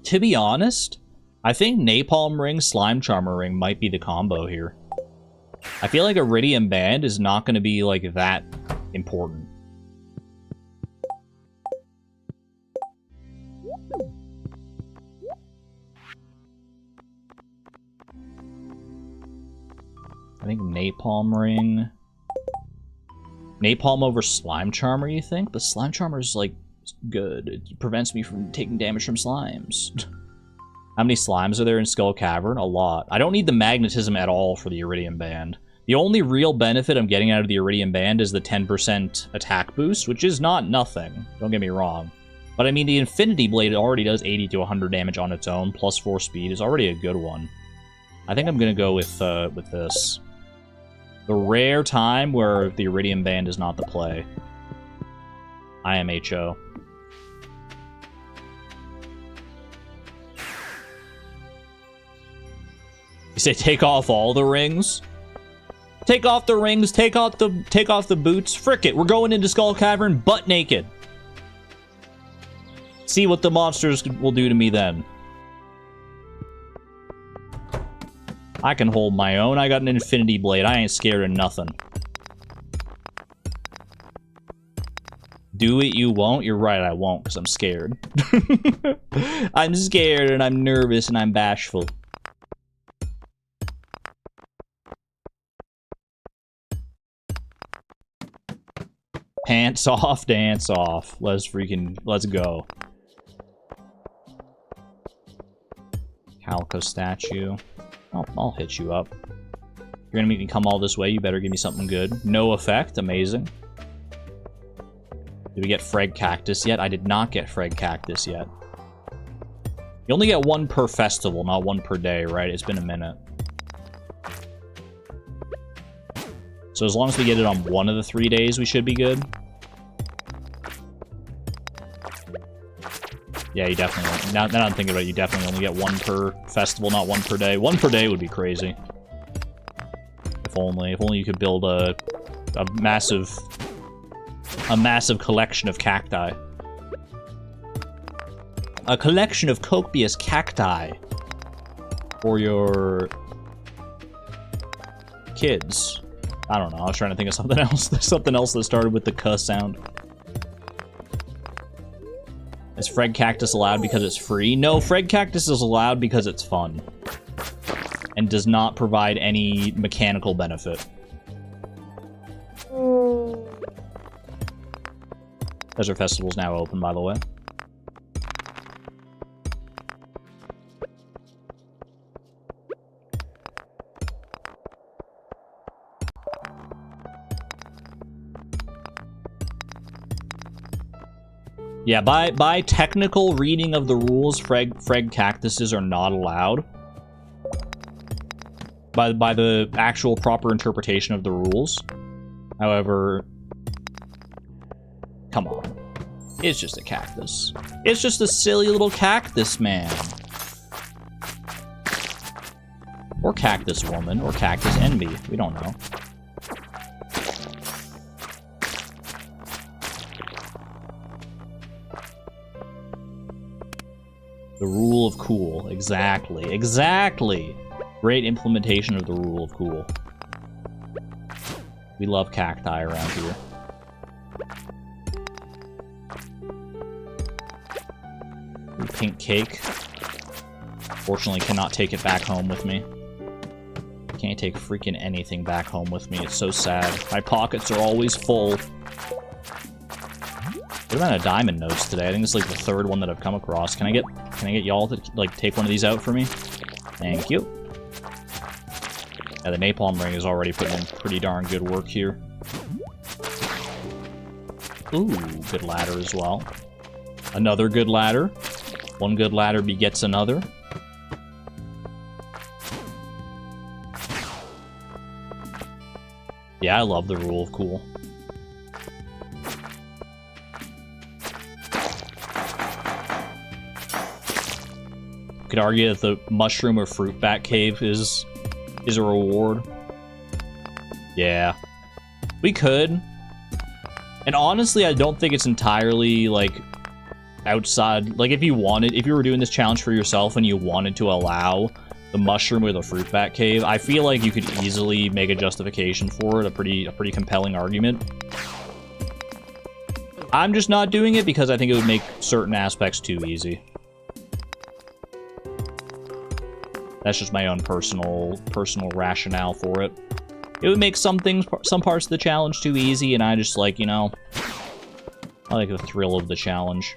To be honest, I think napalm ring, slime charmer ring might be the combo here. I feel like iridium band is not going to be, like, that important. I think napalm ring. Napalm over slime charmer, you think? But slime charmer is, like, good. It prevents me from taking damage from slimes. How many slimes are there in Skull Cavern? A lot. I don't need the magnetism at all for the iridium band. The only real benefit I'm getting out of the iridium band is the 10% attack boost, which is not nothing. Don't get me wrong. But I mean, the Infinity Blade already does 80 to 100 damage on its own, plus 4 speed is already a good one. I think I'm gonna go with this. The rare time where the iridium band is not the play. IMHO. You say take off all the rings? Take off the rings, take off the boots. Frick it, we're going into Skull Cavern butt naked. See what the monsters will do to me then. I can hold my own. I got an Infinity Blade. I ain't scared of nothing. Do it, you won't? You're right, I won't, because I'm scared. I'm scared, and I'm nervous, and I'm bashful. Pants off, dance off. Let's go. Falco statue. I'll hit you up. You're gonna make me come all this way, you better give me something good. No effect, amazing. Did we get Freg Cactus yet? I did not get Freg Cactus yet. You only get one per festival, not one per day, right? It's been a minute. So as long as we get it on one of the 3 days, we should be good. Yeah, you definitely... Now that I'm thinking about it, you definitely only get one per festival, not one per day. One per day would be crazy. If only you could build a massive collection of cacti. A collection of copious cacti for your kids. I don't know. I was trying to think of something else. There's something else that started with the "k" sound. Is Freg Cactus allowed because it's free? No, Freg Cactus is allowed because it's fun. And does not provide any mechanical benefit. Desert Festival's now open, by the way. Yeah, by technical reading of the rules, Freg Cactuses are not allowed. By the actual proper interpretation of the rules. However, come on. It's just a cactus. It's just a silly little cactus, man. Or cactus woman, or cactus envy. We don't know. The rule of cool. Exactly. Exactly! Great implementation of the rule of cool. We love cacti around here. Ooh, pink cake. Fortunately, cannot take it back home with me. Can't take freaking anything back home with me. It's so sad. My pockets are always full. What amount of diamond notes today? I think it's like the third one that I've come across. Can I get y'all to like take one of these out for me? Thank you. Yeah, the napalm ring is already putting in pretty darn good work here. Ooh, good ladder as well. Another good ladder. One good ladder begets another. Yeah, I love the rule of cool. Could argue that the mushroom or fruit bat cave is a reward. Yeah. We could. And honestly, I don't think it's entirely, like, outside. Like, if you were doing this challenge for yourself and you wanted to allow the mushroom or the fruit bat cave, I feel like you could easily make a justification for it, a pretty compelling argument. I'm just not doing it because I think it would make certain aspects too easy. That's just my own personal rationale for it. It would make some parts of the challenge too easy, and I just like, you know, I like the thrill of the challenge.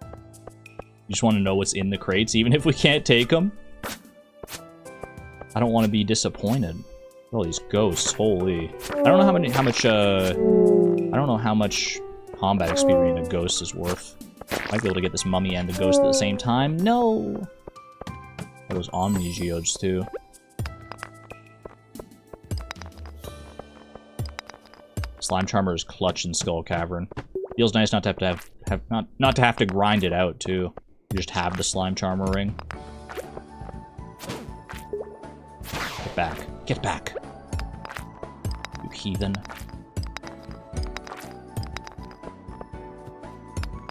You just want to know what's in the crates, even if we can't take them. I don't want to be disappointed. All these ghosts, holy! I don't know how much combat experience a ghost is worth. Might be able to get this mummy and the ghost at the same time. No. Those Omni Geodes too. Slime Charmer is clutch in Skull Cavern. Feels nice not to have to grind it out too. You just have the Slime Charmer ring. Get back. Get back. You heathen.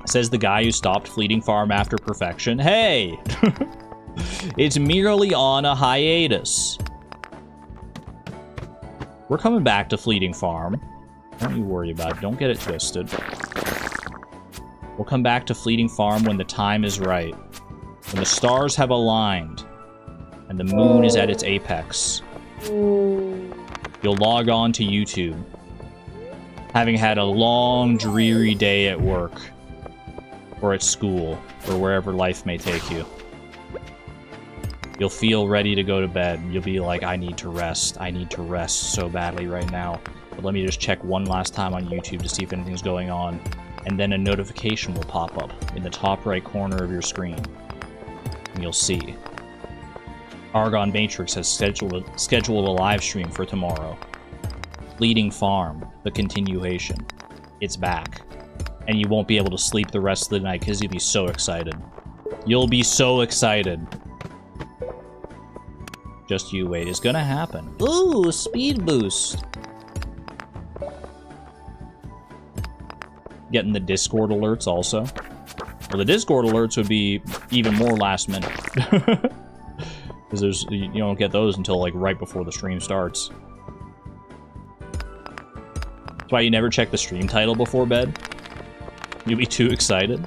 Says the guy who stopped Fleeting Farm after perfection. Hey! It's merely on a hiatus. We're coming back to Fleeting Farm. Don't you worry about it. Don't get it twisted. We'll come back to Fleeting Farm when the time is right. When the stars have aligned. And the moon is at its apex. You'll log on to YouTube. Having had a long, dreary day at work. Or at school. Or wherever life may take you. You'll feel ready to go to bed. You'll be like, I need to rest. I need to rest so badly right now. But let me just check one last time on YouTube to see if anything's going on. And then a notification will pop up in the top right corner of your screen. And you'll see. Argon Matrix has scheduled a live stream for tomorrow. Fleeting Farm, the continuation. It's back. And you won't be able to sleep the rest of the night because you'll be so excited. You'll be so excited. Just you wait. It's gonna happen. Ooh, speed boost. Getting the Discord alerts also. Well, the Discord alerts would be even more last minute. Because you don't get those until like right before the stream starts. That's why you never check the stream title before bed. You'll be too excited.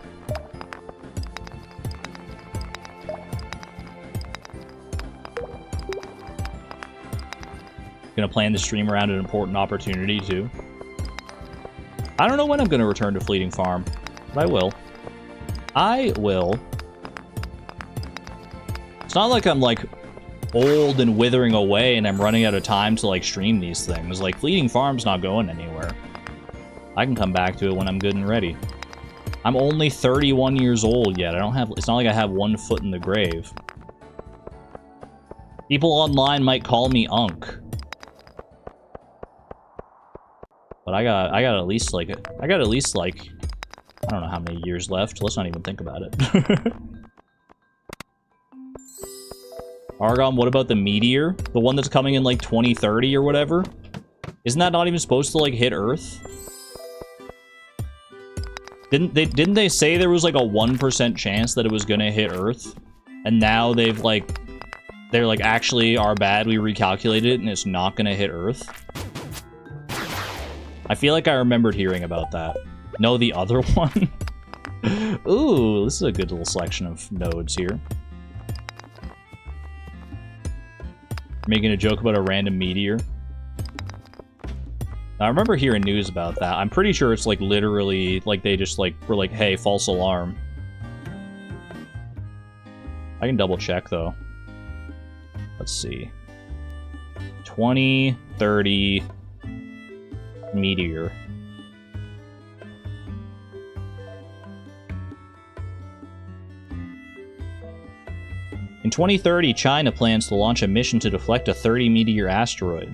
Gonna plan the stream around an important opportunity too. I don't know when I'm gonna return to Fleeting Farm, but I will. I will. It's not like I'm like old and withering away and I'm running out of time to like stream these things. Like Fleeting Farm's not going anywhere. I can come back to it when I'm good and ready. I'm only 31 years old yet. It's not like I have one foot in the grave. People online might call me Unk. But I got at least like I don't know how many years left. Let's not even think about it. Argon, what about the meteor? The one that's coming in like 2030 or whatever? Isn't that not even supposed to like hit Earth? Didn't they say there was like a 1% chance that it was gonna hit Earth? And now they're like, actually, our bad, we recalculated it and it's not gonna hit Earth? I feel like I remembered hearing about that. No, the other one? Ooh, this is a good little selection of nodes here. Making a joke about a random meteor. I remember hearing news about that. I'm pretty sure it's like literally, like they just like were like, hey, false alarm. I can double check though. Let's see. 2030 meteor. In 2030, China plans to launch a mission to deflect a 30-meteor asteroid,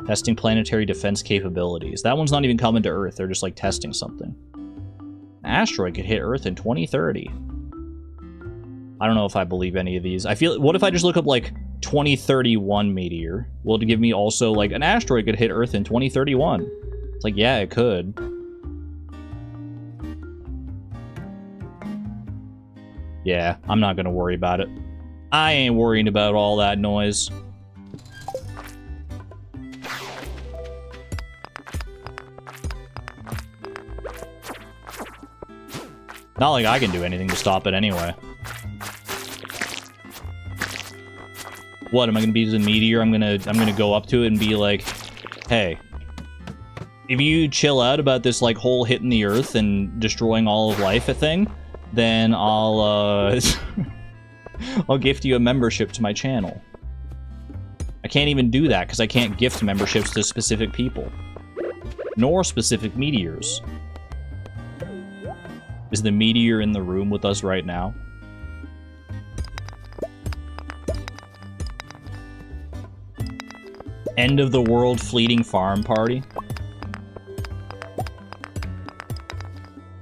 testing planetary defense capabilities. That one's not even coming to Earth. They're just like testing something. An asteroid could hit Earth in 2030. I don't know if I believe any of these. What if I just look up like 2031 meteor? Will it give me also like an asteroid could hit Earth in 2031? It's like, yeah, it could. Yeah, I'm not gonna worry about it. I ain't worrying about all that noise. Not like I can do anything to stop it anyway. What, am I gonna be the meteor? I'm gonna go up to it and be like, hey, if you chill out about this like whole hitting the Earth and destroying all of life thing, then I'll I'll gift you a membership to my channel. I can't even do that because I can't gift memberships to specific people. Nor specific meteors. Is the meteor in the room with us right now? End of the world fleeting farm party?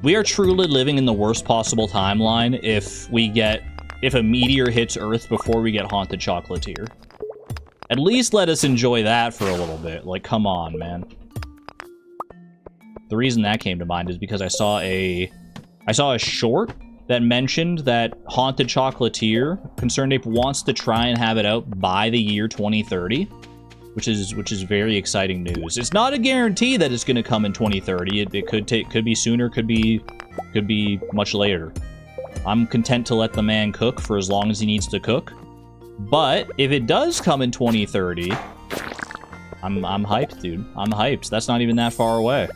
We are truly living in the worst possible timeline if a meteor hits Earth before we get Haunted Chocolatier. At least let us enjoy that for a little bit. Like, come on, man. The reason that came to mind is because I saw a short that mentioned that Haunted Chocolatier, Concerned Ape wants to try and have it out by the year 2030, which is very exciting news. It's not a guarantee that it's going to come in 2030. It could be sooner, could be much later. I'm content to let the man cook for as long as he needs to cook. But if it does come in 2030, I'm hyped, dude. I'm hyped. That's not even that far away.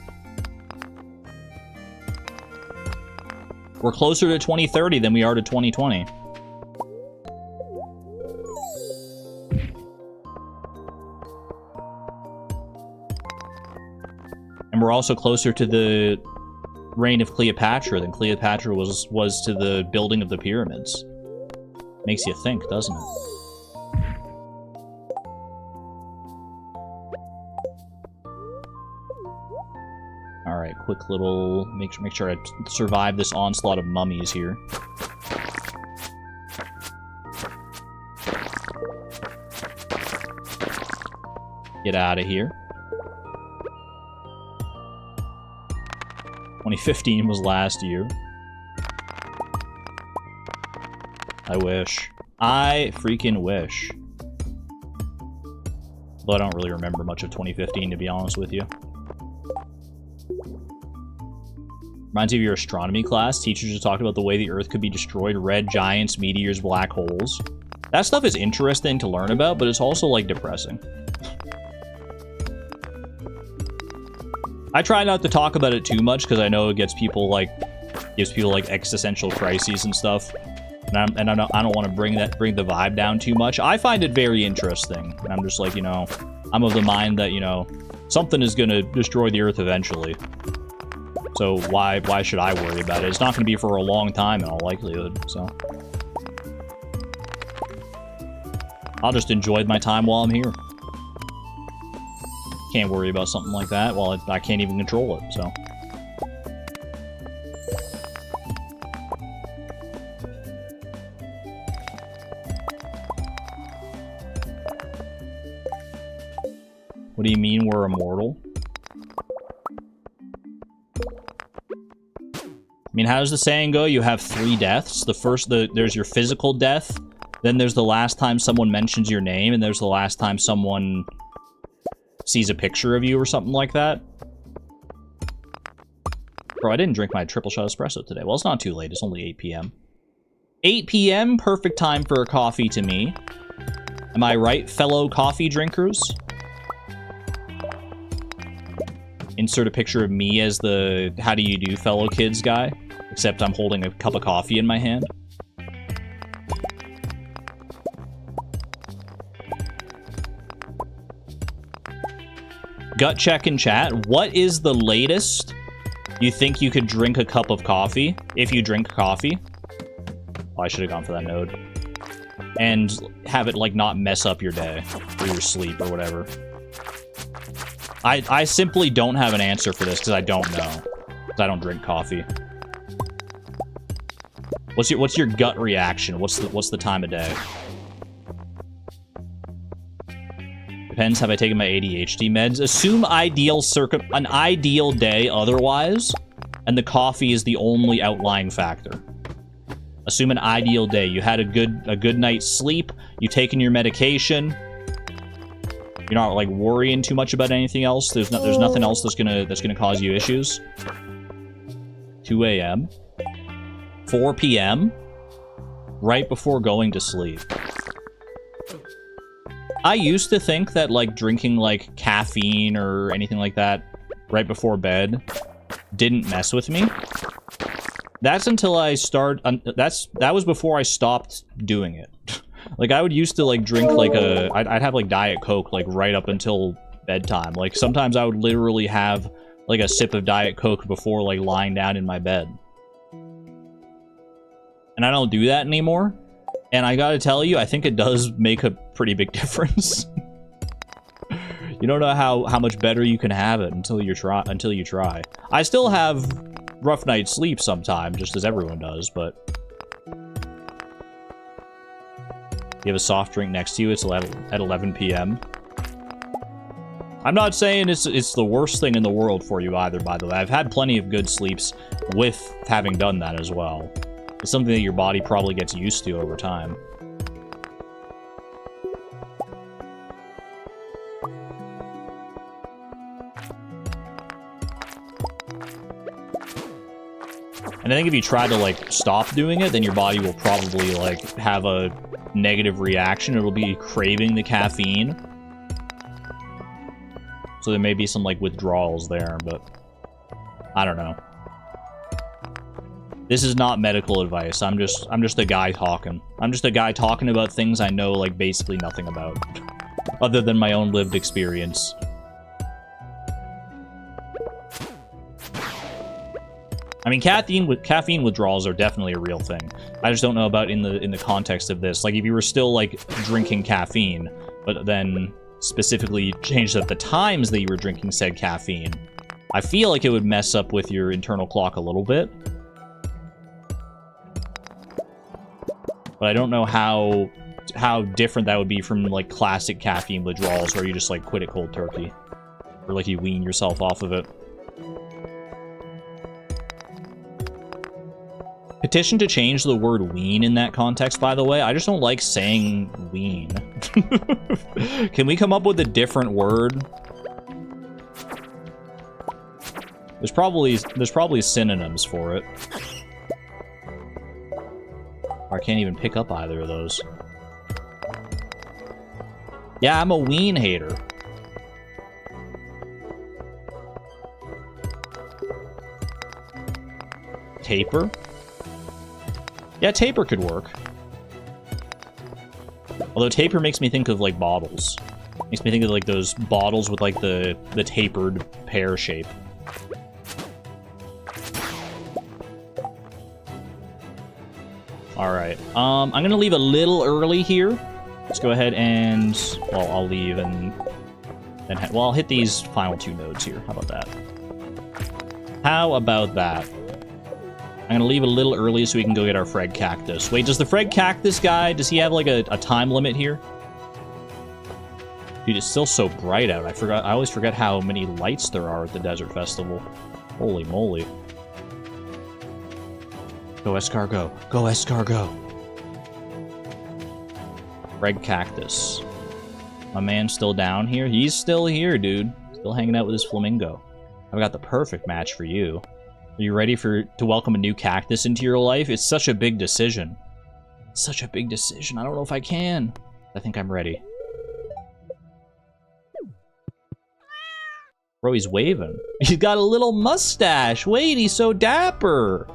We're closer to 2030 than we are to 2020. And we're also closer to the reign of Cleopatra than Cleopatra was to the building of the pyramids. Makes you think, doesn't it? Alright, quick little... Make sure I survive this onslaught of mummies here. Get out of here. 2015 was last year. I wish. I freaking wish. Though I don't really remember much of 2015, to be honest with you. Reminds me of your astronomy class. Teachers just talked about the way the Earth could be destroyed. Red giants, meteors, black holes. That stuff is interesting to learn about, but it's also, like, depressing. I try not to talk about it too much, because I know it gives people, like, existential crises and stuff. And I don't want to bring the vibe down too much. I find it very interesting. And I'm just like, you know, I'm of the mind that, you know, something is going to destroy the Earth eventually. So why should I worry about it? It's not going to be for a long time in all likelihood, so. I'll just enjoy my time while I'm here. Can't worry about something like that. Well, I can't even control it, so. What do you mean we're immortal? I mean, how does the saying go? You have 3 deaths. There's your physical death, then there's the last time someone mentions your name, and there's the last time someone sees a picture of you or something like that. Bro, I didn't drink my triple shot espresso today. Well, it's not too late. It's only 8 p.m. 8 p.m. Perfect time for a coffee to me. Am I right, fellow coffee drinkers? Insert a picture of me as the how do you do fellow kids guy, except I'm holding a cup of coffee in my hand. Gut check in chat. What is the latest you think you could drink a cup of coffee if you drink coffee? Oh, I should have gone for that node. And have it, like, not mess up your day or your sleep or whatever. I simply don't have an answer for this because I don't know. Because I don't drink coffee. What's your gut reaction? What's the time of day? Depends. Have I taken my ADHD meds? Assume an ideal day otherwise, and the coffee is the only outlying factor. Assume an ideal day. You had a good night's sleep. You taken your medication. You're not, like, worrying too much about anything else. There's nothing else that's gonna cause you issues. 2 a.m. 4 p.m. right before going to sleep. I used to think that, like, drinking, like, caffeine or anything like that right before bed didn't mess with me. That's until I that was before I stopped doing it. Like, I would used to, like, drink, like, I'd have, like, Diet Coke, like, right up until bedtime. Like, sometimes I would literally have, like, a sip of Diet Coke before, like, lying down in my bed. And I don't do that anymore. And I gotta tell you, I think it does make a pretty big difference. You don't know how much better you can have it until you try. I still have rough night's sleep sometimes, just as everyone does, but... You have a soft drink next to you, it's at 11 p.m. I'm not saying it's the worst thing in the world for you either, by the way. I've had plenty of good sleeps with having done that as well. It's something that your body probably gets used to over time. And I think if you try to, like, stop doing it, then your body will probably, like, have a negative reaction. It'll be craving the caffeine. So there may be some, like, withdrawals there, but I don't know. This is not medical advice. I'm just a guy talking. I'm just a guy talking about things I know, like, basically nothing about. Other than my own lived experience. I mean, caffeine withdrawals are definitely a real thing. I just don't know about in the context of this. Like, if you were still, like, drinking caffeine, but then specifically changed up the times that you were drinking said caffeine, I feel like it would mess up with your internal clock a little bit. But I don't know how different that would be from, like, classic caffeine withdrawals where you just, like, quit it cold turkey. Or, like, you wean yourself off of it. Petition to change the word wean in that context, by the way. I just don't like saying wean. Can we come up with a different word? There's probably synonyms for it. I can't even pick up either of those. Yeah, I'm a wean hater. Taper? Yeah, taper could work. Although taper makes me think of, like, bottles. Makes me think of, like, those bottles with, like, the tapered pear shape. Alright, I'm gonna leave a little early here. Let's go ahead and... Well, I'll leave and... then well, I'll hit these final 2 nodes here. How about that? How about that? I'm gonna leave a little early so we can go get our Freg Cactus. Wait, does the Freg Cactus guy, does he have, like, a time limit here? Dude, it's still so bright out. I always forget how many lights there are at the Desert Festival. Holy moly. Go, escargot. Go, escargot. Freg Cactus. My man's still down here? He's still here, dude. Still hanging out with his flamingo. I've got the perfect match for you. Are you ready to welcome a new cactus into your life? It's such a big decision. Such a big decision. I don't know if I can. I think I'm ready. Bro, he's waving. He's got a little mustache. Wait, he's so dapper.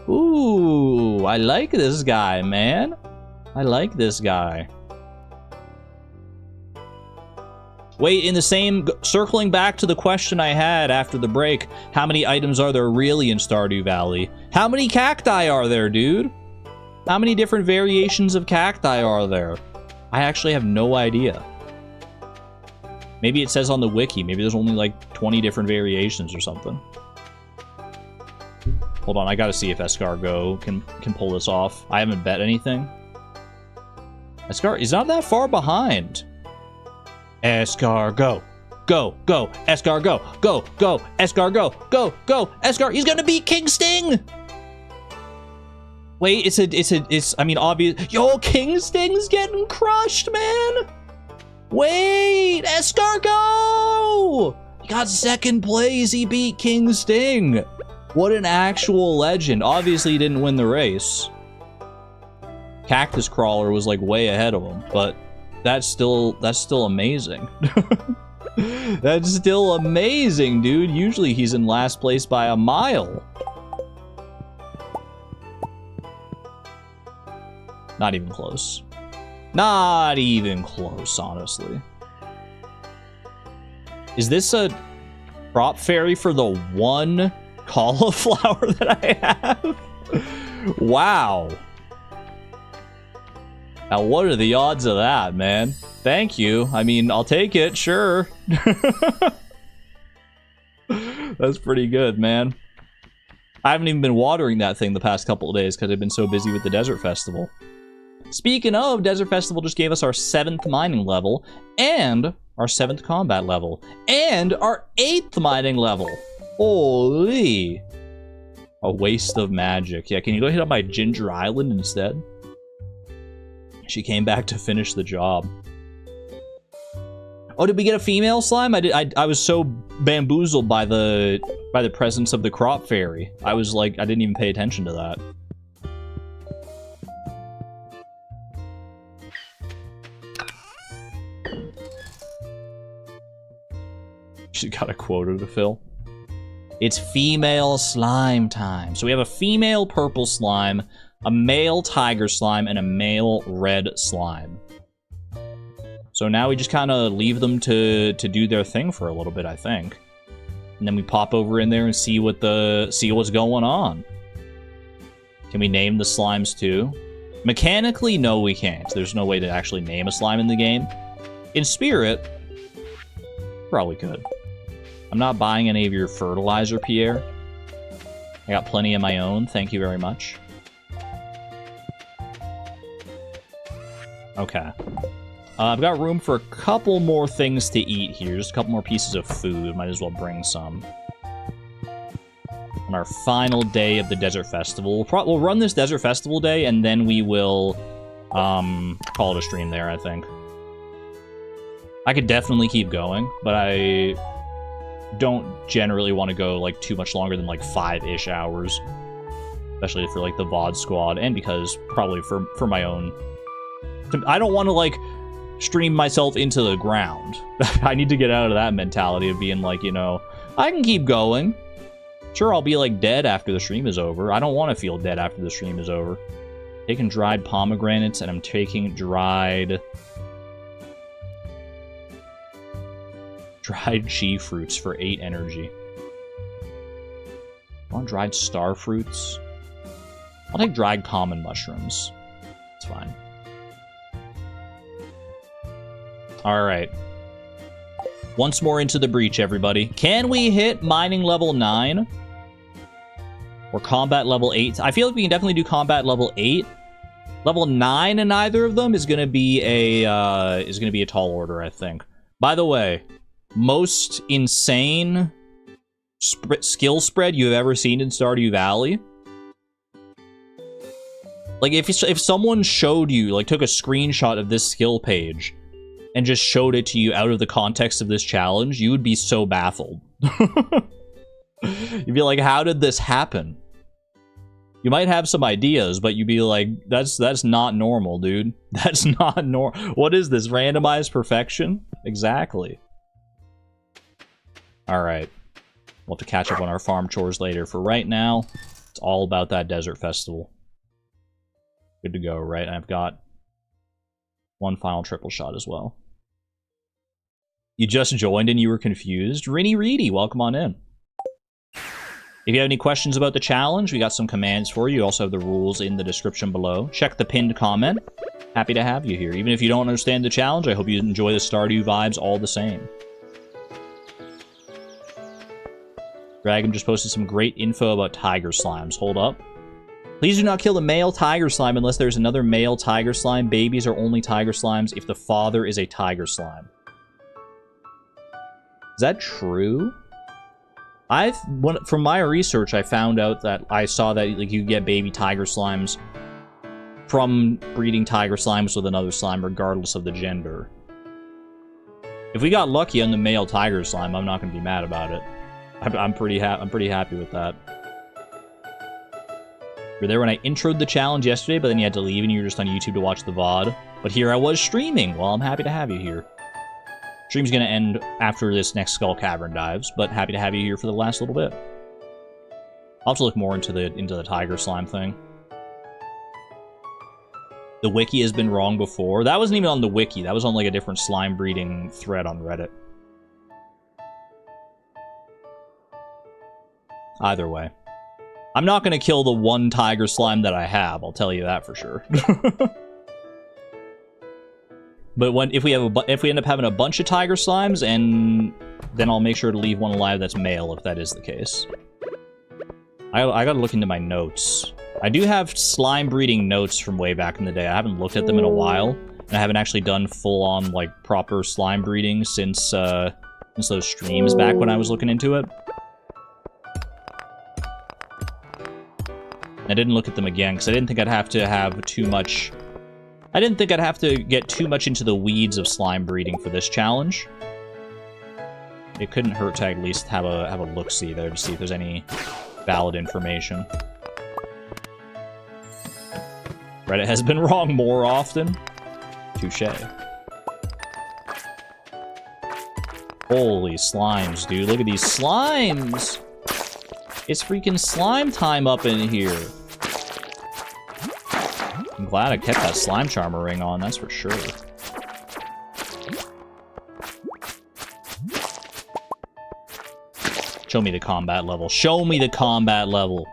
Ooh, I like this guy, man. I like this guy. Wait, in the same... Circling back to the question I had after the break, how many items are there really in Stardew Valley? How many cacti are there, dude? How many different variations of cacti are there? I actually have no idea. Maybe it says on the wiki. Maybe there's only like 20 different variations or something. Hold on, I gotta see if escargot can pull this off. I haven't bet anything. Escargot, he's not that far behind. Escargot. Go, go, escargot. Go, go, escargot. Go, go, escargot. He's gonna beat King Sting! Wait, it's, I mean, obvious. Yo, King Sting's getting crushed, man! Wait, escargot! He got 2nd place, he beat King Sting! What an actual legend. Obviously, he didn't win the race. Cactus Crawler was, like, way ahead of him, but... That's still amazing. That's still amazing, dude. Usually he's in last place by a mile. Not even close. Not even close, honestly. Is this a crop fairy for the 1 cauliflower that I have? Wow. Now, what are the odds of that, man? Thank you. I mean, I'll take it, sure. That's pretty good, man. I haven't even been watering that thing the past couple of days because I've been so busy with the Desert Festival. Speaking of, Desert Festival just gave us our 7th mining level, and our 7th combat level, and our 8th mining level. Holy. A waste of magic. Yeah, can you go hit up my Ginger Island instead? She came back to finish the job. Oh, did we get a female slime? I was so bamboozled by the presence of the crop fairy. I was like, I didn't even pay attention to that. She's got a quota to fill. It's female slime time. So we have a female purple slime, a male tiger slime, and a male red slime. So now we just kind of leave them to do their thing for a little bit, I think. and then we pop over in there and see what's going on. Can we name the slimes too? Mechanically, no, we can't. There's no way to actually name a slime in the game. In spirit, probably could. I'm not buying any of your fertilizer, Pierre. I got plenty of my own. Thank you very much. Okay. I've got room for a couple more things to eat here. Just a couple more pieces of food. Might as well bring some. On our final day of the Desert Festival. We'll run this Desert Festival day, and then we will call it a stream there, I think. I could definitely keep going, but I don't generally want to go, like, too much longer than, like, 5-ish hours. Especially for, like, the VOD squad, and because, probably for my own... I don't want to, like, stream myself into the ground. I need to get out of that mentality of being like, you know, I can keep going. Sure, I'll be, like, dead after the stream is over. I don't want to feel dead after the stream is over. Taking dried pomegranates, and I'm taking dried chi fruits for 8 energy. I want dried star fruits. I'll take dried common mushrooms. It's fine. Alright. Once more into the breach, everybody. Can we hit mining level 9? Or combat level 8? I feel like we can definitely do combat level 8. Level 9 in either of them is gonna be a tall order, I think. By the way, most insane skill spread you have ever seen in Stardew Valley. Like, if someone showed you, like, took a screenshot of this skill page and just showed it to you out of the context of this challenge, you would be so baffled. You'd be like, how did this happen? You might have some ideas, but you'd be like, that's not normal, dude. That's not normal. What is this, randomized perfection? Exactly. Alright. We'll have to catch up on our farm chores later. For right now, it's all about that Desert Festival. Good to go, right? I've got one final triple shot as well. You just joined and you were confused? Rinny Reedy, welcome on in. If you have any questions about the challenge, we got some commands for you. You also have the rules in the description below. Check the pinned comment. Happy to have you here. Even if you don't understand the challenge, I hope you enjoy the Stardew vibes all the same. Dragon just posted some great info about tiger slimes. Hold up. Please do not kill the male tiger slime unless there's another male tiger slime. Babies are only tiger slimes if the father is a tiger slime. Is that true? From my research, I found out that I saw that, like, you get baby tiger slimes from breeding tiger slimes with another slime, regardless of the gender. If we got lucky on the male tiger slime, I'm not going to be mad about it. I'm pretty happy with that. You were there when I introed the challenge yesterday, but then you had to leave and you were just on YouTube to watch the VOD. But here I was streaming. Well, I'm happy to have you here. Stream's gonna end after this next Skull Cavern dives, but happy to have you here for the last little bit. I'll have to look more into the tiger slime thing. The wiki has been wrong before. That wasn't even on the wiki. That was on, like, a different slime breeding thread on Reddit. Either way. I'm not gonna kill the one tiger slime that I have, I'll tell you that for sure. But if we end up having a bunch of tiger slimes, and then I'll make sure to leave one alive that's male if that is the case. I gotta look into my notes. I do have slime breeding notes from way back in the day. I haven't looked at them in a while, and I haven't actually done full-on, like, proper slime breeding since those streams back when I was looking into it. I didn't look at them again, because I didn't think I'd have to have too much... I didn't think I'd have to get too much into the weeds of slime breeding for this challenge. It couldn't hurt to at least have a look-see there to see if there's any valid information. Reddit has been wrong more often. Touché. Holy slimes, dude. Look at these slimes! It's freaking slime time up in here. I'm glad I kept that slime charmer ring on, that's for sure. Show me the combat level. Show me the combat level.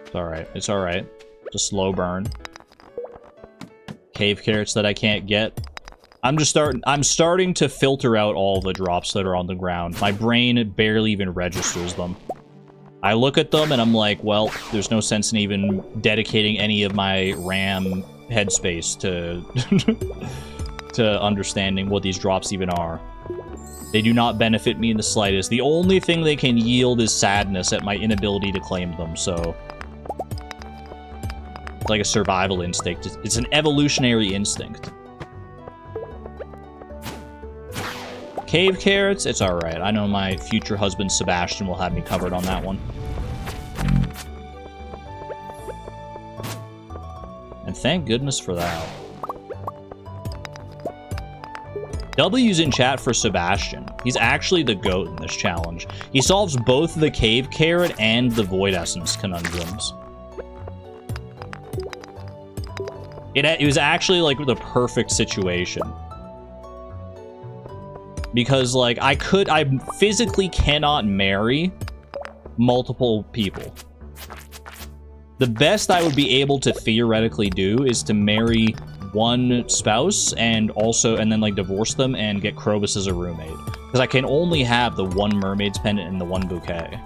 It's alright. It's alright. It's a slow burn. Cave carrots that I can't get. I'm starting to filter out all the drops that are on the ground. My brain barely even registers them. I look at them and I'm like, well, there's no sense in even dedicating any of my RAM headspace to to understanding what these drops even are. They do not benefit me in the slightest. The only thing they can yield is sadness at my inability to claim them, so... It's like a survival instinct. It's an evolutionary instinct. Cave carrots? It's alright. I know my future husband Sebastian will have me covered on that one. And thank goodness for that. W's in chat for Sebastian. He's actually the GOAT in this challenge. He solves both the cave carrot and the void essence conundrums. It was actually like the perfect situation. Because, like, I physically cannot marry multiple people. The best I would be able to theoretically do is to marry one spouse and then, like, divorce them and get Krobus as a roommate. Because I can only have the one mermaid's pendant and the one bouquet.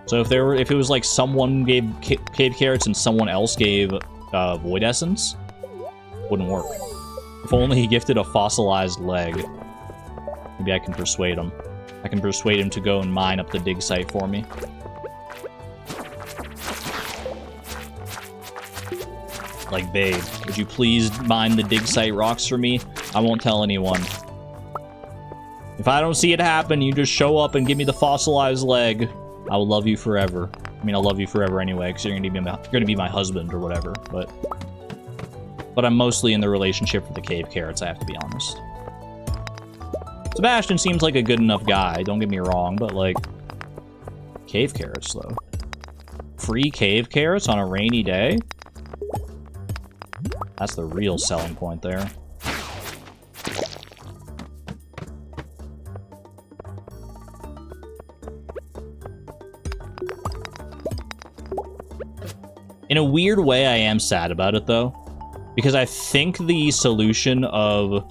So if it was, like, someone gave cave carrots and someone else gave void essence, wouldn't work. If only he gifted a fossilized leg. Maybe I can persuade him. I can persuade him to go and mine up the dig site for me. Like, babe, would you please mine the dig site rocks for me? I won't tell anyone. If I don't see it happen, you just show up and give me the fossilized leg. I will love you forever. I mean, I'll love you forever anyway, because you're gonna be my husband or whatever, But I'm mostly in the relationship for the cave carrots, I have to be honest. Sebastian seems like a good enough guy, don't get me wrong, but, like... Cave carrots, though. Free cave carrots on a rainy day? That's the real selling point there. In a weird way, I am sad about it, though. Because I think the solution of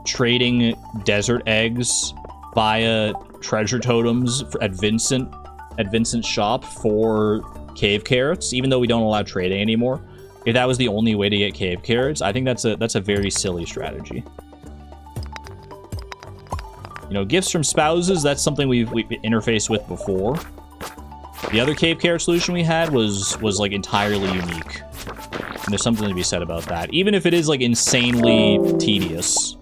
trading desert eggs via treasure totems at Vincent's shop for cave carrots, even though we don't allow trading anymore, if that was the only way to get cave carrots, I think that's a very silly strategy. You know, gifts from spouses, that's something we've interfaced with before. The other cave carrot solution we had was like entirely unique. And there's something to be said about that, even if it is like insanely tedious.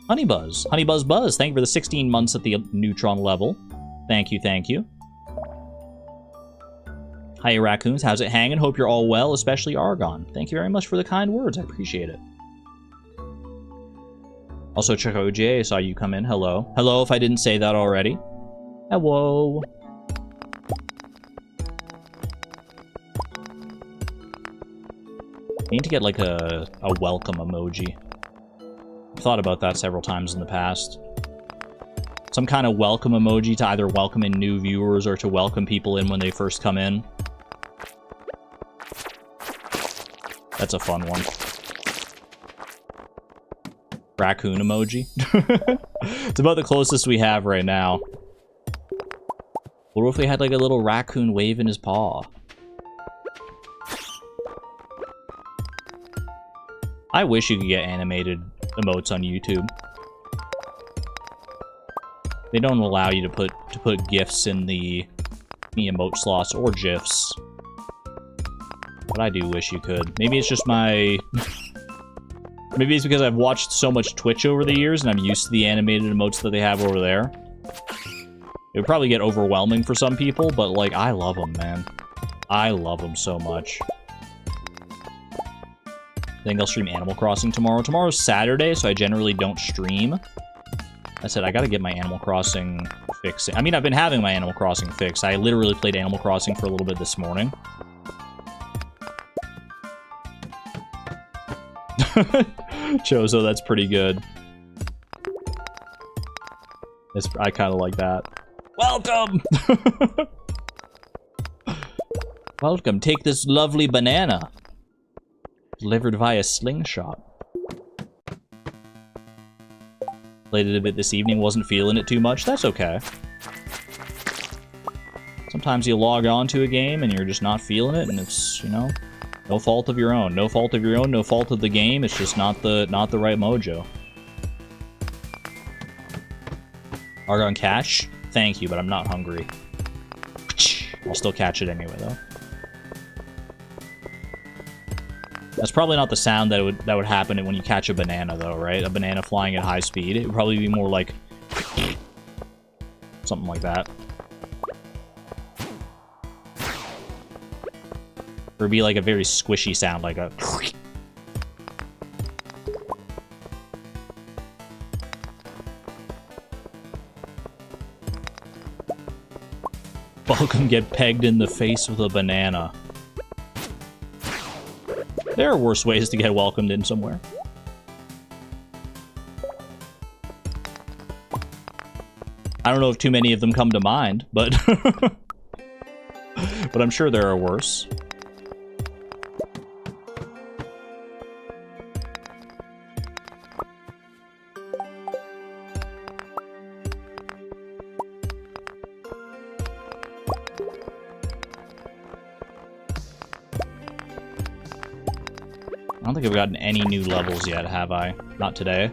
Honeybuzz Buzz, thank you for the 16 months at the neutron level. Thank you, thank you. Hiya, raccoons, how's it hanging? Hope you're all well, especially Argon. Thank you very much for the kind words, I appreciate it. Also, Choco J, I saw you come in. Hello. Hello, if I didn't say that already. Hello. I need to get, like, a welcome emoji. I've thought about that several times in the past. Some kind of welcome emoji to either welcome in new viewers or to welcome people in when they first come in. That's a fun one. Raccoon emoji. It's about the closest we have right now. What if we had like a little raccoon waving his paw? I wish you could get animated emotes on YouTube. They don't allow you to put GIFs in the emote slots or GIFs. But I do wish you could. Maybe it's just my... Maybe it's because I've watched so much Twitch over the years and I'm used to the animated emotes that they have over there. It would probably get overwhelming for some people, but, like, I love them, man. I love them so much. I think I'll stream Animal Crossing tomorrow. Tomorrow's Saturday, so I generally don't stream. I said I gotta get my Animal Crossing fix. I mean, I've been having my Animal Crossing fix. I literally played Animal Crossing for a little bit this morning. Chozo, that's pretty good. I kind of like that. Welcome! Welcome, take this lovely banana. Delivered via slingshot. Played it a bit this evening, wasn't feeling it too much. That's okay. Sometimes you log on to a game and you're just not feeling it, and it's, you know, no fault of your own. No fault of your own, no fault of the game. It's just not the right mojo. Argon catch? Thank you, but I'm not hungry. I'll still catch it anyway, though. That's probably not the sound that would happen when you catch a banana, though, right? A banana flying at high speed. It would probably be more like... something like that. Or it'd be like a very squishy sound, like a... Welcome, get pegged in the face with a banana. There are worse ways to get welcomed in somewhere. I don't know if too many of them come to mind, but... but I'm sure there are worse. I don't think I've gotten any new levels yet, have I? Not today.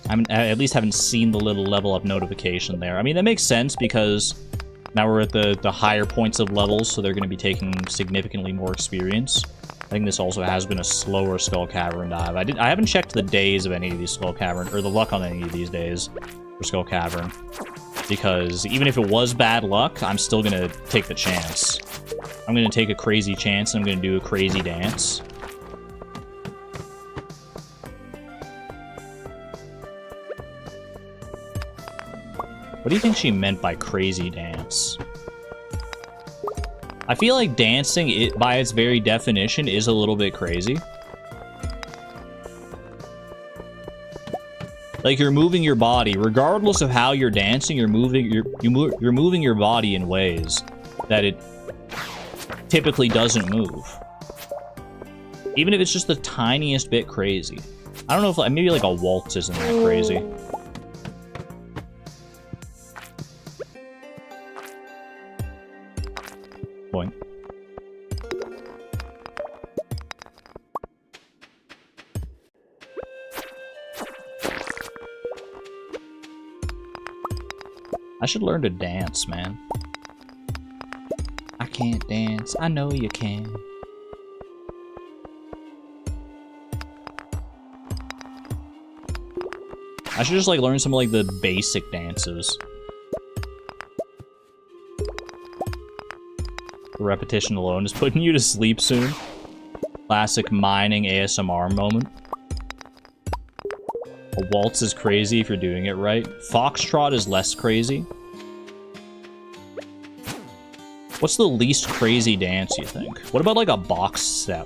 I at least haven't seen the little level up notification there. I mean, that makes sense because now we're at the higher points of levels, so they're going to be taking significantly more experience. I think this also has been a slower Skull Cavern dive. I haven't checked the days of any of these Skull Cavern, or the luck on any of these days for Skull Cavern. Because even if it was bad luck, I'm still going to take the chance. I'm going to take a crazy chance, and I'm going to do a crazy dance. What do you think she meant by crazy dance? I feel like dancing, by its very definition, is a little bit crazy. Like, you're moving your body. Regardless of how you're dancing, you're moving your body in ways that it typically doesn't move. Even if it's just the tiniest bit crazy. I don't know if, maybe like a waltz isn't that crazy. Boing. I should learn to dance, man. I can't dance. I know you can. I should just like learn some like the basic dances. The repetition alone is putting you to sleep soon. Classic mining ASMR moment. A waltz is crazy if you're doing it right. Foxtrot is less crazy. What's the least crazy dance, you think? What about, like, a box step?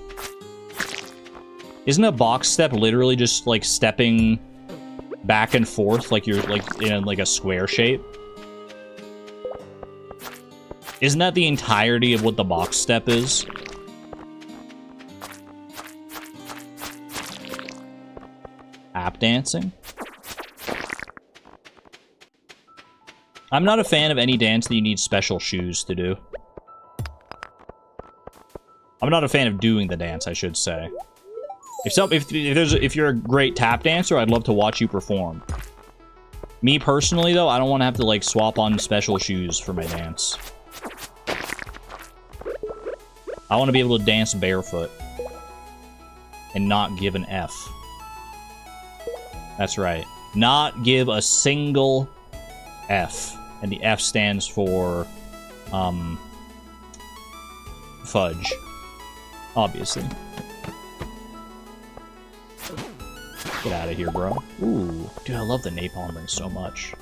Isn't a box step literally just, like, stepping back and forth like you're, like, in, like, a square shape? Isn't that the entirety of what the box step is? Tap dancing? I'm not a fan of any dance that you need special shoes to do. I'm not a fan of doing the dance, I should say. If you're a great tap dancer, I'd love to watch you perform. Me personally, though, I don't want to have to like swap on special shoes for my dance. I want to be able to dance barefoot and not give an F. That's right. Not give a single F. And the F stands for fudge. Obviously. Get out of here, bro. Ooh. Dude, I love the napalm ring so much.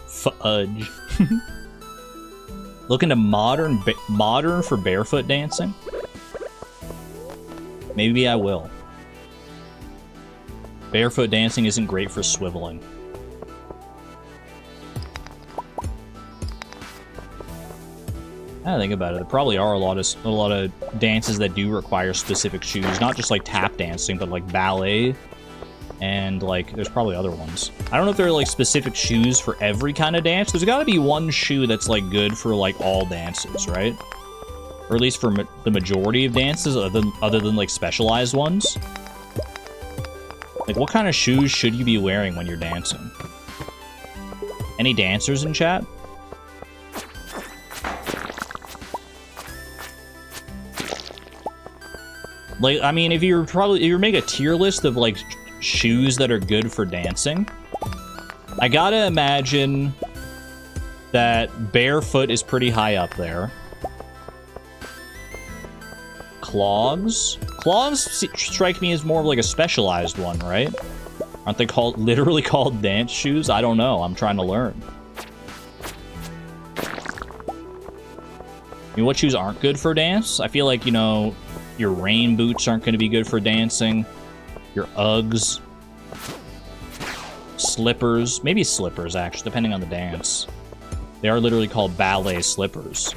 Fudge. Looking to modern for barefoot dancing? Maybe I will. Barefoot dancing isn't great for swiveling. I think about it. There probably are a lot of dances that do require specific shoes, not just like tap dancing, but like ballet, and like there's probably other ones. I don't know if there are like specific shoes for every kind of dance. There's got to be one shoe that's like good for like all dances, right? Or at least for the majority of dances, other than like specialized ones. Like, what kind of shoes should you be wearing when you're dancing? Any dancers in chat? Like, I mean, if you're making a tier list of like shoes that are good for dancing, I gotta imagine that barefoot is pretty high up there. Clogs? Clogs strike me as more of like a specialized one, right? Aren't they literally called dance shoes? I don't know. I'm trying to learn. I mean, what shoes aren't good for dance? I feel like, you know, your rain boots aren't going to be good for dancing. Your Uggs. Slippers. Maybe slippers, actually, depending on the dance. They are literally called ballet slippers.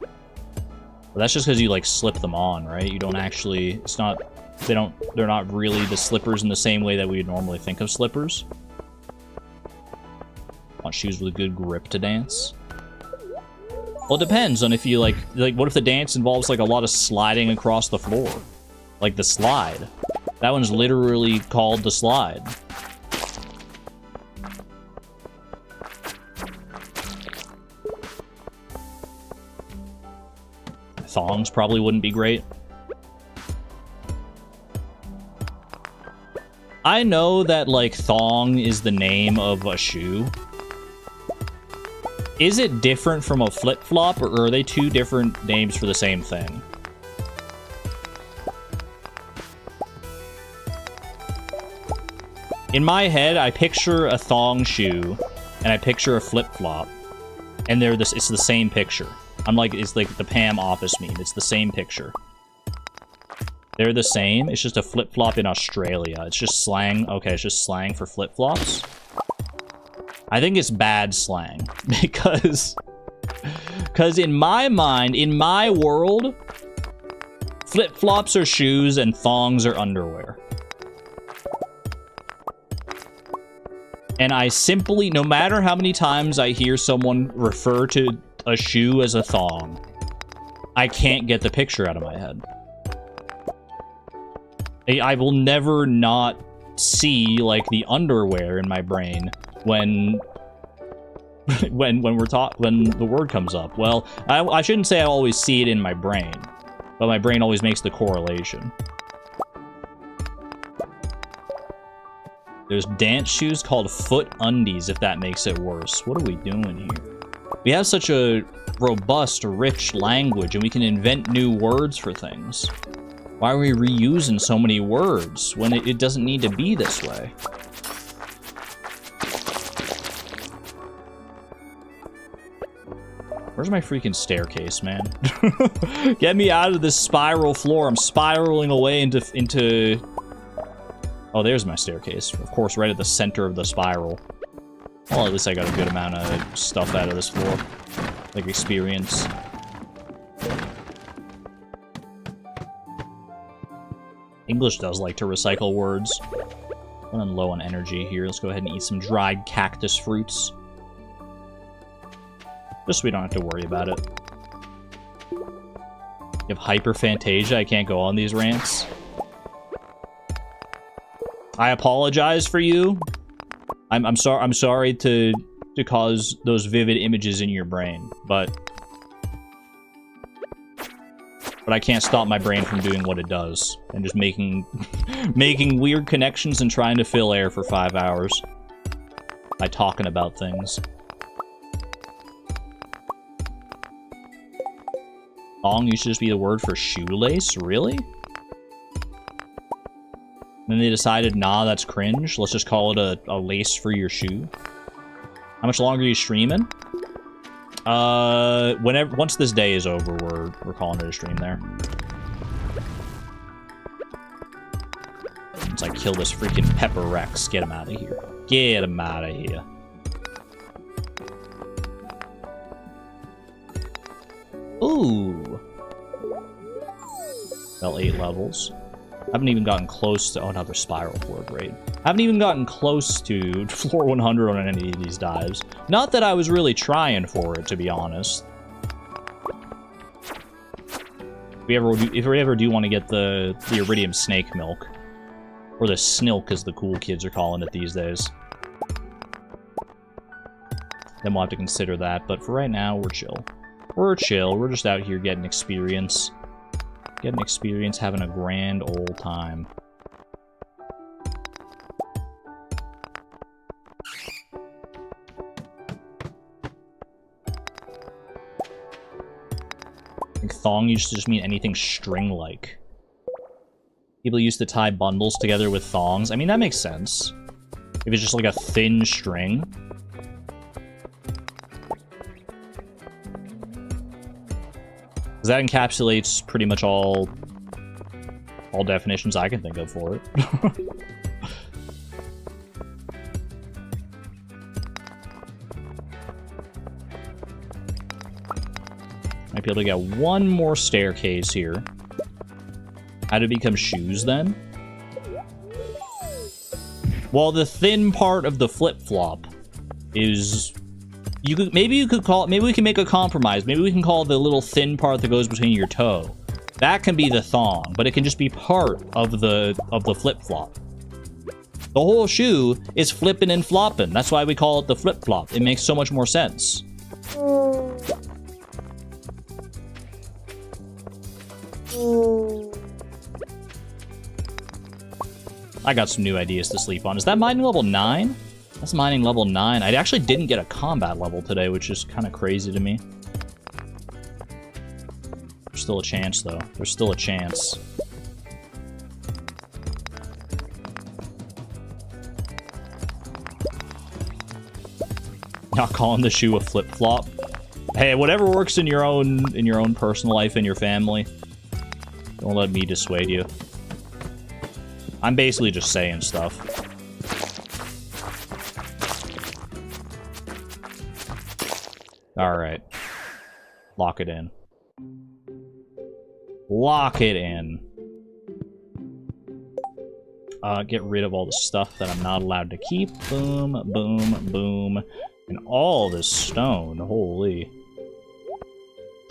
But that's just because you, like, slip them on, right? You don't actually... It's not... They're not really the slippers in the same way that we would normally think of slippers. Want shoes with a good grip to dance? Well, it depends on if you, like, what if the dance involves, like, a lot of sliding across the floor? Like, the slide. That one's literally called the slide. Thongs probably wouldn't be great. I know that, like, thong is the name of a shoe. Is it different from a flip-flop, or are they two different names for the same thing? In my head, I picture a thong shoe, and I picture a flip-flop, and it's the same picture. It's like the Pam office meme. It's the same picture. They're the same. It's just a flip-flop in Australia. It's just slang. Okay, it's just slang for flip-flops. I think it's bad slang because in my mind, in my world, flip-flops are shoes and thongs are underwear. And I simply, no matter how many times I hear someone refer to a shoe as a thong, I can't get the picture out of my head. I will never not see, like, the underwear in my brain when the word comes up. Well, I shouldn't say I always see it in my brain, but my brain always makes the correlation. There's dance shoes called foot undies, if that makes it worse. What are we doing here? We have such a robust, rich language, and we can invent new words for things. Why are we reusing so many words when it doesn't need to be this way? Where's my freaking staircase, man? Get me out of this spiral floor. I'm spiraling away into... Oh, there's my staircase. Of course, right at the center of the spiral. Well, at least I got a good amount of stuff out of this floor. Like, experience. English does like to recycle words. I'm low on energy here. Let's go ahead and eat some dried cactus fruits. Just so we don't have to worry about it. You have hyperphantasia. I can't go on these rants. I apologize for you. I'm sorry to cause those vivid images in your brain, but But I can't stop my brain from doing what it does. And just making weird connections and trying to fill air for 5 hours. By talking about things. Thong used to just be the word for shoelace? Really? Then they decided, nah, that's cringe. Let's just call it a lace for your shoe. How much longer are you streaming? Once this day is over, we're calling it a stream there. Once I kill this freaking Pepper Rex, get him out of here. Get him out of here. Ooh. Fell 8 levels. Haven't even gotten close to... Oh, another spiral floor grade. Haven't even gotten close to floor 100 on any of these dives. Not that I was really trying for it, to be honest. If we ever do want to get the iridium snake milk. Or the snilk, as the cool kids are calling it these days. Then we'll have to consider that. But for right now, we're chill. We're chill. We're just out here getting experience. Getting experience, having a grand old time. I think thong used to just mean anything string-like. People used to tie bundles together with thongs. I mean, that makes sense. If it's just like a thin string. Because that encapsulates pretty much all definitions I can think of for it. Might be able to get one more staircase here. How to become shoes, then? Well, the thin part of the flip-flop is... Maybe you could call it... Maybe we can make a compromise. Maybe we can call it the little thin part that goes between your toe. That can be the thong, but it can just be part of the flip-flop. The whole shoe is flipping and flopping. That's why we call it the flip-flop. It makes so much more sense. I got some new ideas to sleep on. Is that mining level 9? That's mining level 9. I actually didn't get a combat level today, which is kind of crazy to me. There's still a chance, though. There's still a chance. Not calling the shoe a flip-flop. Hey, whatever works in your own personal life and your family. Don't let me dissuade you. I'm basically just saying stuff. Alright. Lock it in. Lock it in. Get rid of all the stuff that I'm not allowed to keep. Boom, boom, boom. And all this stone. Holy.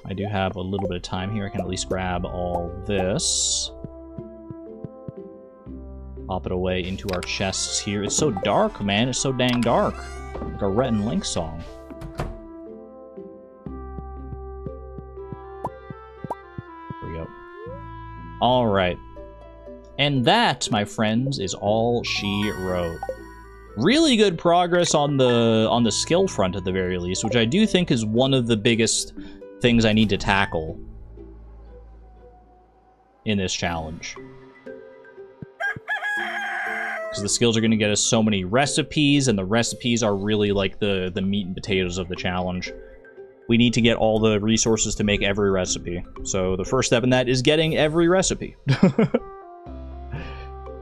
I do have a little bit of time here. I can at least grab all this. Pop it away into our chests here. It's so dark, man. It's so dang dark. Like a Rhett and Link song. There we go. Alright. And that, my friends, is all she wrote. Really good progress on the skill front at the very least, which I do think is one of the biggest things I need to tackle in this challenge. Because the skills are going to get us so many recipes, and the recipes are really like the meat and potatoes of the challenge. We need to get all the resources to make every recipe. So the first step in that is getting every recipe.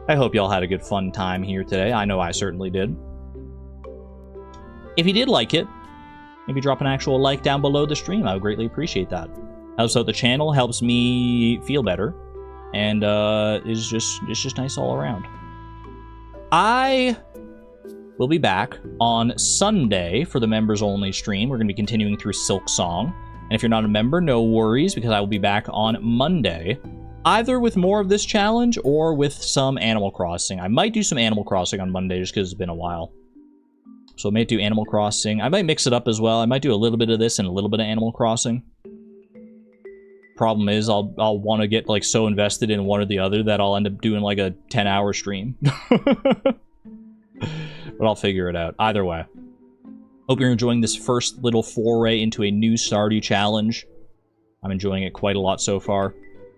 I hope y'all had a good fun time here today. I know I certainly did. If you did like it, maybe drop an actual like down below the stream. I would greatly appreciate that. Helps out the channel, helps me feel better, and it's just nice all around. I will be back on Sunday for the members-only stream. We're going to be continuing through Silk Song. And if you're not a member, no worries, because I will be back on Monday, either with more of this challenge or with some Animal Crossing. I might do some Animal Crossing on Monday just because it's been a while. So I might do Animal Crossing. I might mix it up as well. I might do a little bit of this and a little bit of Animal Crossing. problem is I'll want to get like so invested in one or the other that I'll end up doing like a 10-hour stream. But I'll figure it out. Either way. Hope you're enjoying this first little foray into a new Stardew challenge. I'm enjoying it quite a lot so far.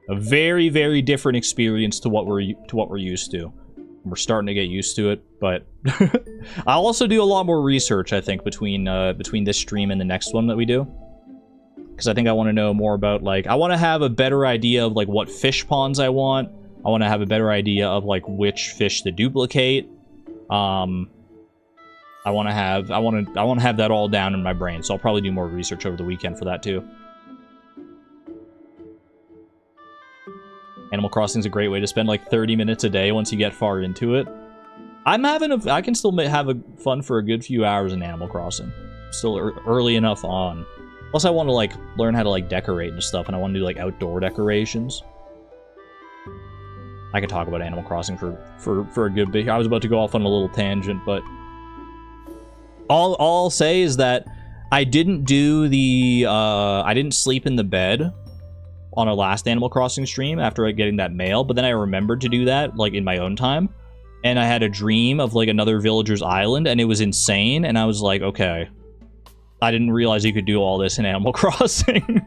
A very, very different experience to what we're used to. We're starting to get used to it, but I'll also do a lot more research, I think, between this stream and the next one that we do. Because I think I want to know more about, like, I want to have a better idea of, like, what fish ponds I want. I want to have a better idea of, like, which fish to duplicate. I want to have that all down in my brain, so I'll probably do more research over the weekend for that too. Animal Crossing is a great way to spend like 30 minutes a day once you get far into it. I can still have fun for a good few hours in Animal Crossing. Still early enough on. Plus I want to like learn how to like decorate and stuff, and I want to do like outdoor decorations. I could talk about Animal Crossing for a good bit. I was about to go off on a little tangent, but all I'll say is that I didn't do the I didn't sleep in the bed on our last Animal Crossing stream after getting that mail, but then I remembered to do that like in my own time, and I had a dream of like another villager's island, and it was insane, and I was like, okay, I didn't realize you could do all this in Animal Crossing.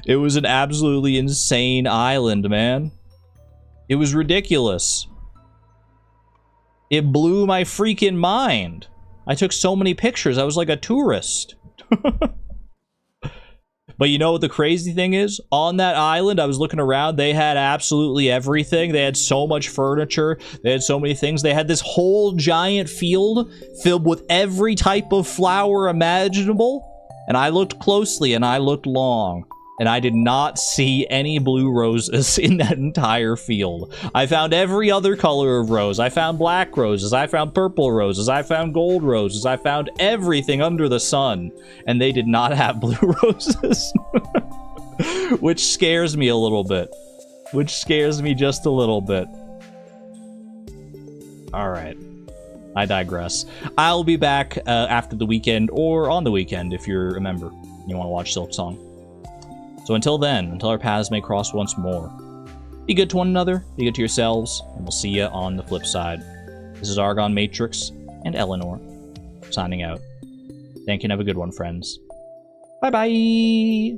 It was an absolutely insane island, man. It was ridiculous. It blew my freaking mind. I took so many pictures. I was like a tourist. But you know what the crazy thing is? On that island, I was looking around. They had absolutely everything. They had so much furniture. They had so many things. They had this whole giant field filled with every type of flower imaginable. And I looked closely and I looked long. And I did not see any blue roses in that entire field. I found every other color of rose. I found black roses. I found purple roses. I found gold roses. I found everything under the sun. And they did not have blue roses. Which scares me a little bit. Which scares me just a little bit. Alright. I digress. I'll be back after the weekend, or on the weekend if you're a member. You want to watch Silk Song. So until then, until our paths may cross once more, be good to one another, be good to yourselves, and we'll see you on the flip side. This is Argon Matrix and Eleanor, signing out. Thank you and have a good one, friends. Bye-bye!